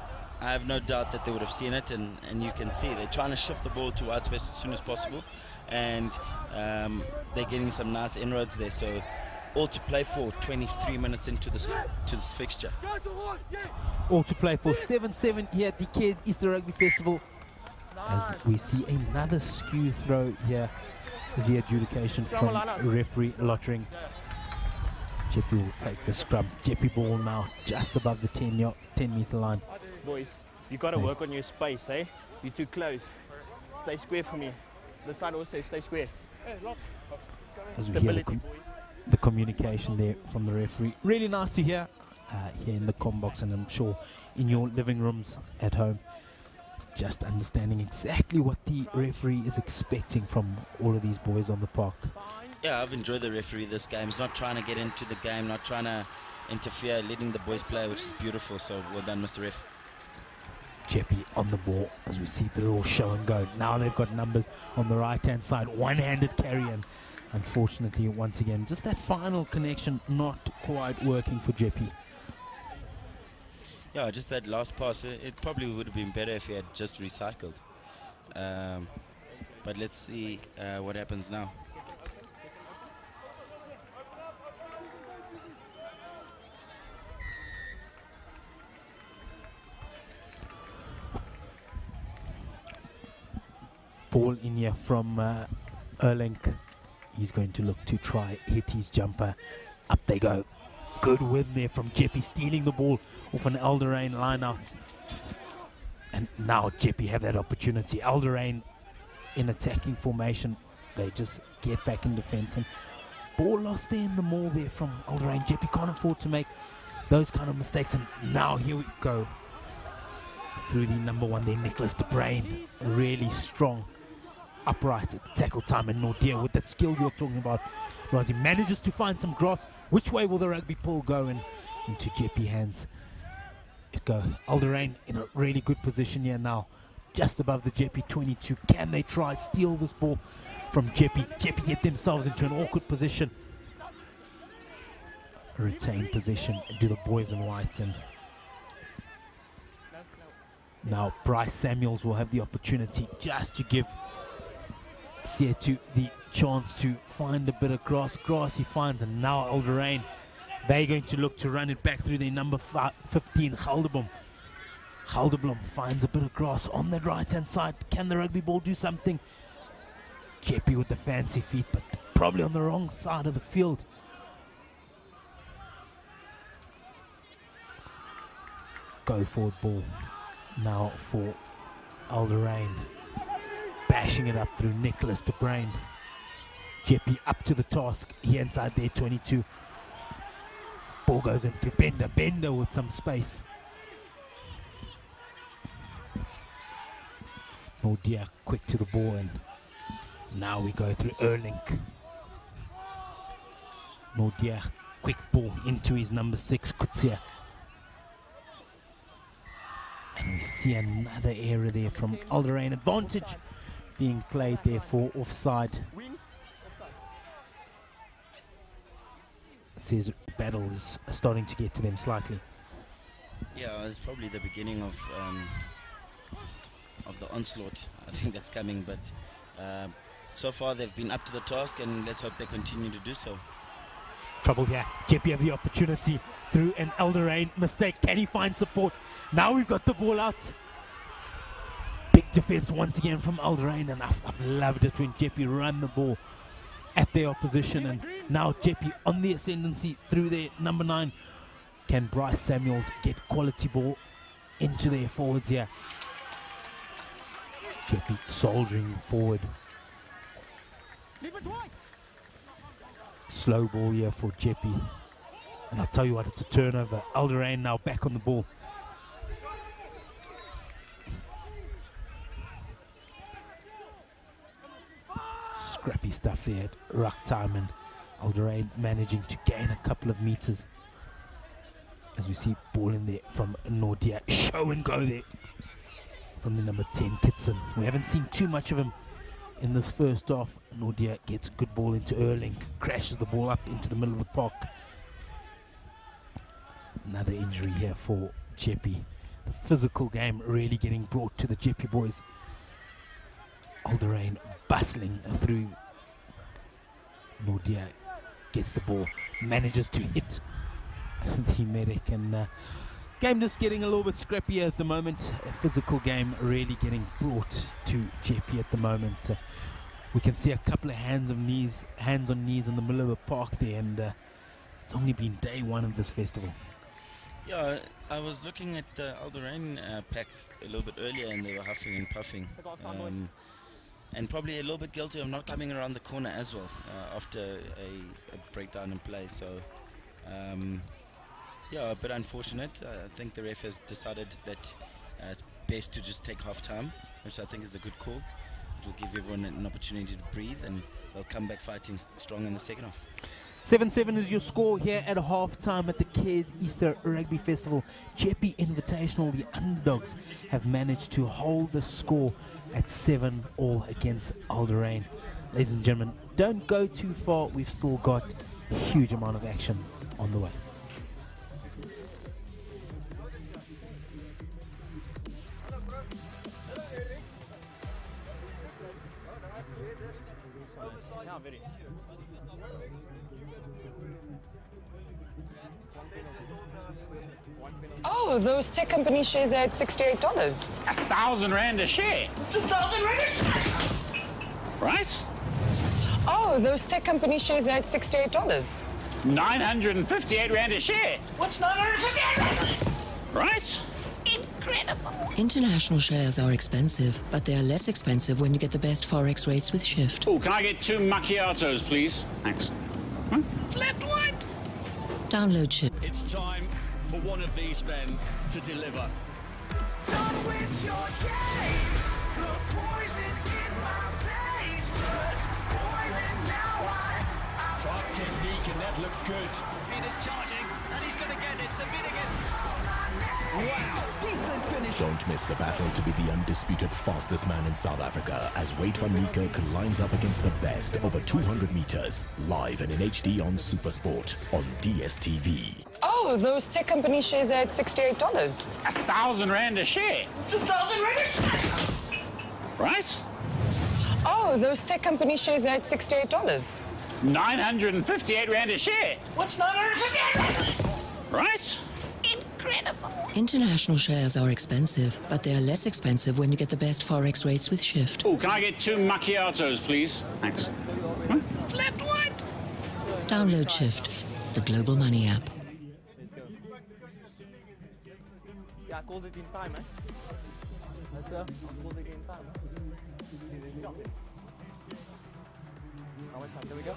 have no doubt that they would have seen it, and you can see they're trying to shift the ball to wide space as soon as possible, and they're getting some nice inroads there. So all to play for 23 minutes into this fixture. All to play for 7-7 here at the Kes Easter Rugby Festival. As we see another skew throw here is the adjudication from referee Lottering. JP will take the scrum. JP ball now just above the 10-meter line. Boys, you got to work on your space, eh? You're too close. Stay square for me. This side also, stay square. As we hear the communication there from the referee. Really nice to hear here in the comm box, and I'm sure in your living rooms at home. Just understanding exactly what the referee is expecting from all of these boys on the park. Yeah, I've enjoyed the referee this game. He's not trying to get into the game, not trying to interfere, letting the boys play, which is beautiful. So well done, Mr. Ref. JP on the ball as we see the little show and go. Now they've got numbers on the right-hand side. One-handed carry, and unfortunately, once again, just that final connection not quite working for JP. Yeah, just that last pass, it probably would have been better if he had just recycled. But let's see what happens now. Ball in here from Erlenk. He's going to look to try hit his jumper. Up they go. Good win there from JP, stealing the ball off an Alderain line-out. And now JP have that opportunity. Alderain in attacking formation. They just get back in defense. And ball lost there in the maul there from Alderain. JP can't afford to make those kind of mistakes. And now here we go. Through the number one there, Nicholas de Bruin. Really strong. Upright at tackle time, and Nordia with that skill you're talking about. Rosie manages to find some grass. Which way will the rugby pull go? And into JP hands it go. Alderain in a really good position here now, just above the JP 22. Can they try steal this ball from JP? JP get themselves into an awkward position. Retain possession do the boys in white, and now Bryce Samuels will have the opportunity just to give Sietu the chance to find a bit of grass. Grass he finds, and now Alderain, they're going to look to run it back through their number 15, Gelderboom. Gelderblom finds a bit of grass on that right-hand side. Can the rugby ball do something? Jeppy with the fancy feet, but probably on the wrong side of the field. Go forward ball now for Alderain. Bashing it up through Nicholas de Bruin. Jeppy up to the task. He inside there, 22. Ball goes in through Bender with some space. Nordia quick to the ball, and now we go through Erlink. Nordia quick ball into his number 6, Kutsia. And we see another error there from Alderain. Advantage being played there for offside. Says battle is starting to get to them slightly. Yeah, it's probably the beginning of the onslaught. I think that's coming, but so far they've been up to the task, and let's hope they continue to do so. Trouble here. Jeppy have the opportunity through an Alderain mistake. Can he find support? Now we've got the ball out. Big defense once again from Alderain, and I've loved it when Jeppy run the ball at their opposition, and now Jeppy on the ascendancy through their number 9. Can Bryce Samuels get quality ball into their forwards here? Jeppy soldiering forward. Slow ball here for Jeppy. And I'll tell you what, it's a turnover. Alderain now back on the ball. Scrappy stuff there at ruck time, and Alderain managing to gain a couple of meters. As we see ball in there from Nordia. Show and go there from the number 10, Kitson. We haven't seen too much of him in this first half. Nordia gets a good ball into Erling, crashes the ball up into the middle of the park. Another injury here for Jeppy. The physical game really getting brought to the Jeppy boys. Alderain bustling through. Nordia gets the ball, manages to hit the medic, and game just getting a little bit scrappier at the moment. A physical game really getting brought to Jeppy at the moment. We can see a couple of hands on knees in the middle of the park there, and it's only been day 1 of this festival. Yeah, I was looking at the Alderain pack a little bit earlier, and they were huffing and puffing. And probably a little bit guilty of not coming around the corner as well after a breakdown in play. So, yeah, a bit unfortunate. I think the ref has decided that it's best to just take half time, which I think is a good call. It will give everyone an opportunity to breathe, and they'll come back fighting strong in the second half. 7-7 is your score here at half-time at the Cares Easter Rugby Festival. Jeppy Invitational, the underdogs, have managed to hold the score at 7-all against Alderain. Ladies and gentlemen, don't go too far. We've still got a huge amount of action on the way. Oh, those tech company shares are at $68. 1,000 Rand a share. It's 1,000 Rand a share! Right? Oh, those tech company shares are at $68. 958 Rand a share. What's 958 Rand? Right? Incredible! International shares are expensive, but they are less expensive when you get the best forex rates with Shift. Oh, can I get 2 macchiatos, please? Thanks. Flat white! Download Shift. It's time for one of these men to deliver. Done with your games, the poison in my veins, but poison now Sharp technique, and that looks good. Venus charging, and he's going to get it. Sabine again. Wow, decent finish. Don't miss the battle to be the undisputed fastest man in South Africa as Wade van Niekerk lines up against the best over 200 meters, live and in HD on SuperSport on DSTV. Oh, those tech company shares are at $68. 1,000 Rand a share. It's 1,000 Rand a share! Right? Oh, those tech company shares are at $68. 958 Rand a share. What's 958 Rand? Right? incredible. International shares are expensive, but they are less expensive when you get the best forex rates with Shift. Oh, can I get 2 macchiatos, please? Thanks. Left what? Download Shift, the global money app. Yeah, I called it in time, eh? That's I called it in time, eh? How much time? There we go.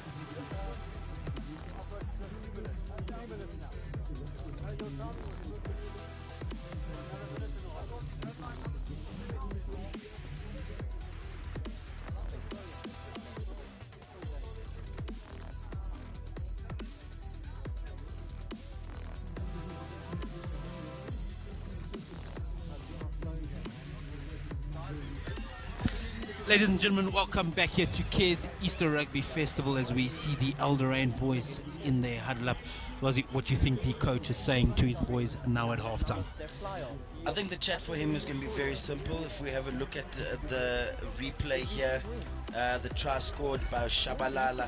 Ladies and gentlemen, welcome back here to Cairns Easter Rugby Festival as we see the Elderain boys in their huddle up. What do you think the coach is saying to his boys now at halftime? I think the chat for him is going to be very simple. If we have a look at the replay here, the try scored by Shabalala,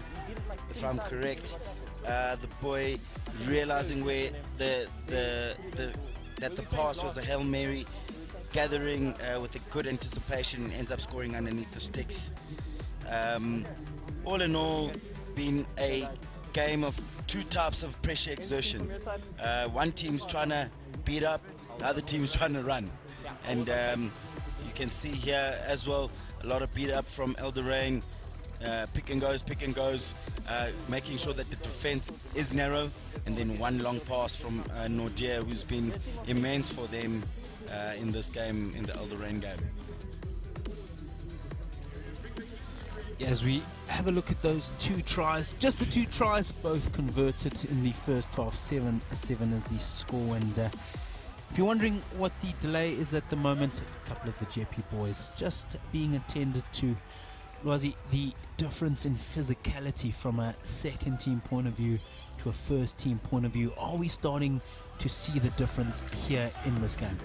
if I'm correct. The boy realizing where that the pass was a Hail Mary, gathering with a good anticipation, ends up scoring underneath the sticks. All in all, been a game of two types of pressure exertion. One team's trying to beat up, the other team's trying to run. And you can see here as well, a lot of beat up from Elderain, pick and goes, making sure that the defense is narrow, and then one long pass from Nordia, who's been immense for them in this game, in the Elderain game. As we have a look at those two tries, just the two tries, both converted in the first half. 7-7 is the score. And if you're wondering what the delay is at the moment, a couple of the JP boys just being attended to. Rosie, the difference in physicality from a second team point of view to a first team point of view, are we starting to see the difference here in this game?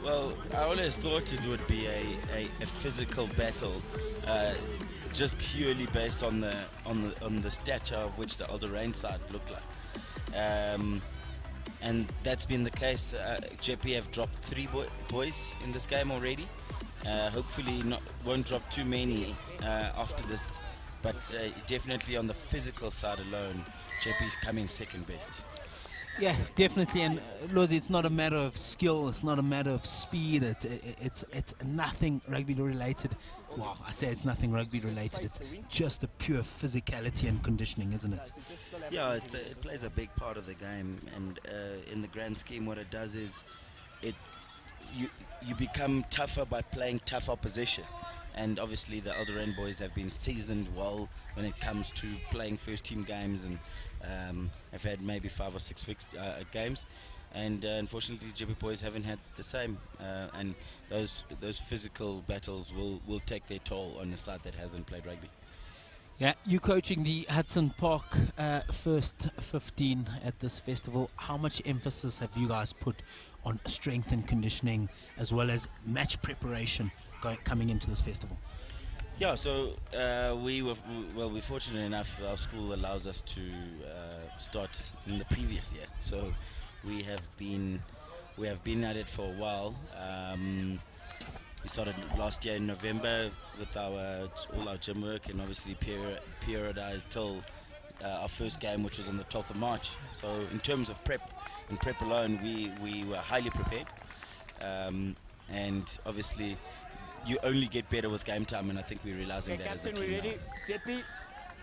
Well, I always thought it would be a physical battle, just purely based on the stature of which the Elderain side looked like, and that's been the case. JP have dropped 3 boys in this game already. Hopefully won't drop too many after this, but definitely on the physical side alone, JP is coming second best. Yeah, definitely. And Lozi, it's not a matter of skill, it's not a matter of speed, it's nothing rugby related. Well, I say it's nothing rugby related, it's just the pure physicality and conditioning, isn't it? Yeah, it plays a big part of the game, and in the grand scheme what it does is you become tougher by playing tough opposition. And obviously the Elderain boys have been seasoned well when it comes to playing first team games, and have had maybe 5 or 6 games, and unfortunately JP boys haven't had the same, and those physical battles will take their toll on the side that hasn't played rugby. Yeah, you coaching the Hudson Park first 15 at this festival. How much emphasis have you guys put on strength and conditioning as well as match preparation coming into this festival? Yeah, so we're fortunate enough, our school allows us to start in the previous year. So we have been at it for a while. We started last year in November with all our gym work, and obviously periodized till our first game, which was on the 12th of March. So in terms of prep alone, we were highly prepared, and obviously you only get better with game time, and I think we're realizing that as a team now.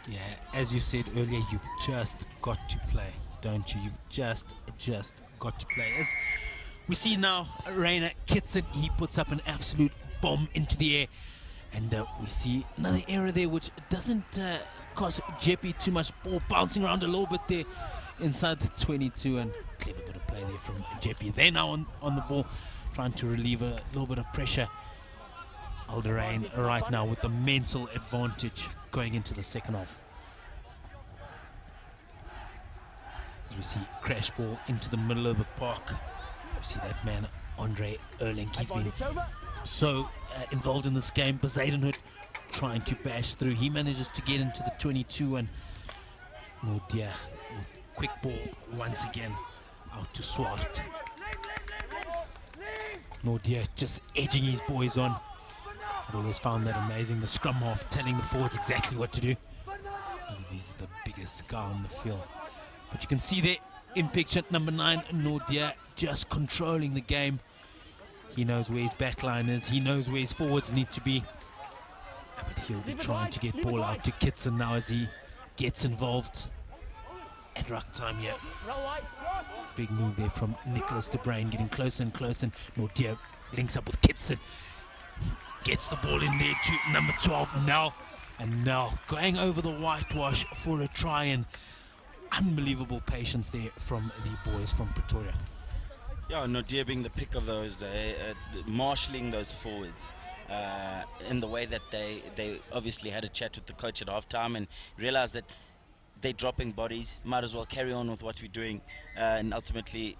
Yeah, as you said earlier, you've just got to play, don't you? You've just got to play. As we see now, Rainer kits it, he puts up an absolute bomb into the air, and we see another error there which doesn't cost Jeppy too much. Ball bouncing around a little bit there inside the 22, and clever bit of play there from Jeppy. They're now on the ball, trying to relieve a little bit of pressure. Elderain right now with the mental advantage going into the second half. As we see crash ball into the middle of the park. We see that man Andre Erling. He's been so involved in this game. Bezuidenhout trying to bash through. He manages to get into the 22, and Nordia with quick ball once again. Out to Swart. Nordia just edging his boys on. I've always found that amazing. The scrum half telling the forwards exactly what to do. He's the biggest guy on the field. But you can see there in picture number 9, Nordia just controlling the game. He knows where his backline is. He knows where his forwards need to be. But he'll be trying to get ball out to Kitson now as he gets involved at ruck time here. Big move there from Nicholas de Bruin, getting closer and closer. And Nordia links up with Kitson. Gets the ball in there to number 12, Nell. And Nell going over the whitewash for a try, and unbelievable patience there from the boys from Pretoria. Yeah, Nordia being the pick of those, marshalling those forwards in the way that they obviously had a chat with the coach at halftime and realized that they're dropping bodies, might as well carry on with what we're doing, and ultimately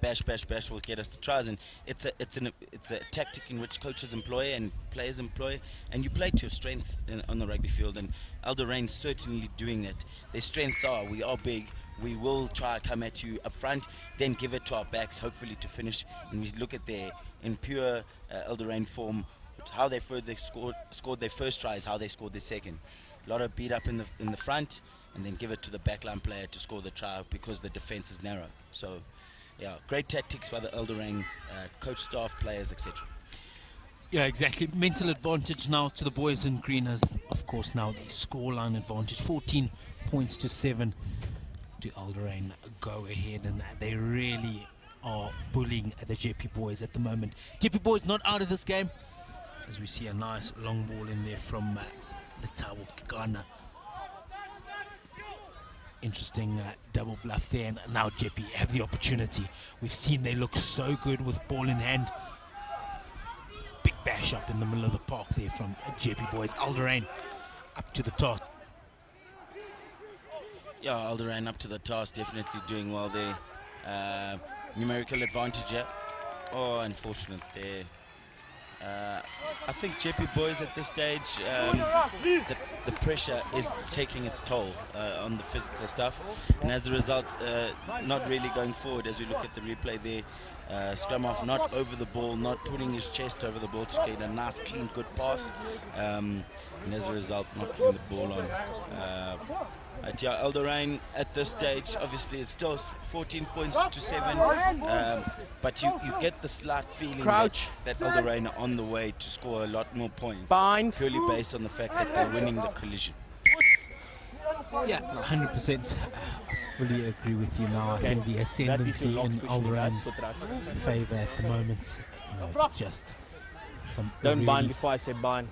bash will get us the tries. And it's a tactic in which coaches employ and players employ, and you play to your strength on the rugby field, and Elderain's certainly doing it. Their strengths are, we are big, we will try to come at you up front, then give it to our backs, hopefully to finish. And we look at their, in pure Elderain form, how they scored their first try is how they scored their second. A lot of beat up in the front, and then give it to the backline player to score the try because the defense is narrow. So, yeah, great tactics by the Elderain coach, staff, players, etc. Yeah, exactly. Mental advantage now to the boys in green, as of course now the scoreline advantage, 14 points to 7 to Elderain go ahead, and they really are bullying the JP boys at the moment. JP boys not out of this game, as we see a nice long ball in there from the Tabo Ghana. Interesting double bluff there, and now JP have the opportunity. We've seen they look so good with ball in hand. Big bash up in the middle of the park there from JP boys. Elderain up to the task. Yeah, Elderain up to the task, definitely doing well there. Numerical advantage, yeah. Oh, unfortunate there. I think JP boys at this stage, the pressure is taking its toll on the physical stuff, and as a result, not really going forward. As we look at the replay there, scrum off, not over the ball, not putting his chest over the ball to get a nice, clean, good pass, and as a result, not getting the ball on. At Elderain at this stage, obviously it's still 14 points to 7, but you get the slight feeling that Elderain are on the way to score a lot more points, purely based on the fact that they're winning the collision. Yeah, 100%. I fully agree with you now. I think the ascendancy in Elderain's favour at the moment, just some Don't bind before I say bind.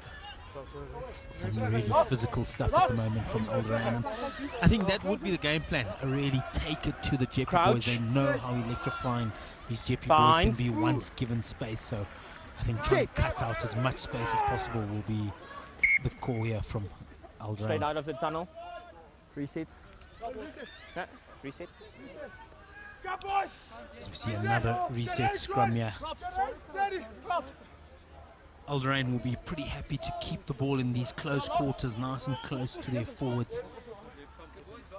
Some really physical stuff at the moment from Elderain. I think that would be the game plan. Really take it to the JP boys. They know how electrifying these JP boys can be once given space. So I think trying to cut out as much space as possible will be the call here from Elderain. Straight out of the tunnel. Reset. Yeah, reset. So we see another reset scrum here. Elderain will be pretty happy to keep the ball in these close quarters, nice and close to their forwards,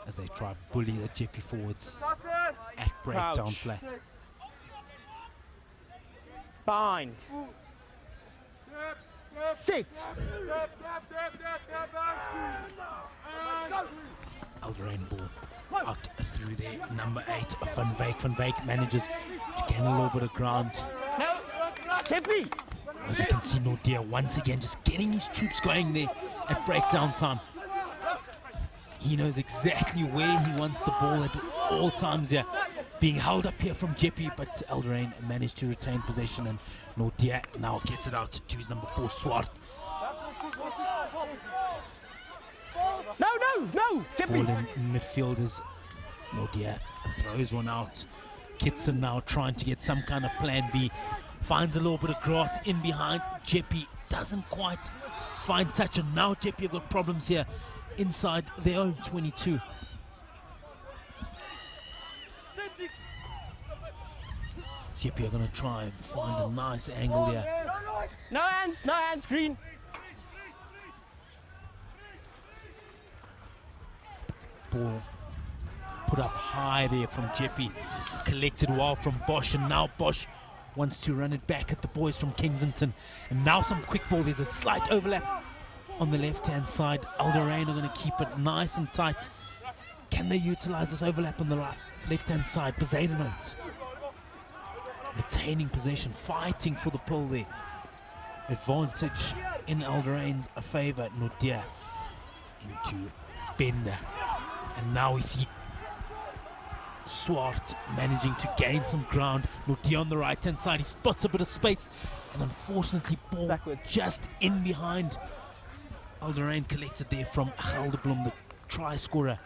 as they try to bully the JP forwards at breakdown play. Bind. Sit. Elderain ball out through there. Number 8, Van Wyk. Van Wyk manages to gain a little bit of ground. No, JP. As you can see, Nordia once again just getting his troops going there at breakdown time. He knows exactly where he wants the ball at all times here. Being held up here from JP, but Elderain managed to retain possession, and Nordia now gets it out to his number 4, Swart. No, JP. Ball in midfield as Nordia throws one out. Kitson now trying to get some kind of plan B. Finds a little bit of grass in behind. JP doesn't quite find touch, and now JP have got problems here inside their own 22. JP are going to try and find a nice angle here. No hands, green. Ball put up high there from Jeppy. Collected well from Bosch, and now Bosch wants to run it back at the boys from Kensington. And now some quick ball. There's a slight overlap on the left-hand side. Alderaan are going to keep it nice and tight. Can they utilize this overlap on the left-hand side? Bezuidenhout retaining possession, fighting for the pull there. Advantage in Alderaan's favour. Nodia into Bender. And now we see Swart managing to gain some ground. Nodia on the right-hand side. He spots a bit of space. And unfortunately, ball backwards, just in behind. Alderaan collected there from Gelderblom, the try scorer.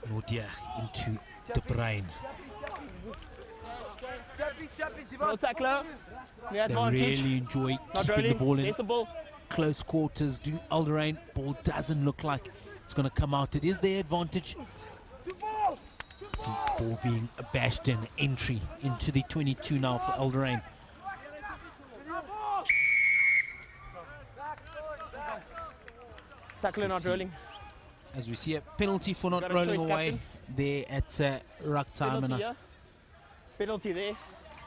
Nodia into De Bruin. No tackler. They really enjoy keeping the ball in close quarters. Alderaan ball doesn't look like it's going to come out. It is their advantage. See ball being bashed in. Entry into the 22 now for Alderaan. Tackler not rolling. As we see a penalty for not rolling away there at ruck time. Penalty there,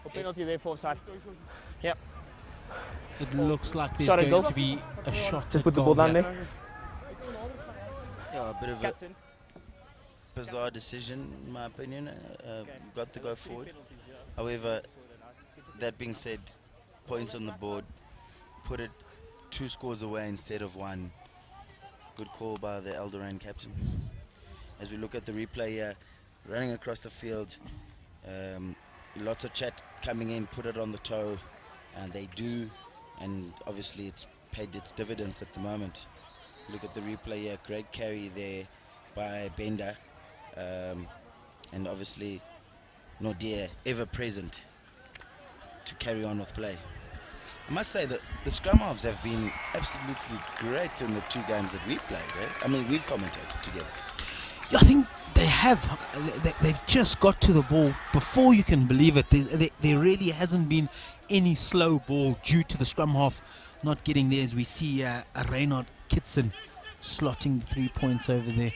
or penalty there for side. Yep. It looks like there's going to be a shot. Just put the ball down there. Yeah, a bit of a bizarre decision, in my opinion. You got to go forward. However, that being said, points on the board, put it 2 scores away instead of 1. Good call by the Alderaan captain. As we look at the replay here, running across the field, lots of chat coming in, put it on the toe, and they do, and obviously it's paid its dividends at the moment. Look at the replay here, great carry there by Bender, and obviously Nodia ever present to carry on with play. I must say that the scrum halves have been absolutely great in the 2 games that we played. I mean, we've commentated together. I think they have. They've just got to the ball before you can believe it. There really hasn't been any slow ball due to the scrum half not getting there, as we see Reynard Kitson slotting the 3 points over there.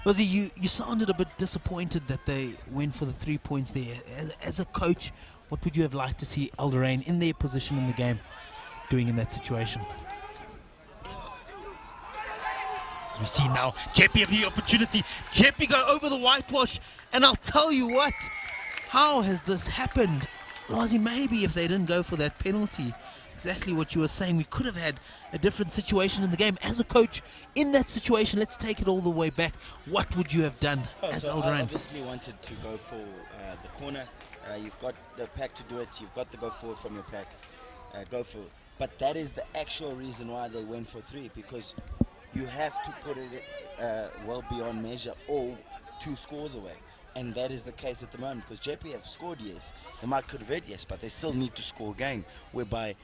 Rosie, you sounded a bit disappointed that they went for the 3 points there. As a coach, what would you have liked to see Alderaan in their position in the game doing in that situation? As we see now, Jeppy have the opportunity. Jeppy go over the whitewash, and I'll tell you what, how has this happened? Rosie, maybe if they didn't go for that penalty, exactly what you were saying, we could have had a different situation in the game. As a coach, in that situation, let's take it all the way back. What would you have done as Alderaan? I obviously wanted to go for the corner. You've got the pack to do it. You've got to go forward from your pack. Go for it. But that is the actual reason why they went for 3, because you have to put it well beyond measure or 2 scores away. And that is the case at the moment, because Jeppy have scored, yes. They might convert, yes, but they still need to score again. Whereby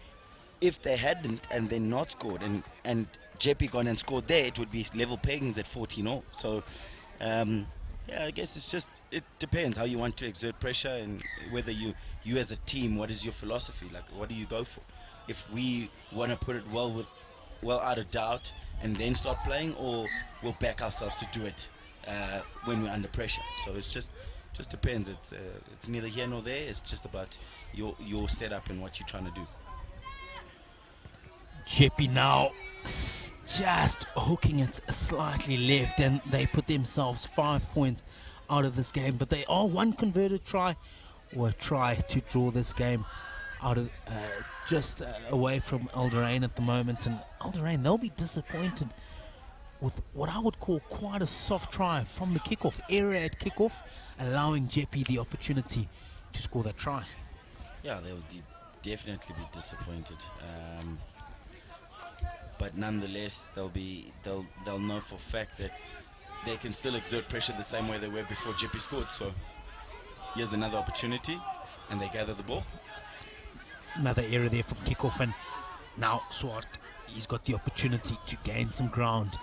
if they hadn't and then not scored and Jeppy gone and scored there, it would be level peggings at 14-0. So, yeah, I guess it's just, it depends how you want to exert pressure and whether you as a team, what is your philosophy? Like, what do you go for? If we want to put it well out of doubt and then start playing, or we'll back ourselves to do it when we're under pressure. So it's just depends. It's neither here nor there. It's just about your setup and what you're trying to do. Jeppy now just hooking it slightly left, and they put themselves 5 points out of this game. But they are 1 converted try, or a try to draw this game out of just away from Alderaan at the moment. And Alderaan, they'll be disappointed with what I would call quite a soft try from the kickoff, area at kickoff, allowing Jeppy the opportunity to score that try. Yeah, they'll definitely be disappointed. But nonetheless, they'll know for a fact that they can still exert pressure the same way they were before Jeppy scored. So here's another opportunity, and they gather the ball. Another error there from kickoff, and now Swart, he's got the opportunity to gain some ground.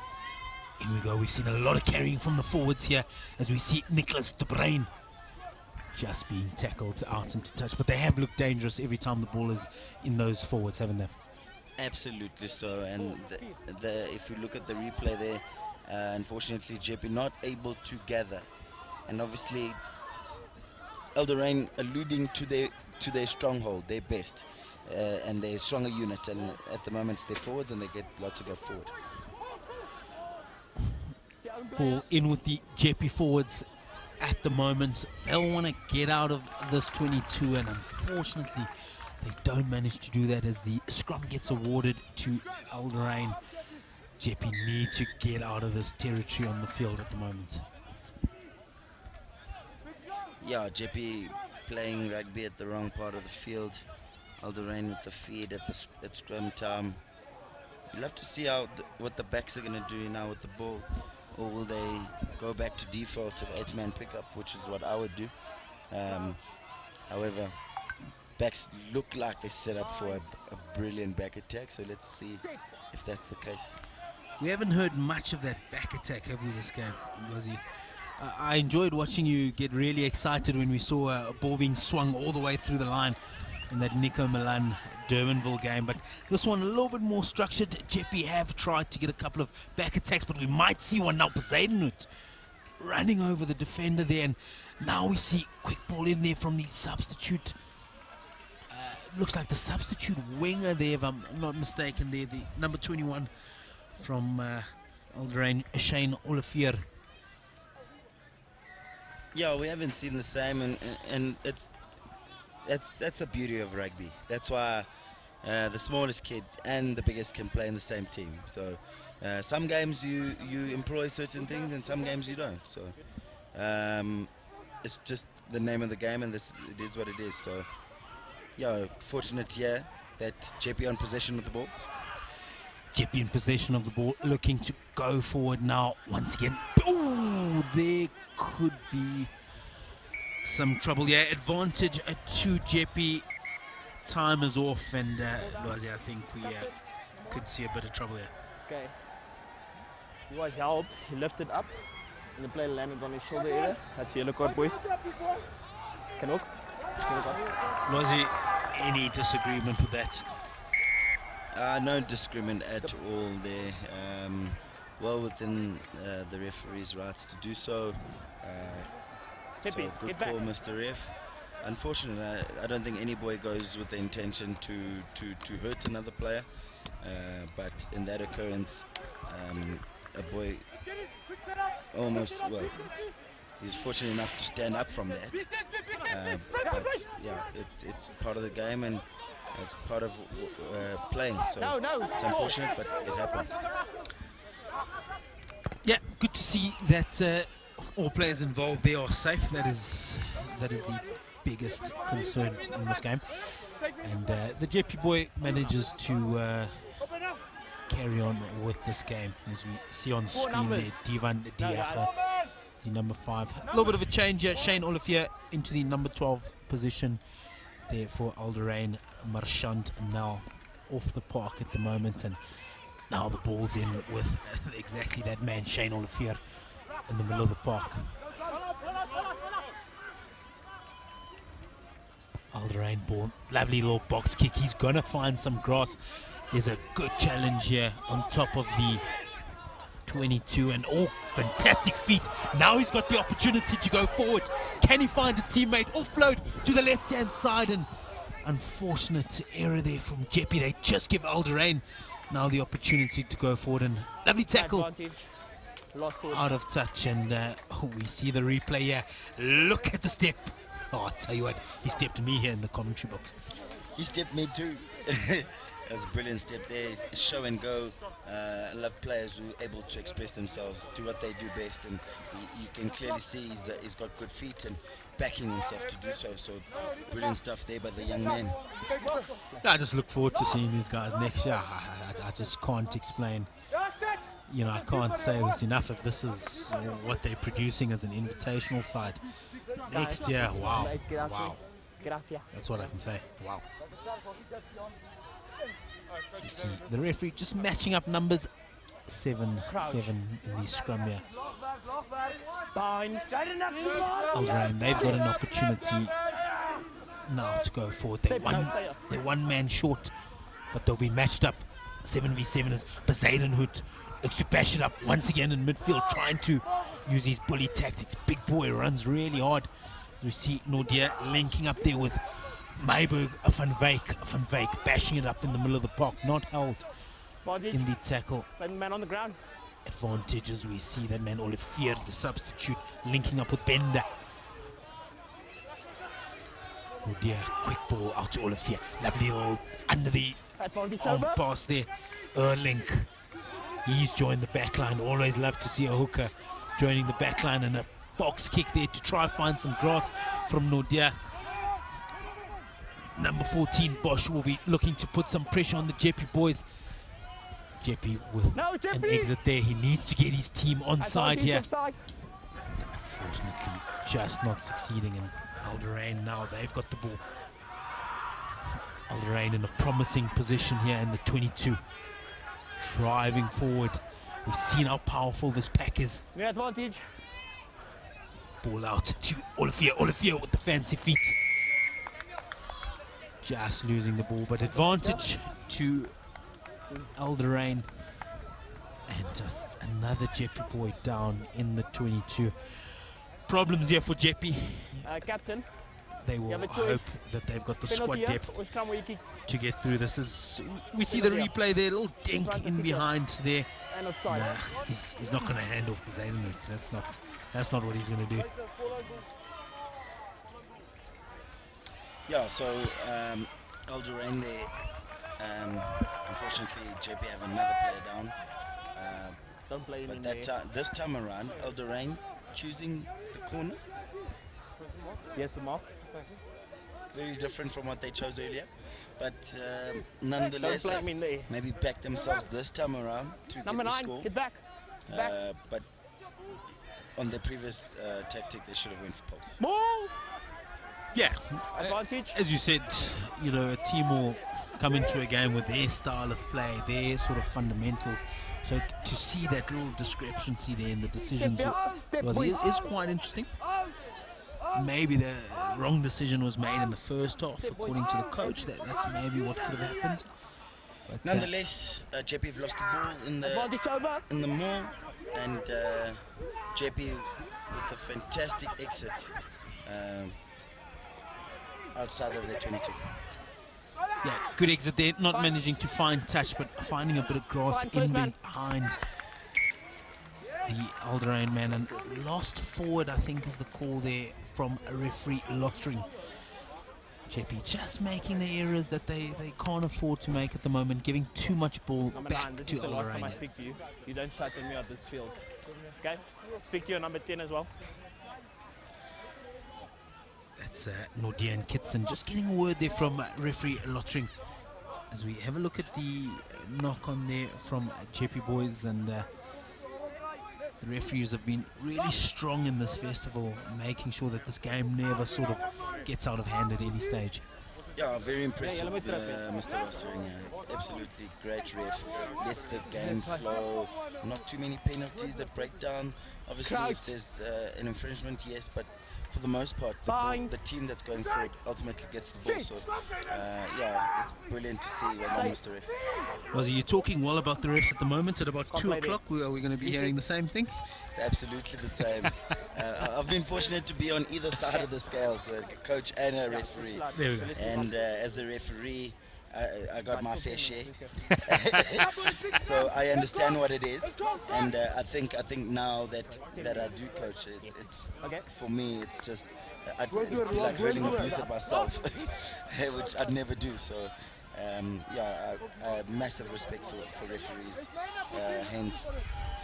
In we go. We've seen a lot of carrying from the forwards here, as we see Nicholas De Bruin just being tackled out into touch. But they have looked dangerous every time the ball is in those forwards, haven't they? Absolutely so. And if you look at the replay there, unfortunately Jeppy not able to gather and obviously Elderain alluding to their stronghold, their best, and their stronger unit, and at the moment it's their forwards and they get lots to go forward. Ball in with the Jeppy forwards at the moment. They'll want to get out of this 22, and unfortunately they don't manage to do that as the scrum gets awarded to Elderain. Jeppy need to get out of this territory on the field at the moment. Yeah, Jeppy playing rugby at the wrong part of the field. Elderain with the feed at scrum time. You'll have to see what the backs are going to do now with the ball. Or will they go back to default of 8-man pickup, which is what I would do. However, backs look like they're set up for a brilliant back attack, so let's see if that's the case. We haven't heard much of that back attack, have we, this game, Lozzie? I enjoyed watching you get really excited when we saw a ball being swung all the way through the line in that Nico Milan Durbanville game, but this one a little bit more structured. Jeppy have tried to get a couple of back attacks, but we might see one now. Bezuidenhout running over the defender there, and now we see quick ball in there from the substitute. Looks like the substitute winger there, if I'm not mistaken, there, the number 21 from Elderain, Shane Olivier. Yeah, we haven't seen the same, and that's the beauty of rugby. That's why the smallest kid and the biggest can play in the same team. So some games you employ certain things, and some games you don't. So it's just the name of the game, and it is what it is. So yeah, fortunate here that Jeppy on possession of the ball. Jeppy in possession of the ball, looking to go forward now once again. Oh, there could be some trouble. Yeah, advantage to Jeppy. Time is off, and Loazi, I think we could see a bit of trouble here. Okay. He was helped. He lifted up, and the player landed on his shoulder area. That's yellow card, boys. Can ook. Loazi, any disagreement with that? No disagreement at all there. Well within the referee's rights to do so. So good call, Mr. Ref. Unfortunately, I don't think any boy goes with the intention to hurt another player. But in that occurrence, a boy almost, well, he's fortunate enough to stand up from that. But yeah, it's part of the game, and it's part of playing. So it's unfortunate, but it happens. Yeah, good to see that all players involved there are safe. That is the biggest concern in this game. And the Jeppy boy manages to carry on with this game, as we see on screen there. Divan Diaga, the number 5. A little bit of a change here. Shane Olivier into the number 12 position there for Elderain. Marchand now off the park at the moment, and now the ball's in with exactly that man, Shane Olivier, in the middle of the park. Elderain ball, lovely little box kick. He's gonna find some grass. There's a good challenge here on top of the 22, and oh, fantastic feet. Now he's got the opportunity to go forward. Can he find a teammate? Offload to the left hand side, and unfortunate error there from Jeppy. They just give Elderain now the opportunity to go forward, and lovely tackle out of touch, and we see the replay here. Look at the step. Oh, I tell you what, he stepped me here in the commentary box. He stepped me too. That's a brilliant step there. Show and go. I love players who are able to express themselves, do what they do best, and you can clearly see he's got good feet and backing himself to do so. So brilliant stuff there by the young man. I just look forward to seeing these guys next year. I just can't explain. You know, I can't say this enough. If this is what they're producing as an invitational side next year, wow. That's what I can say. Wow. You see the referee just matching up numbers. 7-7 in the scrum here. Elderain, they've got an opportunity now to go forward. They're one man short, but they'll be matched up 7v7 as Bezuidenhout looks to bash it up once again in midfield, trying to use his bully tactics. Big boy runs really hard. We see Nordia linking up there with Mayberg, Van Wyk bashing it up in the middle of the park, not held in the tackle. Man on the ground. Advantage as we see that man Olivier, the substitute, linking up with Bender. Nordia, quick ball out to Olivier. Lovely little under the arm pass there. Erlink, he's joined the back line. Always love to see a hooker joining the back line, and a box kick there to try find some grass from Nordia. Number 14, Bosch, will be looking to put some pressure on the Jeppy boys. Jeppy with an exit there. He needs to get his team on side here. Unfortunately, just not succeeding. And Alderain now, they've got the ball. Alderain in a promising position here in the 22. Driving forward. We've seen how powerful this pack is. Yeah, advantage. Ball out to Olivier with the fancy feet. Just losing the ball, but advantage to Alderain. And another Jeppy boy down in the 22. Problems here for Jeppy. Captain. They will hope that they've got the squad depth to get through this. We see the replay there, a little dink in behind there. Nah, he's not going to hand off the Zadenwitz. That's not what he's going to do. Yeah, so Alderain there. Unfortunately, JP have another player down. Don't play him but this time around, Alderain choosing the corner. Yes, the mark. Very different from what they chose earlier, but nonetheless, maybe back themselves this time around to get the score. Get back. But on their previous tactic, they should have went for pulse. Ball. Yeah, advantage. As you said, you know, a team will come into a game with their style of play, their sort of fundamentals. So to see that little discrepancy there in the decisions is quite interesting. Maybe the wrong decision was made in the first half, according to the coach. That's maybe what could have happened. But nonetheless, JP have lost the ball in the maul, and JP with a fantastic exit outside of the 22. Yeah, good exit there. Not managing to find touch, but finding a bit of grass in behind the Alderain man, and lost forward, I think, is the call there from a referee Lottering. JP just making the errors that they can't afford to make at the moment, giving too much ball back to Alderain. Last time I speak to you, you don't shut me out this field. Okay? Speak to your number 10 as well. That's Nordia and Kitson just getting a word there from referee Lottering. As we have a look at the knock on there from JP boys, and the referees have been really strong in this festival, making sure that this game never sort of gets out of hand at any stage. Yeah, very impressive, Mr. Lottering. Absolutely great ref. Lets the game flow. Not too many penalties that break down. Obviously, if there's an infringement, yes, but for the most part, the team that's going forward ultimately gets the ball. So, yeah, it's brilliant to see. Well done, Mr. Ref. Rosie, you're talking well about the refs at the moment. At about 2 o'clock, are we going to be hearing the same thing? It's absolutely the same. I've been fortunate to be on either side of the scale, so a coach and a referee. There we go. And as a referee, I got my fair share, so I understand what it is, and I think now that I do coach it, it's for me it's just it'd be like hurling abuse at myself, which I'd never do. So yeah, I have massive respect for referees. Hence,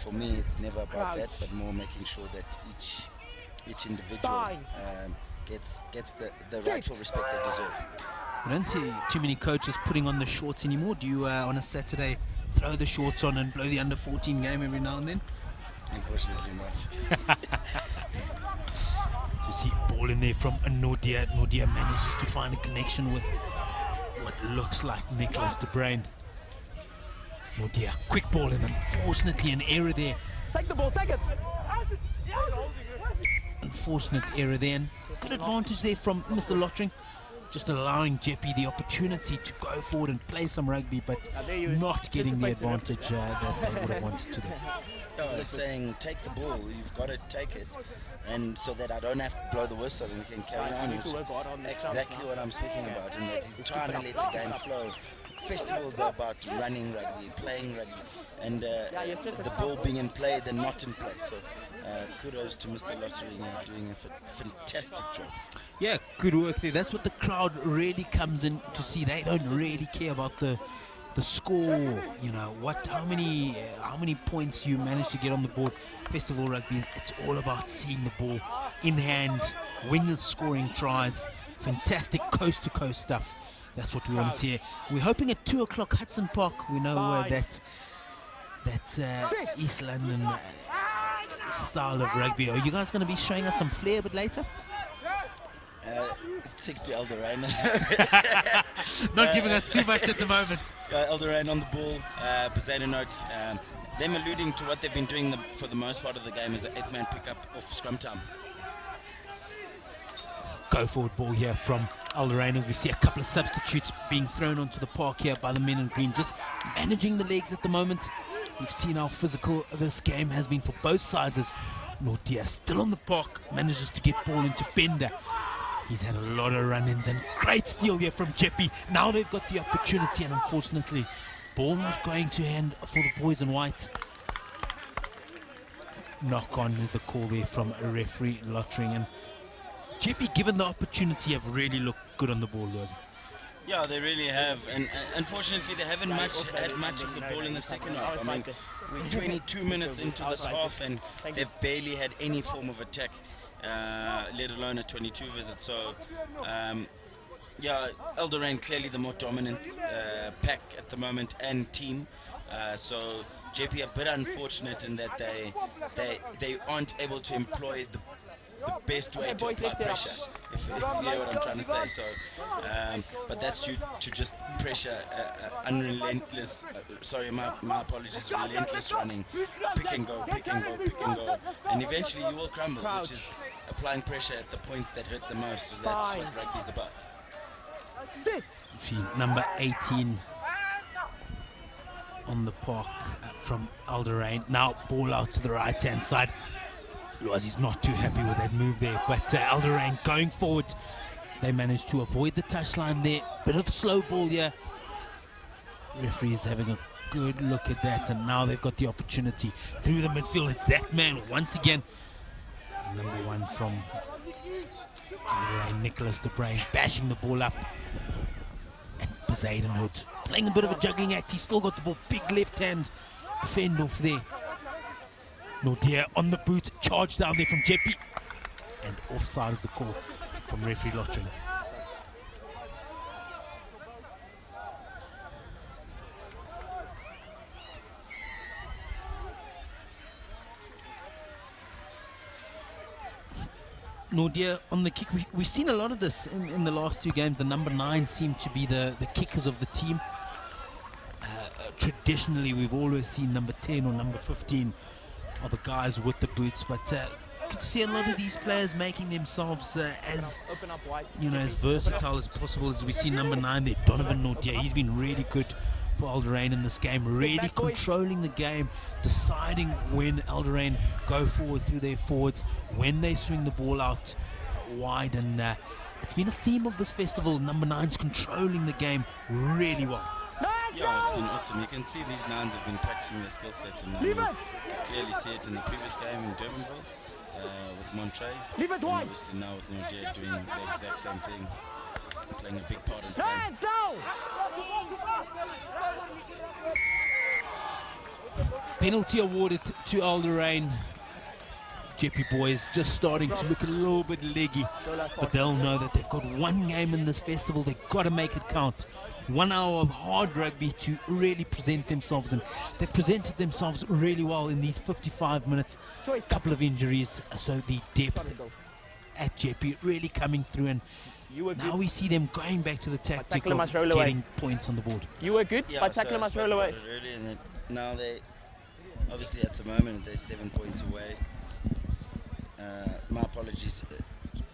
for me, it's never about that, but more making sure that each individual gets the rightful respect they deserve. I don't see too many coaches putting on the shorts anymore. Do you, on a Saturday, throw the shorts on and blow the under-14 game every now and then? Unfortunately not. So you see ball in there from Nordia. Nordia manages to find a connection with what looks like Nicholas de Bruin. Nordia, quick ball, and unfortunately an error there. Take the ball, take it. Unfortunate error there, and good advantage there from Mr. Lottering. just allowing Jeppy the opportunity to go forward and play some rugby, but not getting the advantage that they would have wanted to do. Yeah, saying take the ball, you've got to take it, and so that I don't have to blow the whistle and we can carry on, which is exactly what I'm speaking about, and that he's trying to let the game flow. Festivals are about running rugby, playing rugby, and the ball being in play than not in play. So kudos to Mr. Lottery doing a fantastic job. Yeah, good work there. That's what the crowd really comes in to see. They don't really care about the score, you know, how many points you manage to get on the board. Festival rugby, it's all about seeing the ball in hand when you're scoring tries. Fantastic coast-to-coast stuff. That's what we want to see. We're hoping at 2 o'clock, Hudson Park. We know that East London style of rugby. Are you guys going to be showing us some flair a bit later? Stick to Elder Rain. Not giving us too much at the moment. Elder Rain on the ball, Poseidon notes. Them alluding to what they've been doing for the most part of the game is the 8th man pickup off scrum time. Go forward ball here from Alderain as we see a couple of substitutes being thrown onto the park here by the men in green, just managing the legs at the moment. We've seen how physical this game has been for both sides as Nordia still on the park manages to get ball into Bender. He's had a lot of run-ins and great steal here from Jeppy. Now they've got the opportunity and unfortunately ball not going to hand for the boys in white. Knock on is the call there from referee Lottering, and Jeppy, given the opportunity, have really looked good on the ball, wasn't it? Yeah, they really have, and unfortunately they haven't had much of the ball in the second half. I mean, we're 22 minutes into this half and they've barely had any form of attack, let alone a 22 visit. So, yeah, Elderain clearly the more dominant pack at the moment and team. So JP a bit unfortunate in that they aren't able to employ the best way to apply pressure, if you hear what I'm trying to say. So, but that's due to just pressure, unrelentless, sorry, my apologies, relentless running, pick and go, pick and go, pick and go, and eventually you will crumble, which is applying pressure at the points that hurt the most, is that's what rugby's about. Number 18 on the park from Alderain. Now ball out to the right hand side. He's not too happy with that move there, but Alderain going forward. They managed to avoid the touchline there. Bit of slow ball here. Referee's having a good look at that, and now they've got the opportunity through the midfield. It's that man once again. Number 1 from Alderain, Nicholas De Bruin, bashing the ball up. And Poseidon Hood playing a bit of a juggling act. He's still got the ball. Big left hand fend off there. Nordia on the boot, charge down there from Jeppy, and offside is the call from referee Lottering. Nordia on the kick. We've seen a lot of this in the last 2 games. The number 9 seem to be the kickers of the team. Traditionally, we've always seen number 10 or number 15 are the guys with the boots, but could see a lot of these players making themselves as versatile as possible. As we see number 9 there, Donovan Nordia, he's been really good for Alderain in this game, really controlling the game, deciding when Alderain go forward through their forwards, when they swing the ball out wide, and it's been a theme of this festival. Number 9's controlling the game really well. Yeah, it's been awesome. You can see these 9s have been practicing their skill set, and clearly see it in the previous game in Durbanville with Montrey, and obviously now with Nordia doing the exact same thing, playing a big part in the game. Penalty awarded to Alderain. Jeppy boys just starting to look a little bit leggy, but they'll know that they've got 1 game in this festival. They've got to make it count. 1 hour of hard rugby to really present themselves, and they've presented themselves really well in these 55 minutes. A couple of injuries, so the depth at Jeppy really coming through, and now we see them going back to the tactic of getting points on the board. You were good, yeah, but tackle must roll away. And now they, obviously at the moment, they're 7 points away. My apologies.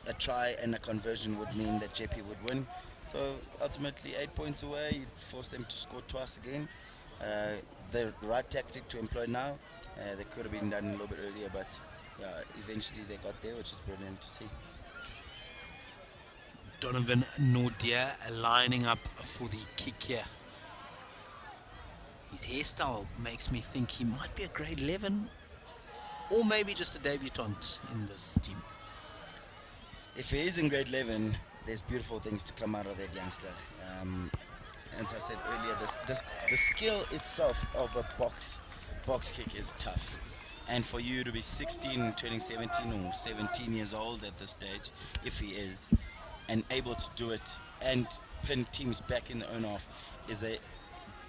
a try and a conversion would mean that JP would win. So ultimately 8 points away, you'd force them to score twice again. The right tactic to employ now. They could have been done a little bit earlier, but yeah, eventually they got there, which is brilliant to see. Donovan Nordia lining up for the kick here. His hairstyle makes me think he might be a grade 11 or maybe just a debutant in this team. If he is in grade 11, there's beautiful things to come out of that youngster. As I said earlier, the skill itself of a box kick is tough. And for you to be 16, turning 17 or 17 years old at this stage, if he is, and able to do it and pin teams back in their own half is a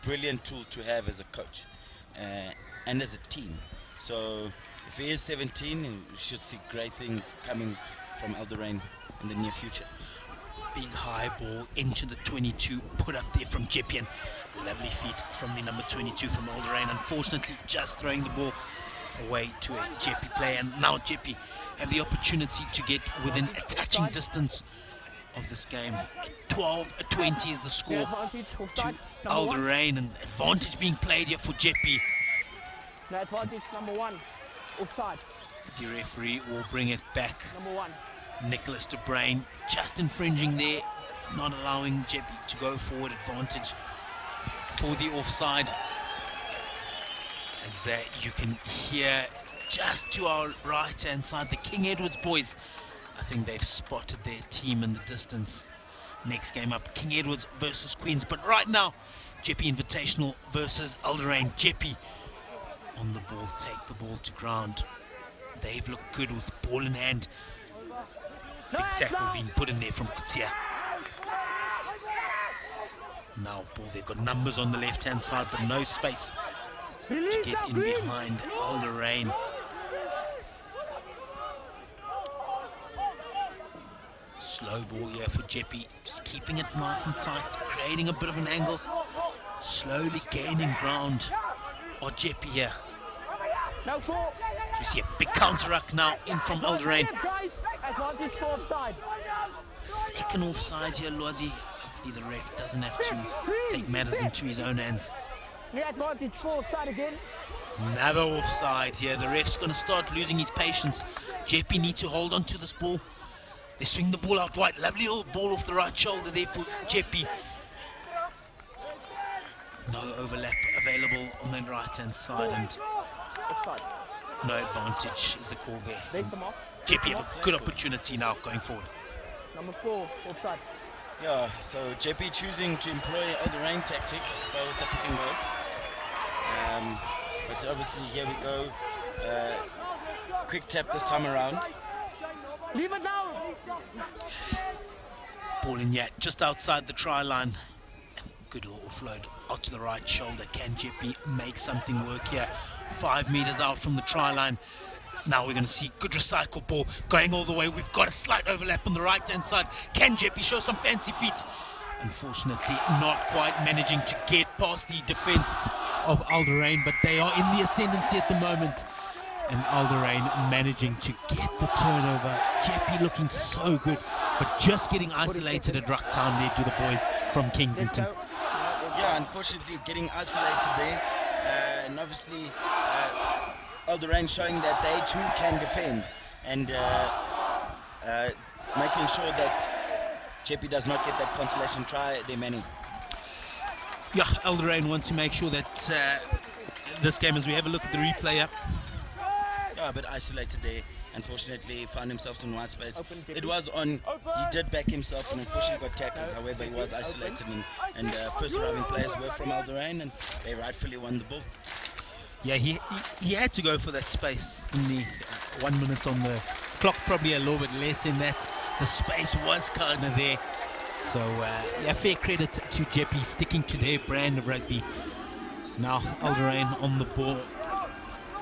brilliant tool to have as a coach and as a team. So if he is 17, we should see great things coming from Alderain in the near future. Big high ball into the 22, put up there from Jepian. Lovely feet from the number 22 from Alderain. Unfortunately, just throwing the ball away to a Jepi player. And now Jepi have the opportunity to get within a touching distance of this game. 12-20 is the score to Alderain, and advantage being played here for Jepi. No advantage, number 1, offside. The referee will bring it back. Number 1. Nicholas de Bruin just infringing there, not allowing Jepi to go forward. Advantage for the offside. As you can hear just to our right hand side, the King Edwards boys, I think they've spotted their team in the distance. Next game up, King Edwards versus Queens. But right now, Jepi Invitational versus Alderain. Jepi on the ball, take the ball to ground. They've looked good with ball in hand. Big tackle being put in there from Kutia. Now ball, they've got numbers on the left hand side, but no space to get in behind Alderain. Slow ball here for Jepi, just keeping it nice and tight, creating a bit of an angle, slowly gaining ground. Or Jepi here. No four. So we see a big counter-ruck now in from Alderain. Advantage for offside. Second offside here, Loazi. Hopefully the ref doesn't have to take matters into his own hands. New advantage for offside again. Another offside here. The ref's going to start losing his patience. Jepi need to hold on to this ball. They swing the ball out wide. Lovely little ball off the right shoulder there for Jepi. No overlap available on the right-hand side, and no advantage is the call there. Jepi have a good opportunity now going forward. Number 4, offside. Yeah, so Jepi choosing to employ Alderain tactic with the picking goals. But obviously here we go. Quick tap this time around. Leave it now. Ball in yet, just outside the try line. Good little offload out to the right shoulder. Can Jepi make something work here? 5 meters out from the try line. Now we're going to see good recycle ball going all the way. We've got a slight overlap on the right hand side. Can Jepi show some fancy feet? Unfortunately, not quite managing to get past the defense of Alderain, but they are in the ascendancy at the moment. And Alderain managing to get the turnover. Jepi looking so good, but just getting isolated at Rucktown there to the boys from Kensington. Yeah, unfortunately getting isolated there. And obviously Alderain showing that they too can defend, and making sure that Jepi does not get that consolation try. They're many. Yeah, Alderain wants to make sure that this game, as we have a look at the replay up. Yeah, but isolated there. Unfortunately, he found himself in white space. It was on. He did back himself and unfortunately got tackled. However, he was isolated, and first arriving players were from Alderain, and they rightfully won the ball. Yeah, he had to go for that space in the 1 minute on the clock, probably a little bit less than that. The space was kind of there. So, yeah, fair credit to Jepi sticking to their brand of rugby. Now, Alderain on the ball.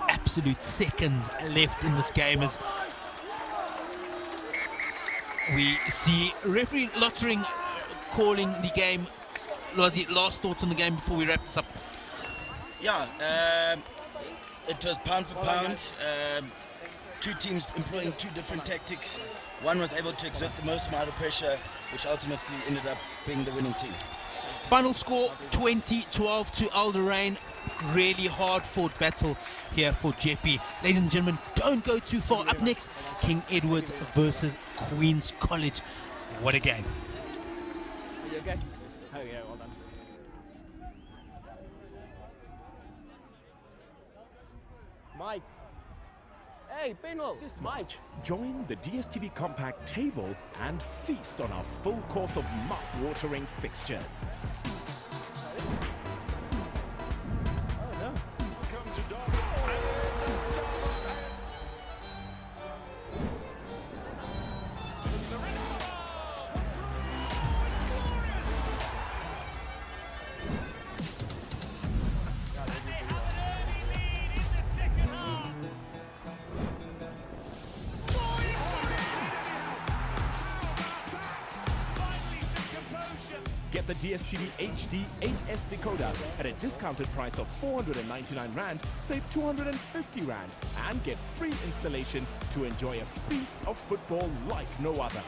Absolute seconds left in this game as we see referee Lottering calling the game. Loazi, last thoughts on the game before we wrap this up? Yeah, it was pound for pound. Two teams employing two different tactics. one was able to exert the most amount of pressure, which ultimately ended up being the winning team. Final score 20-12 to Alderain. Really hard fought battle here for Jeppe. Ladies and gentlemen, don't go too far. Up next, King Edward's versus Queen's College. What a game. Are you okay? Oh yeah, well done. Mike. Hey, penal. This March, join the DSTV Compact table and feast on our full course of mouth-watering fixtures. Get the DSTV HD 8S decoder at a discounted price of 499 Rand, save 250 Rand, and get free installation to enjoy a feast of football like no other.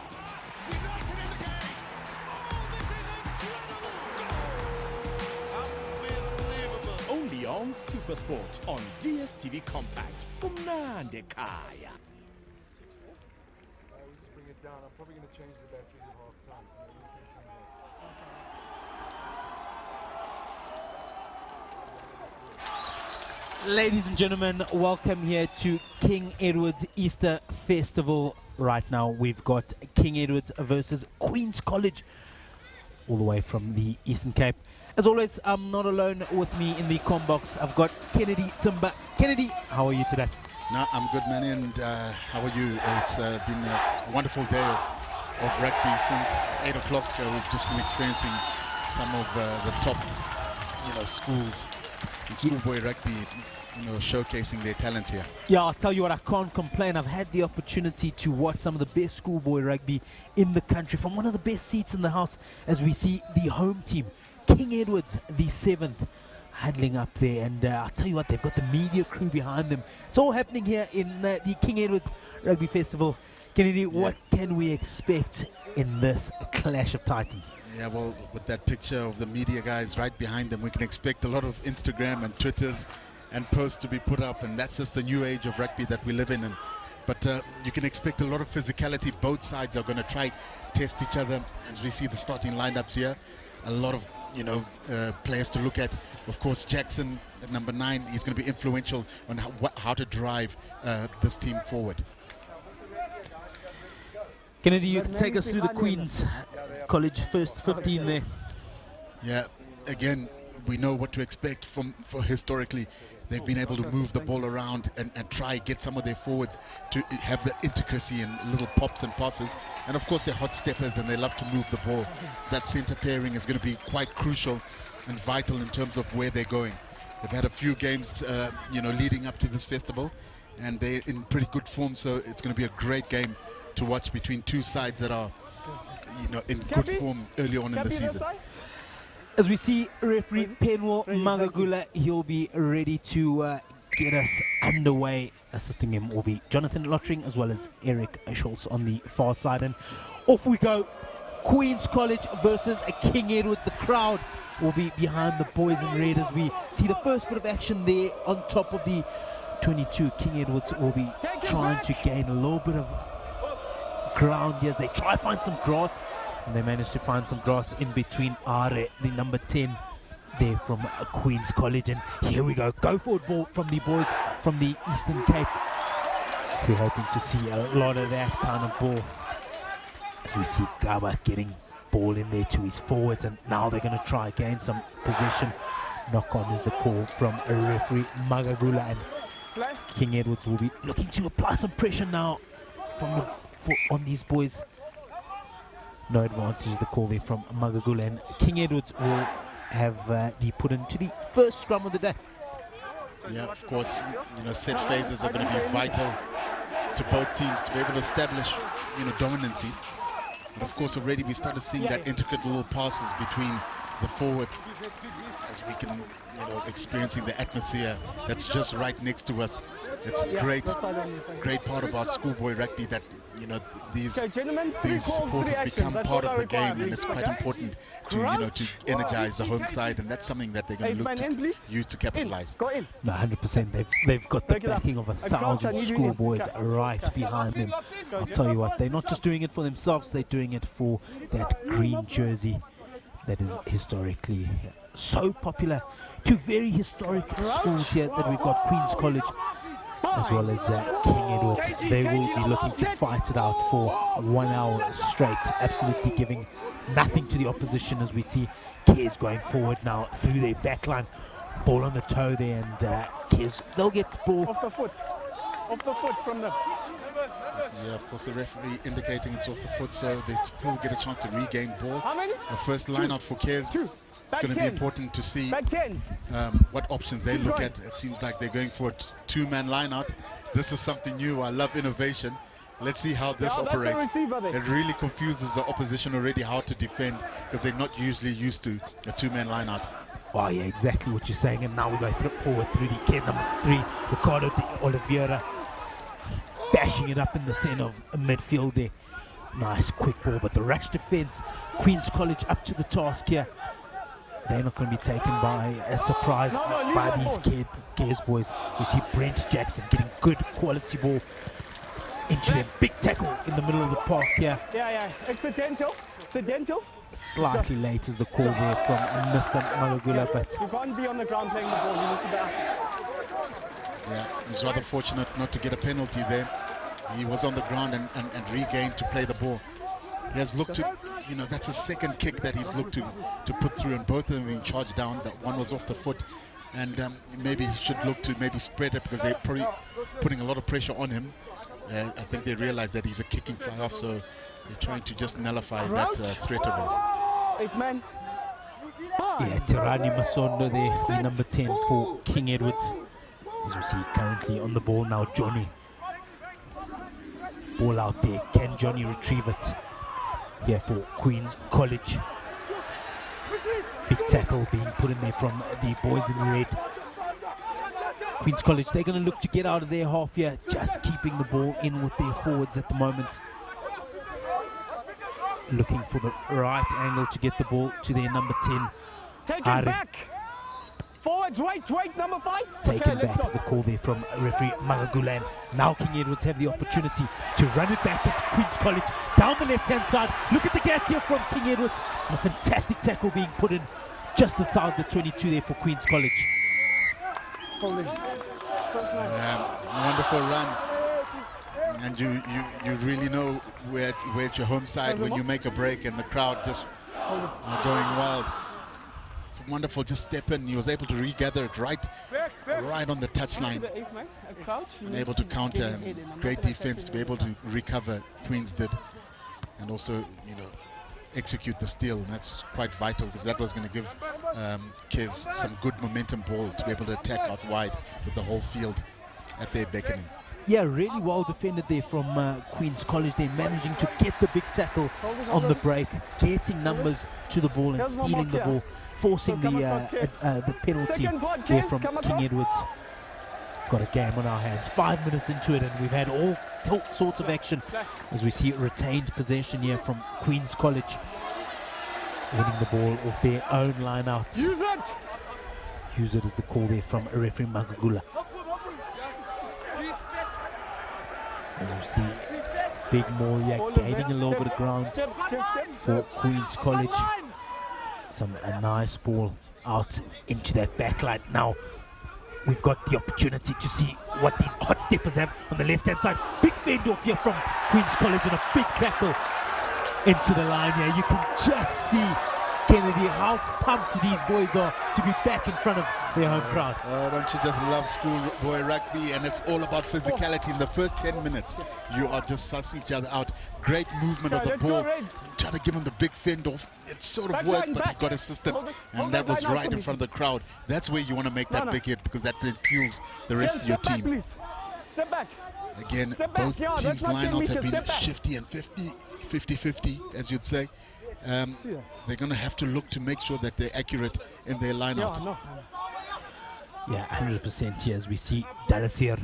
Only on Supersport on DSTV Compact. Kumnande Kaya. We'll just bring it down. I'm probably going to change the battery at half time, so maybe we can come back. Ladies and gentlemen, welcome here to King Edward's Easter Festival. Right now we've got King Edward's versus Queen's College, all the way from the Eastern Cape. As always, I'm not alone. With me in the comm box, I've got Kennedy Timber. Kennedy, how are you today? No, I'm good, man, and how are you? It's been a wonderful day of rugby since 8 o'clock. We've just been experiencing some of the top, schools in schoolboy rugby, showcasing their talents here. Yeah, I'll tell you what, I can't complain. I've had the opportunity to watch some of the best schoolboy rugby in the country from one of the best seats in the house as we see the home team, King Edward's, the 7th, huddling up there. And I'll tell you what, they've got the media crew behind them. It's all happening here in the King Edward's Rugby Festival. Kennedy, what can we expect in this clash of titans? Yeah, well, with that picture of the media guys right behind them, we can expect a lot of Instagram and Twitters and posts to be put up, and that's just the new age of rugby that we live in. But you can expect a lot of physicality. Both sides are going to try test each other. As we see the starting lineups here, a lot of players to look at. Of course, Jackson at number 9 is going to be influential on how to drive this team forward. Kennedy, you can take us through the Queen's College first 15 there. Yeah, again, we know what to expect for historically. They've been able to move the ball around and try get some of their forwards to have the intricacy and little pops and passes. And of course, they're hot steppers and they love to move the ball. That center pairing is going to be quite crucial and vital in terms of where they're going. They've had a few games, leading up to this festival, and they're in pretty good form. So it's going to be a great game to watch between two sides that are, in good form early on in the season. As we see referee Penwo Magagula, he'll be ready to get us underway. Assisting him will be Jonathan Lottering as well as Eric Schultz on the far side. And off we go. Queen's College versus King Edward's. The crowd will be behind the boys in red as we see the first bit of action there on top of the 22. King Edward's will be trying to gain a little bit of ground here as they try to find some grass. And they managed to find some grass in between Are, the number 10 there from Queen's College. And here we go. Go forward ball from the boys from the Eastern Cape. We're hoping to see a lot of that kind of ball. As we see Gaba getting ball in there to his forwards. And now they're going to try gain some possession. Knock on is the call from a referee Magagula. And King Edwards will be looking to apply some pressure now on these boys. No advantage, the call there from Magagula, and King Edwards will have the put into the first scrum of the day. Yeah, of course, set phases are going to be vital to both teams to be able to establish, dominancy. But of course, already we started seeing that intricate little passes between the forwards, as we can, experiencing the atmosphere that's just right next to us. It's great part about schoolboy rugby that these supporters become part of the game, and it's quite important to to energize the home side, and that's something that they're going to look to use to capitalize. No, 100%. They've got the backing of 1,000 schoolboys right behind them. I'll tell you what, they're not just doing it for themselves, they're doing it for that green jersey that is historically so popular. Two very historic schools here that we've got, Queen's College as well as King Edwards. They will be looking to fight it out for 1 hour straight, absolutely giving nothing to the opposition, as we see Kez going forward now through their back line. Ball on the toe there, and Kez, they'll get the ball. Off the foot from them. Yeah, of course, the referee indicating it's off the foot, so they still get a chance to regain ball. The first line out for Kez. It's going to be important to see what options they look at. It seems like they're going for a two-man line-out. This is something new. I love innovation. Let's see how this operates. It really confuses the opposition already how to defend, because they're not usually used to a two-man line-out. Oh yeah, exactly what you're saying. And now we go forward through the kid number 3, Ricardo de Oliveira, bashing it up in the center of midfield there. Nice quick ball, but the rush defense, Queen's College up to the task here. They're not going to be taken by a surprise by these Kez boys. So you see Brent Jackson getting good quality ball into them. Big tackle in the middle of the park here. Yeah, accidental. Slightly late is the call there from Mr. Magagula, but you can't be on the ground playing the ball. You need to be up. Yeah, he's rather fortunate not to get a penalty there. He was on the ground and regained to play the ball. He has looked to, that's a second kick that he's looked to put through, and both of them being charged down. That one was off the foot, and maybe he should look to maybe spread it, because they're probably putting a lot of pressure on him. I think they realize that he's a kicking fly off, so they're trying to just nullify that threat of his. 8 men. Yeah, Tirani Masondo there, the number 10 for King Edwards. As we see currently on the ball now, Johnny. Ball out there. Can Johnny retrieve it? Here for Queen's College. Big tackle being put in there from the boys in red. Queen's College, they're going to look to get out of their half here, just keeping the ball in with their forwards at the moment. Looking for the right angle to get the ball to their number 10. Take it back. Forwards, wait, number 5. Taken back is the call there from referee Magagulan. Now King Edwards have the opportunity to run it back at Queen's College down the left-hand side. Look at the gas here from King Edwards. And a fantastic tackle being put in just inside the 22 there for Queen's College. Wonderful run. And you really know where it's your home side when you make a break and the crowd just are going wild. It's wonderful, just step in. He was able to regather it right on the touchline. And able to counter. Great defense to be able to recover, Queens did. And also, execute the steal. And that's quite vital, because that was going to give Kez some good momentum ball to be able to attack out wide with the whole field at their beckoning. Yeah, really well defended there from Queen's College. They're managing to get the big tackle on the break, getting numbers to the ball and stealing the ball, forcing the penalty there from King Edwards. Got a game on our hands, 5 minutes into it, and we've had all sorts of action as we see retained possession here from Queen's College, winning the ball off their own line out. Use it as the call there from referee Magagula. As you see, big maul here, gaining a little bit of ground for Queen's College. A nice ball out into that backline. Now we've got the opportunity to see what these hot steppers have on the left hand side. Big fend off here from Queen's College and a big tackle into the line here. You can just see, Kennedy, how pumped these boys are to be back in front of their home crowd. Don't you just love schoolboy rugby? And it's all about physicality. In the first 10 minutes, you are just sussing each other out. Great movement of the ball. Trying to give him the big fend off. It sort of worked, but he got assistance. And that was right in front of the crowd. That's where you want to make that big hit, because that then fuels the rest of your team. Step back. Again, both teams' lineouts have been shifty and 50-50, as you'd say. they're going to have to look to make sure that they're accurate in their line out. Yeah, 100% here as we see Dallasir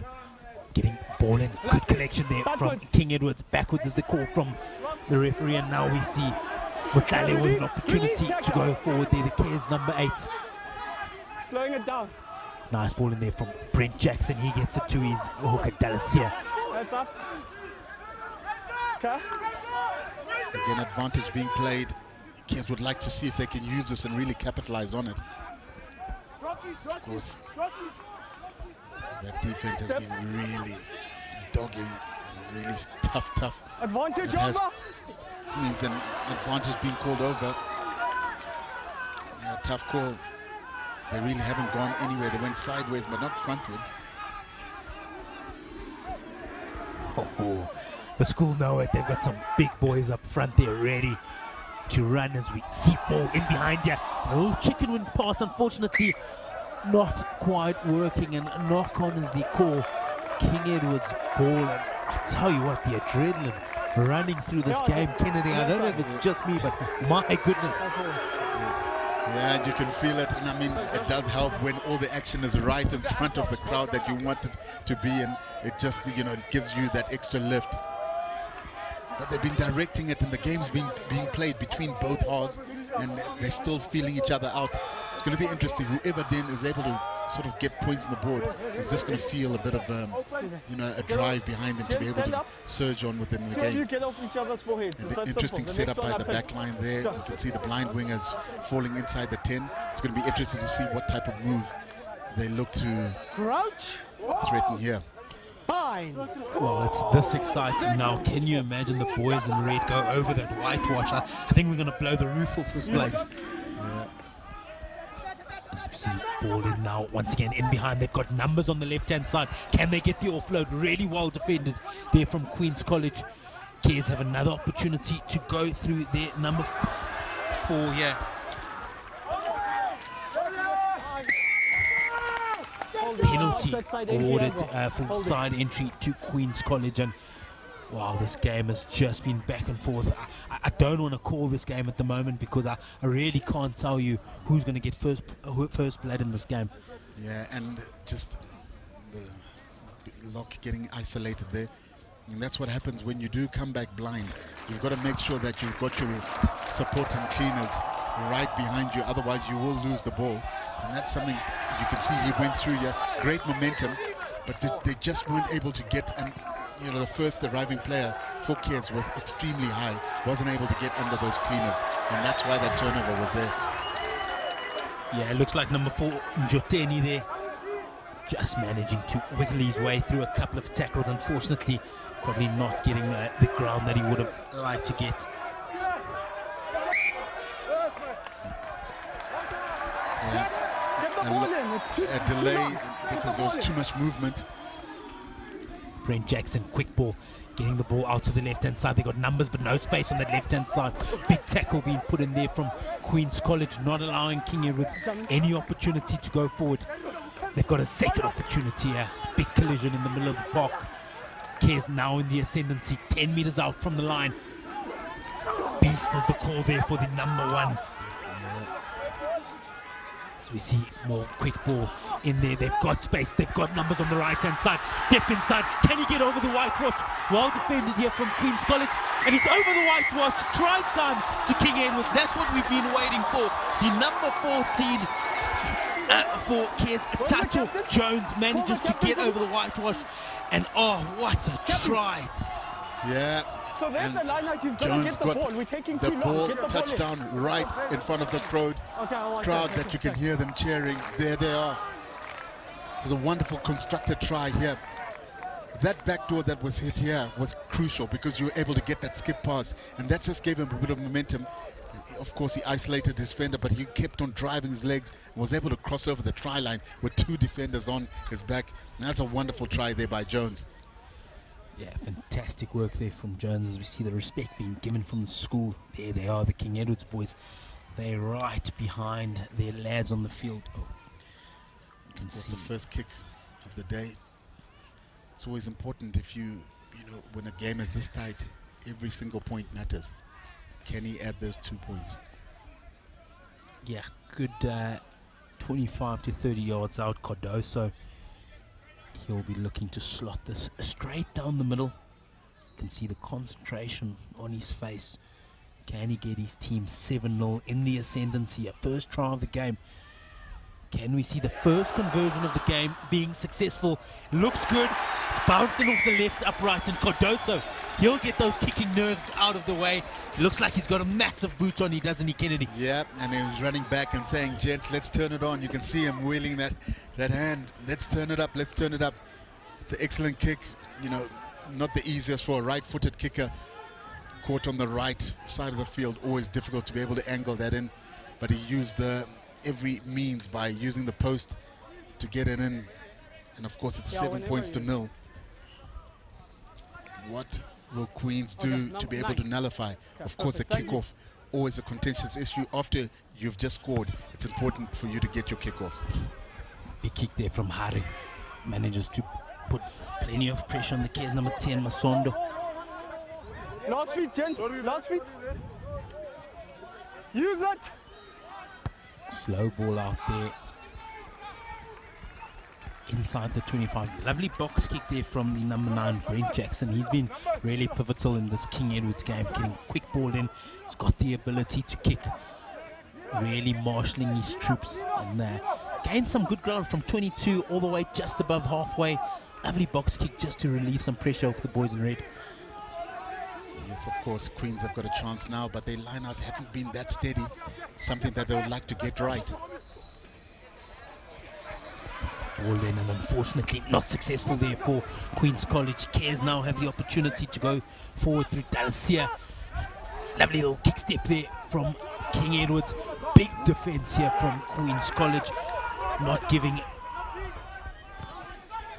getting ball in. Good collection there from King Edwards. Backwards is the call from the referee, and now we see Butale with an opportunity to go forward there. The Cares number 8. Slowing it down. Nice ball in there from Brent Jackson. He gets it to his hooker Dallasir. That's up. Okay. Again, advantage being played. Cares would like to see if they can use this and really capitalize on it. Of course, that defense has been really doggy and really tough. Advantage over. Means an advantage being called over. Yeah, tough call. They really haven't gone anywhere. They went sideways, but not frontwards. Oh, the school know it. They've got some big boys up front there ready to run as we see ball in behind you. A little chicken wing pass, unfortunately, not quite working, and knock on is the call. King Edwards ball, and I tell you what, the adrenaline running through this game, Kennedy. I don't know if it's just me, but my goodness. Yeah, you can feel it, and I mean, it does help when all the action is right in front of the crowd that you want it to be, and it just, you know, it gives you that extra lift. But they've been directing it, and the game's being played between both halves, and they're still feeling each other out. It's going to be interesting. Whoever then is able to sort of get points on the board is just going to feel a bit of, you know, a drive behind them to be able to surge on within the game. Interesting setup by the back line there. You can see the blind wingers falling inside the 10. It's going to be interesting to see what type of move they look to threaten here. Well, it's this exciting now. Can you imagine the boys in red go over that whitewash? I think we're going to blow the roof off this place. Yeah. As we see ball in now, once again in behind. They've got numbers on the left-hand side. Can they get the offload? Really well defended there from Queen's College. Cares have another opportunity to go through their number 4 here. Penalty awarded for side entry to Queen's College, and wow, this game has just been back and forth. I don't want to call this game at the moment because I really can't tell you who's going to get first blood in this game. Yeah, and just the lock getting isolated there. And that's what happens when you do come back blind. You've got to make sure that you've got your supporting cleaners right behind you, otherwise you will lose the ball. And that's something you can see he went through here. Great momentum, but they just weren't able to get, and you know, the first arriving player for Cares was extremely high, wasn't able to get under those cleaners, and that's why that turnover was there. Yeah, it looks like number 4, Njoteni there, just managing to wiggle his way through a couple of tackles. Unfortunately, probably not getting the ground that he would have liked to get. Yeah. A delay because there was too much movement. Brent Jackson, quick ball, getting the ball out to the left-hand side. They got numbers but no space on that left-hand side. Big tackle being put in there from Queen's College, not allowing King Edwards any opportunity to go forward. They've got a second opportunity here. Big collision in the middle of the park. Cares now in the ascendancy, 10 meters out from the line. Beast is the call there for the number 1. We see more quick ball in there. They've got space. They've got numbers on the right-hand side. Step inside. Can he get over the whitewash? Well defended here from Queen's College. And it's over the whitewash. Try time to King Edwards. That's what we've been waiting for. The number 14 for Cares, Tato Jones, manages to get over the whitewash. And oh, what a try. Yeah. So there's the line out. You've got Jones to get the ball. We're taking the too long. ball Get the touchdown ball in. right in front of the crowd that you can hear them cheering. There they are. This is a wonderful constructed try here. That back door that was hit here was crucial because you were able to get that skip pass, and that just gave him a bit of momentum. Of course, he isolated his defender, but he kept on driving his legs and was able to cross over the try line with 2 defenders on his back. And that's a wonderful try there by Jones. Yeah, fantastic work there from Jones as we see the respect being given from the school. There they are, the King Edwards boys. They're right behind their lads on the field. Oh, you can It's see the first kick of the day. It's always important if you know, when a game is this tight, every single point matters. Can he add those 2 points? Yeah, good 25 to 30 yards out. Cardoso, he'll be looking to slot this straight down the middle. You can see the concentration on his face. Can he get his team 7-0 in the ascendancy? A first try of the game. Can we see the first conversion of the game being successful? Looks good. It's bouncing off the left upright, and Cardoso, he'll get those kicking nerves out of the way. Looks like he's got a massive boot on, doesn't he, Kennedy? Yeah, and he's running back and saying, gents, let's turn it on. You can see him wheeling that hand. Let's turn it up, let's turn it up. It's an excellent kick. You know, not the easiest for a right-footed kicker. Caught on the right side of the field, always difficult to be able to angle that in. But he used every means by using the post to get it in. And of course, it's 7 points to 0. What will Queens do to be able to nullify? Of course, the kickoff, always a contentious issue. After you've just scored, it's important for you to get your kickoffs. Big kick there from Harry. Manages to put plenty of pressure on the case number 10, Masondo. Last feet, gents. Last feet. Use it. Slow ball out there. Inside the 25. Lovely box kick there from the number 9, Brent Jackson. He's been really pivotal in this King Edwards game, getting quick ball in. He's got the ability to kick. Really marshalling his troops. And gained some good ground from 22 all the way just above halfway. Lovely box kick just to relieve some pressure off the boys in red. Yes, of course, Queens have got a chance now, but their lineouts haven't been that steady. Something that they would like to get right. Ball in, and unfortunately not successful there for Queens College. Cares now have the opportunity to go forward through Dalcia. Lovely little kick step there from King Edwards. Big defense here from Queens College, not giving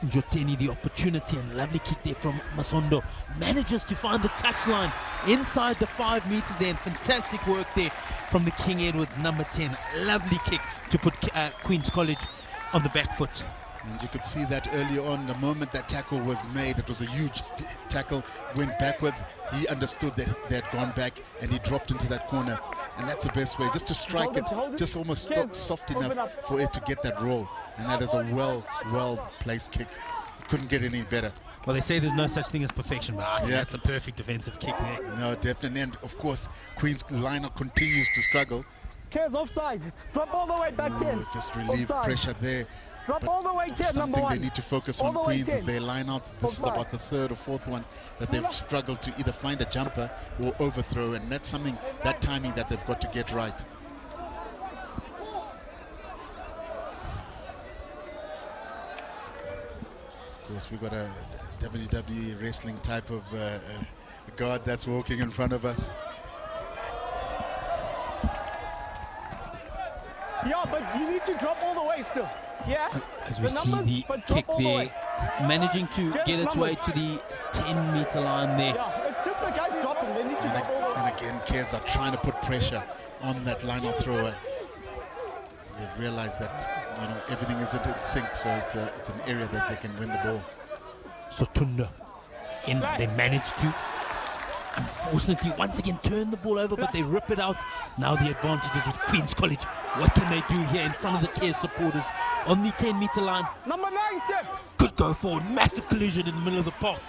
Joteni the opportunity, and lovely kick there from Masondo. Manages to find the touchline inside the 5 meters there, and fantastic work there from the King Edwards number 10. Lovely kick to put Queens College on the back foot. And you could see that early on, the moment that tackle was made, it was a huge tackle, went backwards. He understood that they had gone back, and he dropped into that corner. And that's the best way, just to strike it, just almost soft enough for it to get that roll. And that is a well-placed kick. You couldn't get any better. Well, they say there's no such thing as perfection, but I think that's a perfect defensive kick there. No, definitely. And of course, Queen's lineup continues to struggle. Cares offside. It's drop all the way back 10. Just relieve pressure there. Drop all the way 10, something number 1. they need to focus on, Queens, is their lineouts. This is about the 3rd or 4th one that they've struggled to either find a jumper or overthrow, and that's something, that timing that they've got to get right. Of course, we've got a WWE wrestling type of guard that's walking in front of us. Yeah, but you need to drop all the way still. Yeah. As we see the kick there, managing to get its way to the 10-meter line there. Yeah, it's just the guys dropping. They need to drop all the way. And again, Cares are trying to put pressure on that lineout thrower. They've realized that, you know, everything is in sync, so it's an area that they can win the ball. Sotunda, and they managed to, unfortunately, once again turn the ball over, but they rip it out. Now the advantage is with Queens College. What can they do here in front of the Cares supporters on the 10-meter line? Number 9 step. Good go forward, massive collision in the middle of the park.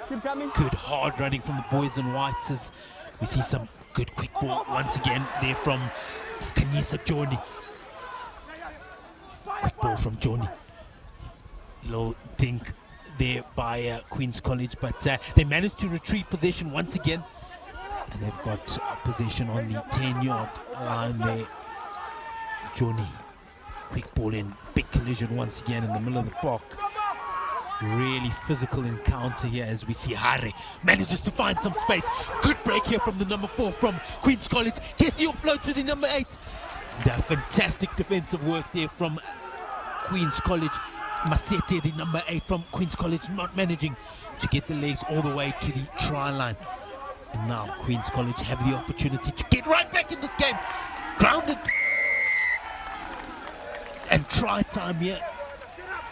Keep coming. Good hard running from the boys in whites as we see some good quick ball once again there from Kanisa Joni. Quick ball from Joni. Little dink there by Queens College, but they managed to retrieve possession once again, and they've got possession on the 10-yard line there. Johnny, quick ball in, big collision once again in the middle of the park. Really physical encounter here as we see Harry manages to find some space. Good break here from the number 4 from Queens College. Gets the offload to the number 8. Fantastic defensive work there from Queens College. Masete, the number 8 from Queens College, not managing to get the legs all the way to the try line. And now Queens College have the opportunity to get right back in this game. Grounded. And try time here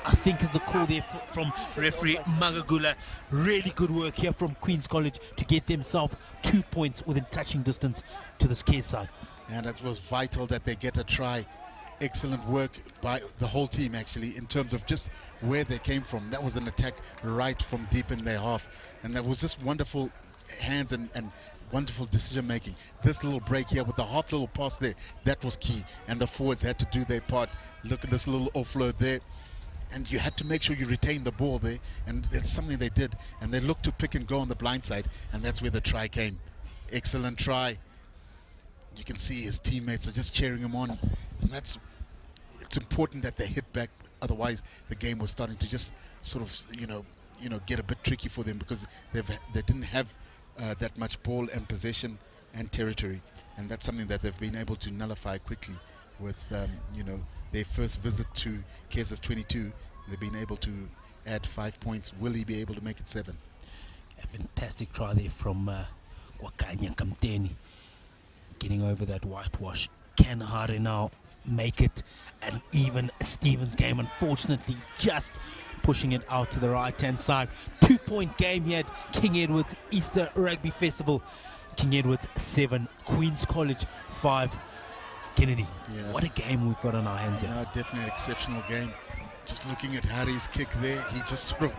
I think is the call there from referee Magagula. Really good work here from Queen's College to get themselves 2 points within touching distance to the Cares side. And it was vital that they get a try. Excellent work by the whole team, actually, in terms of just where they came from. That was an attack right from deep in their half. And that was just wonderful hands and wonderful decision making. This little break here with the half little pass there, that was key. And the forwards had to do their part. Look at this little offload there. And you had to make sure you retain the ball there. And it's something they did. And they looked to pick and go on the blind side. And that's where the try came. Excellent try. You can see his teammates are just cheering him on. And it's important that they hit back. Otherwise, the game was starting to just sort of, get a bit tricky for them because they didn't have that much ball and possession and territory. And that's something that they've been able to nullify quickly with, their first visit to Cares 22. They've been able to add 5 points. Will he be able to make it 7? A fantastic try there from Kwakanya Kamteni. Getting over that whitewash. Can Hare now make it an even Stevens game? Unfortunately, just pushing it out to the right-hand side. 2-point game here at King Edward's Easter Rugby Festival. King Edward's 7, Queen's College 5. Kennedy, what a game we've got on our hands here. Yeah, definitely an exceptional game. Just looking at Harry's kick there, he just sort of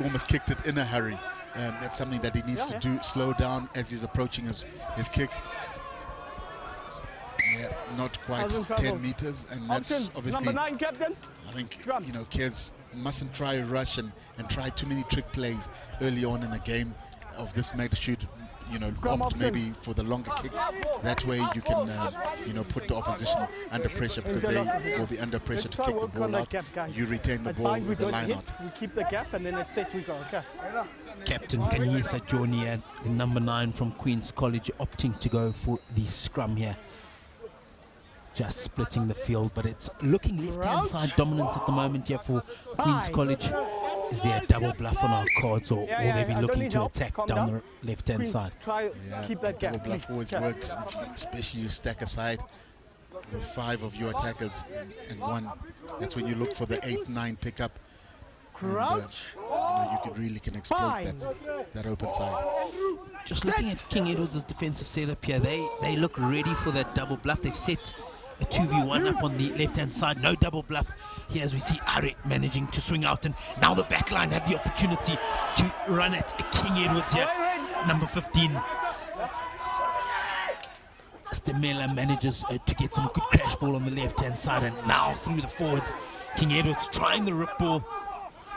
almost kicked it in a hurry. And that's something that he needs to do, slow down as he's approaching his kick. Yeah, not quite 10 meters, and that's obviously, Number 9, Captain. I think, Cares mustn't try a rush and try too many trick plays early on in a game of this magnitude. Opt maybe for the longer kick. That way you can, put the opposition under pressure because they will be under pressure to kick the ball out. You retain the ball with the line out. We keep the gap and then it's set, we go. Okay. Captain Kanyisa Joni, the number 9 from Queen's College, opting to go for the scrum here. Just splitting the field, but it's looking left-hand side dominant at the moment here for Queen's College. Is there a double bluff on our cards, or will they be looking to attack down the left-hand side? Keep that double bluff always works, especially you stack aside with 5 of your attackers and 1. That's when you look for the 8-9 pickup. Crouch. You can exploit that open side. Just looking at King Edward's defensive setup here, they look ready for that double bluff. They've set a 2v1 up on the left-hand side. No double bluff here as we see Ari managing to swing out, and now the back line have the opportunity to run at King Edward's here. Number 15. Stemela manages to get some good crash ball on the left-hand side, and now through the forwards. King Edward's trying the rip ball.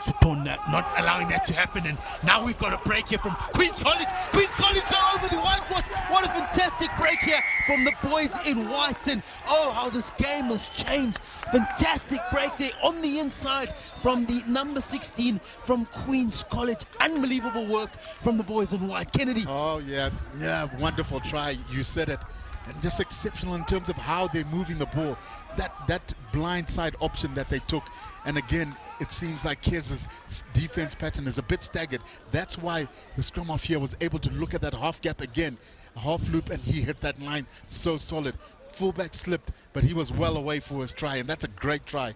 Sutonda not allowing that to happen, and now we've got a break here from Queen's College. Queen's College go over the whitewash. What a fantastic break here from the boys in white, and oh, how this game has changed. Fantastic break there on the inside from the number 16 from Queen's College. Unbelievable work from the boys in white. Kennedy. Oh yeah, wonderful try. You said it. And just exceptional in terms of how they're moving the ball. That blind side option that they took, and again, it seems like Cares' defense pattern is a bit staggered. That's why the scrum half here was able to look at that half gap again, a half loop, and he hit that line so solid. Fullback slipped, but he was well away for his try, and that's a great try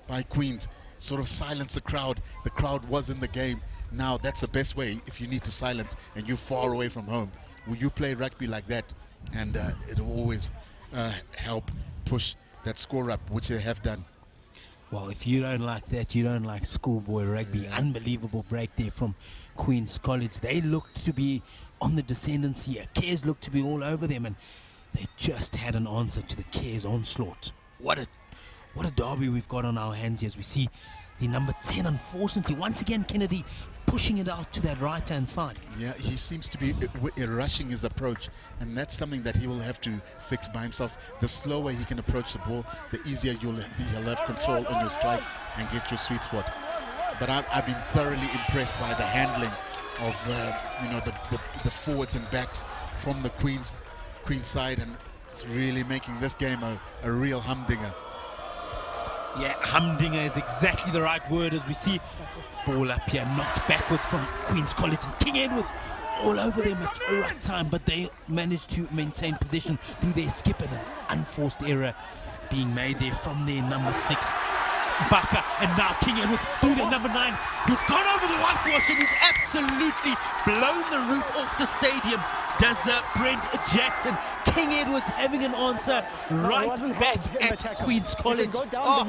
by Queens. Sort of silence the crowd. The crowd was in the game. Now that's the best way if you need to silence and you're far away from home. Will you play rugby like that? And it will always help push that score up, which they have done. Well, if you don't like that, you don't like schoolboy rugby. Yeah. Unbelievable break there from Queen's College. They looked to be on the descendancy here. Cares looked to be all over them, and they just had an answer to the Cares onslaught. What a derby we've got on our hands here as we see the number 10, unfortunately, once again, Kennedy pushing it out to that right-hand side. Yeah, he seems to be rushing his approach, and that's something that he will have to fix by himself. The slower he can approach the ball, the easier he'll have control on your strike and get your sweet spot. But I've been thoroughly impressed by the handling of the forwards and backs from the Queen's side, and it's really making this game a real humdinger. Yeah, humdinger is exactly the right word as we see ball up here, knocked backwards from Queen's College, and King Edward all over them at the right time, but they managed to maintain possession through their skip, and an unforced error being made there from their number 6. Mbaka, and now King Edwards through the number 9. He's gone over the whitewash and he's absolutely blown the roof off the stadium. Does Brent Jackson. King Edwards having an answer right back at Queen's College. Oh,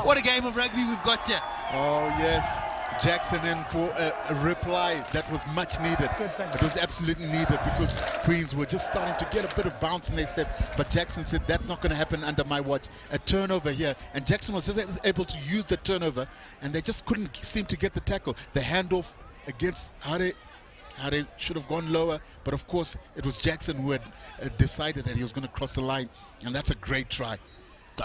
what a game of rugby we've got here. Oh, yes. Jackson in for a reply that was much needed. It was absolutely needed because Queens were just starting to get a bit of bounce in their step. But Jackson said, that's not going to happen under my watch. A turnover here. And Jackson was just able to use the turnover, and they just couldn't seem to get the tackle. The handoff against Hare should have gone lower. But, of course, it was Jackson who had decided that he was going to cross the line. And that's a great try.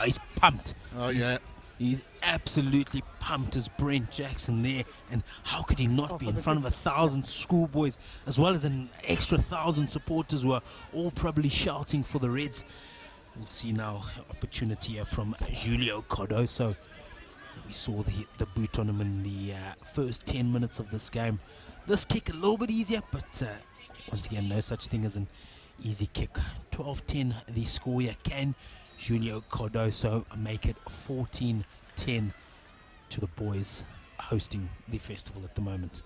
He's pumped. Oh, yeah. He's absolutely pumped as Brent Jackson there, and how could he not be in front of 1,000 schoolboys as well as an extra 1,000 supporters who are all probably shouting for the Reds. We'll see now opportunity here from Julio Cardoso. We saw the boot on him in the first 10 minutes of this game. This kick a little bit easier, but once again, no such thing as an easy kick. 12-10 the score here. Can Julio Cardoso make it 14-10 to the boys hosting the festival at the moment.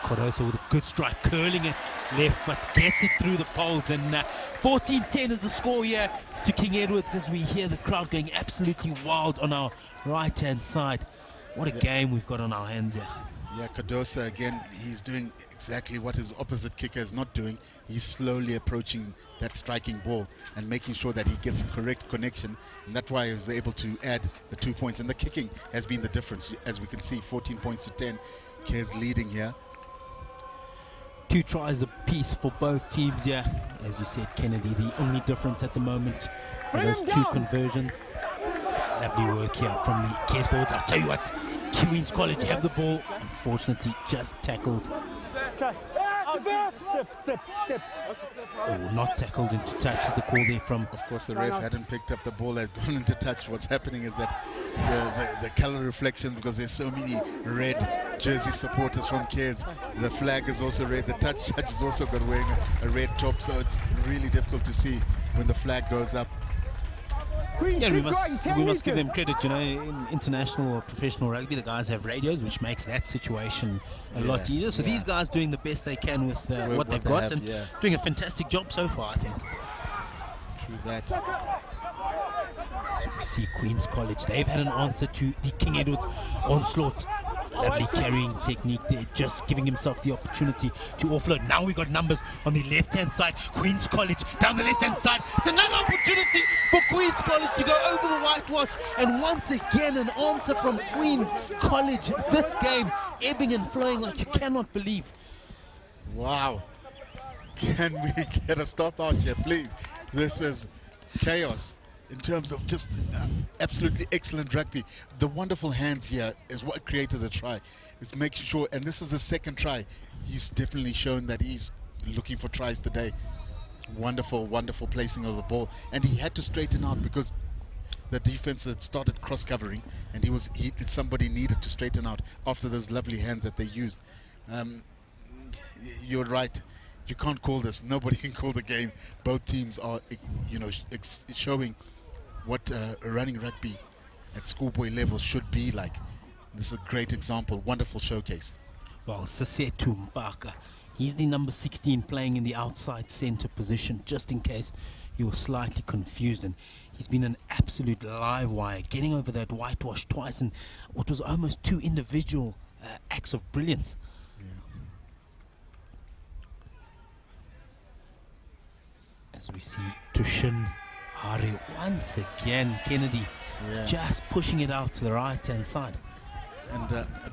Cardoso with a good strike, curling it left, but gets it through the poles, and 14-10 is the score here to King Edwards as we hear the crowd going absolutely wild on our right-hand side. What a game we've got on our hands here. Yeah, Cardoso again, he's doing exactly what his opposite kicker is not doing. He's slowly approaching that striking ball and making sure that he gets correct connection, and that's why he was able to add the 2 points. And the kicking has been the difference, as we can see, 14 points to 10. Care's leading here. 2 tries apiece for both teams here. As you said, Kennedy, the only difference at the moment for those 2 conversions. Lovely work here from the Cares forwards. I'll tell you what, Queen's College have the ball. Unfortunately, just tackled. Okay. Step. Oh, not tackled into touch is the call there from. Of course, the ref hadn't picked up the ball, had gone into touch. What's happening is that the color reflections, because there's so many red jersey supporters from Cares, the flag is also red. The touch judge has also got wearing a red top, so it's really difficult to see when the flag goes up. Yeah, we must give them credit. You know, in international or professional rugby, the guys have radios, which makes that situation a lot easier. So these guys doing the best they can with what they've got, and doing a fantastic job so far, I think. True that. So we see Queen's College. They've had an answer to the King Edwards onslaught. Lovely carrying technique there, just giving himself the opportunity to offload. Now we've got numbers on the left-hand side. Queen's College down the left-hand side. It's another opportunity for Queen's College to go over the whitewash. And once again, an answer from Queen's College. This game ebbing and flowing like you cannot believe. Wow. Can we get a stop out here, please? This is chaos. In terms of just absolutely excellent rugby. The wonderful hands here is what created the try. It's making sure, and this is the second try. He's definitely shown that he's looking for tries today. Wonderful placing of the ball. And he had to straighten out because the defense had started cross-covering, and somebody needed to straighten out after those lovely hands that they used. You're right. You can't call this. Nobody can call the game. Both teams are, showing what running rugby at schoolboy level should be like. This is a great example. Wonderful showcase. Well, Sasetu Mbaka, he's the number 16 playing in the outside centre position, just in case you were slightly confused. And he's been an absolute live wire, getting over that whitewash twice in what was almost 2 individual acts of brilliance. As we see Tushin Hari once again, Kennedy just pushing it out to the right-hand side. And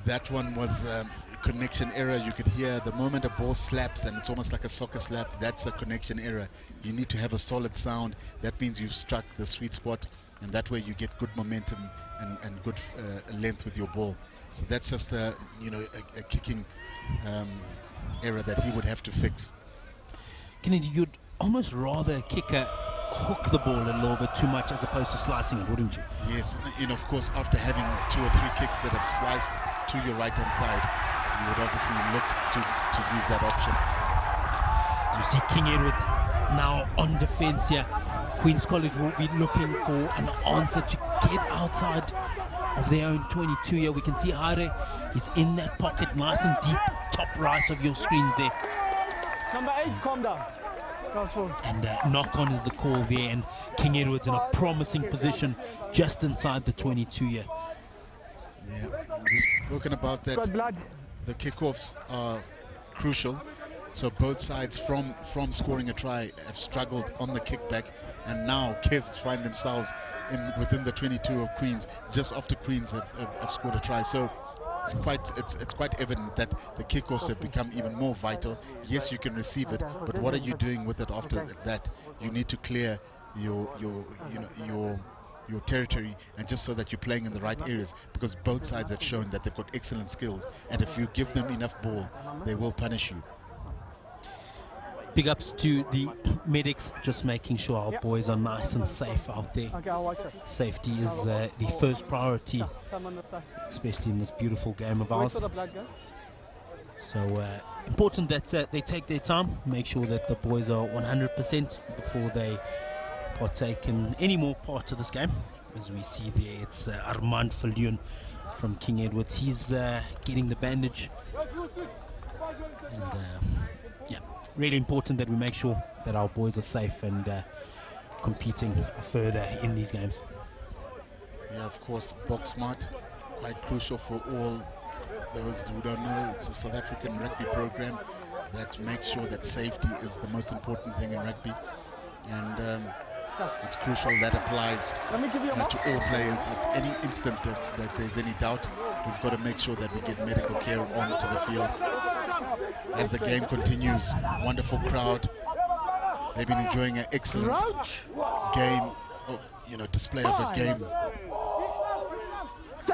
that one was a connection error. You could hear the moment a ball slaps, and it's almost like a soccer slap, that's a connection error. You need to have a solid sound. That means you've struck the sweet spot, and that way you get good momentum and good length with your ball. So that's just a kicking error that he would have to fix. Kennedy, you'd almost rather a kicker hook the ball a little bit too much as opposed to slicing it, wouldn't you? Yes, of course, after having 2 or 3 kicks that have sliced to your right-hand side, you would obviously look to use that option. As we see King Edwards now on defense here. Queen's College will be looking for an answer to get outside of their own 22 here. We can see Hare is in that pocket, nice and deep, top right of your screens there. Number 8, calm down. And knock on is the call there, and King Edward's in a promising position just inside the 22 here. Yeah, we've spoken about that. The kickoffs are crucial. So both sides from scoring a try have struggled on the kickback, and now Kes find themselves within the 22 of Queens just after Queens have scored a try. So it's quite evident that the kickoffs have become even more vital. Yes, you can receive it, but what are you doing with it after that? You need to clear your territory, and just so that you're playing in the right areas, because both sides have shown that they've got excellent skills, and if you give them enough ball, they will punish you. Big ups to the medics, just making sure our boys are nice and safe out there. Safety is the first priority, especially in this beautiful game of ours. So important that they take their time, make sure that the boys are 100% before they partake in any more part of this game. As we see there, it's Armand Viljoen from King Edwards. He's getting the bandage. And yeah, really important that we make sure that our boys are safe and competing further in these games. Yeah, of course, box smart, quite crucial for all those who don't know. It's a South African rugby program that makes sure that safety is the most important thing in rugby, and it's crucial that applies to all players. At any instant that there's any doubt, we've got to make sure that we get medical care onto the field. As the game continues, wonderful crowd. They've been enjoying an excellent game, display of a game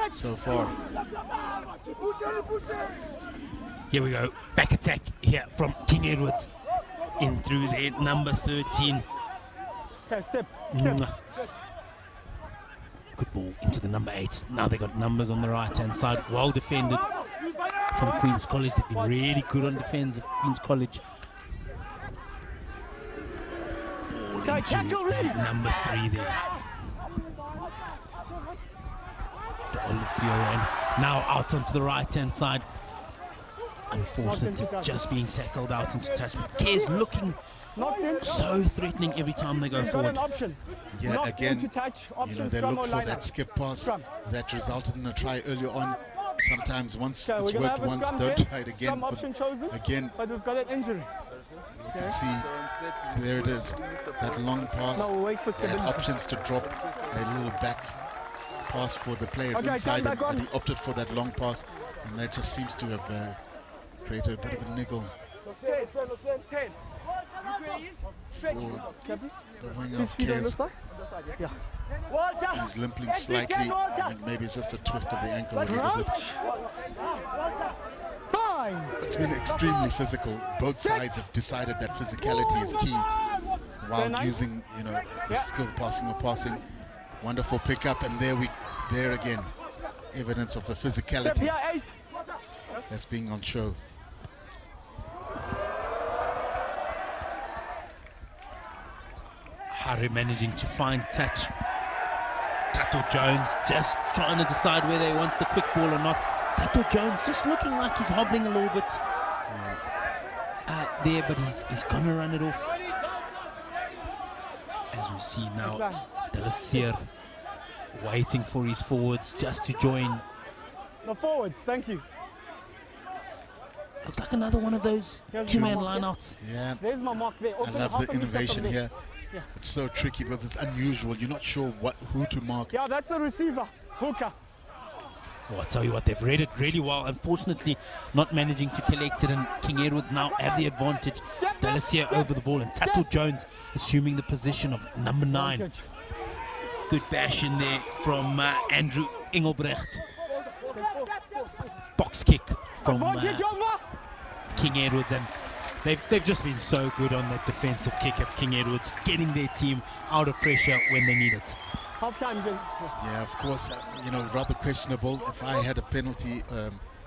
so far. Here we go, back attack here from King Edwards, in through there, number 13. Okay, step. Good ball into the number 8. Now they got numbers on the right hand side, well defended from Queen's College. They've been really good on defense of Queen's College. Ball into the number 3 there. The Olivier, now out onto the right hand side. Unfortunately, just being tackled out into touch. But Kes looking so threatening every time they go forward. Yeah, again, they look for that skip pass that resulted in a try earlier on. Sometimes once it's worked once, don't try it again. Again, but we've got an injury. You can see, there it is, that long pass. They had options to drop a little back pass for the players inside him, but he opted for that long pass, and that just seems to have created a bit of a niggle for the wing of Kes. He's limping slightly. I think maybe it's just a twist of the ankle a little bit. It's been extremely physical. Both sides have decided that physicality is key while using, the skill passing or passing. Wonderful pickup, and there again, evidence of the physicality that's being on show. Harry managing to find touch. Tato Jones just trying to decide whether he wants the quick ball or not. Tato Jones just looking like he's hobbling a little bit there, but he's going to run it off. As we see now, Delasier waiting for his forwards just to join. The forwards, thank you. Looks like another one of those two-man lineouts. Yeah, there's my mark there. I love the innovation here. Yeah. It's so tricky because it's unusual. You're not sure who to mark. Yeah, that's the receiver, hooker. Oh, I tell you what, they've read it really well. Unfortunately, not managing to collect it, and King Edwards now have the advantage. Delasier over the ball, and Tato Jones assuming the position of number 9. Good bash in there from Andrew Engelbrecht. Box kick from King Edwards, and they've just been so good on that defensive kick of King Edwards, getting their team out of pressure when they need it. Yeah, of course, rather questionable. If I had a penalty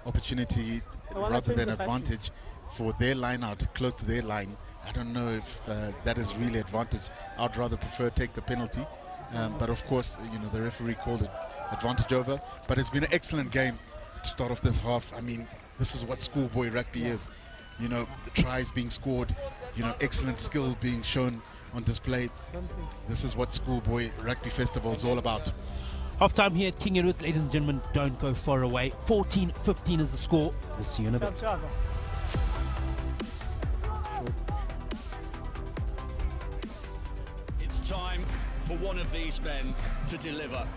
opportunity rather than advantage, for their line out close to their line. I don't know if that is really advantage. I'd rather prefer take the penalty. But of course, the referee called it advantage over. But it's been an excellent game to start off this half. I mean, this is what schoolboy rugby is. The tries being scored, excellent skill being shown on display. This is what schoolboy rugby festival is all about. Half time here at King Edward's, ladies and gentlemen, don't go far away. 14-15 is the score. We'll see you in a bit. It's time for one of these men to deliver.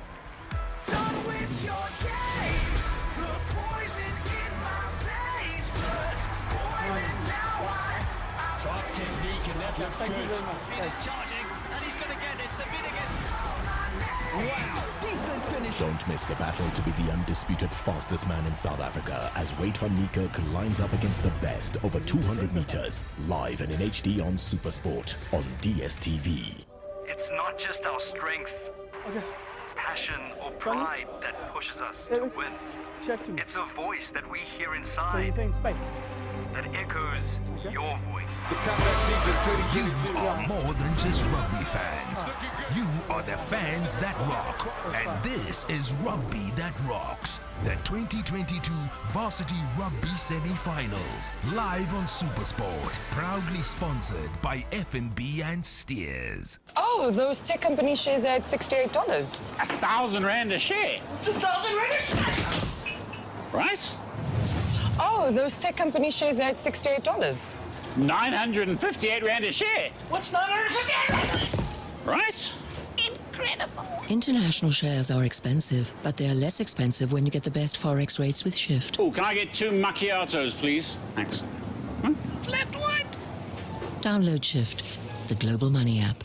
Done with your games, the poison in my veins, but poison now Sharp technique, and that looks good. He's charging, and he's going to get it. Submit again. Wow, decent finish. Don't miss the battle to be the undisputed fastest man in South Africa as Wade van Niekerk lines up against the best over 200 meters, live and in HD on SuperSport on DSTV. It's not just our strength, passion, or pride that pushes us to win. It's a voice that we hear inside that echoes your voice. You are more than just rugby fans. You are the fans that rock. And this is Rugby That Rocks, the 2022 Varsity Rugby Semi-Finals, live on SuperSport, proudly sponsored by F&B and Steers. Oh, those tech company shares are at $68. 1,000 rand a share. It's 1,000 rand a share. Right? Oh, those tech company shares are at $68. 958 rand a share. What's 958 rand? Right? Incredible. International shares are expensive, but they're less expensive when you get the best forex rates with Shift. Oh, can I get 2 macchiatos, please? Thanks. Left what? Download Shift, the global money app.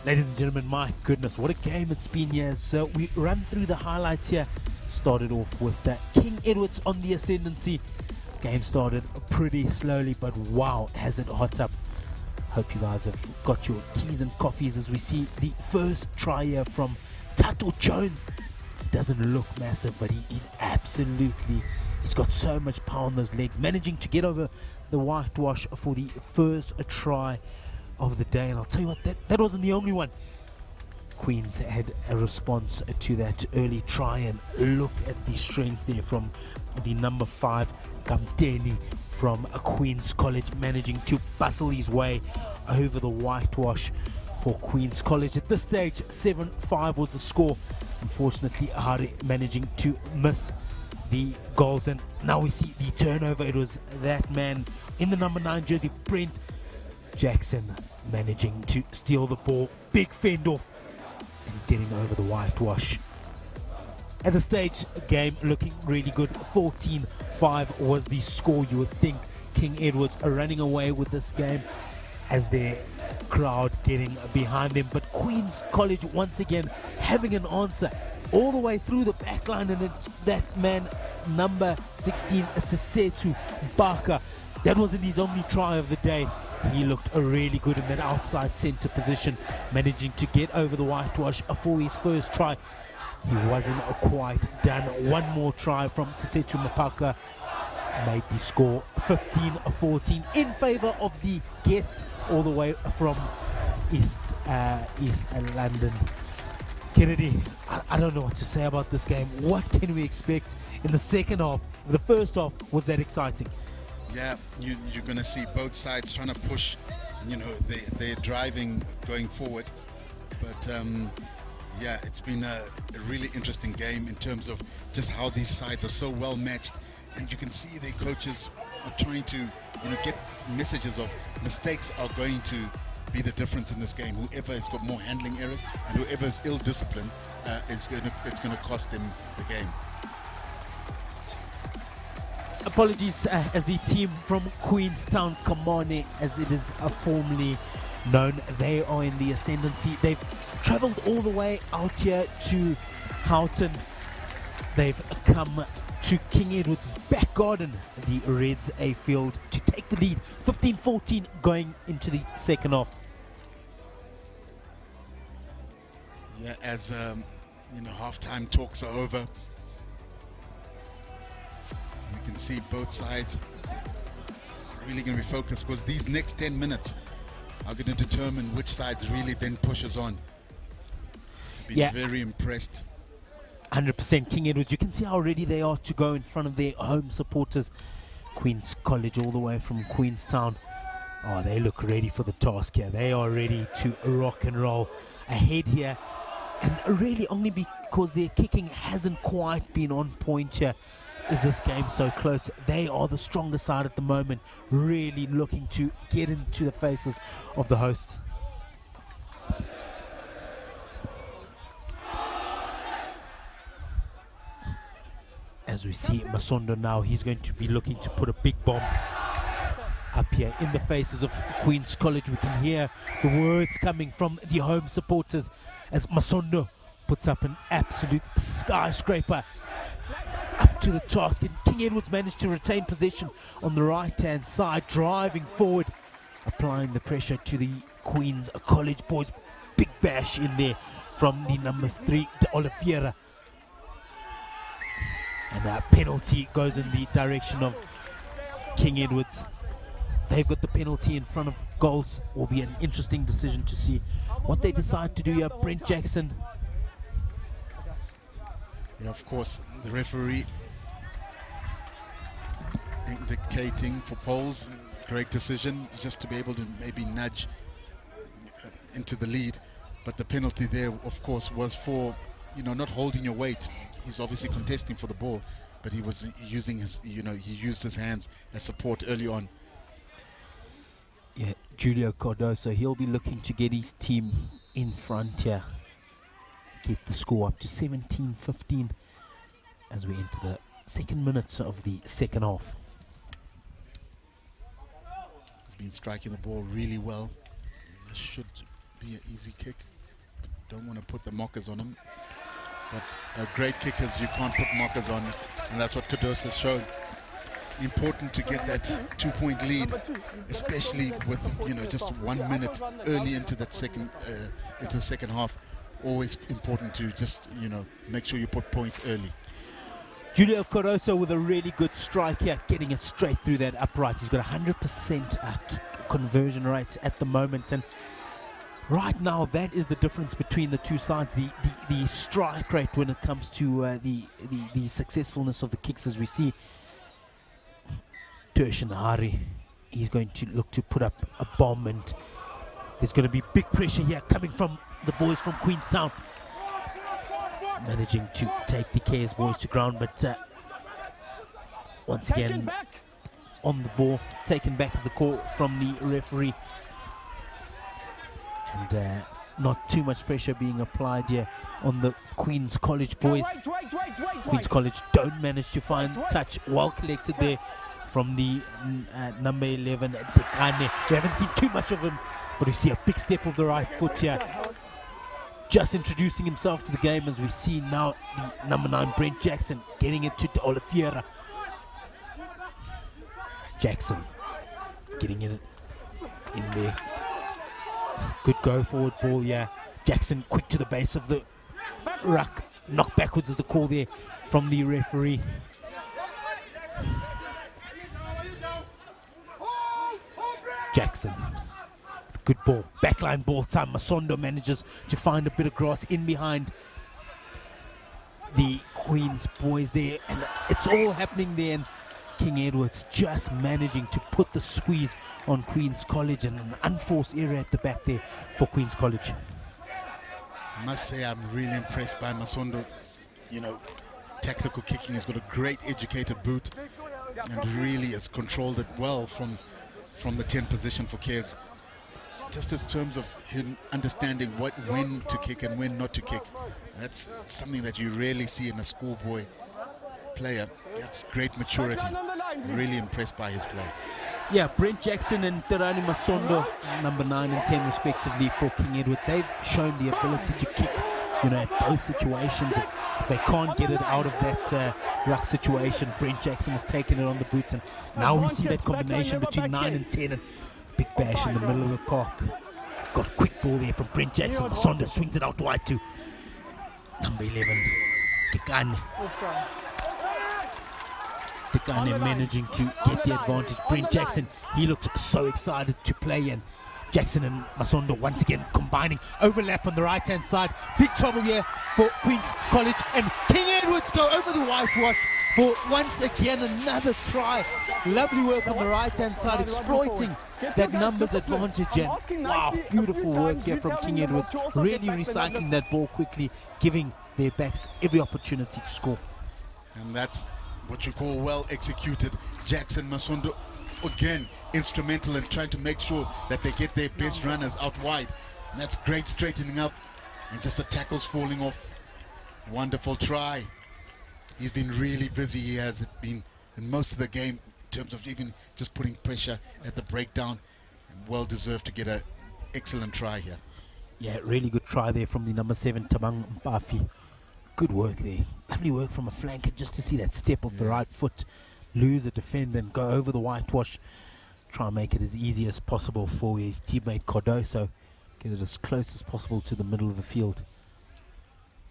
Ladies and gentlemen, my goodness, what a game it's been here. So we run through the highlights here. Started off with King Edward's on the ascendancy. Game started pretty slowly, but wow, has it hot up. Hope you guys have got your teas and coffees as we see the first try here from Tato Jones. He doesn't look massive, but he's got so much power on those legs, managing to get over the whitewash for the first try of the day. And I'll tell you what, that wasn't the only one. Queens had a response to that early try, and look at the strength there from the number 5 Kamteni from Queens College, managing to bustle his way over the whitewash for Queens College. At this stage, 7-5 was the score. Unfortunately, Hari managing to miss the goals, and now we see the turnover. It was that man in the number 9 jersey, Brent Jackson, managing to steal the ball. Big fend off and getting over the whitewash. At the stage, game looking really good. 14-5 was the score. You would think King Edwards are running away with this game as their crowd getting behind them, but Queens College once again having an answer all the way through the back line, and it's that man number 16 Sesetu Baka. That wasn't his only try of the day. He looked really good in that outside centre position, managing to get over the whitewash for his first try. He wasn't quite done. One more try from Sesetu Mapaka made the score 15-14 in favour of the guests all the way from East London. Kennedy, I don't know what to say about this game. What can we expect in the second half? The first half was that exciting. Yeah, you're going to see both sides trying to push, they're driving going forward. But yeah, it's been a really interesting game in terms of just how these sides are so well matched. And you can see the coaches are trying to get messages of mistakes are going to be the difference in this game. Whoever has got more handling errors and whoever is ill-disciplined, it's going to cost them the game. Apologies as the team from Queenstown, Kamane, as it is formerly known, they are in the ascendancy. They've travelled all the way out here to Houghton. They've come to King Edward's back garden, the Reds A field, to take the lead. 15-14 going into the second half. Yeah, as halftime talks are over. We can see both sides are really going to be focused, because these next 10 minutes are going to determine which sides really then pushes on. Been very impressed. 100% King Edwards. You can see how ready they are to go in front of their home supporters. Queen's College all the way from Queenstown. Oh, they look ready for the task here. They are ready to rock and roll ahead here. And really only because their kicking hasn't quite been on point here is this game so close. They are the stronger side at the moment, really looking to get into the faces of the hosts. As we see Masondo now, he's going to be looking to put a big bomb up here in the faces of Queen's College. We can hear the words coming from the home supporters as Masondo puts up an absolute skyscraper up to the task. And King Edwards managed to retain possession on the right-hand side, driving forward, applying the pressure to the Queen's College boys. Big bash in there from the number 3, De Oliveira. And that penalty goes in the direction of King Edwards. They've got the penalty in front of goals. Will be an interesting decision to see what they decide to do here. Brent Jackson. Yeah, of course, the referee indicating for polls. Great decision, just to be able to maybe nudge into the lead. But the penalty there, of course, was for, not holding your weight. He's obviously contesting for the ball, but he was using his, he used his hands as support early on. Yeah, Julio Cardoso, he'll be looking to get his team in front here. Get the score up to 17-15 as we enter the second minutes of the second half. He's been striking the ball really well. And this should be an easy kick. Don't want to put the mockers on him. But great kickers, you can't put mockers on, and that's what Cardoso has shown. Important to get that 2-point lead, especially with just 1 minute early into that into the second half. Always important to just make sure you put points early. Julio Cardoso with a really good strike here, getting it straight through that upright. He's got 100% conversion rate at the moment, and right now that is the difference between the two sides. The strike rate when it comes to the successfulness of the kicks, as we see Tershin Hari, he's going to look to put up a bomb, and there's going to be big pressure here coming from the boys from Queenstown, managing to take the KS boys to ground, but once again on the ball, taken back is the call from the referee, and not too much pressure being applied here on the Queen's College boys. Queen's College don't manage to find touch. Well collected there from the number 11, Tekane. We haven't seen too much of him, but we see a big step of the right foot here. Just introducing himself to the game, as we see now the number 9, Brent Jackson, getting it to De Oliveira. Jackson getting it in there. Good go forward ball, yeah. Jackson quick to the base of the ruck. Knock backwards is the call there from the referee. Jackson, good ball, backline ball time. Masondo manages to find a bit of grass in behind the Queen's boys there, and it's all happening there, and King Edwards just managing to put the squeeze on Queen's College, and an unforced error at the back there for Queen's College. I must say I'm really impressed by Masondo's, tactical kicking. He's got a great educated boot and really has controlled it well from the 10 position for KS. Just in terms of him understanding when to kick and when not to kick. That's something that you rarely see in a schoolboy player. That's great maturity. Really impressed by his play. Yeah, Brent Jackson and Terani Masondo, number 9 and 10 respectively for King Edwards. They've shown the ability to kick, at both situations. If they can't get it out of that ruck situation, Brent Jackson has taken it on the boot, and now we see that combination between 9 and 10, and big bash in the middle of the park. Got a quick ball there from Brent Jackson. Masondo swings it out wide to Number 11, Tekane. Offside. Tekane managing to get the advantage. Brent Jackson, he looks so excited to play, and Jackson and Masondo once again combining. Overlap on the right-hand side. Big trouble here for Queen's College, and King Edwards go over the whitewash for once again another try. Lovely work on the right-hand side, exploiting that numbers advantage, and wow, beautiful work here from King Edwards, really recycling that ball quickly, giving their backs every opportunity to score. And that's what you call well executed. Jackson Masondo again instrumental in trying to make sure that they get their best runners out wide. And that's great straightening up, and just the tackles falling off. Wonderful try. He's been really busy. He has been in most of the game in terms of even just putting pressure at the breakdown. And well deserved to get an excellent try here. Yeah, really good try there from the number 7, Tabang Mpafi. Good work there. Lovely work from a flanker, just to see that step of the right foot, lose a defender and go over the whitewash. Try and make it as easy as possible for his teammate Cardoso. Get it as close as possible to the middle of the field.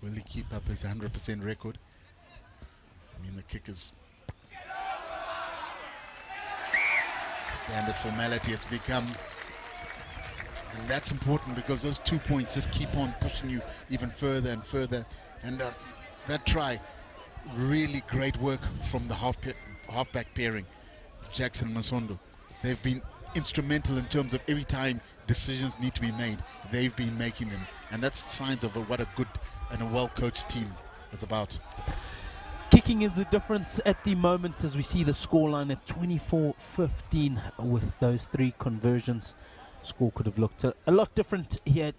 Will he keep up his 100% record? I mean, the kick is standard formality. It's become, and that's important because those 2 points just keep on pushing you even further and further. And that try, really great work from the halfback pairing, Jackson Masondo. They've been instrumental in terms of every time decisions need to be made, they've been making them. And that's signs of what a good and a well-coached team is about. Kicking is the difference at the moment, as we see the scoreline at 24-15 with those 3 conversions. Score could have looked a lot different here at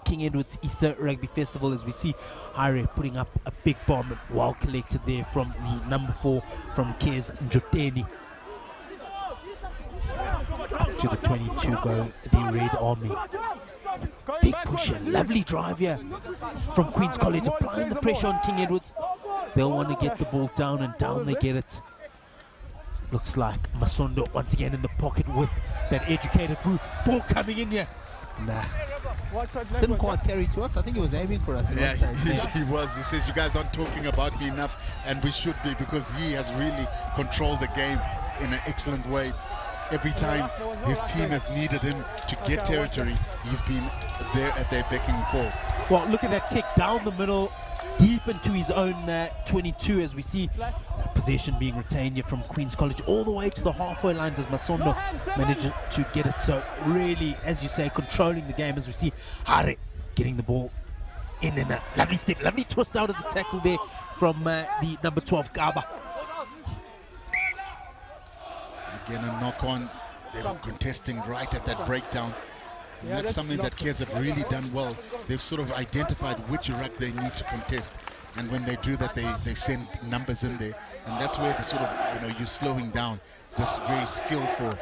King Edwards Easter Rugby Festival, as we see Hare putting up a big bomb, well collected there from the number 4 from Kez Njoteni. To the 22 go the Red Army. Big push and lovely drive here from Queen's College, applying the pressure on King Edwards. They'll want to get the ball down, and down they get it. Looks like Masondo once again in the pocket with that educated ball coming in here. Nah, didn't quite carry to us. I think he was aiming for us. Yeah, he was. He says, you guys aren't talking about me enough, and we should be, because he has really controlled the game in an excellent way. Every time his team has needed him to get territory, he's been there at their beck and call. Well, look at that kick down the middle, deep into his own 22, as we see possession being retained here from Queen's College all the way to the halfway line. Does Masondo manage to get it? So really, as you say, controlling the game, as we see Hare getting the ball in a lovely step, lovely twist out of the tackle there from the number 12 Gaba. Again, a knock on. They were contesting right at that breakdown. And that's something that Kez have really done well. They've sort of identified which ruck they need to contest. And when they do that, they send numbers in there. And that's where the sort of, you're slowing down this very skillful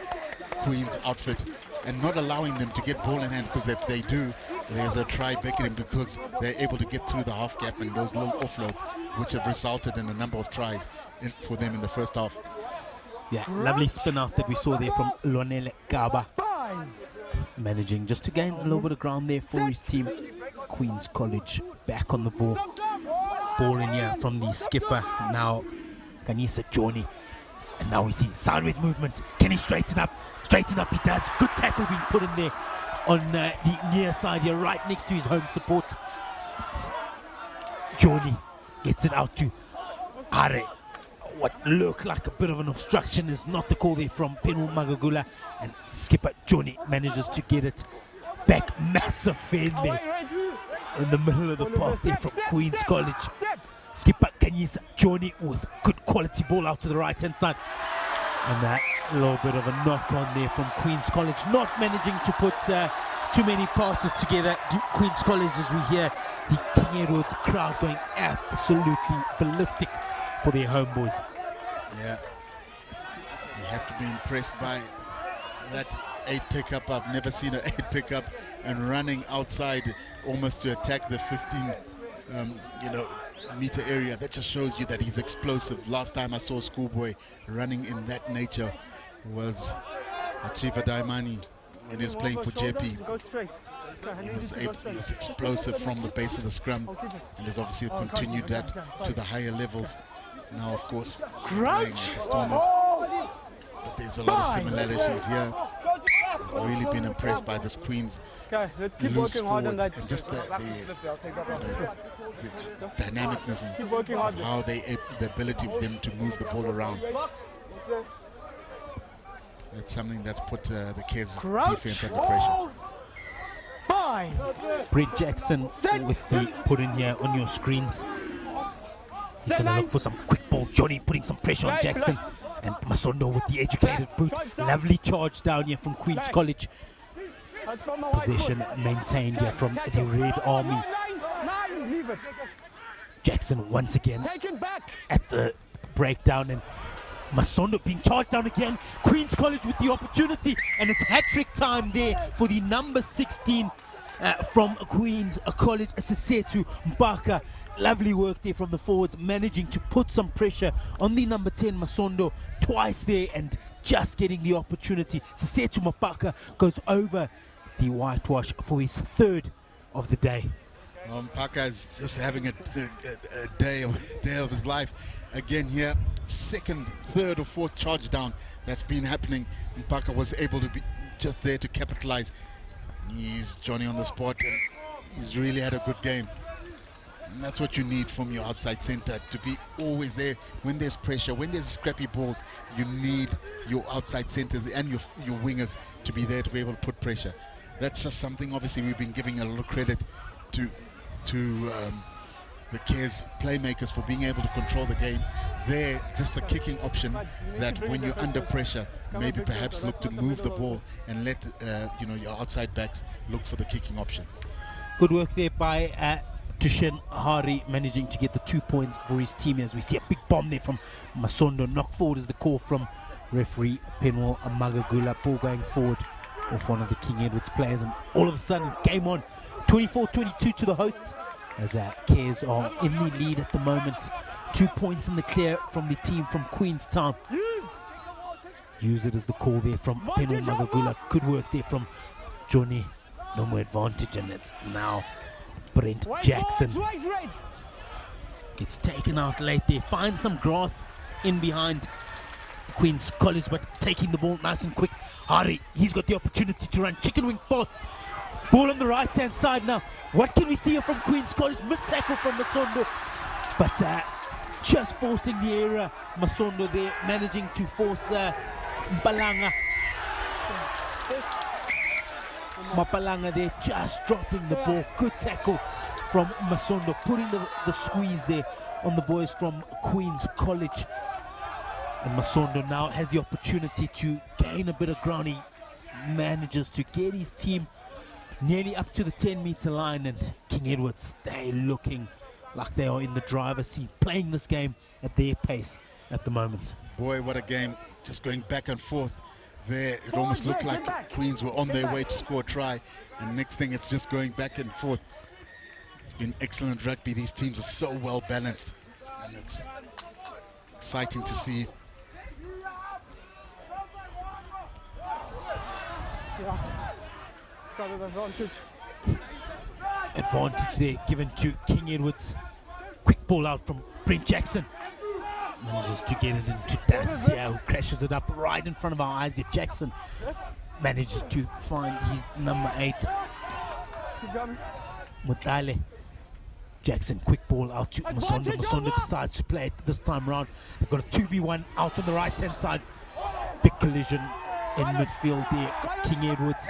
Queen's outfit and not allowing them to get ball in hand, because if they do, there's a try beckoning, because they're able to get through the half gap and those little offloads, which have resulted in a number of tries for them in the first half. Yeah, lovely spin out that we saw there from Lonele Gaba. Managing just to gain a little bit of ground there for his team. Queen's College back on the ball. Ball in here from the skipper. Now Kanisa Johnny. And now we see sideways movement. Can he straighten up? Straighten up, he does. Good tackle being put in there on the near side here, right next to his home support. Johnny gets it out to Hare. What looked like a bit of an obstruction is not the call there from Penu Magagula, and skipper Johnny manages to get it back. Massive fan there in the middle of the path there from Queen's College. Skipper Kanyisa Johnny with good quality ball out to the right hand side, and that little bit of a knock on there from Queen's College, not managing to put too many passes together. Queen's College, as we hear the King Edwards crowd going absolutely ballistic for their homeboys. Yeah, you have to be impressed by that 8 pickup. I've never seen an 8 pickup and running outside almost to attack the 15 meter area. That just shows you that he's explosive. Last time I saw a schoolboy running in that nature was Achiva Daimani when he was playing for JP. He was explosive from the base of the scrum, and has obviously continued that to the higher levels. Now, of course, playing at the Stormers, but there's a lot of similarities here. I've really been impressed by this Queen's loose forwards and just the dynamicness of how the ability of them to move the ball around. It's something that's put the Cares defense under pressure. Brent Jackson with the put in here on your screens. He's going to look for some quick ball. Johnny putting some pressure on Jackson. And Masondo with the educated boot. Lovely charge down here from Queen's College. Possession maintained here from the Red Army. Jackson once again at the breakdown, and Masondo being charged down again. Queen's College with the opportunity, and it's hat-trick time there for the number 16 from Queen's College, Sisetu Mbaka. Lovely work there from the forwards, managing to put some pressure on the number 10 Masondo twice there, and just getting the opportunity. Sisetu Mbaka goes over the whitewash for his third of the day. Mbaka is just having a day of his life. Again here, second, third or fourth charge down that's been happening. Mbaka was able to be just there to capitalize. He's Johnny on the spot, and he's really had a good game. And that's what you need from your outside center, to be always there when there's pressure, when there's scrappy balls. You need your outside centers and your wingers to be there to be able to put pressure. That's just something, obviously, we've been giving a lot of credit to the Cares playmakers for being able to control the game. They're just the kicking option that when you're under pressure, maybe perhaps look to move the ball and let your outside backs look for the kicking option. Good work there by Tushen Hari, managing to get the 2 points for his team, as we see a big bomb there from Masondo. Knock forward is the call from referee Penwell Magagula. Ball going forward off one of the King Edwards players, and all of a sudden game on. 24-22 to the hosts, as Cares are in the lead at the moment. 2 points in the clear from the team from Queenstown. Use it as the call there from Penwell Magagula. Good work there from Johnny. No more advantage, and it's now Brent Jackson gets taken out late there. Finds some grass in behind Queen's College, but taking the ball nice and quick. Hari, he's got the opportunity to run chicken wing pass. Ball on the right hand side now. What can we see here from Queen's College? Missed tackle from Masondo, but just forcing the error. Masondo there managing to force Mapalanga. Mapalanga there just dropping the ball. Good tackle from Masondo, putting the squeeze there on the boys from Queen's College. And Masondo now has the opportunity to gain a bit of ground. He manages to get his team nearly up to the 10-meter line, and King Edwards, they're looking like they are in the driver's seat, playing this game at their pace at the moment. Boy, what a game. Just going back and forth there. It almost looked like Queens were on their way to score a try, and next thing it's just going back and forth. It's been excellent rugby. These teams are so well balanced, and it's exciting to see. Advantage there given to King Edwards. Quick ball out from Brent Jackson. Manages to get it into Dacia, who crashes it up right in front of our eyes. Yet Jackson manages to find his number 8, Mutale. Jackson, quick ball out to Masondo. Masondo decides to play it this time round. They've got a 2v1 out on the right hand side. Big collision in midfield there. King Edwards.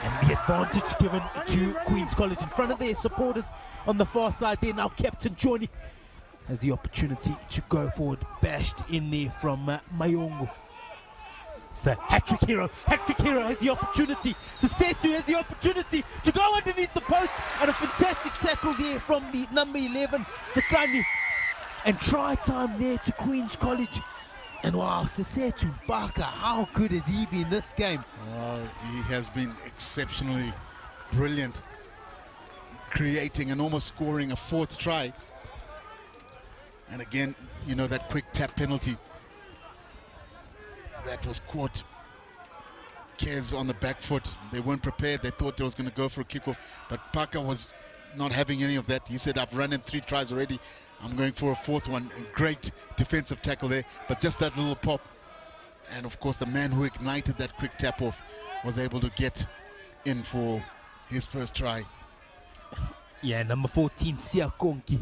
And the advantage given to Queen's College in front of their supporters on the far side there. Now Captain Johnny has the opportunity to go forward. Bashed in there from Mayongo. It's the hat-trick hero. Hat-trick hero has the opportunity. Sisetu has the opportunity to go underneath the post. And a fantastic tackle there from the number 11, Takani. And try time there to Queen's College. And wow, Sisetu Mbaka, how good has he been this game? He has been exceptionally brilliant, creating and almost scoring a 4th try. And again, you know, that quick tap penalty that was caught Cares on the back foot. They weren't prepared. They thought they was going to go for a kickoff, but Parker was not having any of that. He said, I've run in 3 tries already. I'm going for a 4th one. Great defensive tackle there, but just that little pop. And of course, the man who ignited that quick tap off was able to get in for his first try. Yeah, number 14, Sia Konki,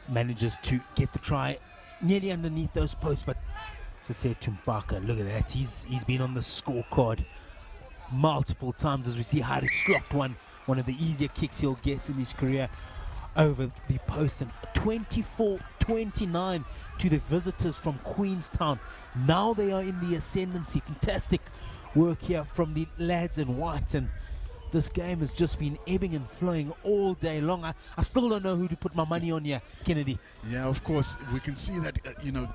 manages to get the try nearly underneath those posts, but Sese Tumpaka, look at that, he's been on the scorecard multiple times, as we see Harry slopped one of the easier kicks he'll get in his career over the post, and 24-29 to the visitors from Queenstown. Now they are in the ascendancy. Fantastic work here from the lads in white, and this game has just been ebbing and flowing all day long. I still don't know who to put my money on here, Kennedy. Yeah, of course, we can see that,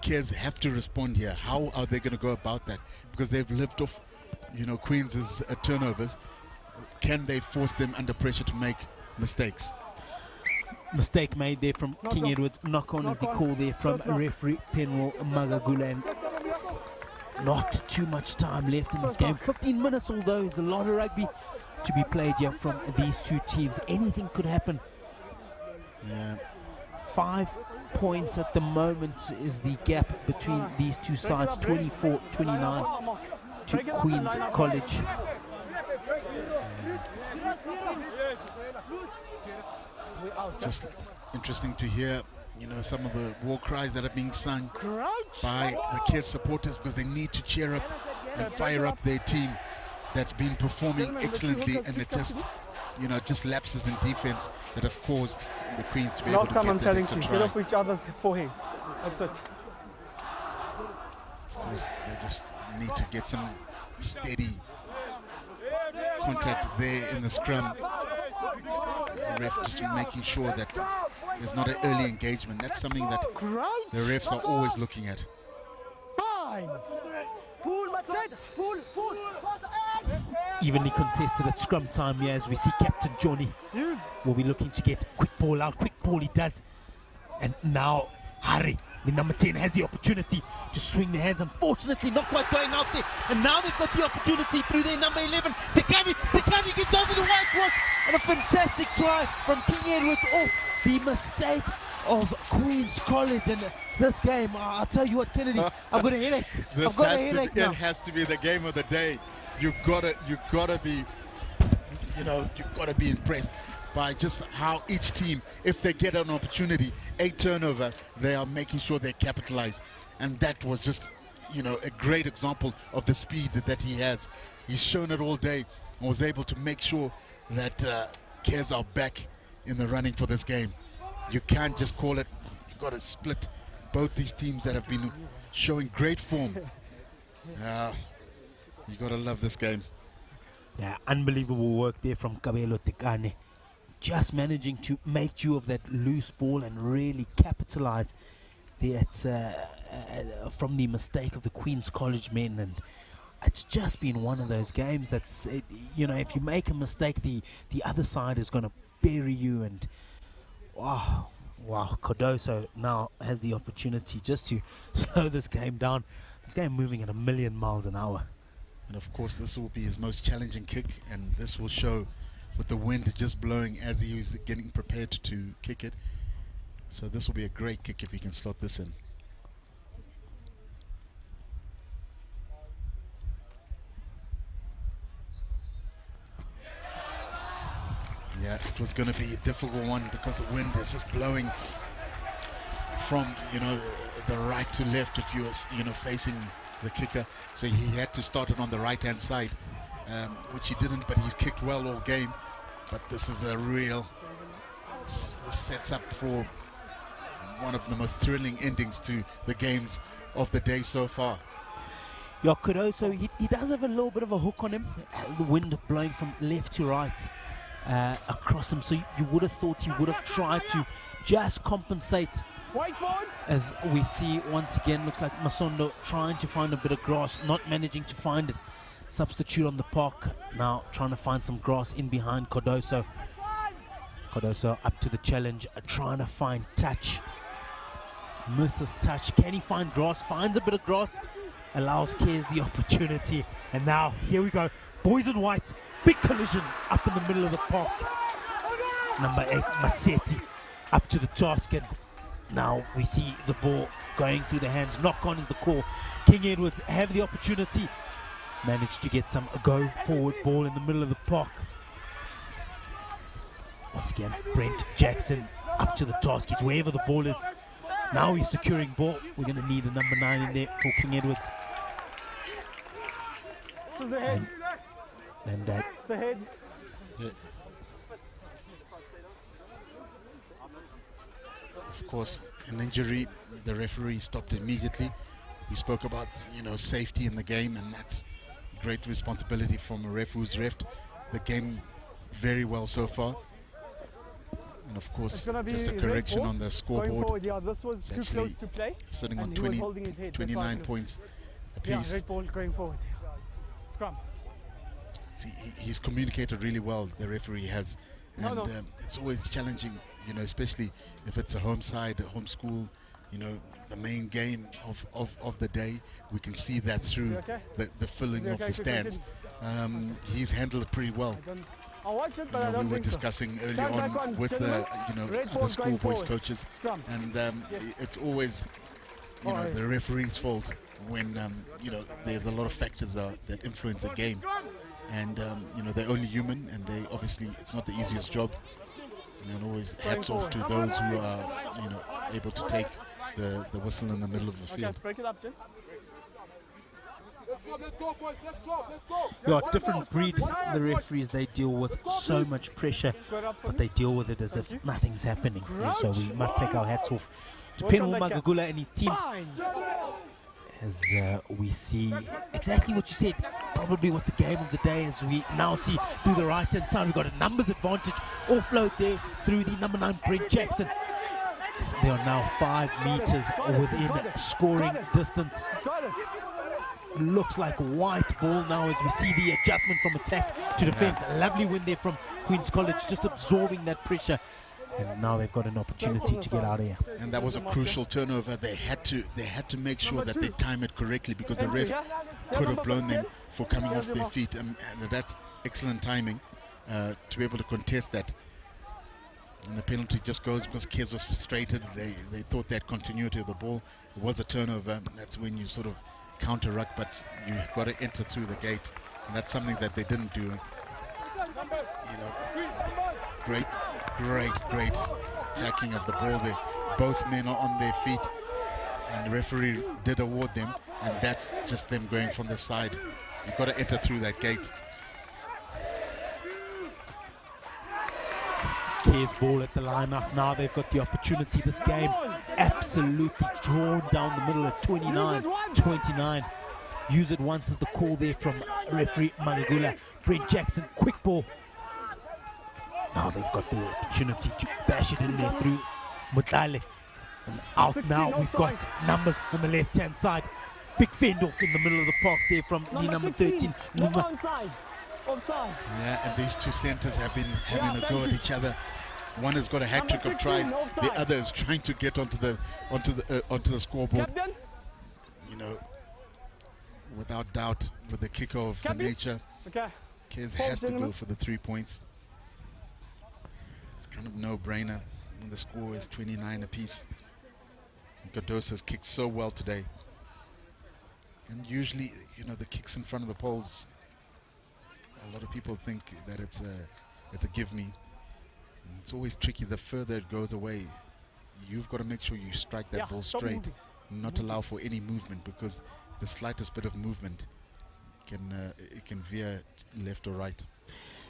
Cares have to respond here. How are they going to go about that? Because they've lived off, Queens' turnovers. Can they force them under pressure to make mistakes? Mistake made there from King Edwards. Knock on is the call there from referee Penwell Magagula. And not too much time left in this game. 15 minutes, although there's a lot of rugby to be played here from these two teams. Anything could happen. Yeah. 5 points at the moment is the gap between these two sides. 24-29 to Queen's College. Just interesting to hear, some of the war cries that are being sung by the Cares supporters, because they need to cheer up and fire up their team that's been performing excellently, and it just lapses in defense that have caused the Queens to be able to get that extra try. Get off each other's foreheads. That's it. Of course, they just need to get some steady contact there in the scrum. The ref just making sure that there's not an early engagement. That's something that the refs are always looking at. Evenly contested at scrum time here, as we see Captain Johnny will be looking to get quick ball out. Quick ball he does. And now Harry, the number 10, has the opportunity to swing the hands. Unfortunately, not quite going out there. And now they've got the opportunity through their number 11. Tekani gets over the whitewash. And a fantastic try from King Edwards off the mistake of Queen's College. And this game, I'll tell you what, Kennedy, I've got a headache. It has to be the game of the day. You've got to be, you've got to be impressed by just how each team, if they get an opportunity, a turnover, they are making sure they capitalize. And that was just, a great example of the speed that he has. He's shown it all day and was able to make sure that Cares are back in the running for this game. You can't just call it. You've got to split both these teams that have been showing great form. You got to love this game. Yeah, unbelievable work there from Kabelo Tekane. Just managing to make do of that loose ball and really capitalize from the mistake of the Queen's College men. And it's just been one of those games that's, if you make a mistake, the other side is going to bury you. And wow, Cardoso now has the opportunity just to slow this game down. This game moving at 1,000,000 miles an hour. And of course, this will be his most challenging kick, and this will show with the wind just blowing as he was getting prepared to kick it. So this will be a great kick if he can slot this in. Yeah, it was going to be a difficult one because the wind is just blowing from, the right to left if you're, facing the kicker. So he had to start it on the right-hand side, which he didn't, but he's kicked well all game. But this is a real, this sets up for one of the most thrilling endings to the games of the day so far. Yeah, Cardoso, he does have a little bit of a hook on him. The wind blowing from left to right across him. So you would have thought he would have tried to just compensate. As we see once again, looks like Masondo trying to find a bit of grass, not managing to find it. Substitute on the park now, trying to find some grass in behind Cardoso. Cardoso up to the challenge, trying to find touch. Misses touch. Can he find grass? Finds a bit of grass. allows Kez the opportunity. And now, here we go. Boys in white, big collision up in the middle of the park. Number 8, Masetti, up to the task. And now we see the ball going through the hands. Knock on is the call. King Edwards have the opportunity. Managed to get some go forward ball in the middle of the park. Once again, Brent Jackson up to the task. He's wherever the ball is. Now he's securing ball. We're going to need a number 9 in there for King Edwards. And that. It's ahead. Yeah. Of course, an injury, the referee stopped immediately. We spoke about, safety in the game, and that's great responsibility from a ref who's refed the game very well so far. And of course, just a correction on the scoreboard. Yeah, this was too close to play. Sitting on 29 points apiece. Yeah, red ball going forward. Scrum. He's communicated really well, the referee has. And it's always challenging, especially if it's a home side, a home school, the main game of the day. We can see that through the filling of the stands. He's handled it pretty well. I'll watch it, but I don't we were think discussing early on with the other schoolboys coaches, and it's always the referee's fault when there's a lot of factors that influence a game, and they're only human, and they obviously it's not the easiest job. And always hats off to those who are able to take the whistle in the middle of the field. Break it up, gents. Yeah, different breed, the referees. They deal with so much pressure, but they deal with it as if nothing's happening. And so we must take our hats off to Penhul Magagula and his team, as we see exactly what you said. Probably was the game of the day, as we now see through the right hand side. We've got a numbers advantage. Offload there through the number 9 Brent Jackson. They are now 5 meters within scoring distance. Looks like white ball now, as we see the adjustment from attack to defense. Lovely win there from Queen's College, just absorbing that pressure. And now they've got an opportunity to get out of here. And that was a crucial turnover. They had to make sure that they time it correctly, because the ref could have blown them for coming off their feet. And that's excellent timing to be able to contest that. And the penalty just goes because Kez was frustrated. They thought they had continuity of the ball. It was a turnover. That's when you sort of counter ruck, but you got to enter through the gate, and that's something that they didn't do. Great attacking of the ball there. Both men are on their feet, and the referee did award them, and that's just them going from the side. You've got to enter through that gate. Kez ball at the line-up. Now they've got the opportunity. This game absolutely drawn down the middle at 29-29. Use it once as the call there from referee Magagula. Brent Jackson, quick ball. Now they've got the opportunity to bash it in there through Mutale. And out now, we've got numbers on the left-hand side. Big fend off in the middle of the park there from the number 13, Lunga. Yeah, and these two centers have been having a go at each other. One has got a hat trick of tries. The other is trying to get onto the scoreboard. Without doubt, with the kicker of the nature, Kez has to go for the 3 points. It's kind of no-brainer when the score is 29 apiece. Cardoso's kicked so well today, and usually, the kicks in front of the poles, a lot of people think that it's a give me. It's always tricky. The further it goes away, you've got to make sure you strike that ball straight, not allow for any movement, because the slightest bit of movement can veer left or right.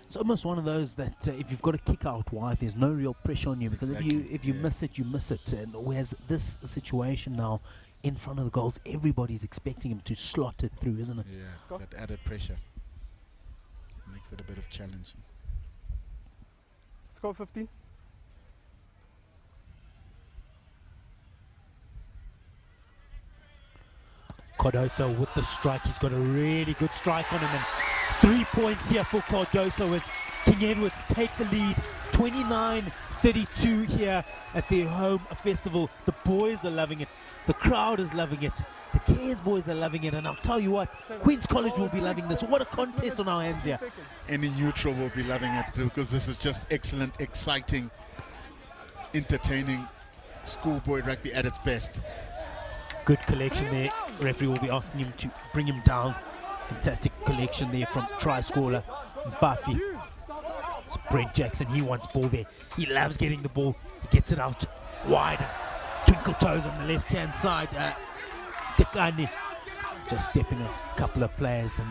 It's almost one of those that if you've got a kick out wide, there's no real pressure on you, because if you miss it, you miss it. And whereas this situation now, in front of the goals, everybody's expecting him to slot it through, isn't it? Yeah, that added pressure makes it a bit of challenge. Score 15. Cardoso with the strike. He's got a really good strike on him, and 3 points here for Cardoso as King Edwards take the lead 29-30. 32 here at their home festival. The boys are loving it. The crowd is loving it. The Cares boys are loving it. And I'll tell you what, Queen's College will be loving this. What a contest on our hands here. Any neutral will be loving it too, because this is just excellent, exciting, entertaining schoolboy rugby at its best. Good collection there. Referee will be asking him to bring him down. Fantastic collection there from try scorer Buffy. It's Brent Jackson, he wants ball there. He loves getting the ball. He gets it out wide. Twinkle toes on the left-hand side. Tekani just stepping a couple of players, and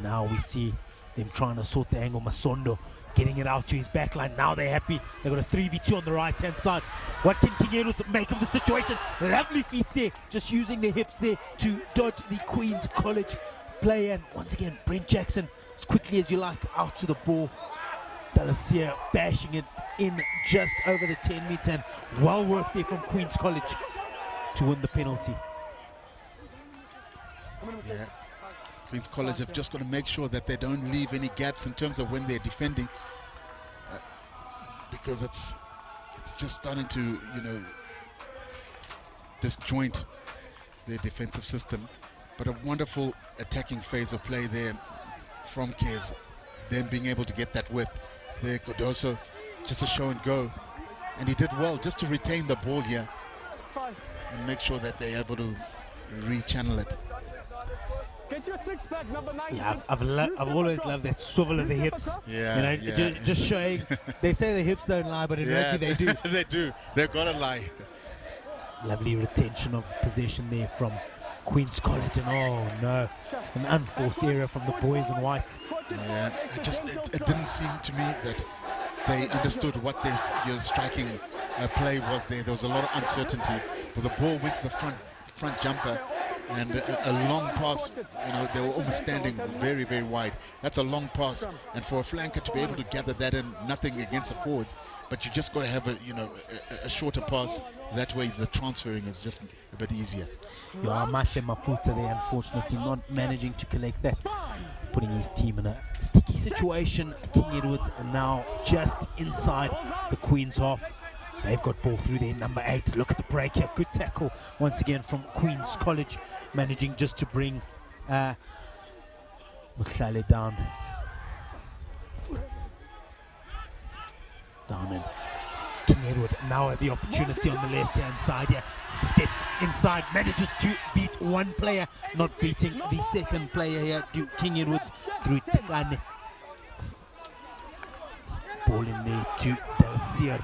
now we see them trying to sort the angle. Masondo getting it out to his back line. Now they're happy. They've got a 3v2 on the right-hand side. What can King Edwards make of the situation? Lovely feet there, just using the hips there to dodge the Queen's College player. And once again, Brent Jackson, as quickly as you like, out to the ball. Dalasia bashing it in just over the 10 meter, and well worked there from Queen's College to win the penalty. Yeah. Queen's College have just got to make sure that they don't leave any gaps in terms of when they're defending, because it's just starting to, you know, disjoint their defensive system. But a wonderful attacking phase of play there from Cares, them being able to get that width there. Kodoso, just a show and go, and he did well just to retain the ball here and make sure that they're able to rechannel it. Get your six-pack, number 9. Yeah, I've always loved that swivel of the hips. Yeah, you know, just showing. They say the hips don't lie, but in rugby they do. They do. They've got to lie. Lovely retention of possession there from Queen's College, and oh no, an unforced error from the boys in white. Yeah, it didn't seem to me that they understood what this striking play was there. There was a lot of uncertainty, because the ball went to the front jumper, and a long pass, you know, they were almost standing very, very wide. That's a long pass, and for a flanker to be able to gather that in, nothing against the forwards, but you just got to have a shorter pass. That way the transferring is just a bit easier. Mashe Mafuta there, unfortunately not managing to collect that, putting his team in a sticky situation. King Edwards are now just inside the Queen's half. They've got ball through there, number 8. Look at the break here. Good tackle once again from Queen's College, managing just to bring Mukhlale down. And King Edward now have the opportunity on the left-hand side here. Steps inside, manages to beat one player, not beating the second player here. To King Edwards through Tekane. Ball in there to Dalsir.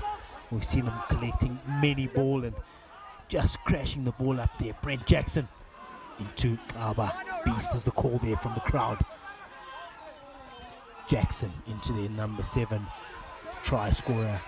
We've seen him collecting many ball and just crashing the ball up there. Brent Jackson into Kaba. Beast is the call there from the crowd. Jackson into their number 7 try scorer.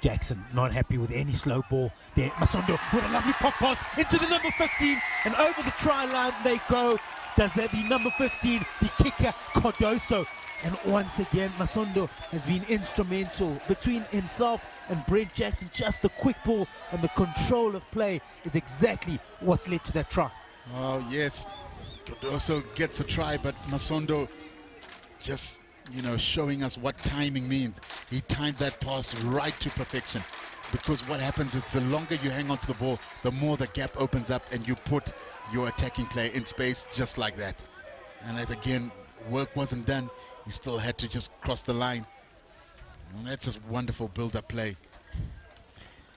Jackson not happy with any slow ball there. Masondo with a lovely pop pass into the number 15, and over the try line they go. Does that the number 15, the kicker Cardoso. And once again, Masondo has been instrumental between himself and Brent Jackson. Just the quick ball and the control of play is exactly what's led to that try. Oh, yes. Cardoso gets a try, but Masondo just, you know, showing us what timing means. He timed that pass right to perfection. Because what happens is the longer you hang on to the ball, the more the gap opens up and you put your attacking player in space just like that. And as again, work wasn't done. He still had to just cross the line. And that's just wonderful build-up play.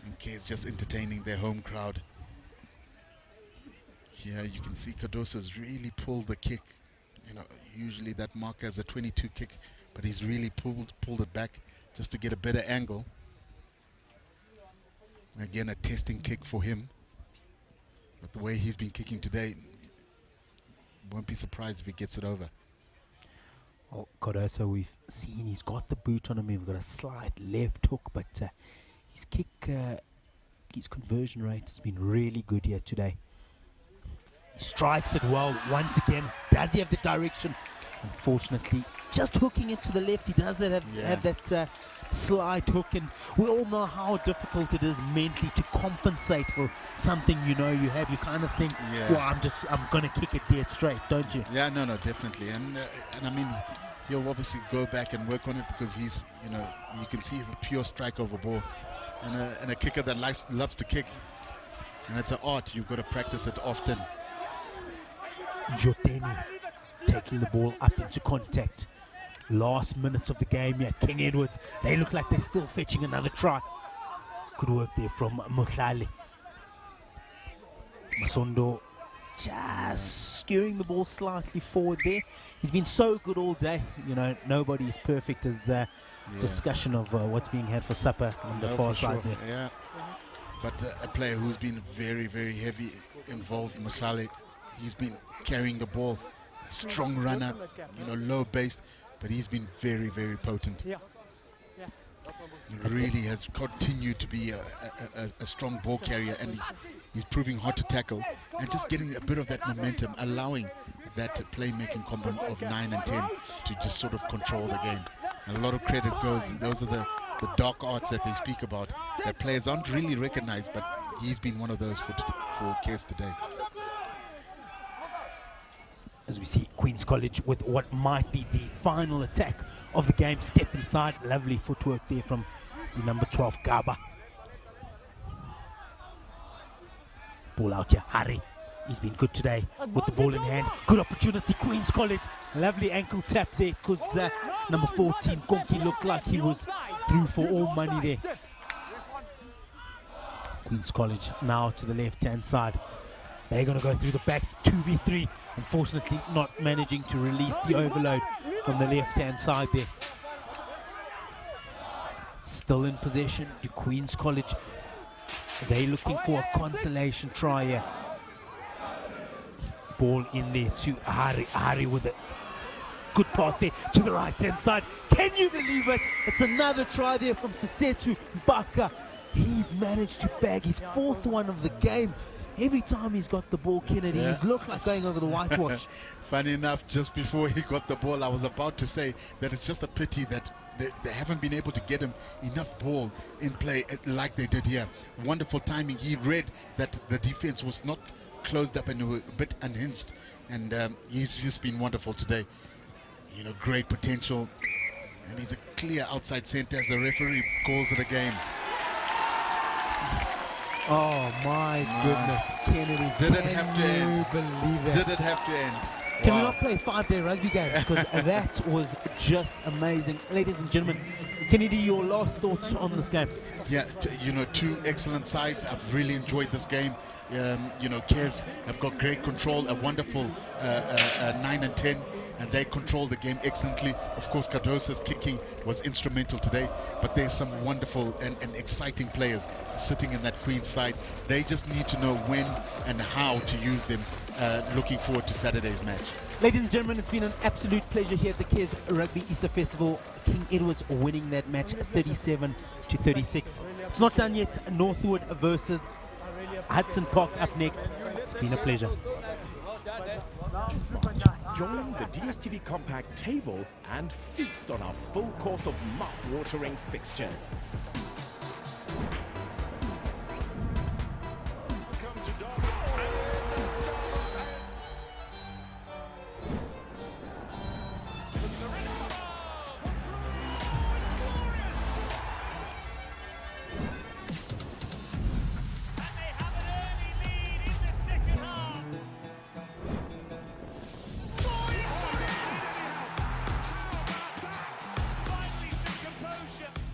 And Cares just entertaining their home crowd. Here you can see Cardoso's really pulled the kick. You know, usually that marker is a 22 kick, but he's really pulled it back just to get a better angle. Again, a testing kick for him. But the way he's been kicking today, won't be surprised if he gets it over. Oh, Cardoso, we've seen he's got the boot on him. We've got a slight left hook, but his kick, his conversion rate has been really good here today. He strikes it well once again. Does he have the direction? Unfortunately, just hooking it to the left. He does that have that slide hook, and we all know how difficult it is mentally to compensate for something you know you have. You kind of think, well, I'm gonna kick it dead straight, don't you? Yeah, no, definitely. And I mean, he'll obviously go back and work on it because he's, you know, you can see he's a pure strike over ball and a kicker that loves to kick. And it's an art. You've got to practice it often. Joteni taking the ball up into contact. Last minutes of the game here. King Edwards, they look like they're still fetching another try. Good work there from Muhlali. Masondo just skewing the ball slightly forward there. He's been so good all day. You know, nobody's perfect as discussion of what's being had for supper on the far side there. Yeah. But a player who's been very, very heavy involved, Muhlali, he's been carrying the ball. Strong runner, you know, low base, but he's been very, very potent. He really has continued to be a strong ball carrier, and he's proving hard to tackle and just getting a bit of that momentum, allowing that playmaking combo of 9 and 10 to just sort of control the game. And a lot of credit goes, and those are the dark arts that they speak about that players aren't really recognized, but he's been one of those for Kes today. As we see Queen's College with what might be the final attack of the game. Step inside, lovely footwork there from the number 12 Gaba. Ball out here, Harry. He's been good today with the ball in hand. Good opportunity, Queen's College. Lovely ankle tap there because number 14, Konki, looked like he was through for all money there. Queen's College now to the left-hand side. They're going to go through the backs, 2v3. Unfortunately, not managing to release the overload on the left-hand side there. Still in possession to Queen's College. They're looking for a consolation try here. Ball in there to Hari. Hari with a good pass there to the right-hand side. Can you believe it? It's another try there from Sisetu Baka. He's managed to bag his 4th one of the game. Every time he's got the ball, Kennedy, he's looked like going over the whitewash. Funny enough, just before he got the ball, I was about to say that it's just a pity that they haven't been able to get him enough ball in play like they did here. Wonderful timing. He read that the defense was not closed up and a bit unhinged, and he's just been wonderful today. You know, great potential, and he's a clear outside center as the referee calls it a game. Oh my goodness, Kennedy. Did it have to end? Believe it? Did it have to end? Can we not play 5-day rugby games? Because that was just amazing. Ladies and gentlemen, Kennedy, your last thoughts on this game? Yeah, you know, 2 excellent sides. I've really enjoyed this game. You know, Kes have got great control, a wonderful 9 and 10. And they control the game excellently. Of course, Cardoso's kicking was instrumental today, but there's some wonderful and exciting players sitting in that Queen's side. They just need to know when and how to use them. Looking forward to Saturday's match. Ladies and gentlemen, it's been an absolute pleasure here at the Kes Rugby Easter Festival. King Edwards winning that match 37-36. It's not done yet. Northwood versus Hudson Park up next. It's been a pleasure. This March, join the DSTV Compact table and feast on our full course of mouth-watering fixtures.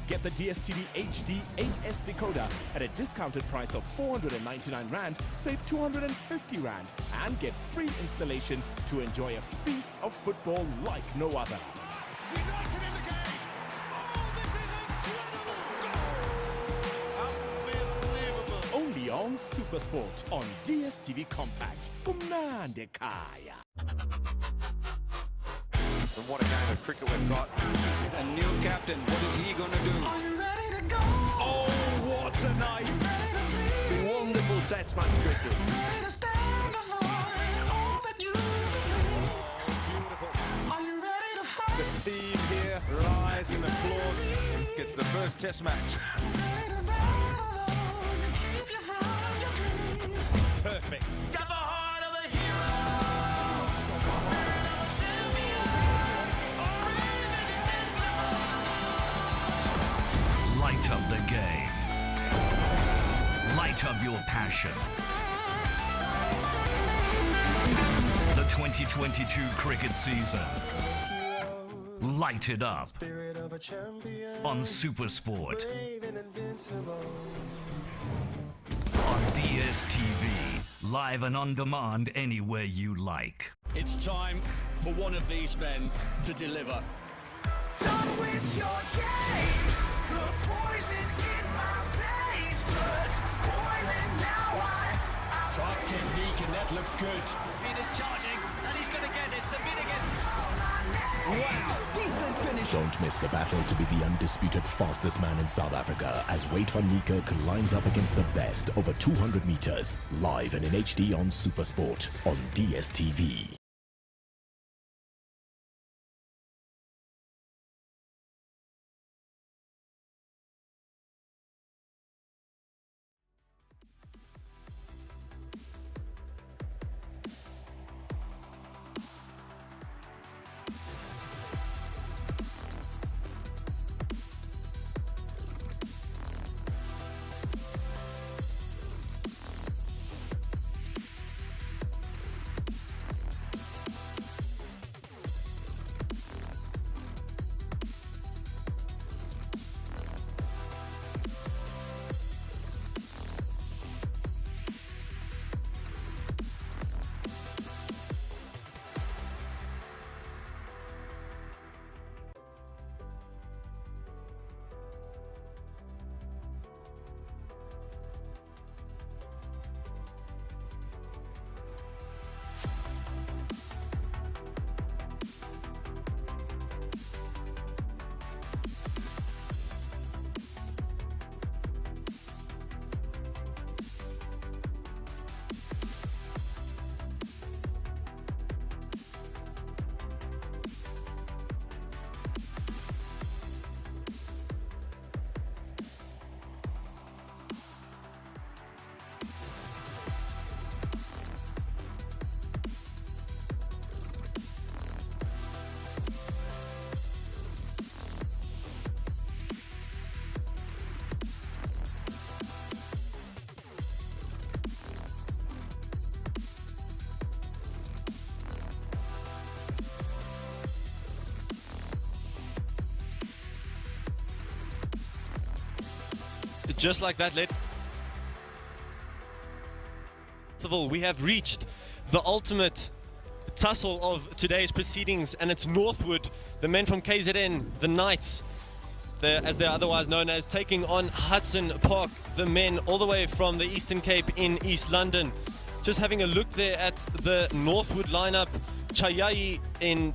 Get the DSTV HD 8S decoder at a discounted price of 499 Rand, save 250 Rand, and get free installation to enjoy a feast of football like no other. Only on SuperSport on DSTV Compact. Kumnande Kaya. And what a game of cricket we've got. A new captain, what is he going to do? Are you ready to go? Oh, what a night! Wonderful test match cricket. The team here rise in applause. Gets the first test match. Perfect. Got the heart of a hero. Light up the game. Light up your passion. The 2022 cricket season. Light it up on SuperSport. On DSTV, live and on demand anywhere you like. It's time for one of these men to deliver. Done with your games, the poison in my veins, blood's boiling now. Sharp technique, and that looks good. Venus charging, and he's going to get it. Submit again. Wow! Don't miss the battle to be the undisputed fastest man in South Africa as Wade van Niekerk lines up against the best over 200 meters, live and in HD on SuperSport on DSTV. Just like that, first of all, we have reached the ultimate tussle of today's proceedings, and it's Northwood, the men from KZN, the Knights, as they're otherwise known as, taking on Hudson Park, the men all the way from the Eastern Cape in East London. Just having a look there at the Northwood lineup, Chayai in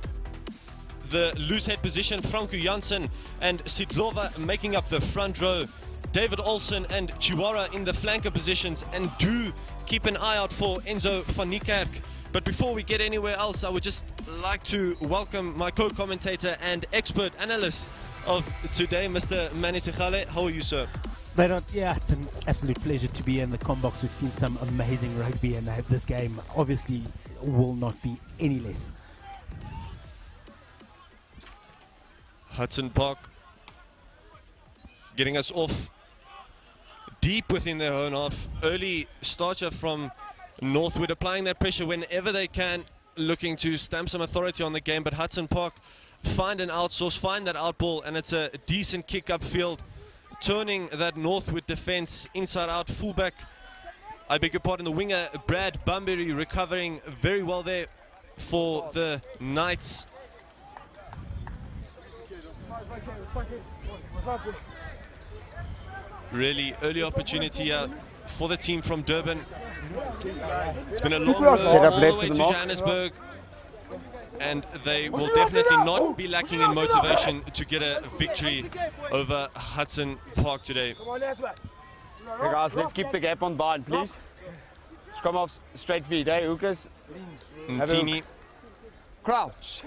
the loose head position, Franco Janssen and Sidlova making up the front row. David Olsen and Chiwara in the flanker positions, and do keep an eye out for Enzo van Niekerk. But before we get anywhere else, I would just like to welcome my co-commentator and expert analyst of today, Mr. Manny Sikhale. How are you, sir? Yeah, it's an absolute pleasure to be in the Combox. We've seen some amazing rugby, and this game obviously will not be any less. Hudson Park getting us off deep within their own half. Early starter from Northwood, applying that pressure whenever they can, looking to stamp some authority on the game. But Hudson Park find an outsource, find that outball, and it's a decent kick upfield, turning that Northwood defense inside out. Fullback, I beg your pardon, the winger Brad Bunbury recovering very well there for the Knights. Really early opportunity for the team from Durban. It's been a long road all the way to Johannesburg, and they will definitely not be lacking in motivation to get a victory over Hudson Park today. Okay guys, let's keep the gap on bind, please. Let's come off straight feet, eh, Hookers? Ntini Crouch.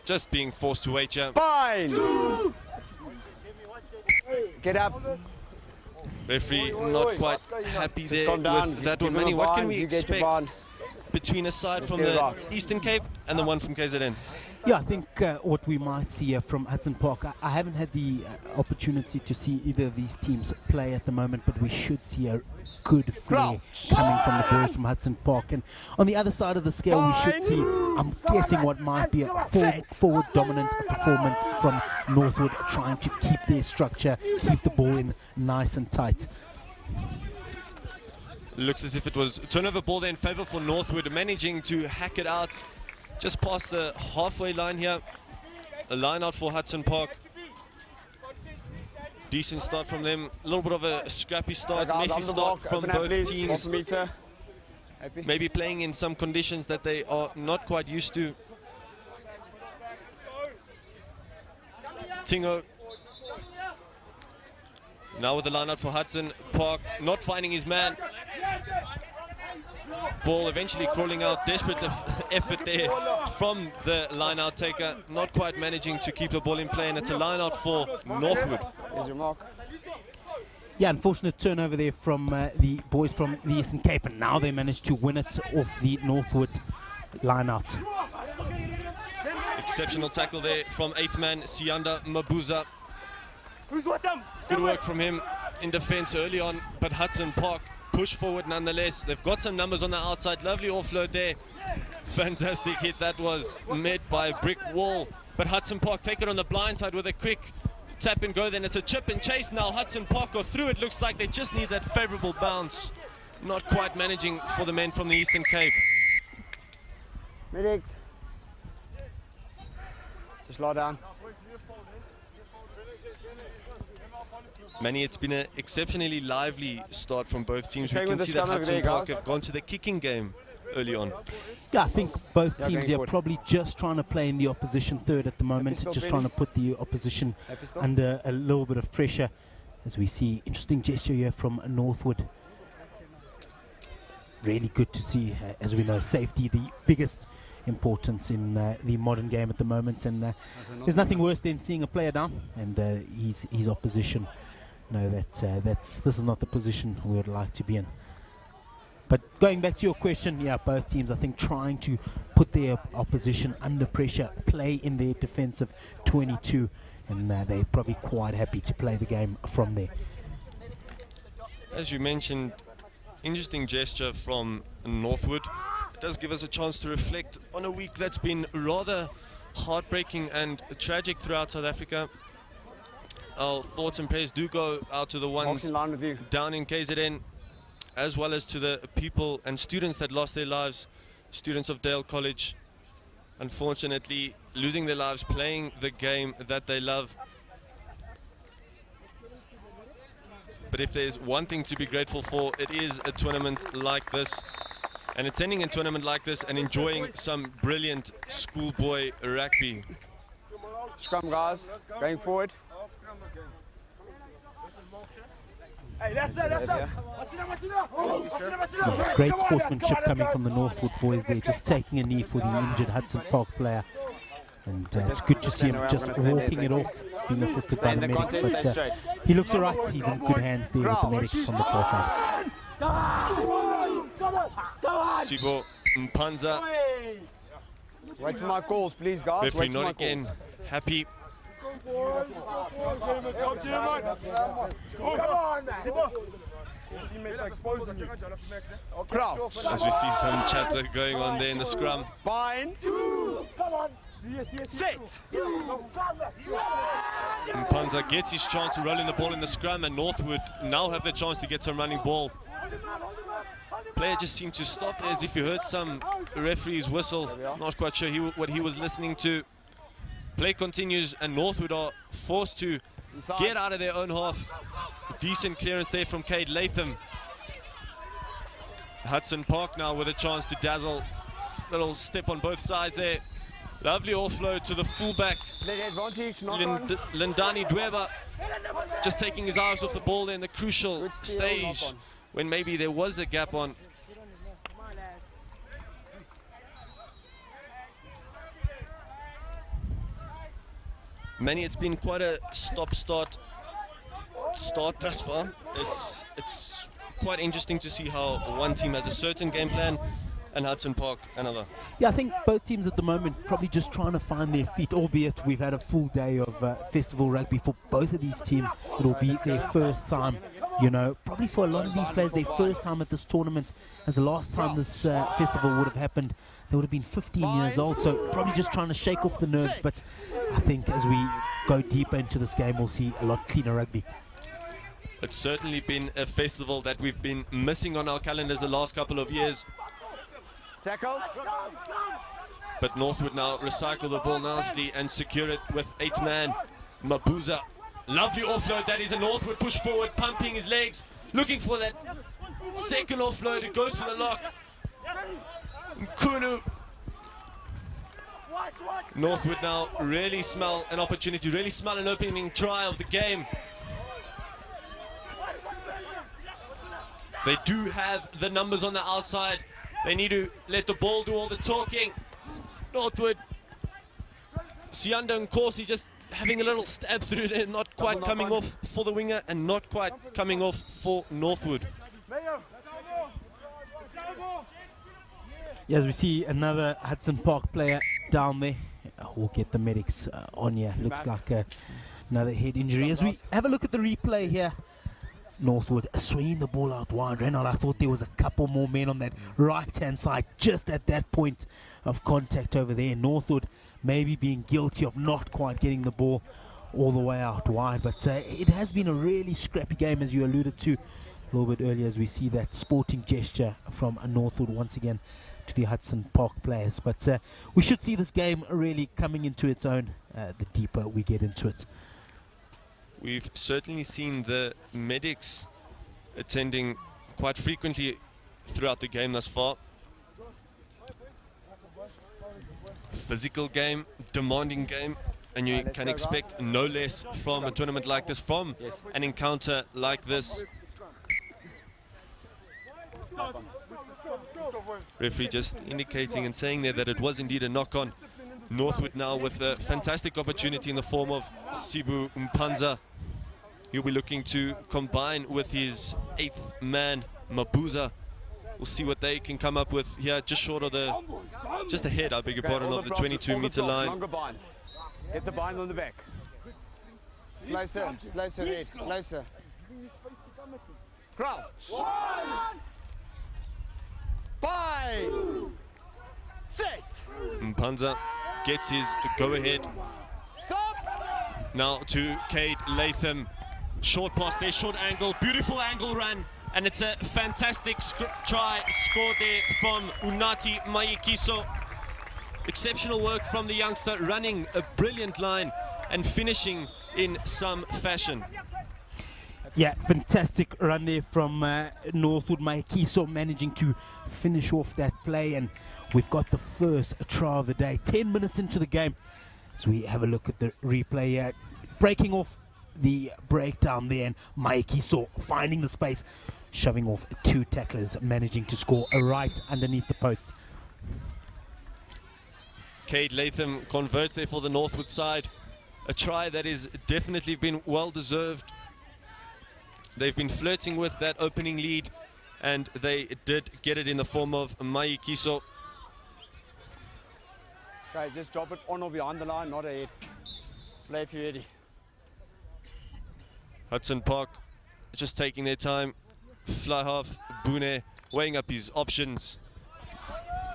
just being forced to wait here. Bind. Get up. Referee not quite happy there with that one. Manny, what can we expect between a side from the Eastern Cape and the one from KZN? Yeah, I think what we might see here from Hudson Park, I haven't had the opportunity to see either of these teams play at the moment, but we should see a good flair coming from the boys from Hudson Park. And on the other side of the scale, we should see, I'm guessing, what might be a forward dominant performance from Northwood, trying to keep their structure, keep the ball in nice and tight. Looks as if it was turnover ball there in favour for Northwood, managing to hack it out just past the halfway line here. A line out for Hudson Park. Decent start from them. A little bit of a scrappy start, messy start from both teams. Maybe playing in some conditions that they are not quite used to. Tingo now with the line out for Hudson Park, not finding his man. Ball eventually crawling out, desperate effort there from the line-out taker, not quite managing to keep the ball in play, and it's a line-out for Northwood. Here's your mark. Yeah, unfortunate turnover there from the boys from the Eastern Cape, and now they managed to win it off the Northwood line-out. Exceptional tackle there from 8th man, Sianda Mabuza. Good work from him in defense early on, but Hudson Park push forward nonetheless. They've got some numbers on the outside. Lovely offload there. Fantastic hit. That was met by a brick wall. But Hudson Park take it on the blind side with a quick tap and go. Then it's a chip and chase now. Hudson Park go through. It looks like they just need that favorable bounce. Not quite managing for the men from the Eastern Cape. Medics. Just lie down. Manny, it's been an exceptionally lively start from both teams. We can see that Hudson Park have gone to the kicking game early on. Yeah, I think both teams here are probably just trying to play in the opposition third at the moment, just trying to put the opposition under a little bit of pressure. As we see, interesting gesture here from Northwood. Really good to see, as we know, safety the biggest importance in the modern game at the moment, and there's nothing worse than seeing a player down and his opposition know that this is not the position we would like to be in. But going back to your question, yeah, both teams, I think, trying to put their opposition under pressure, play in their defensive 22, and they're probably quite happy to play the game from there. As you mentioned, interesting gesture from Northwood. It does give us a chance to reflect on a week that's been rather heartbreaking and tragic throughout South Africa. Our thoughts and prayers do go out to the ones down in KZN, as well as to the people and students that lost their lives, students of Dale College, unfortunately losing their lives playing the game that they love. But if there's one thing to be grateful for, it is a tournament like this, and attending a tournament like this and enjoying some brilliant schoolboy rugby. Scrum, guys, going forward. Yeah, great sportsmanship coming from the Northwood boys there, just taking a knee for the injured Hudson Park player. And it's good to see him just walking it off, being assisted by the medics. But he looks alright, he's in good hands there with the medics on the far side. Sibo Mpanza. Wait for my calls, please, guys. Referee not again happy. As we see some chatter going on there in the scrum. Bind. Set. Mpanza gets his chance to roll in the ball in the scrum, and Northwood now have the chance to get some running ball. Player just seemed to stop there as if he heard some referee's whistle. Not quite sure what he was listening to. Play continues, and Northwood are forced to get out of their own half. Decent clearance there from Cade Latham. Hudson Park now with a chance to dazzle. Little step on both sides there. Lovely offload to the fullback. Lindani Dweba just taking his eyes off the ball there in the crucial stage when maybe there was a gap on. Manny, it's been quite a stop-start thus far. It's quite interesting to see how one team has a certain game plan and Hudson Park another. Yeah, I think both teams at the moment probably just trying to find their feet, albeit we've had a full day of festival rugby for both of these teams. It'll be their first time, you know, probably for a lot of these players, their first time at this tournament, as the last time this festival would have happened, they would have been 15 years old, so probably just trying to shake off the nerves. But I think as we go deeper into this game, we'll see a lot cleaner rugby. It's certainly been a festival that we've been missing on our calendars the last couple of years. Tackle. But Northwood now recycle the ball nicely and secure it with 8-man. Mabuza, lovely offload. That is a Northwood push forward, pumping his legs, looking for that second offload. It goes to the lock. Nkunu. Northwood now really smell an opportunity, really smell an opening try of the game. They do have the numbers on the outside. They need to let the ball do all the talking. Northwood. Sianda Nkosi just having a little stab through there, not quite coming off for the winger and not quite coming off for Northwood. As we see another Hudson Park player down there. We'll get the medics on here. Looks like another head injury. As we have a look at the replay here, Northwood swinging the ball out wide. Renald, I thought there was a couple more men on that right-hand side just at that point of contact over there. Northwood maybe being guilty of not quite getting the ball all the way out wide. But it has been a really scrappy game, as you alluded to a little bit earlier, as we see that sporting gesture from Northwood once again to the Hudson Park players. But we should see this game really coming into its own the deeper we get into it. We've certainly seen the medics attending quite frequently throughout the game thus far. Physical game, demanding game, and you can expect no less from a tournament like this, from an encounter like this. Referee just indicating and saying there that it was indeed a knock-on. Northwood now with a fantastic opportunity in the form of Sibu Mpanza. He'll be looking to combine with his 8th man, Mabuza. We'll see what they can come up with here, just short of the, just ahead, I beg your pardon, of the 22-meter line. Longer bind. Get the bind on the back. Closer, closer, Red, closer. Crouch. 5. Set. Mpanza gets his go-ahead. Stop. Now to Cade Latham. Short pass there, short angle, beautiful angle run, and it's a fantastic try scored there from Unati Mayikiso. Exceptional work from the youngster, running a brilliant line and finishing in some fashion. Yeah, fantastic run there from Northwood. Mayikiso managing to finish off that play, and we've got the first try of the day. 10 minutes into the game, as we have a look at the replay here. Breaking off the breakdown there, and Mayikiso finding the space, shoving off 2 tacklers, managing to score right underneath the post. Cade Latham converts there for the Northwood side. A try that is definitely been well deserved. They've been flirting with that opening lead, and they did get it in the form of Mayikiso. Okay, just drop it on or behind the line, not ahead. Play if you're ready. Hudson Park just taking their time. Fly half, Bune weighing up his options.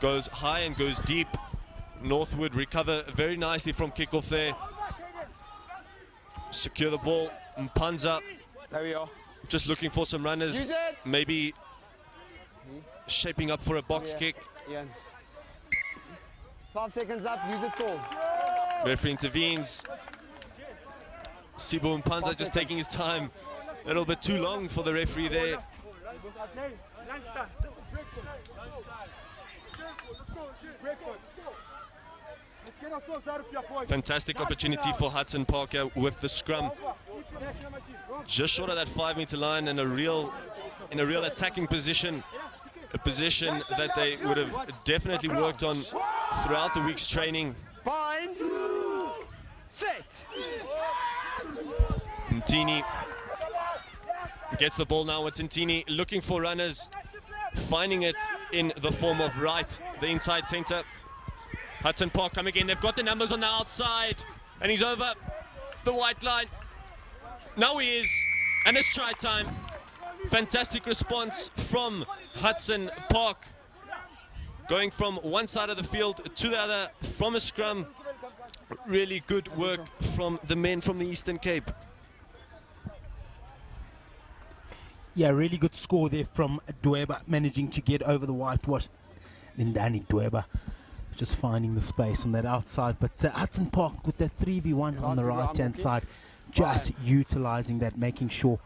Goes high and goes deep. Northwood recover very nicely from kickoff there. Secure the ball. Mpanza. There we are. Just looking for some runners. Use it. Maybe shaping up for a box kick. Yeah. 5 seconds up, use it full. Referee intervenes. Sibu Mpanza just taking his time. A little bit too long for the referee there. Fantastic opportunity for Hudson Park with the scrum. Just short of that 5-meter line, and in a real attacking position. A position that they would have definitely worked on throughout the week's training. Bind. Set. Ntini gets the ball now with Ntini, looking for runners, finding it in the form of Wright, the inside centre. Hudson Park coming in. They've got the numbers on the outside. And he's over the white line. Now he is. And it's try time. Fantastic response from Hudson Park. Going from one side of the field to the other from a scrum. Really good work from the men from the Eastern Cape. Yeah, really good score there from Dweba, managing to get over the whitewash. Then Danny Dweba just finding the space on that outside. But Hudson Park with that 3v1 on the right-hand side, just utilizing that, making sure,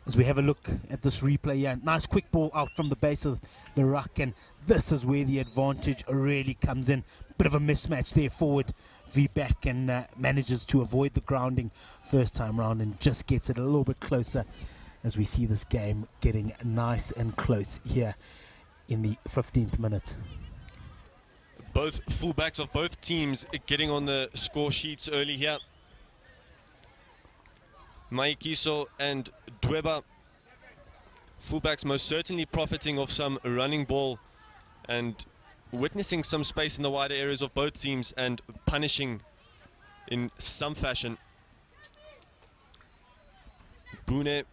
as we have a look at this replay, yeah, nice quick ball out from the base of the ruck, and this is where the advantage really comes in. Bit of a mismatch there forward. V back and manages to avoid the grounding first time round and just gets it a little bit closer, as we see this game getting nice and close here in the 15th minute. Both fullbacks of both teams getting on the score sheets early here. Maikiso and Dweba. Fullbacks most certainly profiting of some running ball and witnessing some space in the wider areas of both teams and punishing in some fashion. Bune.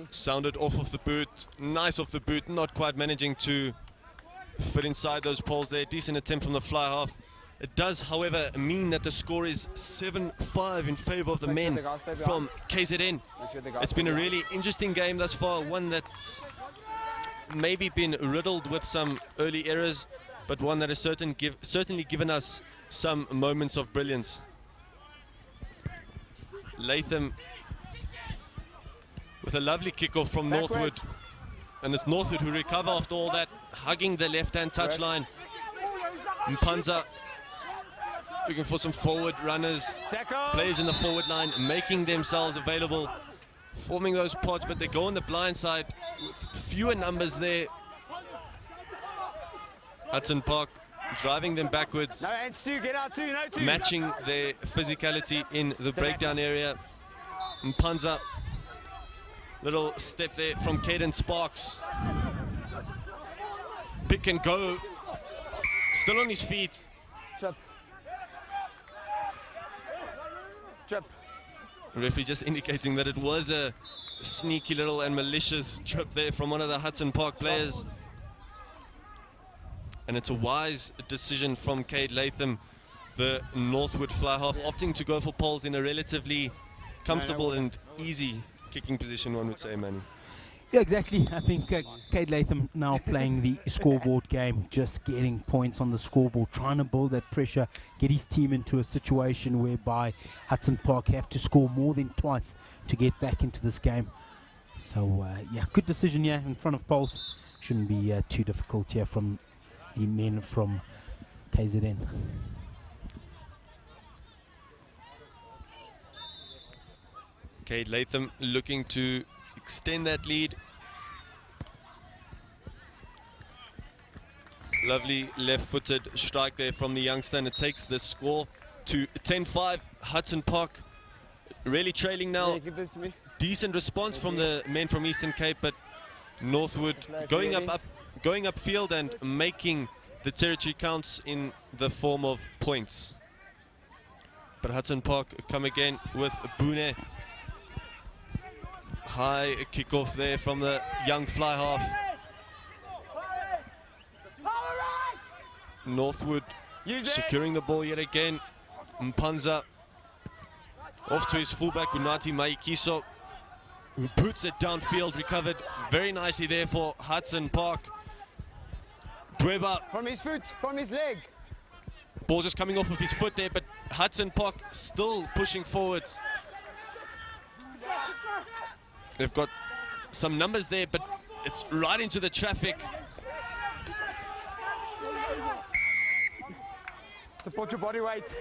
Sounded off of the boot, nice off the boot, not quite managing to fit inside those poles there. Decent attempt from the fly half. It does, however, mean that the score is 7-5 in favor of the men from KZN. It's been a really interesting game thus far, one that's maybe been riddled with some early errors, but one that has certainly given us some moments of brilliance. Latham with a lovely kickoff from Northwood. And it's Northwood who recover after all that, hugging the left-hand touchline. Mpanza looking for some forward runners. Players in the forward line making themselves available, forming those pods, but they go on the blind side with fewer numbers there. Hudson Park driving them backwards, matching their physicality in the breakdown area. Mpanza, little step there from Caden Sparks. Pick and go. Still on his feet. Trip. Referee just indicating that it was a sneaky little and malicious trip there from one of the Hudson Park players. And it's a wise decision from Cade Latham, the Northwood fly half, opting to go for poles in a relatively comfortable and easy kicking position, one would say, Manny. Yeah, exactly. I think Cade Latham now playing the scoreboard game, just getting points on the scoreboard, trying to build that pressure, get his team into a situation whereby Hudson Park have to score more than twice to get back into this game. So, yeah, good decision here in front of poles. Shouldn't be too difficult here from the men from KZN. Cade Latham looking to extend that lead. Lovely left-footed strike there from the youngster, and it takes the score to 10-5. Hudson Park really trailing now. Decent response from the men from Eastern Cape, but Northwood going upfield and making the territory counts in the form of points. But Hudson Park come again with Bune. High kickoff there from the young fly half. Northwood securing the ball yet again. Mpanza off to his fullback Unati Maikiso, who puts it downfield, recovered very nicely there for Hudson Park. Dweba. From his foot, from his leg. Ball just coming off of his foot there, but Hudson Park still pushing forward. They've got some numbers there, but it's right into the traffic. Support your body weight.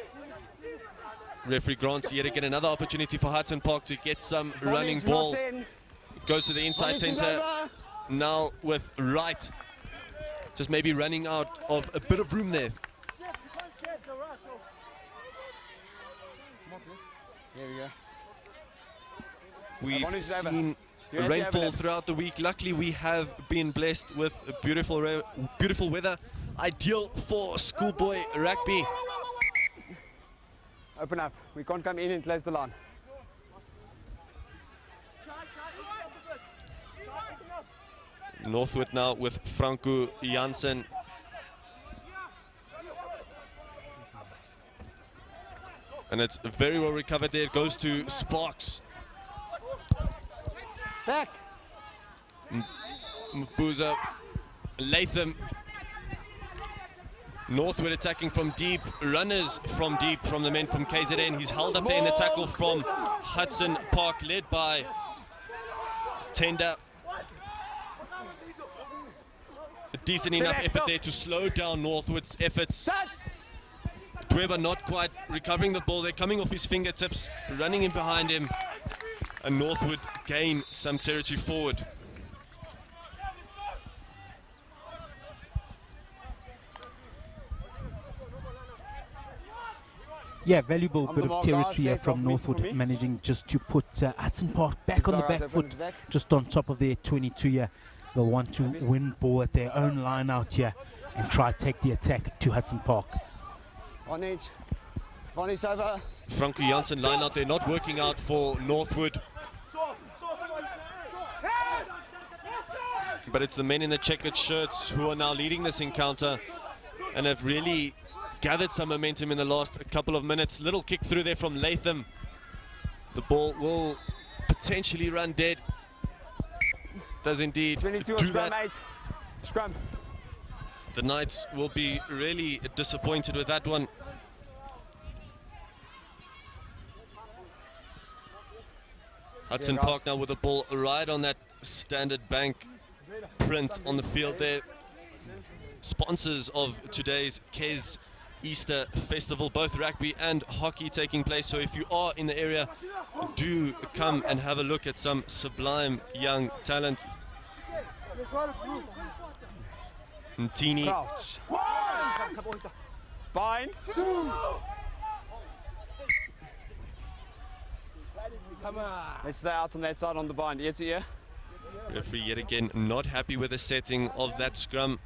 Referee grants yet again another opportunity for Hudson Park to get some running ball. Goes to the inside centre. Now with Wright. Just maybe running out of a bit of room there. There we go. We've seen rainfall throughout the week. Luckily, we have been blessed with beautiful weather, ideal for schoolboy rugby. Open up. We can't come in and close the line. Northwood now with Franco Janssen. And it's very well recovered there. It goes to Sparks. Back. Mbuza, Latham. Northwood attacking from deep. Runners from deep from the men from KZN. He's held up there in the tackle from Hudson Park, led by Tender. A decent enough effort there to slow down Northwood's efforts. Dweba not quite recovering the ball. They're coming off his fingertips, running in behind him. And Northwood gain some territory forward. Yeah, valuable bit of territory here from Northwood, managing just to put Hudson Park back on the back foot, just on top of their 22 here. They'll want to win ball at their own line out here and try to take the attack to Hudson Park. On each over. Franco Janssen line out there, not working out for Northwood. But it's the men in the checkered shirts who are now leading this encounter and have really gathered some momentum in the last couple of minutes. Little kick through there from Latham. The ball will potentially run dead. Does indeed do that. Scrum. The Knights will be really disappointed with that one. Hudson Park now with the ball right on that Standard Bank print on the field there. Sponsors of today's KES Easter Festival, both rugby and hockey taking place. So if you are in the area, do come and have a look at some sublime young talent. Ntini. Bind. Let's stay out on that side on the bind, ear to ear. Referee yet again not happy with the setting of that scrum.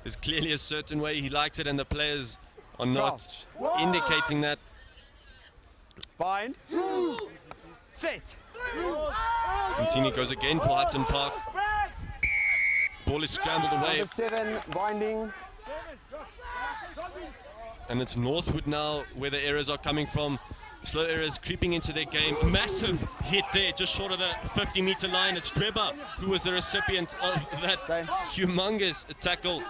There's clearly a certain way he likes it and the players are not indicating that. Bind. Set. Ntini goes again for Hudson Park. Ball is scrambled away. Number 7, binding. And it's Northwood now where the errors are coming from. Slow errors creeping into their game. Massive hit there, just short of the 50-meter line. It's Dweba who was the recipient of that humongous tackle.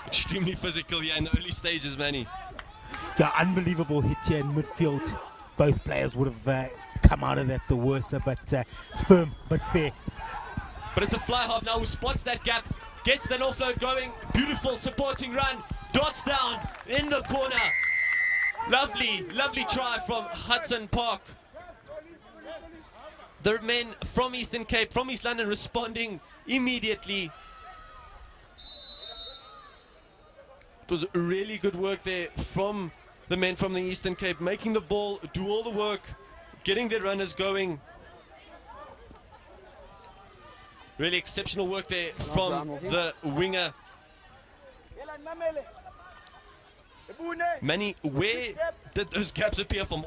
Extremely physical here in the early stages, Manny. Yeah, unbelievable hit here in midfield. Both players would have come out of that the worse, but it's firm but fair. But it's a fly half now who spots that gap, gets that offload going. Beautiful supporting run. Dots down in the corner. Lovely, lovely try from Hudson Park. The men from Eastern Cape, from East London responding immediately. It was really good work there from the men from the Eastern Cape, making the ball do all the work, getting their runners going. Really exceptional work there from the winger. Manny, where did those gaps appear from?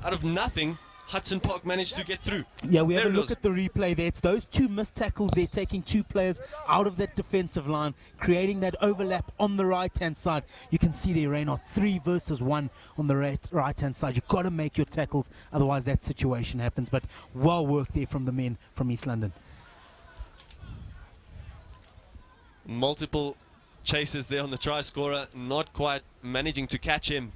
Out of nothing, Hudson Park managed to get through. Yeah, we have a look at the replay there. It's those two missed tackles there, taking two players out of that defensive line, creating that overlap on the right-hand side. You can see there, Raynor, 3 versus 1 on the right-hand side. You've got to make your tackles, otherwise that situation happens. But well worked there from the men from East London. Multiple chases there on the try scorer, not quite managing to catch him.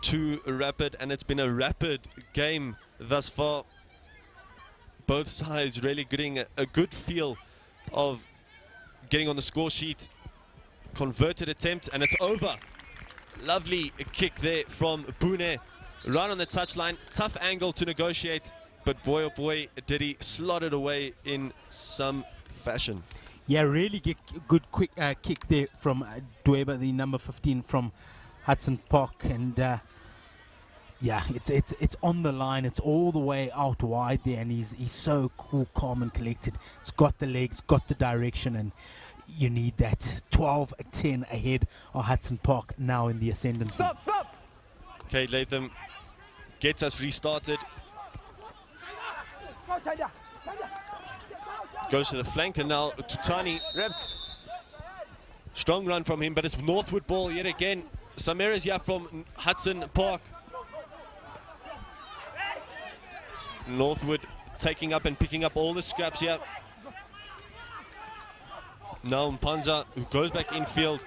Too rapid, and it's been a rapid game thus far. Both sides really getting a good feel of getting on the score sheet. Converted attempt, and it's over. Lovely kick there from Boone, right on the touchline. Tough angle to negotiate, but boy oh boy did he slot it away in some fashion. Yeah, really good quick kick there from Dweba, the number 15 from Hudson Park, and yeah, it's on the line. It's all the way out wide there, and he's so cool, calm, and collected. It's got the legs, got the direction, and you need that. 12-10 ahead of Hudson Park now in the ascendancy. Stop! Okay, Latham gets us restarted. Goes to the flank, and now Tutani. Strong run from him, but it's Northwood ball yet again. Some errors here from Hudson Park. Northwood taking up and picking up all the scraps here. Now Mpanza, who goes back infield.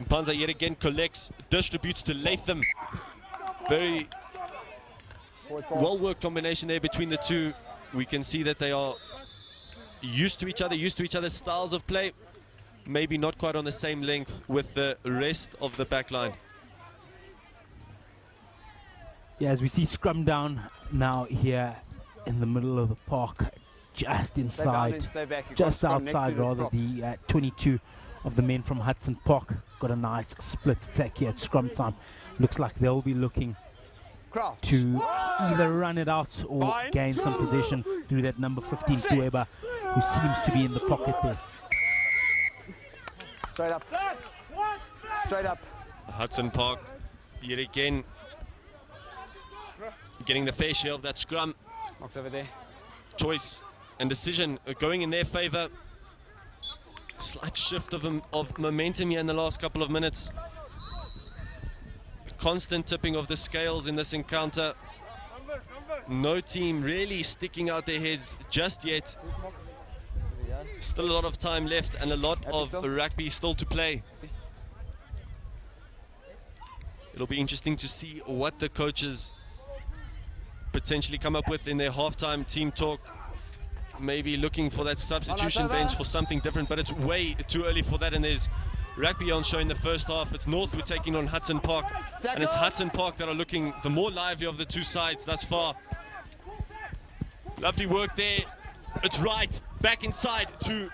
Mpanza yet again collects, distributes to Latham. Very well-worked combination there between the two. We can see that they are used to each other's styles of play. Maybe not quite on the same length with the rest of the back line. Yeah, as we see scrum down now here in the middle of the park, just inside, just outside rather, the 22 of the men from Hudson Park. Got a nice split attack here at scrum time. Looks like they'll be looking to either run it out or gain some possession through that number 15 Dweba, who seems to be in the pocket there. Straight up. Straight up. Hudson Park yet again getting the fair share of that scrum. Box over there. Choice and decision going in their favor. Slight shift of momentum here in the last couple of minutes. Constant tipping of the scales in this encounter. No team really sticking out their heads just yet. Still a lot of time left and a lot of rugby still to play. It'll be interesting to see what the coaches potentially come up with in their halftime team talk. Maybe looking for that substitution bench for something different, but it's way too early for that, and there's rugby on show in the first half. It's Northwood taking on Hudson Park, and it's Hudson Park that are looking the more lively of the two sides thus far. Lovely work there. It's right, back inside to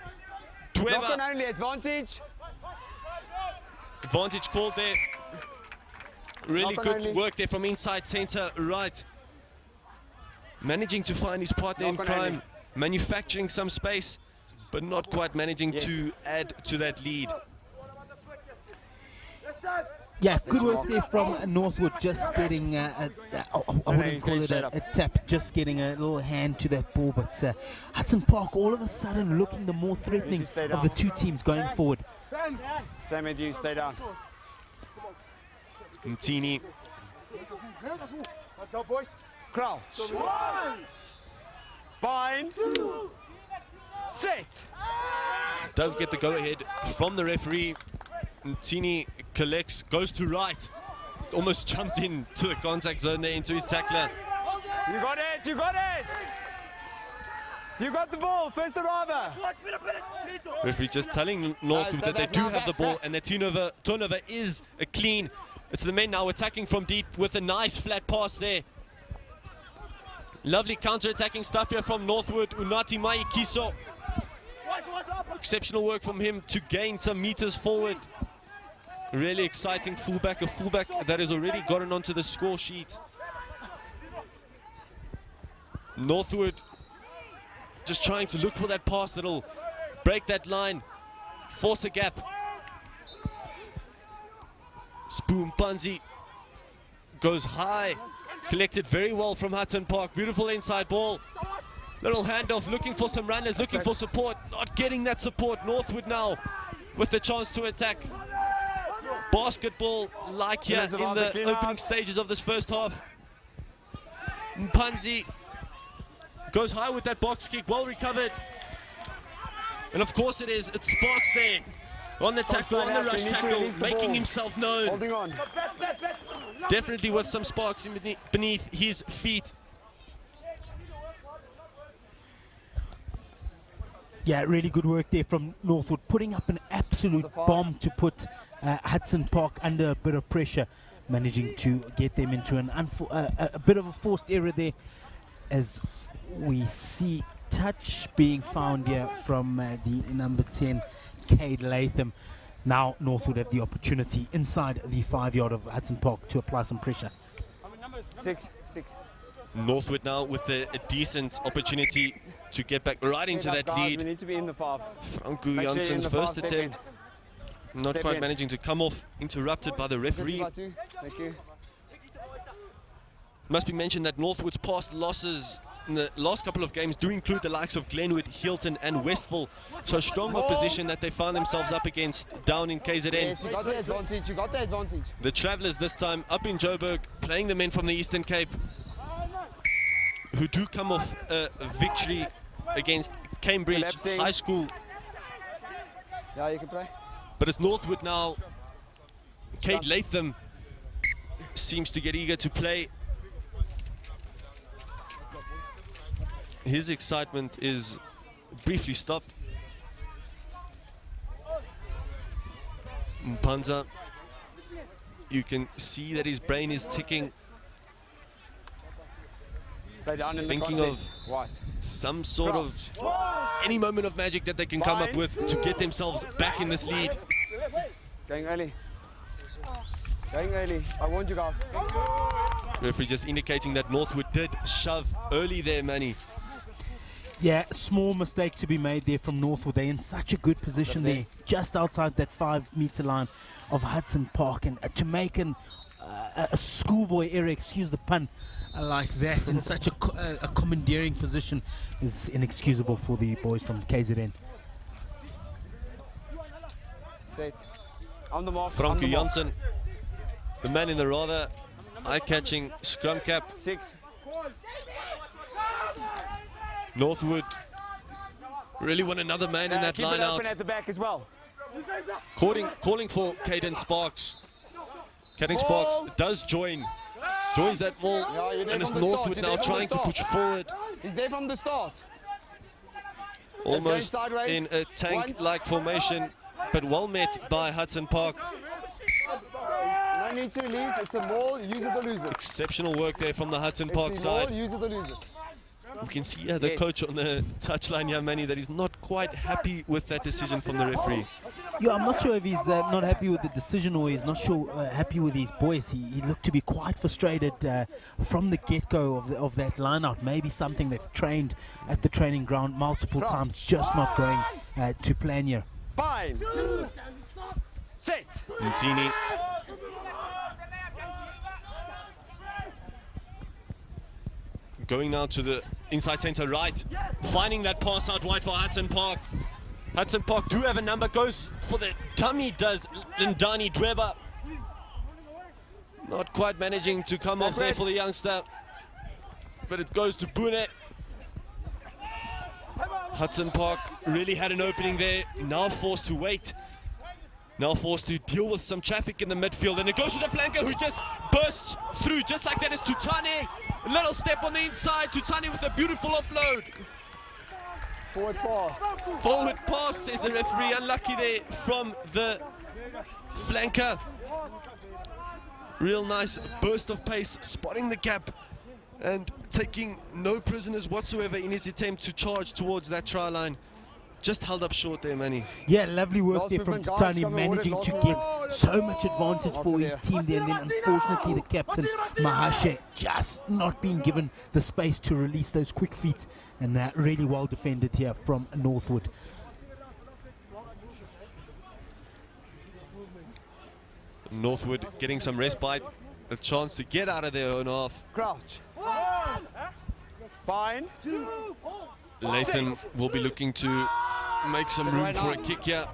Dweba. Only advantage. Advantage called there. Really good work there from inside centre right. Managing to find his partner in crime, manufacturing some space, but not quite managing to add to that lead. Yeah, good work there from Northwood, just getting, I wouldn't call it a tap, just getting a little hand to that ball, but Hudson Park all of a sudden looking the more threatening of the two teams going forward. Same as you, stay down. Mtini. Let's go, boys. Crouch. Bind. Sit. Does get the go-ahead from the referee. Mtini collects, goes to right. Almost jumped into the contact zone there, into his tackler. You got it, you got it. You got the ball, first arriver. Referee just telling Northwood that they do have the ball and their turnover is a clean. It's the men now attacking from deep with a nice flat pass there. Lovely counter-attacking stuff here from Northwood. Unati Mai Kiso. Exceptional work from him to gain some meters forward. Really exciting fullback, a fullback that has already gotten onto the score sheet. Northwood just trying to look for that pass that'll break that line, force a gap. Spoon Panzi goes high, collected very well from Hudson Park. Beautiful inside ball. Little handoff, looking for some runners, looking for support, not getting that support. Northwood now with the chance to attack. Basketball like here in the opening stages of this first half. Mpanzi goes high with that box kick, well recovered. And of course it's Sparks there. On the tackle, on the rush tackle, making himself known. Holding on. Definitely with some sparks beneath his feet. Yeah, really good work there from Northwood, putting up an absolute bomb to put Hudson Park under a bit of pressure, managing to get them into a bit of a forced error there, as we see touch being found here from the number 10, Cade Latham. Now Northwood have the opportunity inside the 5-yard of Hudson Park to apply some pressure. 6. Northwood now with a decent opportunity to get back right into that guys, lead. We need to be in the 5. Franco Make sure you're in Jansson's the first 5, step attempt, not Step quite in. managing to come off, interrupted by the referee. Thank you. Must be mentioned that Northwood's past losses in the last couple of games do include the likes of Glenwood, Hilton and Westville. So strong opposition that they found themselves up against down in KZN. Yes, you got the advantage. You got the advantage. The Travellers this time up in Joburg, playing the men from the Eastern Cape, who do come off a victory against Cambridge Collapsing. High School. Yeah, you can play. But it's Northwood now. Cade Latham seems to get eager to play. His excitement is briefly stopped. Mpanza, you can see that his brain is ticking, Stay down in thinking the of contest. Right. some sort of any moment of magic that they can come up with to get themselves back in this lead. Going early. Going early. I warned you guys. Referee just indicating that Northwood did shove early there, Manny. Yeah, small mistake to be made there from Northwood. They're in such a good position there, just outside that 5-meter line of Hudson Park. And to make a schoolboy error, excuse the pun, like that in such a commandeering position is inexcusable for the boys from KZN. Set. On the mark. Franco Janssen, the man in the rather eye-catching scrum cap. 6. Northwood really want another man in that keep line it open out. at the back as well. Calling for Caden Sparks. Caden Sparks does joins that ball, Yeah, you're there and it's from the start. Northwood You're now there from the trying to start. push forward, He's there from the start. almost sideways. in a tank-like formation, but well met by Hudson Park. No need to release. It's a ball. Use it or lose it. Exceptional work there from the Hudson Park It's the ball, side. use it or lose it. We can see the coach on the touchline here, Manny, that he's not quite happy with that decision from the referee. Yeah, I'm not sure if he's not happy with the decision or he's not sure happy with his boys. He looked to be quite frustrated from the get-go of that line-out. Maybe something they've trained at the training ground multiple times, just not going to plan here. Fine. Set. Ntini. Going now to the inside centre right, finding that pass out wide for Hudson Park. Hudson Park do have a number, goes for the dummy, does Lindani Dweba. Not quite managing to come off there for the youngster, but it goes to Bune. Hudson Park really had an opening there, now forced to wait. Now forced to deal with some traffic in the midfield, and it goes to the flanker who just bursts through, just like that is Tutane. A little step on the inside, Tutane with a beautiful offload. Forward pass. Forward pass, says the referee. Unlucky there from the flanker. Real nice burst of pace, spotting the gap and taking no prisoners whatsoever in his attempt to charge towards that try line. Just held up short there, Manny. Yeah, lovely work Last there from movement, guys, Titani, come managing forward, to last get so much advantage for his team there. And then unfortunately the captain, Mahashe, just not being given the space to release those quick feet. And really well defended here from Northwood. Northwood getting some respite, a chance to get out of their own half. Crouch. Fine. Latham will be looking to make some room for a kick here.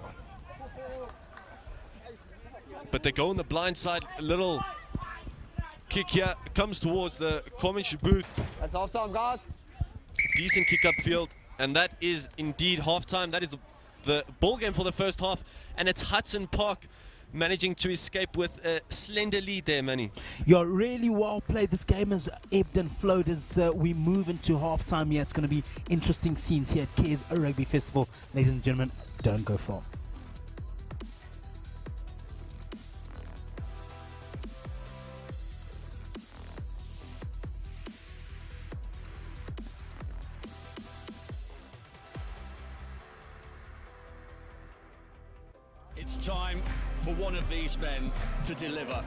But they go on the blind side, a little kick here, comes towards the commentary booth. That's half time, guys. Decent kick upfield, and that is indeed half-time. That is the ball game for the first half, and it's Hudson Park managing to escape with a slender lead there, Manny. You're really well played. This game has ebbed and flowed as we move into half-time here. It's going to be interesting scenes here at Cares Rugby Festival. Ladies and gentlemen, don't go far. It's time for one of these men to deliver.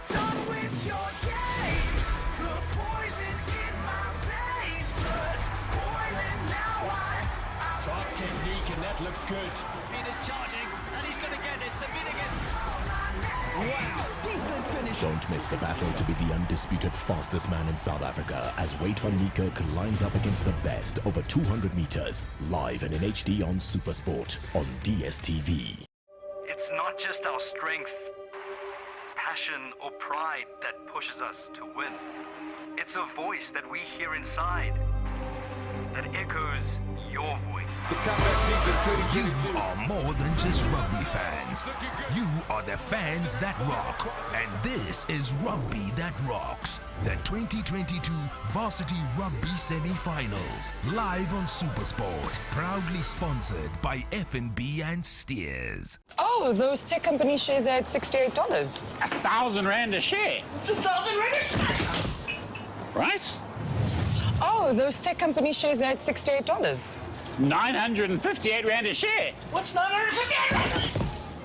Done with your games, the poison in my veins, blood's boiling now. Sharp technique, and that looks good. Sabina's charging, and he's going to get it. Sabina gets. Wow, decent finish. Don't miss the battle to be the undisputed fastest man in South Africa as Wade van Niekerk lines up against the best over 200 meters, live and in HD on SuperSport on DSTV. It's not just our strength, passion, or pride that pushes us to win. It's a voice that we hear inside that echoes your voice. You are more than just rugby fans. You are the fans that rock. And this is Rugby That Rocks, the 2022 Varsity Rugby Semi-Finals, live on SuperSport, proudly sponsored by F&B and Steers. Oh, those tech company shares are at $68. 1,000 rand a share. It's 1,000 rand a share. Right? Oh, those tech company shares are at $68. 958 rand a share. What's 958 rand?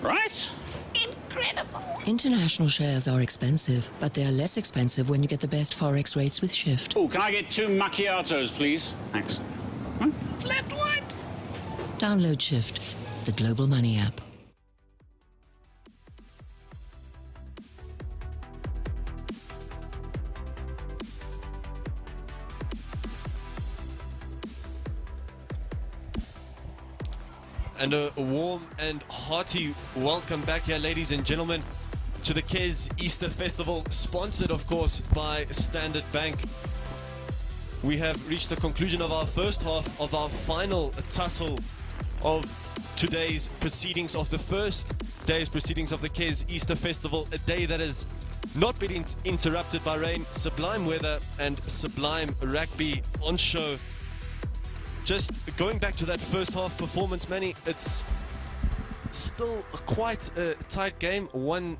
Right? Incredible. International shares are expensive, but they are less expensive when you get the best forex rates with Shift. Oh, can I get 2 macchiatos, please? Thanks. Flat white. Download Shift, the global money app. And a warm and hearty welcome back here, ladies and gentlemen, to the Kes Easter Festival, sponsored, of course, by Standard Bank. We have reached the conclusion of our first half of our final tussle of today's proceedings, of the first day's proceedings of the Kes Easter Festival, a day that has not been interrupted by rain, sublime weather, and sublime rugby on show. Just going back to that first half performance, Manny, it's still quite a tight game, one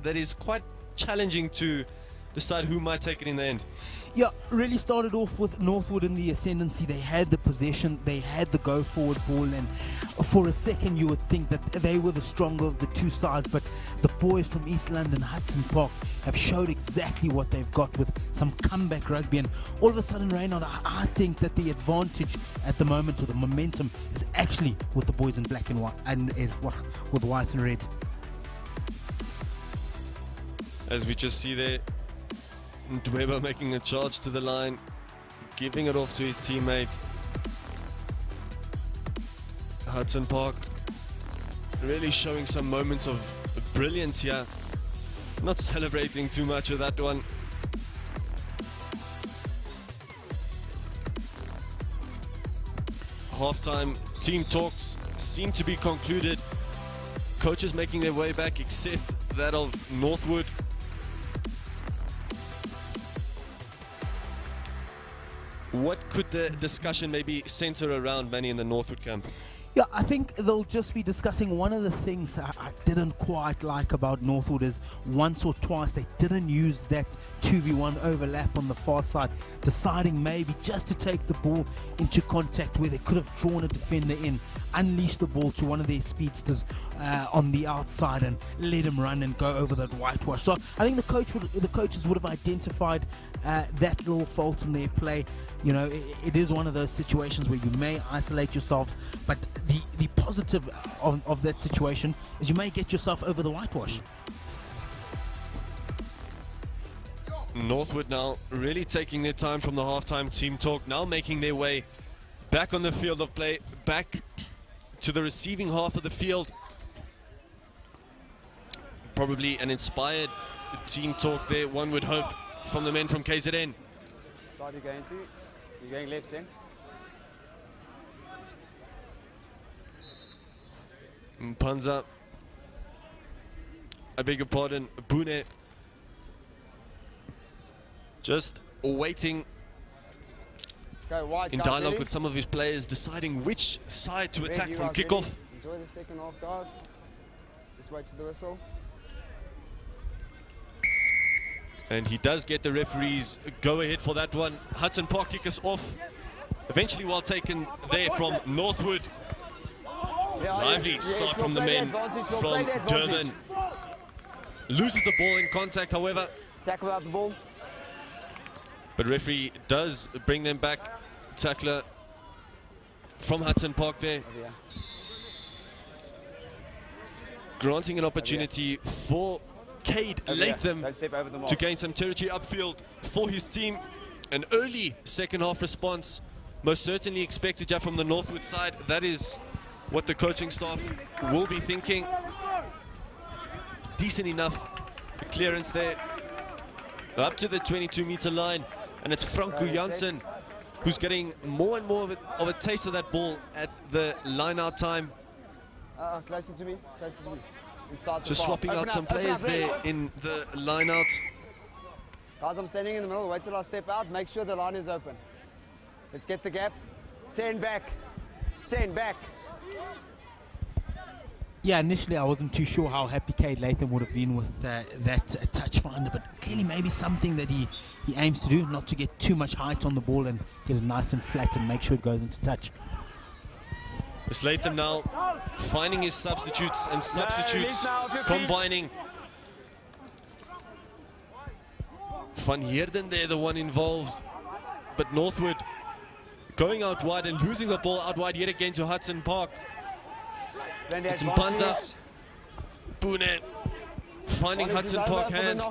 that is quite challenging to decide who might take it in the end. Yeah, really started off with Northwood in the ascendancy. They had the possession, they had the go forward ball, and for a second you would think that they were the stronger of the two sides, but the boys from East London, Hudson Park, have showed exactly what they've got with some comeback rugby, and all of a sudden, Reynard, I think that the advantage at the moment, or the momentum, is actually with the boys in black and white, and with white and red. As we just see there, Dweba making a charge to the line, giving it off to his teammate. Hudson Park really showing some moments of brilliance here. Not celebrating too much with that one. Halftime team talks seem to be concluded. Coaches making their way back, except that of Northwood. What could the discussion maybe center around, Manny, in the Northwood camp? Yeah, I think they'll just be discussing one of the things I didn't quite like about Northwood is once or twice they didn't use that 2v1 overlap on the far side, deciding maybe just to take the ball into contact where they could have drawn a defender in, unleashed the ball to one of their speedsters on the outside and let him run and go over that whitewash. So I think the coaches would have identified that little fault in their play. You know, it is one of those situations where you may isolate yourselves, but the positive of that situation is you may get yourself over the whitewash. Northwood now really taking their time from the halftime team talk, now making their way back on the field of play, back to the receiving half of the field. Probably an inspired team talk there, one would hope, from the men from KZN. Side you going to? You're going left in. Mpanza, I beg your pardon, Bune, just waiting in dialogue with some of his players, deciding which side to attack from kickoff. Enjoy the second half, guys. Just wait for the whistle. And he does get the referee's go ahead for that one. Hudson Park kick us off. Eventually well taken there from Northwood. Lively start from the men from Durban. Loses the ball in contact, however. Tackle without the ball. But referee does bring them back. Tackler from Hudson Park there. Granting an opportunity for Cade Latham to gain some territory upfield for his team. An early second half response, most certainly expected from the Northwood side. That is what the coaching staff will be thinking. Decent enough clearance there. Up to the 22-meter line, and it's Franco Janssen who's getting more and more of a taste of that ball at the line-out time. Closer to me, closer to me. Inside the Just bar. swapping out some players there in the line-out. Guys, I'm standing in the middle. Wait till I step out. Make sure the line is open. Let's get the gap. 10 back. 10 back. Yeah, initially I wasn't too sure how happy Cade Latham would have been with that touch finder, but clearly maybe something that he aims to do, not to get too much height on the ball and get it nice and flat and make sure it goes into touch. It's Latham now finding his substitutes and substitutes combining. Van Heerden there, the one involved, but Northwood going out wide and losing the ball out wide yet again to Hudson Park. It's Mpanta, Boone finding Hudson Park hands.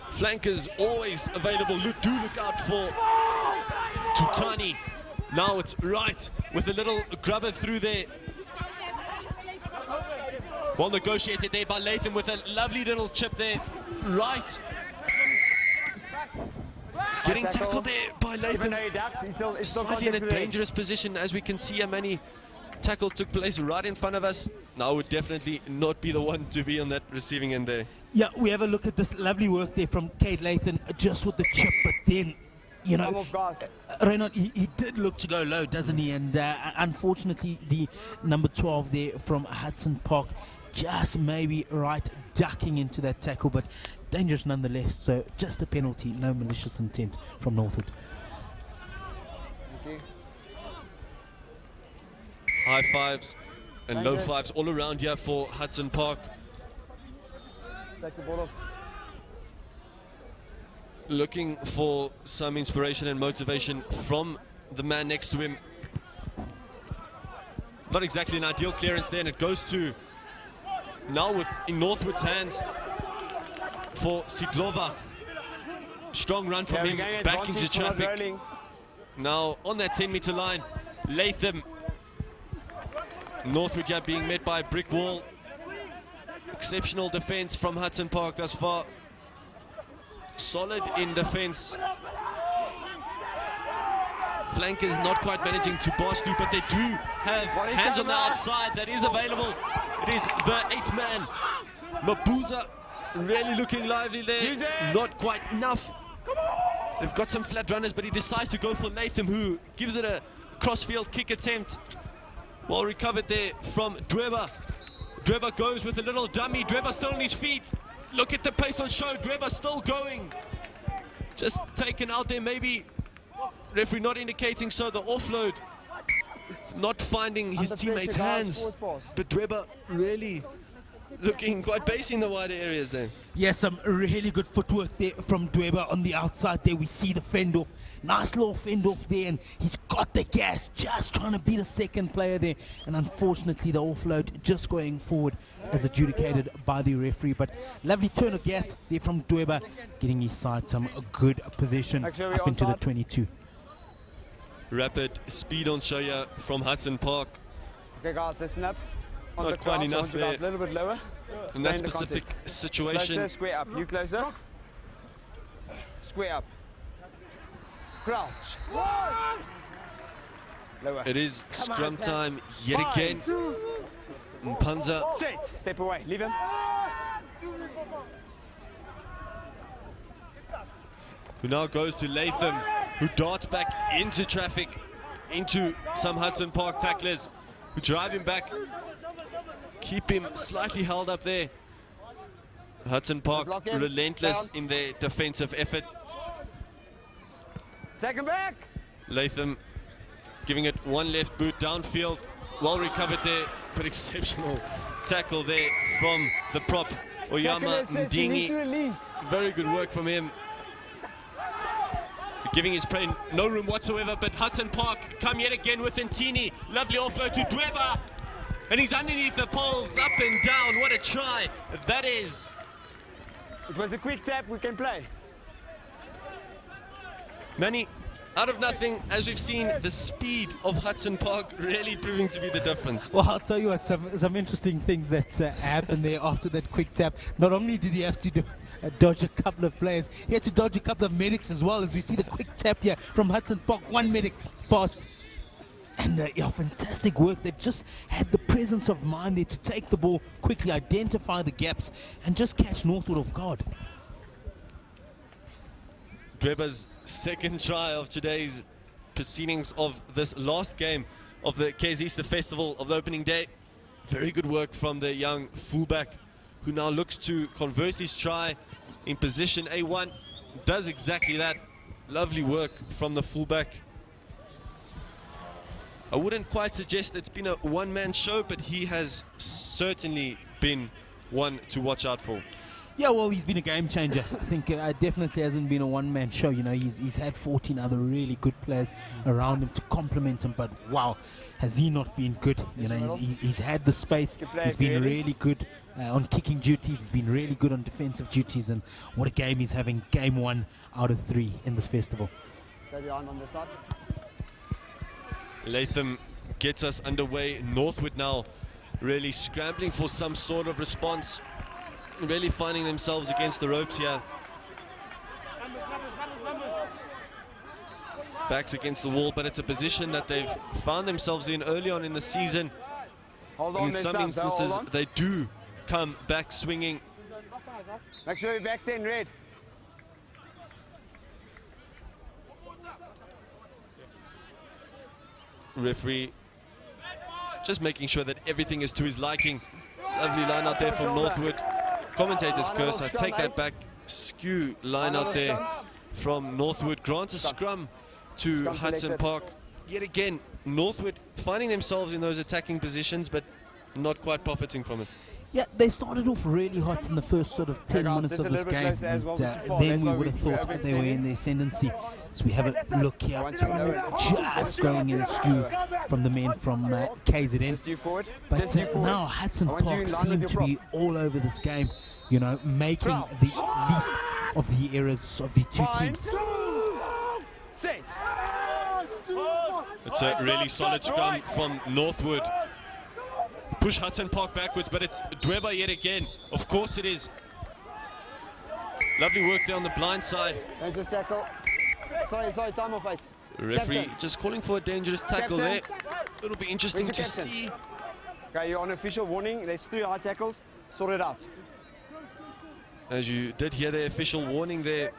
Flankers always available. Do look out for Tutani. Now it's right with a little grubber through there. Well negotiated there by Latham with a lovely little chip there. Right. Getting tackled there by Latham. Slightly in a dangerous position, as we can see. A many tackle took place right in front of us. Now would definitely not be the one to be on that receiving end there. Yeah, we have a look at this lovely work there from Cade Latham, just with the chip, but then, you know, Reinhard, he did look to go low, doesn't he? And unfortunately, the number 12 there from Hudson Park just maybe right ducking into that tackle, but dangerous nonetheless. So just a penalty, no malicious intent from Northwood. High fives and low fives all around here for Hudson Park. Take the ball off. Looking for some inspiration and motivation from the man next to him. Not exactly an ideal clearance there, and it goes to now in Northwood's hands for Sidlova. Strong run from him back into traffic. Now on that 10-meter line, Latham. Northwood here being met by a brick wall. Exceptional defense from Hudson Park thus far. Solid in defense. Flankers not quite managing to pass through, but they do have hands on the outside. That is available. It is the 8th man. Mabuza really looking lively there. Not quite enough. They've got some flat runners, but he decides to go for Latham, who gives it a crossfield kick attempt. Well recovered there from Dweba. Dweba goes with a little dummy. Dweba still on his feet. Look at the pace on show. Dweba still going. Just taken out there, maybe. Referee not indicating so. The offload not finding his teammates' hands. But Dweba really looking quite basic in the wider areas there. Yes, some really good footwork there from Dweba on the outside there. We see the fend off. Nice little fend off there, and he's got the gas, just trying to beat a second player there. And unfortunately, the offload just going forward as adjudicated by the referee. But lovely turn of gas there from Dweba, getting his side some good position up into the 22. Rapid speed on show here from Hudson Park. Okay, guys, listen up. Not quite enough there. A little bit lower. In that specific situation. Closer, square up. You closer. Square up. Crouch. Lower. It is scrum time yet again. Mpanza. Sit. Step away. Leave him. Who now goes to Latham, who darts back into traffic, into some Hudson Park tacklers, who drive him back, keep him slightly held up there. Hudson Park relentless in their defensive effort. Take him back. Latham giving it one left boot downfield. Well recovered there but exceptional tackle there from the prop, Oyama Ndingi. Very good work from him. Giving his play no room whatsoever, but Hudson Park come yet again with Ntini. Lovely offload to Dweba. And he's underneath the poles, up and down. What a try that is. It was a quick tap, we can play. Manny, out of nothing, as we've seen, the speed of Hudson Park really proving to be the difference. Well, I'll tell you what, some interesting things that happened there after that quick tap. Not only did he have to dodge a couple of players, he had to dodge a couple of medics as well, as we see the quick tap here from Hudson Park. One medic passed. And yeah, fantastic work. They've just had the presence of mind there to take the ball, quickly identify the gaps, and just catch Northwood off guard. Dweba's second try of today's proceedings of this last game of the KZista Festival of the opening day. Very good work from the young fullback, who now looks to convert his try in position A1. Does exactly that. Lovely work from the fullback. I wouldn't quite suggest it's been a one-man show, but he has certainly been one to watch out for. Yeah, well, he's been a game changer. I think definitely hasn't been a one-man show. You know, he's had 14 other really good players around him to complement him. But wow, has he not been good? You know, he's had the space. He's been really good on kicking duties. He's been really good on defensive duties. And what a game he's having. Game 1 out of 3 in this festival. Stay behind on this side. Latham gets us underway. Northwood now really scrambling for some sort of response. Really finding themselves against the ropes here. Backs against the wall, but it's a position that they've found themselves in early on in the season. In some instances, they do come back swinging. Make sure you're back 10, red. Referee just making sure that everything is to his liking. Lovely line out there from Northwood. Commentator's curse, I take that back. Skew line out there from Northwood. Grants a scrum to Hudson Park. Yet again, Northwood finding themselves in those attacking positions, but not quite profiting from it. Yeah, they started off really hot in the first sort of 10 minutes of this game, and then we would have thought they were in the ascendancy. So we have a look here, just going in skew from the men from KZN. But now Hudson Park seem to be all over this game, you know, making the least of the errors of the two teams. It's a really solid scrum from Northwood. Push Hudson Park backwards, but it's Dweba yet again. Of course it is. Lovely work there on the blind side. Dangerous tackle. Sorry, time off, mate. Referee just calling for a dangerous tackle there. It'll be interesting to see. Okay, you're on official warning. There's 3 high tackles. Sort it out. As you did hear the official warning there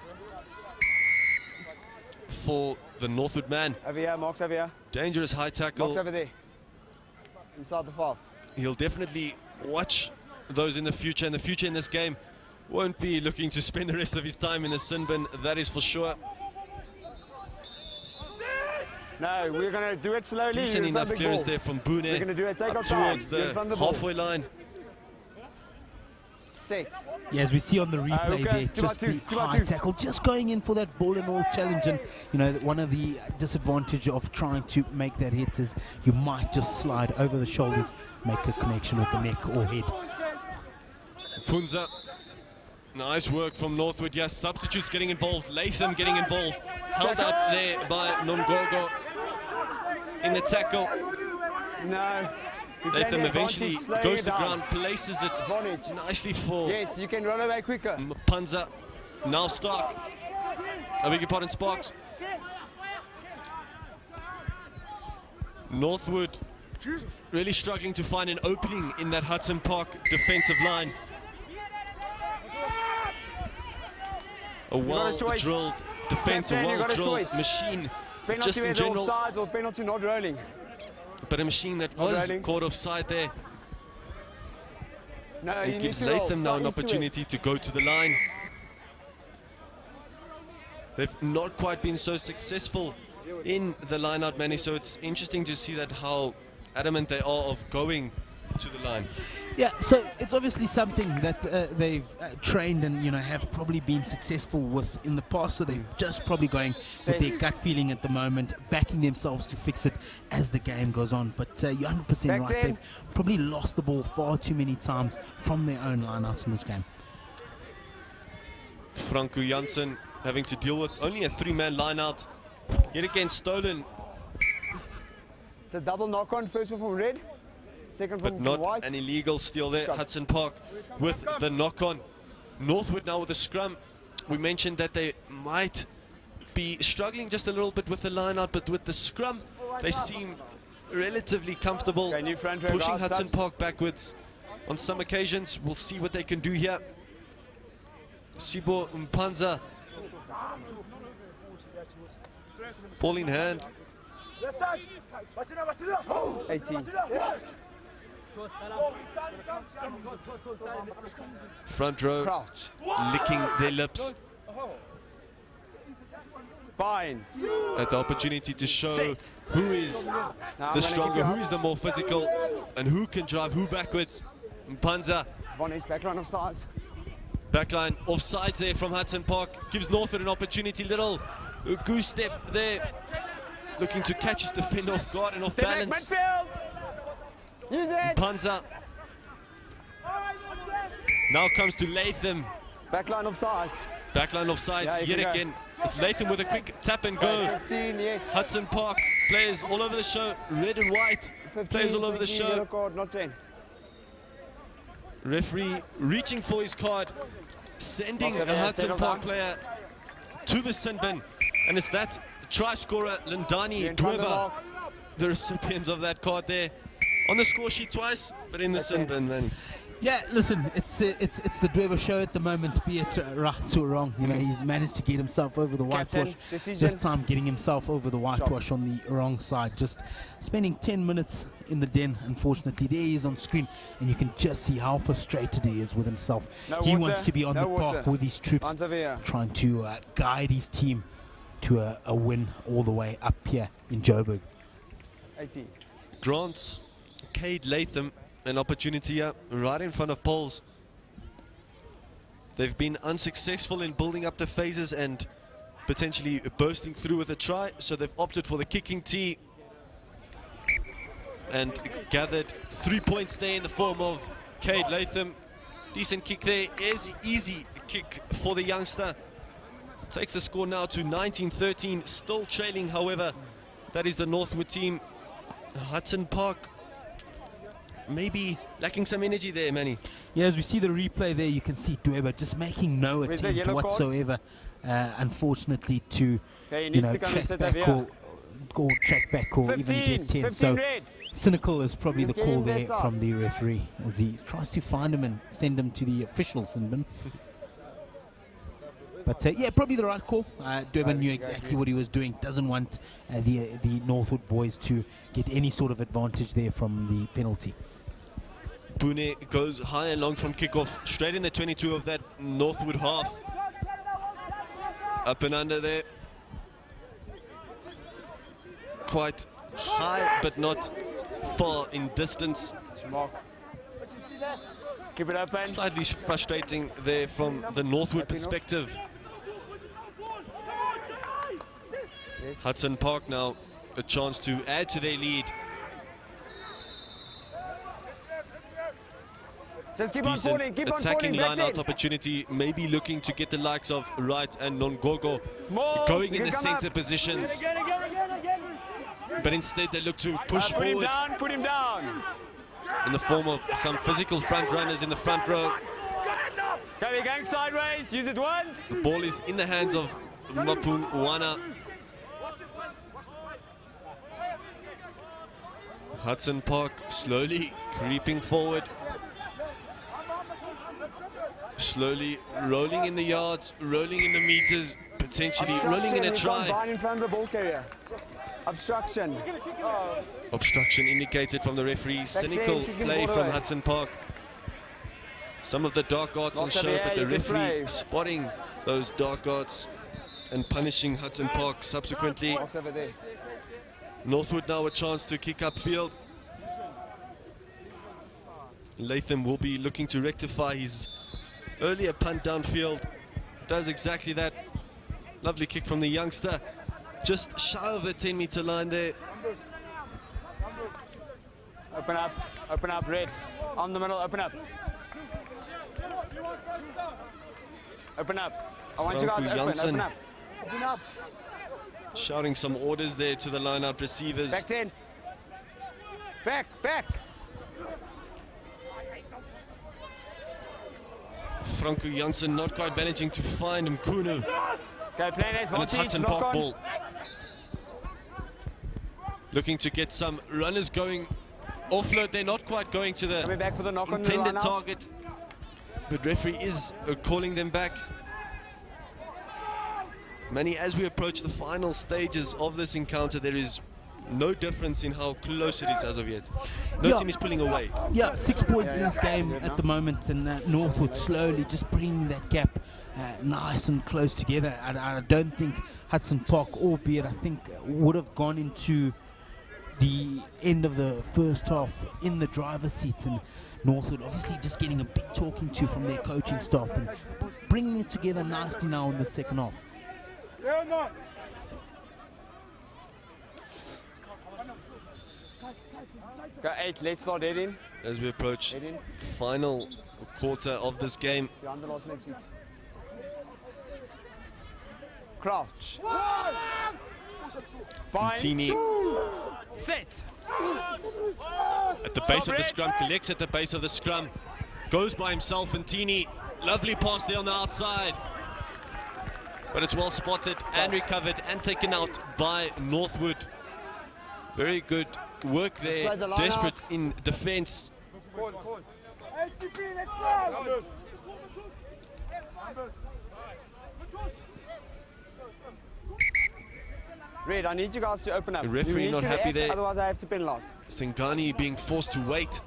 for the Northwood man. Over here, Mark's over here. Dangerous high tackle. Mark's over there. Inside the 5. He'll definitely watch those in the future. In the future in this game, won't be looking to spend the rest of his time in the sin bin, that is for sure. No, we're going to do it slowly. Decent enough clearance there from Boone. We're going to do it, take up our time. towards the halfway line. Set. Yeah, as we see on the replay there, just the high tackle, just going in for that ball and all challenge. And you know, one of the disadvantage of trying to make that hit is you might just slide over the shoulders, make a connection with the neck or head. Punza, nice work from Northwood. Yes, substitutes getting involved. Latham getting involved. Held up there by Nomgogo in the tackle. No. Latham eventually goes to ground, places it nicely for. Yes, you can run away quicker. Panza, now Stark. I beg your pardon, Sparks. Northwood really struggling to find an opening in that Hudson Park defensive line. A well-drilled defense, a well-drilled machine. Penalty Just in general, offsides or penalty not rolling. But a machine that was caught offside there. No, it gives Latham now an opportunity to go to the line. They've not quite been so successful in the line-out, Manny, so it's interesting to see that how adamant they are of going to the line. Yeah, so it's obviously something that they've trained and have probably been successful with in the past. So they're just probably going with their gut feeling at the moment, backing themselves to fix it as the game goes on. But you're 100% right. They've probably lost the ball far too many times from their own lineouts in this game. Franco Janssen having to deal with only a 3-man lineout. Yet again stolen. It's a double knock-on. First one from red. Second But from not white. an illegal steal there. Hudson Park with the knock-on. Northwood now with the scrum. We mentioned that they might be struggling just a little bit with the line-out, but with the scrum, they seem relatively comfortable pushing Hudson Park backwards. On some occasions, we'll see what they can do here. Sibo Mpanza. Ball in hand. 18. Front row licking their lips at the opportunity to show who is the stronger, who is the more physical, and who can drive who backwards. Mpanza. Backline offsides. Backline offsides there from Hudson Park. Gives Northwood an opportunity. Little goose step there. Looking to catch his defender off guard and off balance. Use it. Mpanza. Now comes to Latham. Backline offsides. Backline offsides yet again. It's Latham with a quick tap and go. 15, yes. Hudson Park players all over the show. Red and white 15, players all over the show. Yellow card, not 10. Referee reaching for his card, sending a Hudson Park player to the sin bin. And it's that try scorer, Lindani Dweba, the recipients of that card there. On the score sheet twice, but in the sin bin, man. Yeah, listen, it's the Dweba show at the moment, be it right or wrong. He's managed to get himself over the whitewash. This time getting himself over the whitewash on the wrong side. Just spending 10 minutes in the den, unfortunately. There he is on screen, and you can just see how frustrated he is with himself. He wants to be on the park with his troops, trying to guide his team to a win all the way up here in Joburg. 18. Grant, Cade Latham, an opportunity here right in front of poles. They've been unsuccessful in building up the phases and potentially bursting through with a try, so they've opted for the kicking tee and gathered 3 points there in the form of Cade Latham. Decent kick there, is easy kick for the youngster. Takes the score now to 19-13, still trailing, however. That is the Northwood team. Hudson Park maybe lacking some energy there, Manny. Yeah, as we see the replay there, you can see Dweba just making no attempt whatsoever, unfortunately, to track back or even get 10. So red. cynical is probably the call there from the referee as he tries to find him and send him to the official sin bin. But yeah, probably the right call. Dweba knew exactly what he was doing. Doesn't want the Northwood boys to get any sort of advantage there from the penalty. Pune goes high and long from kickoff, straight in the 22 of that Northwood half. Up and under there. Quite high, but not far in distance. Keep it open. Slightly frustrating there from the Northwood perspective. Hudson Park now a chance to add to their lead. Just keep Decent on falling, keep attacking on falling, line-out opportunity, maybe looking to get the likes of Wright and Nongogo going in the center positions. But instead they look to push forward. Put him down. In the form of some physical front runners in the front row. Okay, we're going sideways, use it once. The ball is in the hands of Mapun Wana. Hudson Park slowly creeping forward. Slowly rolling in the yards, rolling in the meters, potentially rolling in a try. In front of the ball carrier. Obstruction. Obstruction indicated from the referee. Cynical play from Hudson Park. Some of the dark arts on show, but the referee spotting those dark arts and punishing Hudson Park subsequently. Northwood now a chance to kick upfield. Latham will be looking to rectify his earlier punt downfield. Does exactly that. Lovely kick from the youngster. Just shy of the 10-meter line there. Open up, Red. On the middle, open up. Open up. I want you guys to open up. Open up. Shouting some orders there to the line-out receivers. Back 10. Back. Franco Janssen not quite managing to find Mkunu. Okay, play net. And it's Hudson Park ball. Looking to get some runners going. Offload, they're not quite going to the back for the knock on the intended line-out. target. But referee is calling them back. Manny, as we approach the final stages of this encounter, there is no difference in how close it is as of yet. No team is pulling away. Yeah, 6 points in this game at the moment, and Northwood slowly just bringing that gap nice and close together. I don't think Hudson Park, albeit I think, would have gone into the end of the first half in the driver's seat, and Northwood obviously just getting a big talking to from their coaching staff and bringing it together nicely now in the second half. Go 8, let's start heading. As we approach final quarter of this game. Behind the last next seat. Crouch. Tini Set. at the base of the scrum, collects at the base of the scrum, goes by himself, and Tini, lovely pass there on the outside. But it's well spotted and recovered and taken out by Northwood. Very good work there, desperate in defense. Red, I need you guys to open up. The referee not happy there. Otherwise I have to penalise. Singani being forced to wait.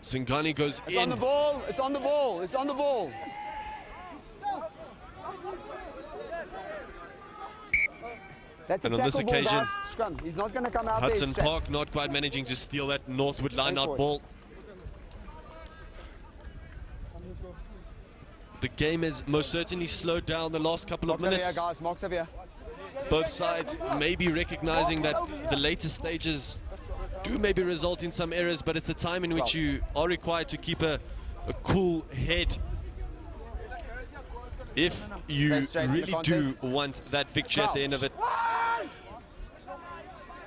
Singani goes It's on the ball, it's on the ball, it's on the ball. That's And on this occasion, Scrum. He's not going to come out Hudson there. Park not quite managing to steal that Northwood line-out ball. The game has most certainly slowed down the last couple of minutes. Here, guys. Marks over here. Both sides maybe recognizing that the later stages do maybe result in some errors, but it's the time in which you are required to keep a cool head if you really do want that victory at the end of it.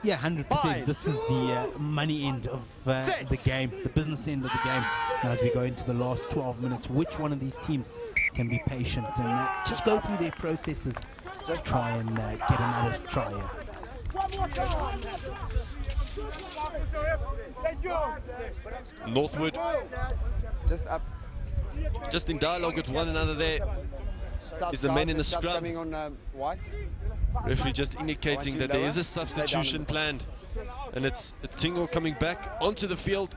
Yeah, 100%. This is the money end of the game, the business end of the game. Now as we go into the last 12 minutes, which one of these teams can be patient and just go through their processes to try and get another try here. Northwood just up, just in dialogue with one another there. Is the men in the scrum. Coming on White. Referee just indicating that there is a substitution planned, and it's Tingle coming back onto the field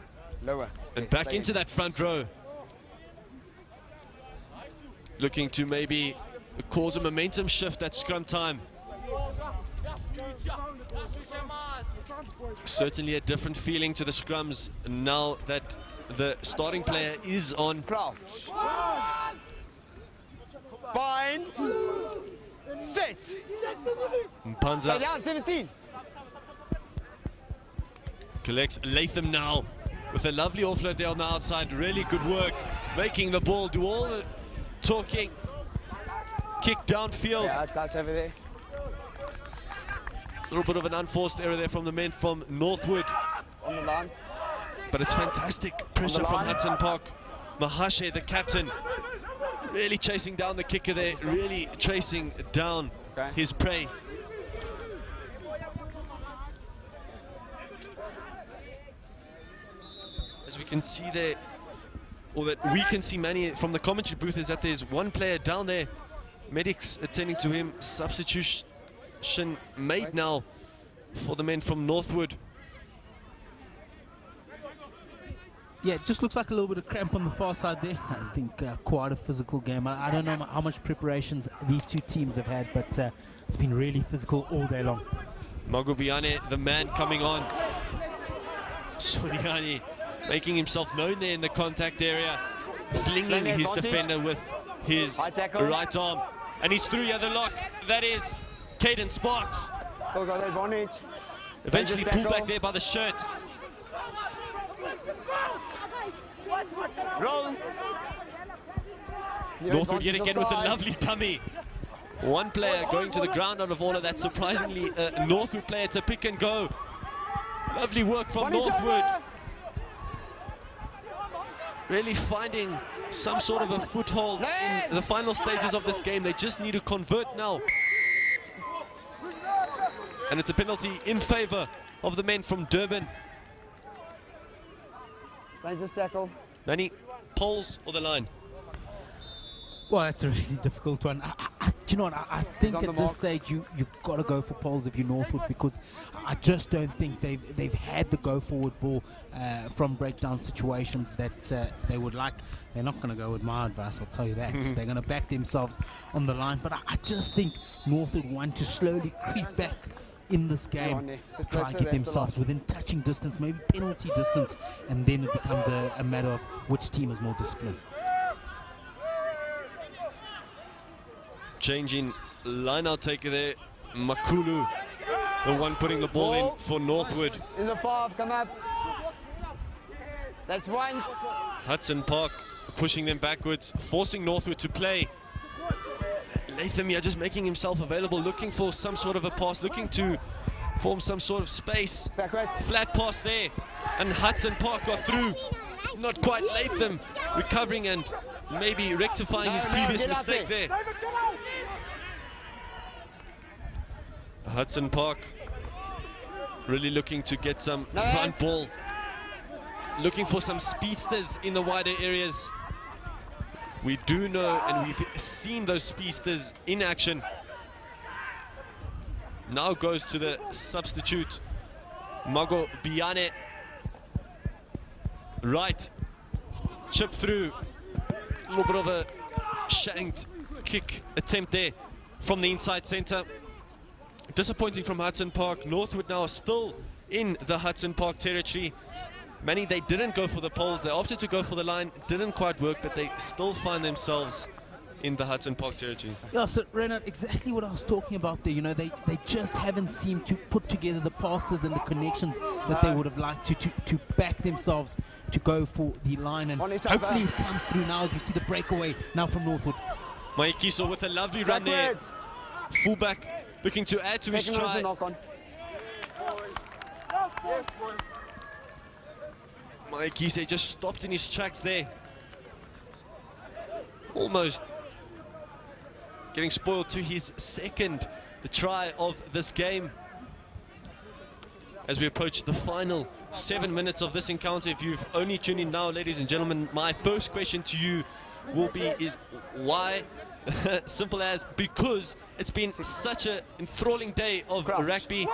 and back into that front row, looking to maybe cause a momentum shift at scrum time. Certainly a different feeling to the scrums now that the starting player is on. Bind. Set. Mpanza Stay down, 17. collects Latham now with a lovely offload there on the outside. Really good work, making the ball do all the talking. Kick downfield. Yeah, touch over there. A little bit of an unforced error there from the men from Northwood. On the line. But it's fantastic pressure from Hudson Park. Mahashe, the captain, really chasing down the kicker there, really chasing down his prey. As we can see there, or that we can see Manny from the commentary booth, is that there's one player down there. Medics attending to him. Substitution made now for the men from Northwood. Yeah, it just looks like a little bit of cramp on the far side there. I think quite a physical game. I don't know how much preparations these two teams have had, but it's been really physical all day long. Magubiane, the man coming on Soniani making himself known there in the contact area, flinging his defender with his right arm. And he's through the lock. That is Caden Sparks. Still got the advantage. Eventually pulled back there by the shirt. Roll. Northwood yet again with a lovely dummy. One player going to the ground out of all of that. Surprisingly, a Northwood player to pick and go. Lovely work from Northwood. Really finding some sort of a foothold in the final stages of this game. They just need to convert now. And it's a penalty in favor of the men from Durban. Dangerous tackle. Manny, poles or the line? Well, that's a really difficult one. Do you know what? I think at this stage you've got to go for poles if you're Northwood, because I just don't think they've had the go forward ball from breakdown situations that they would like. They're not going to go with my advice, I'll tell you that. They're going to back themselves on the line, but I just think Northwood want to slowly creep back in this game, try and get themselves within touching distance, maybe penalty distance, and then it becomes a matter of which team is more disciplined. Changing line-out taker there, Makulu, the one putting the ball in for Northwood. In the 5, come up. That's once. Hudson Park pushing them backwards, forcing Northwood to play. Latham here just making himself available, looking for some sort of a pass, looking to form some sort of space. Flat pass there, and Hudson Park got through. Not quite. Latham recovering and maybe rectifying his previous mistake there. Hudson Park really looking to get some front ball, looking for some speedsters in the wider areas. We do know, and we've seen those speedsters in action. Now goes to the substitute, Mago Biane. Right, chip through, a little bit of a shanked kick attempt there from the inside centre. Disappointing from Hudson Park. Northwood now still in the Hudson Park territory. Many, they didn't go for the poles, they opted to go for the line. Didn't quite work, but they still find themselves in the Hudson Park territory. Yeah, so Renard, exactly what I was talking about there. You know, they just haven't seemed to put together the passes and the connections that they would have liked to back themselves to go for the line, and hopefully it comes through now as we see the breakaway now from Northwood. Maikiso with a lovely run there. Fullback looking to add to his try. Maikiso just stopped in his tracks there. Almost getting spoiled to his second try of this game. As we approach the final 7 minutes of this encounter, if you've only tuned in now, ladies and gentlemen, my first question to you will be is why? Simple as because it's been such an enthralling day of rugby.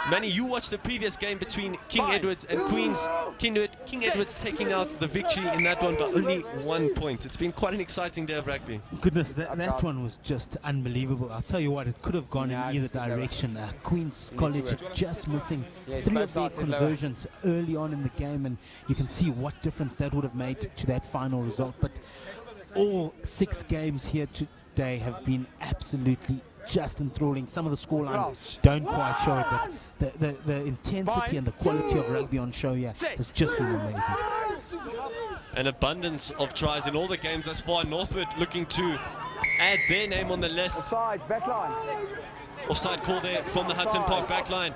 Manny, you watched the previous game between King Edwards and Queens. King Edwards taking out the victory in that one by only 1 point. It's been quite an exciting day of rugby. Goodness, that one was just unbelievable. I'll tell you what, it could have gone in either direction. Queens College just missing 3 of their conversions early on in the game, and you can see what difference that would have made to that final result. But all 6 games here today have been absolutely just enthralling. Some of the scorelines don't quite show it, but the intensity and the quality of rugby on show here has just been amazing. An abundance of tries in all the games thus far. Northwood looking to add their name on the list. Offside call there from the Hudson Park backline.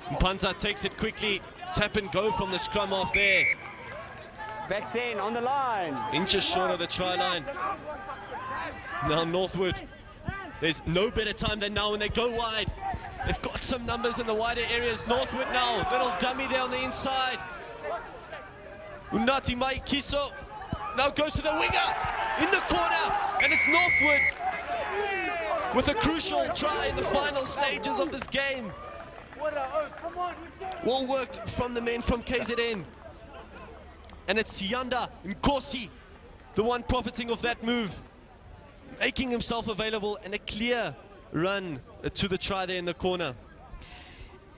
Mpanza takes it quickly. Tap and go from the scrum off there. Back 10 on the line. Inches short of the try line. Now Northwood, there's no better time than now when they go wide. They've got some numbers in the wider areas. Northwood now, little dummy there on the inside. Unati Maikiso now goes to the winger in the corner, and it's Northwood with a crucial try in the final stages of this game. Well worked from the men from KZN. And it's Sianda Nkosi, the one profiting of that move, making himself available, and a clear run to the try there in the corner.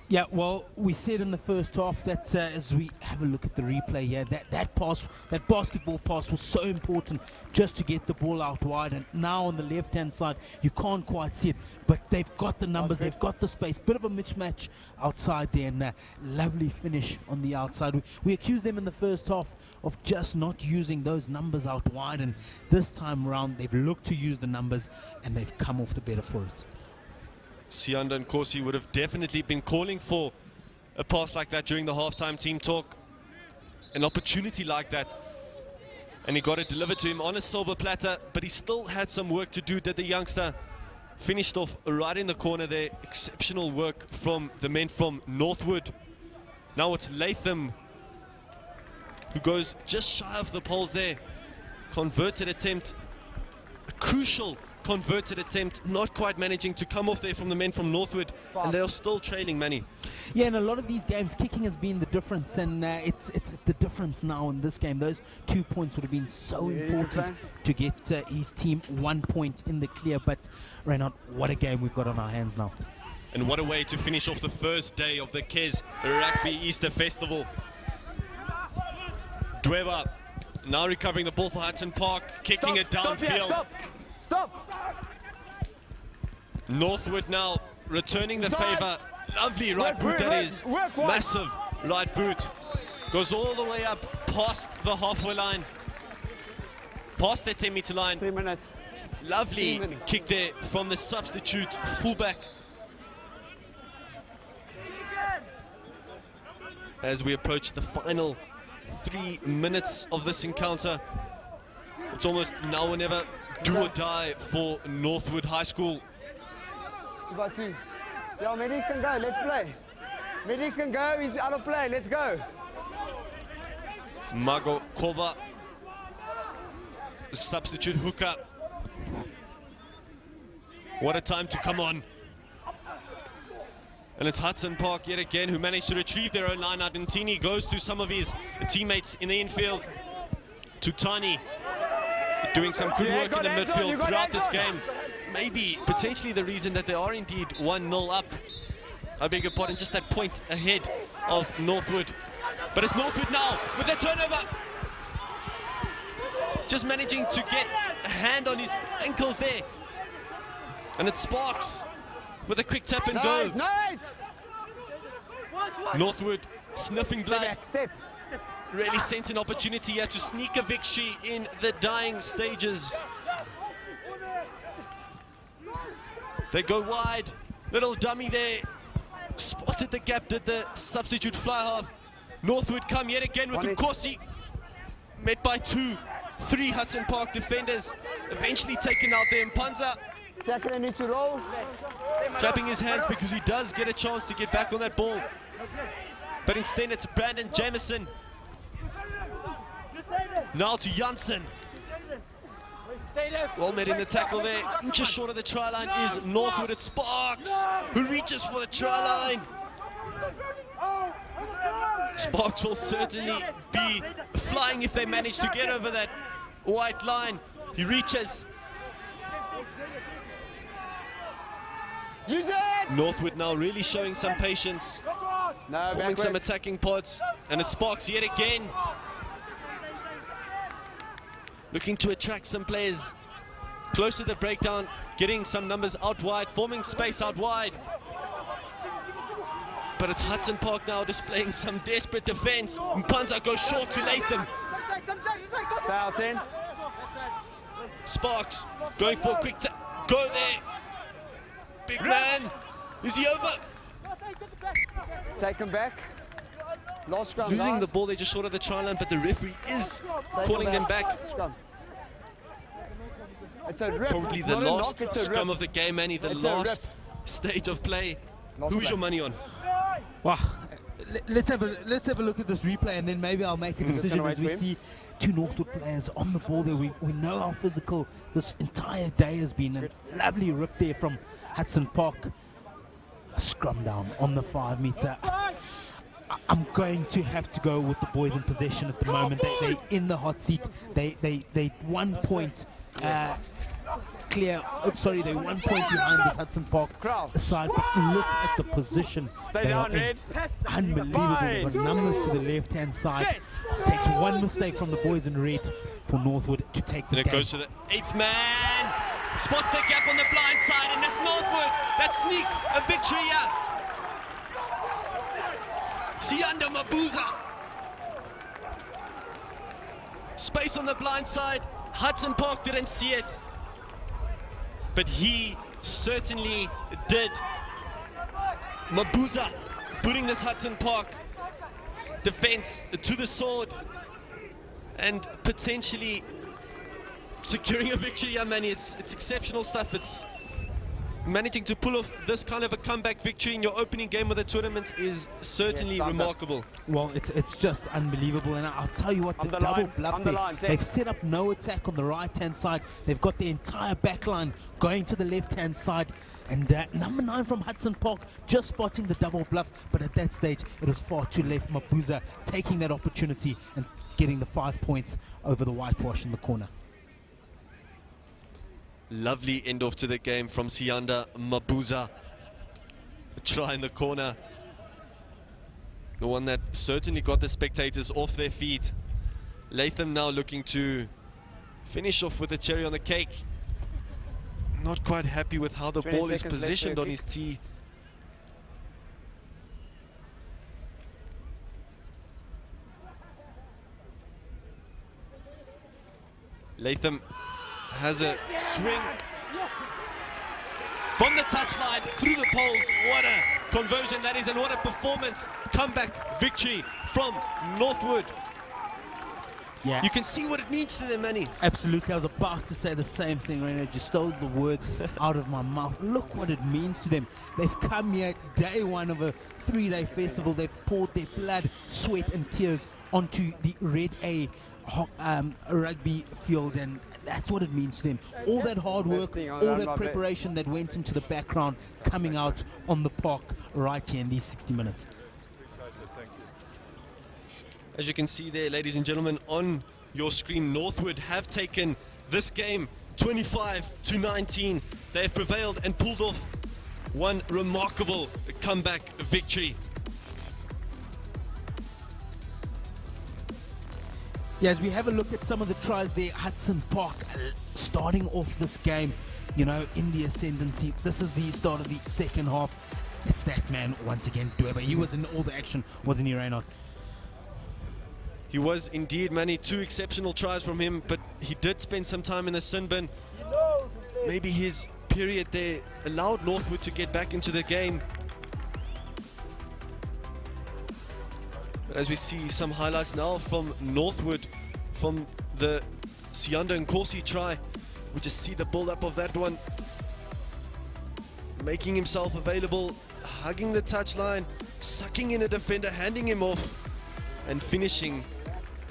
Yeah, well, we said in the first half that as we have a look at the replay here, that pass, that basketball pass was so important just to get the ball out wide. And now on the left-hand side, you can't quite see it, but they've got the numbers, they've got the space. Bit of a mismatch outside there, and lovely finish on the outside. We accused them in the first half of just not using those numbers out wide, and this time around they've looked to use the numbers and they've come off the better for it. Sianda and Corsi would have definitely been calling for a pass like that during the halftime team talk. An opportunity like that. And he got it delivered to him on a silver platter, but he still had some work to do. That the youngster finished off right in the corner there. Exceptional work from the men from Northwood. Now it's Latham who goes just shy of the poles there. Converted attempt. A crucial converted attempt, not quite managing to come off there from the men from Northwood, and they are still trailing, Manny. Yeah, in a lot of these games, kicking has been the difference, and it's the difference now in this game. Those 2 points would have been so important to get his team 1 point in the clear, but Reynard, what a game we've got on our hands now. And what a way to finish off the first day of the KES Rugby Easter Festival. Dweba now recovering the ball for Hudson Park, kicking it downfield. Stop! Northwood now returning the favor. Lovely right boot, that is. Massive right boot. Goes all the way up past the halfway line. Past the 10-meter line. 3 minutes. Lovely kick there from the substitute fullback. As we approach the final 3 minutes of this encounter, it's almost now or never. Do or die for Northwood High School. It's about 2. Yeah, medics can go, let's play. Medics can go, he's out of play, let's go. Mago Kova, substitute hooker. What a time to come on. And it's Hudson Park yet again who managed to retrieve their own line out. And Tini goes to some of his teammates in the infield. Tutani doing some good work in the midfield throughout this game. Maybe, potentially the reason that they are indeed 1-0 up. I beg your pardon, just that point ahead of Northwood. But it's Northwood now with the turnover. Just managing to get a hand on his ankles there. And it's Sparks with a quick tap and go. Northwood sniffing blood. Really sent an opportunity here to sneak a victory in the dying stages. They go wide. Little dummy there. Spotted the gap, did the substitute fly half. Northwood come yet again with Nkosi. Met by 2-3 Hudson Park defenders. Eventually taken out there in Panza. Tackle need to roll. Clapping his hands because he does get a chance to get back on that ball. But instead it's Brandon Jamison. Now to Janssen. Well met in the tackle there. Inches short of the try line is Northwood. It's Sparks who reaches for the try line. Sparks will certainly be flying if they manage to get over that white line. He reaches. Northwood now really showing some patience. Forming some attacking pods. And it's Sparks yet again. Looking to attract some players close to the breakdown, getting some numbers out wide, forming space out wide. But it's Hudson Park now displaying some desperate defense. Mpanza goes short to Latham. Foul 10. Sparks going for a quick go there. Big man. Is he over? Take him back. Last scrum, losing the ball, they're just short of the try line, but the referee is calling them back. It's a rip. Probably the last scrum of the game, Manny, the last stage of play. Who is your money on? Wow. Let's have a look at this replay, and then maybe I'll make a decision as we see 2 Northwood players on the ball there. We know how physical this entire day has been. A lovely rip there from Hudson Park. A scrum down on the 5 meter. I'm going to have to go with the boys in possession at the moment. They're in the hot seat. They 1 point clear. Oh, sorry, they're 1 point behind this Hudson Park side. But look at the position. They are in. Unbelievable. They've got numbers to the left-hand side. Takes one mistake from the boys in red for Northwood to take this And it game. goes to the 8th man. Spots the gap on the blind side, and it's Northwood that sneak a victory here. Sianda Mabuza. Space on the blind side. Hudson Park didn't see it, but he certainly did. Mabuza putting this Hudson Park defense to the sword and potentially securing a victory. Yeah, Manny, it's exceptional stuff. It's managing to pull off this kind of a comeback victory in your opening game of the tournament is certainly remarkable. Well, it's just unbelievable, and I'll tell you what, the double bluff there, they've set up no attack on the right-hand side. They've got the entire back line going to the left-hand side, and number 9 from Hudson Park just spotting the double bluff, but at that stage it was far too late. Mabuza taking that opportunity and getting the 5 points over the whitewash in the corner. Lovely end off to the game from Sianda Mabuza. A try in the corner. The one that certainly got the spectators off their feet. Latham now looking to finish off with the cherry on the cake. Not quite happy with how the ball is positioned on his tee. Latham has a swing from the touchline through the poles. What a conversion that is, and what a performance. Comeback victory from Northwood. Yeah. You can see what it means to them, Manny. Absolutely. I was about to say the same thing, Reynard. You stole the words out of my mouth. Look what it means to them. They've come here day one of a 3-day festival. They've poured their blood, sweat and tears onto the Red A rugby field, and that's what it means to them. All that hard work, all that preparation that went into the background coming out on the park right here in these 60 minutes. As you can see there, ladies and gentlemen, on your screen, Northwood have taken this game 25-19. They have prevailed and pulled off one remarkable comeback victory. Yeah, as we have a look at some of the tries there, Hudson Park starting off this game, you know, in the ascendancy. This is the start of the second half. It's that man once again, Dweba. He was in all the action, wasn't he, Reynard? He was indeed, Manny. 2 exceptional tries from him, but he did spend some time in the sin bin. Maybe his period there allowed Northwood to get back into the game. But as we see some highlights now from Northwood, from the Sianda and Corsi try, we just see the build-up of that one. Making himself available, hugging the touchline, sucking in a defender, handing him off, and finishing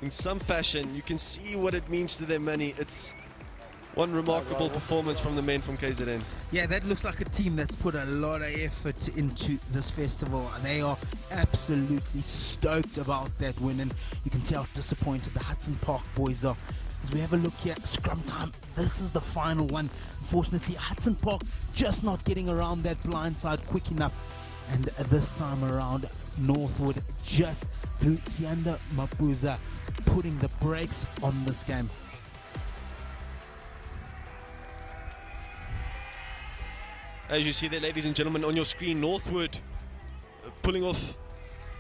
in some fashion. You can see what it means to them, Manny. It's one remarkable performance from the men from KZN. Yeah, that looks like a team that's put a lot of effort into this festival. They are absolutely stoked about that win, and you can see how disappointed the Hudson Park boys are. As we have a look here, scrum time, this is the final one. Unfortunately, Hudson Park just not getting around that blind side quick enough. And this time around, Northwood just through Sianda Mabuza putting the brakes on this game. As you see there, ladies and gentlemen, on your screen, Northwood pulling off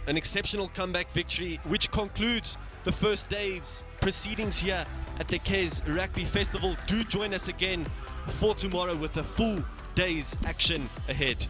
an exceptional comeback victory, which concludes the first day's proceedings here at the KES Rugby Festival. Do join us again for tomorrow with a full day's action ahead.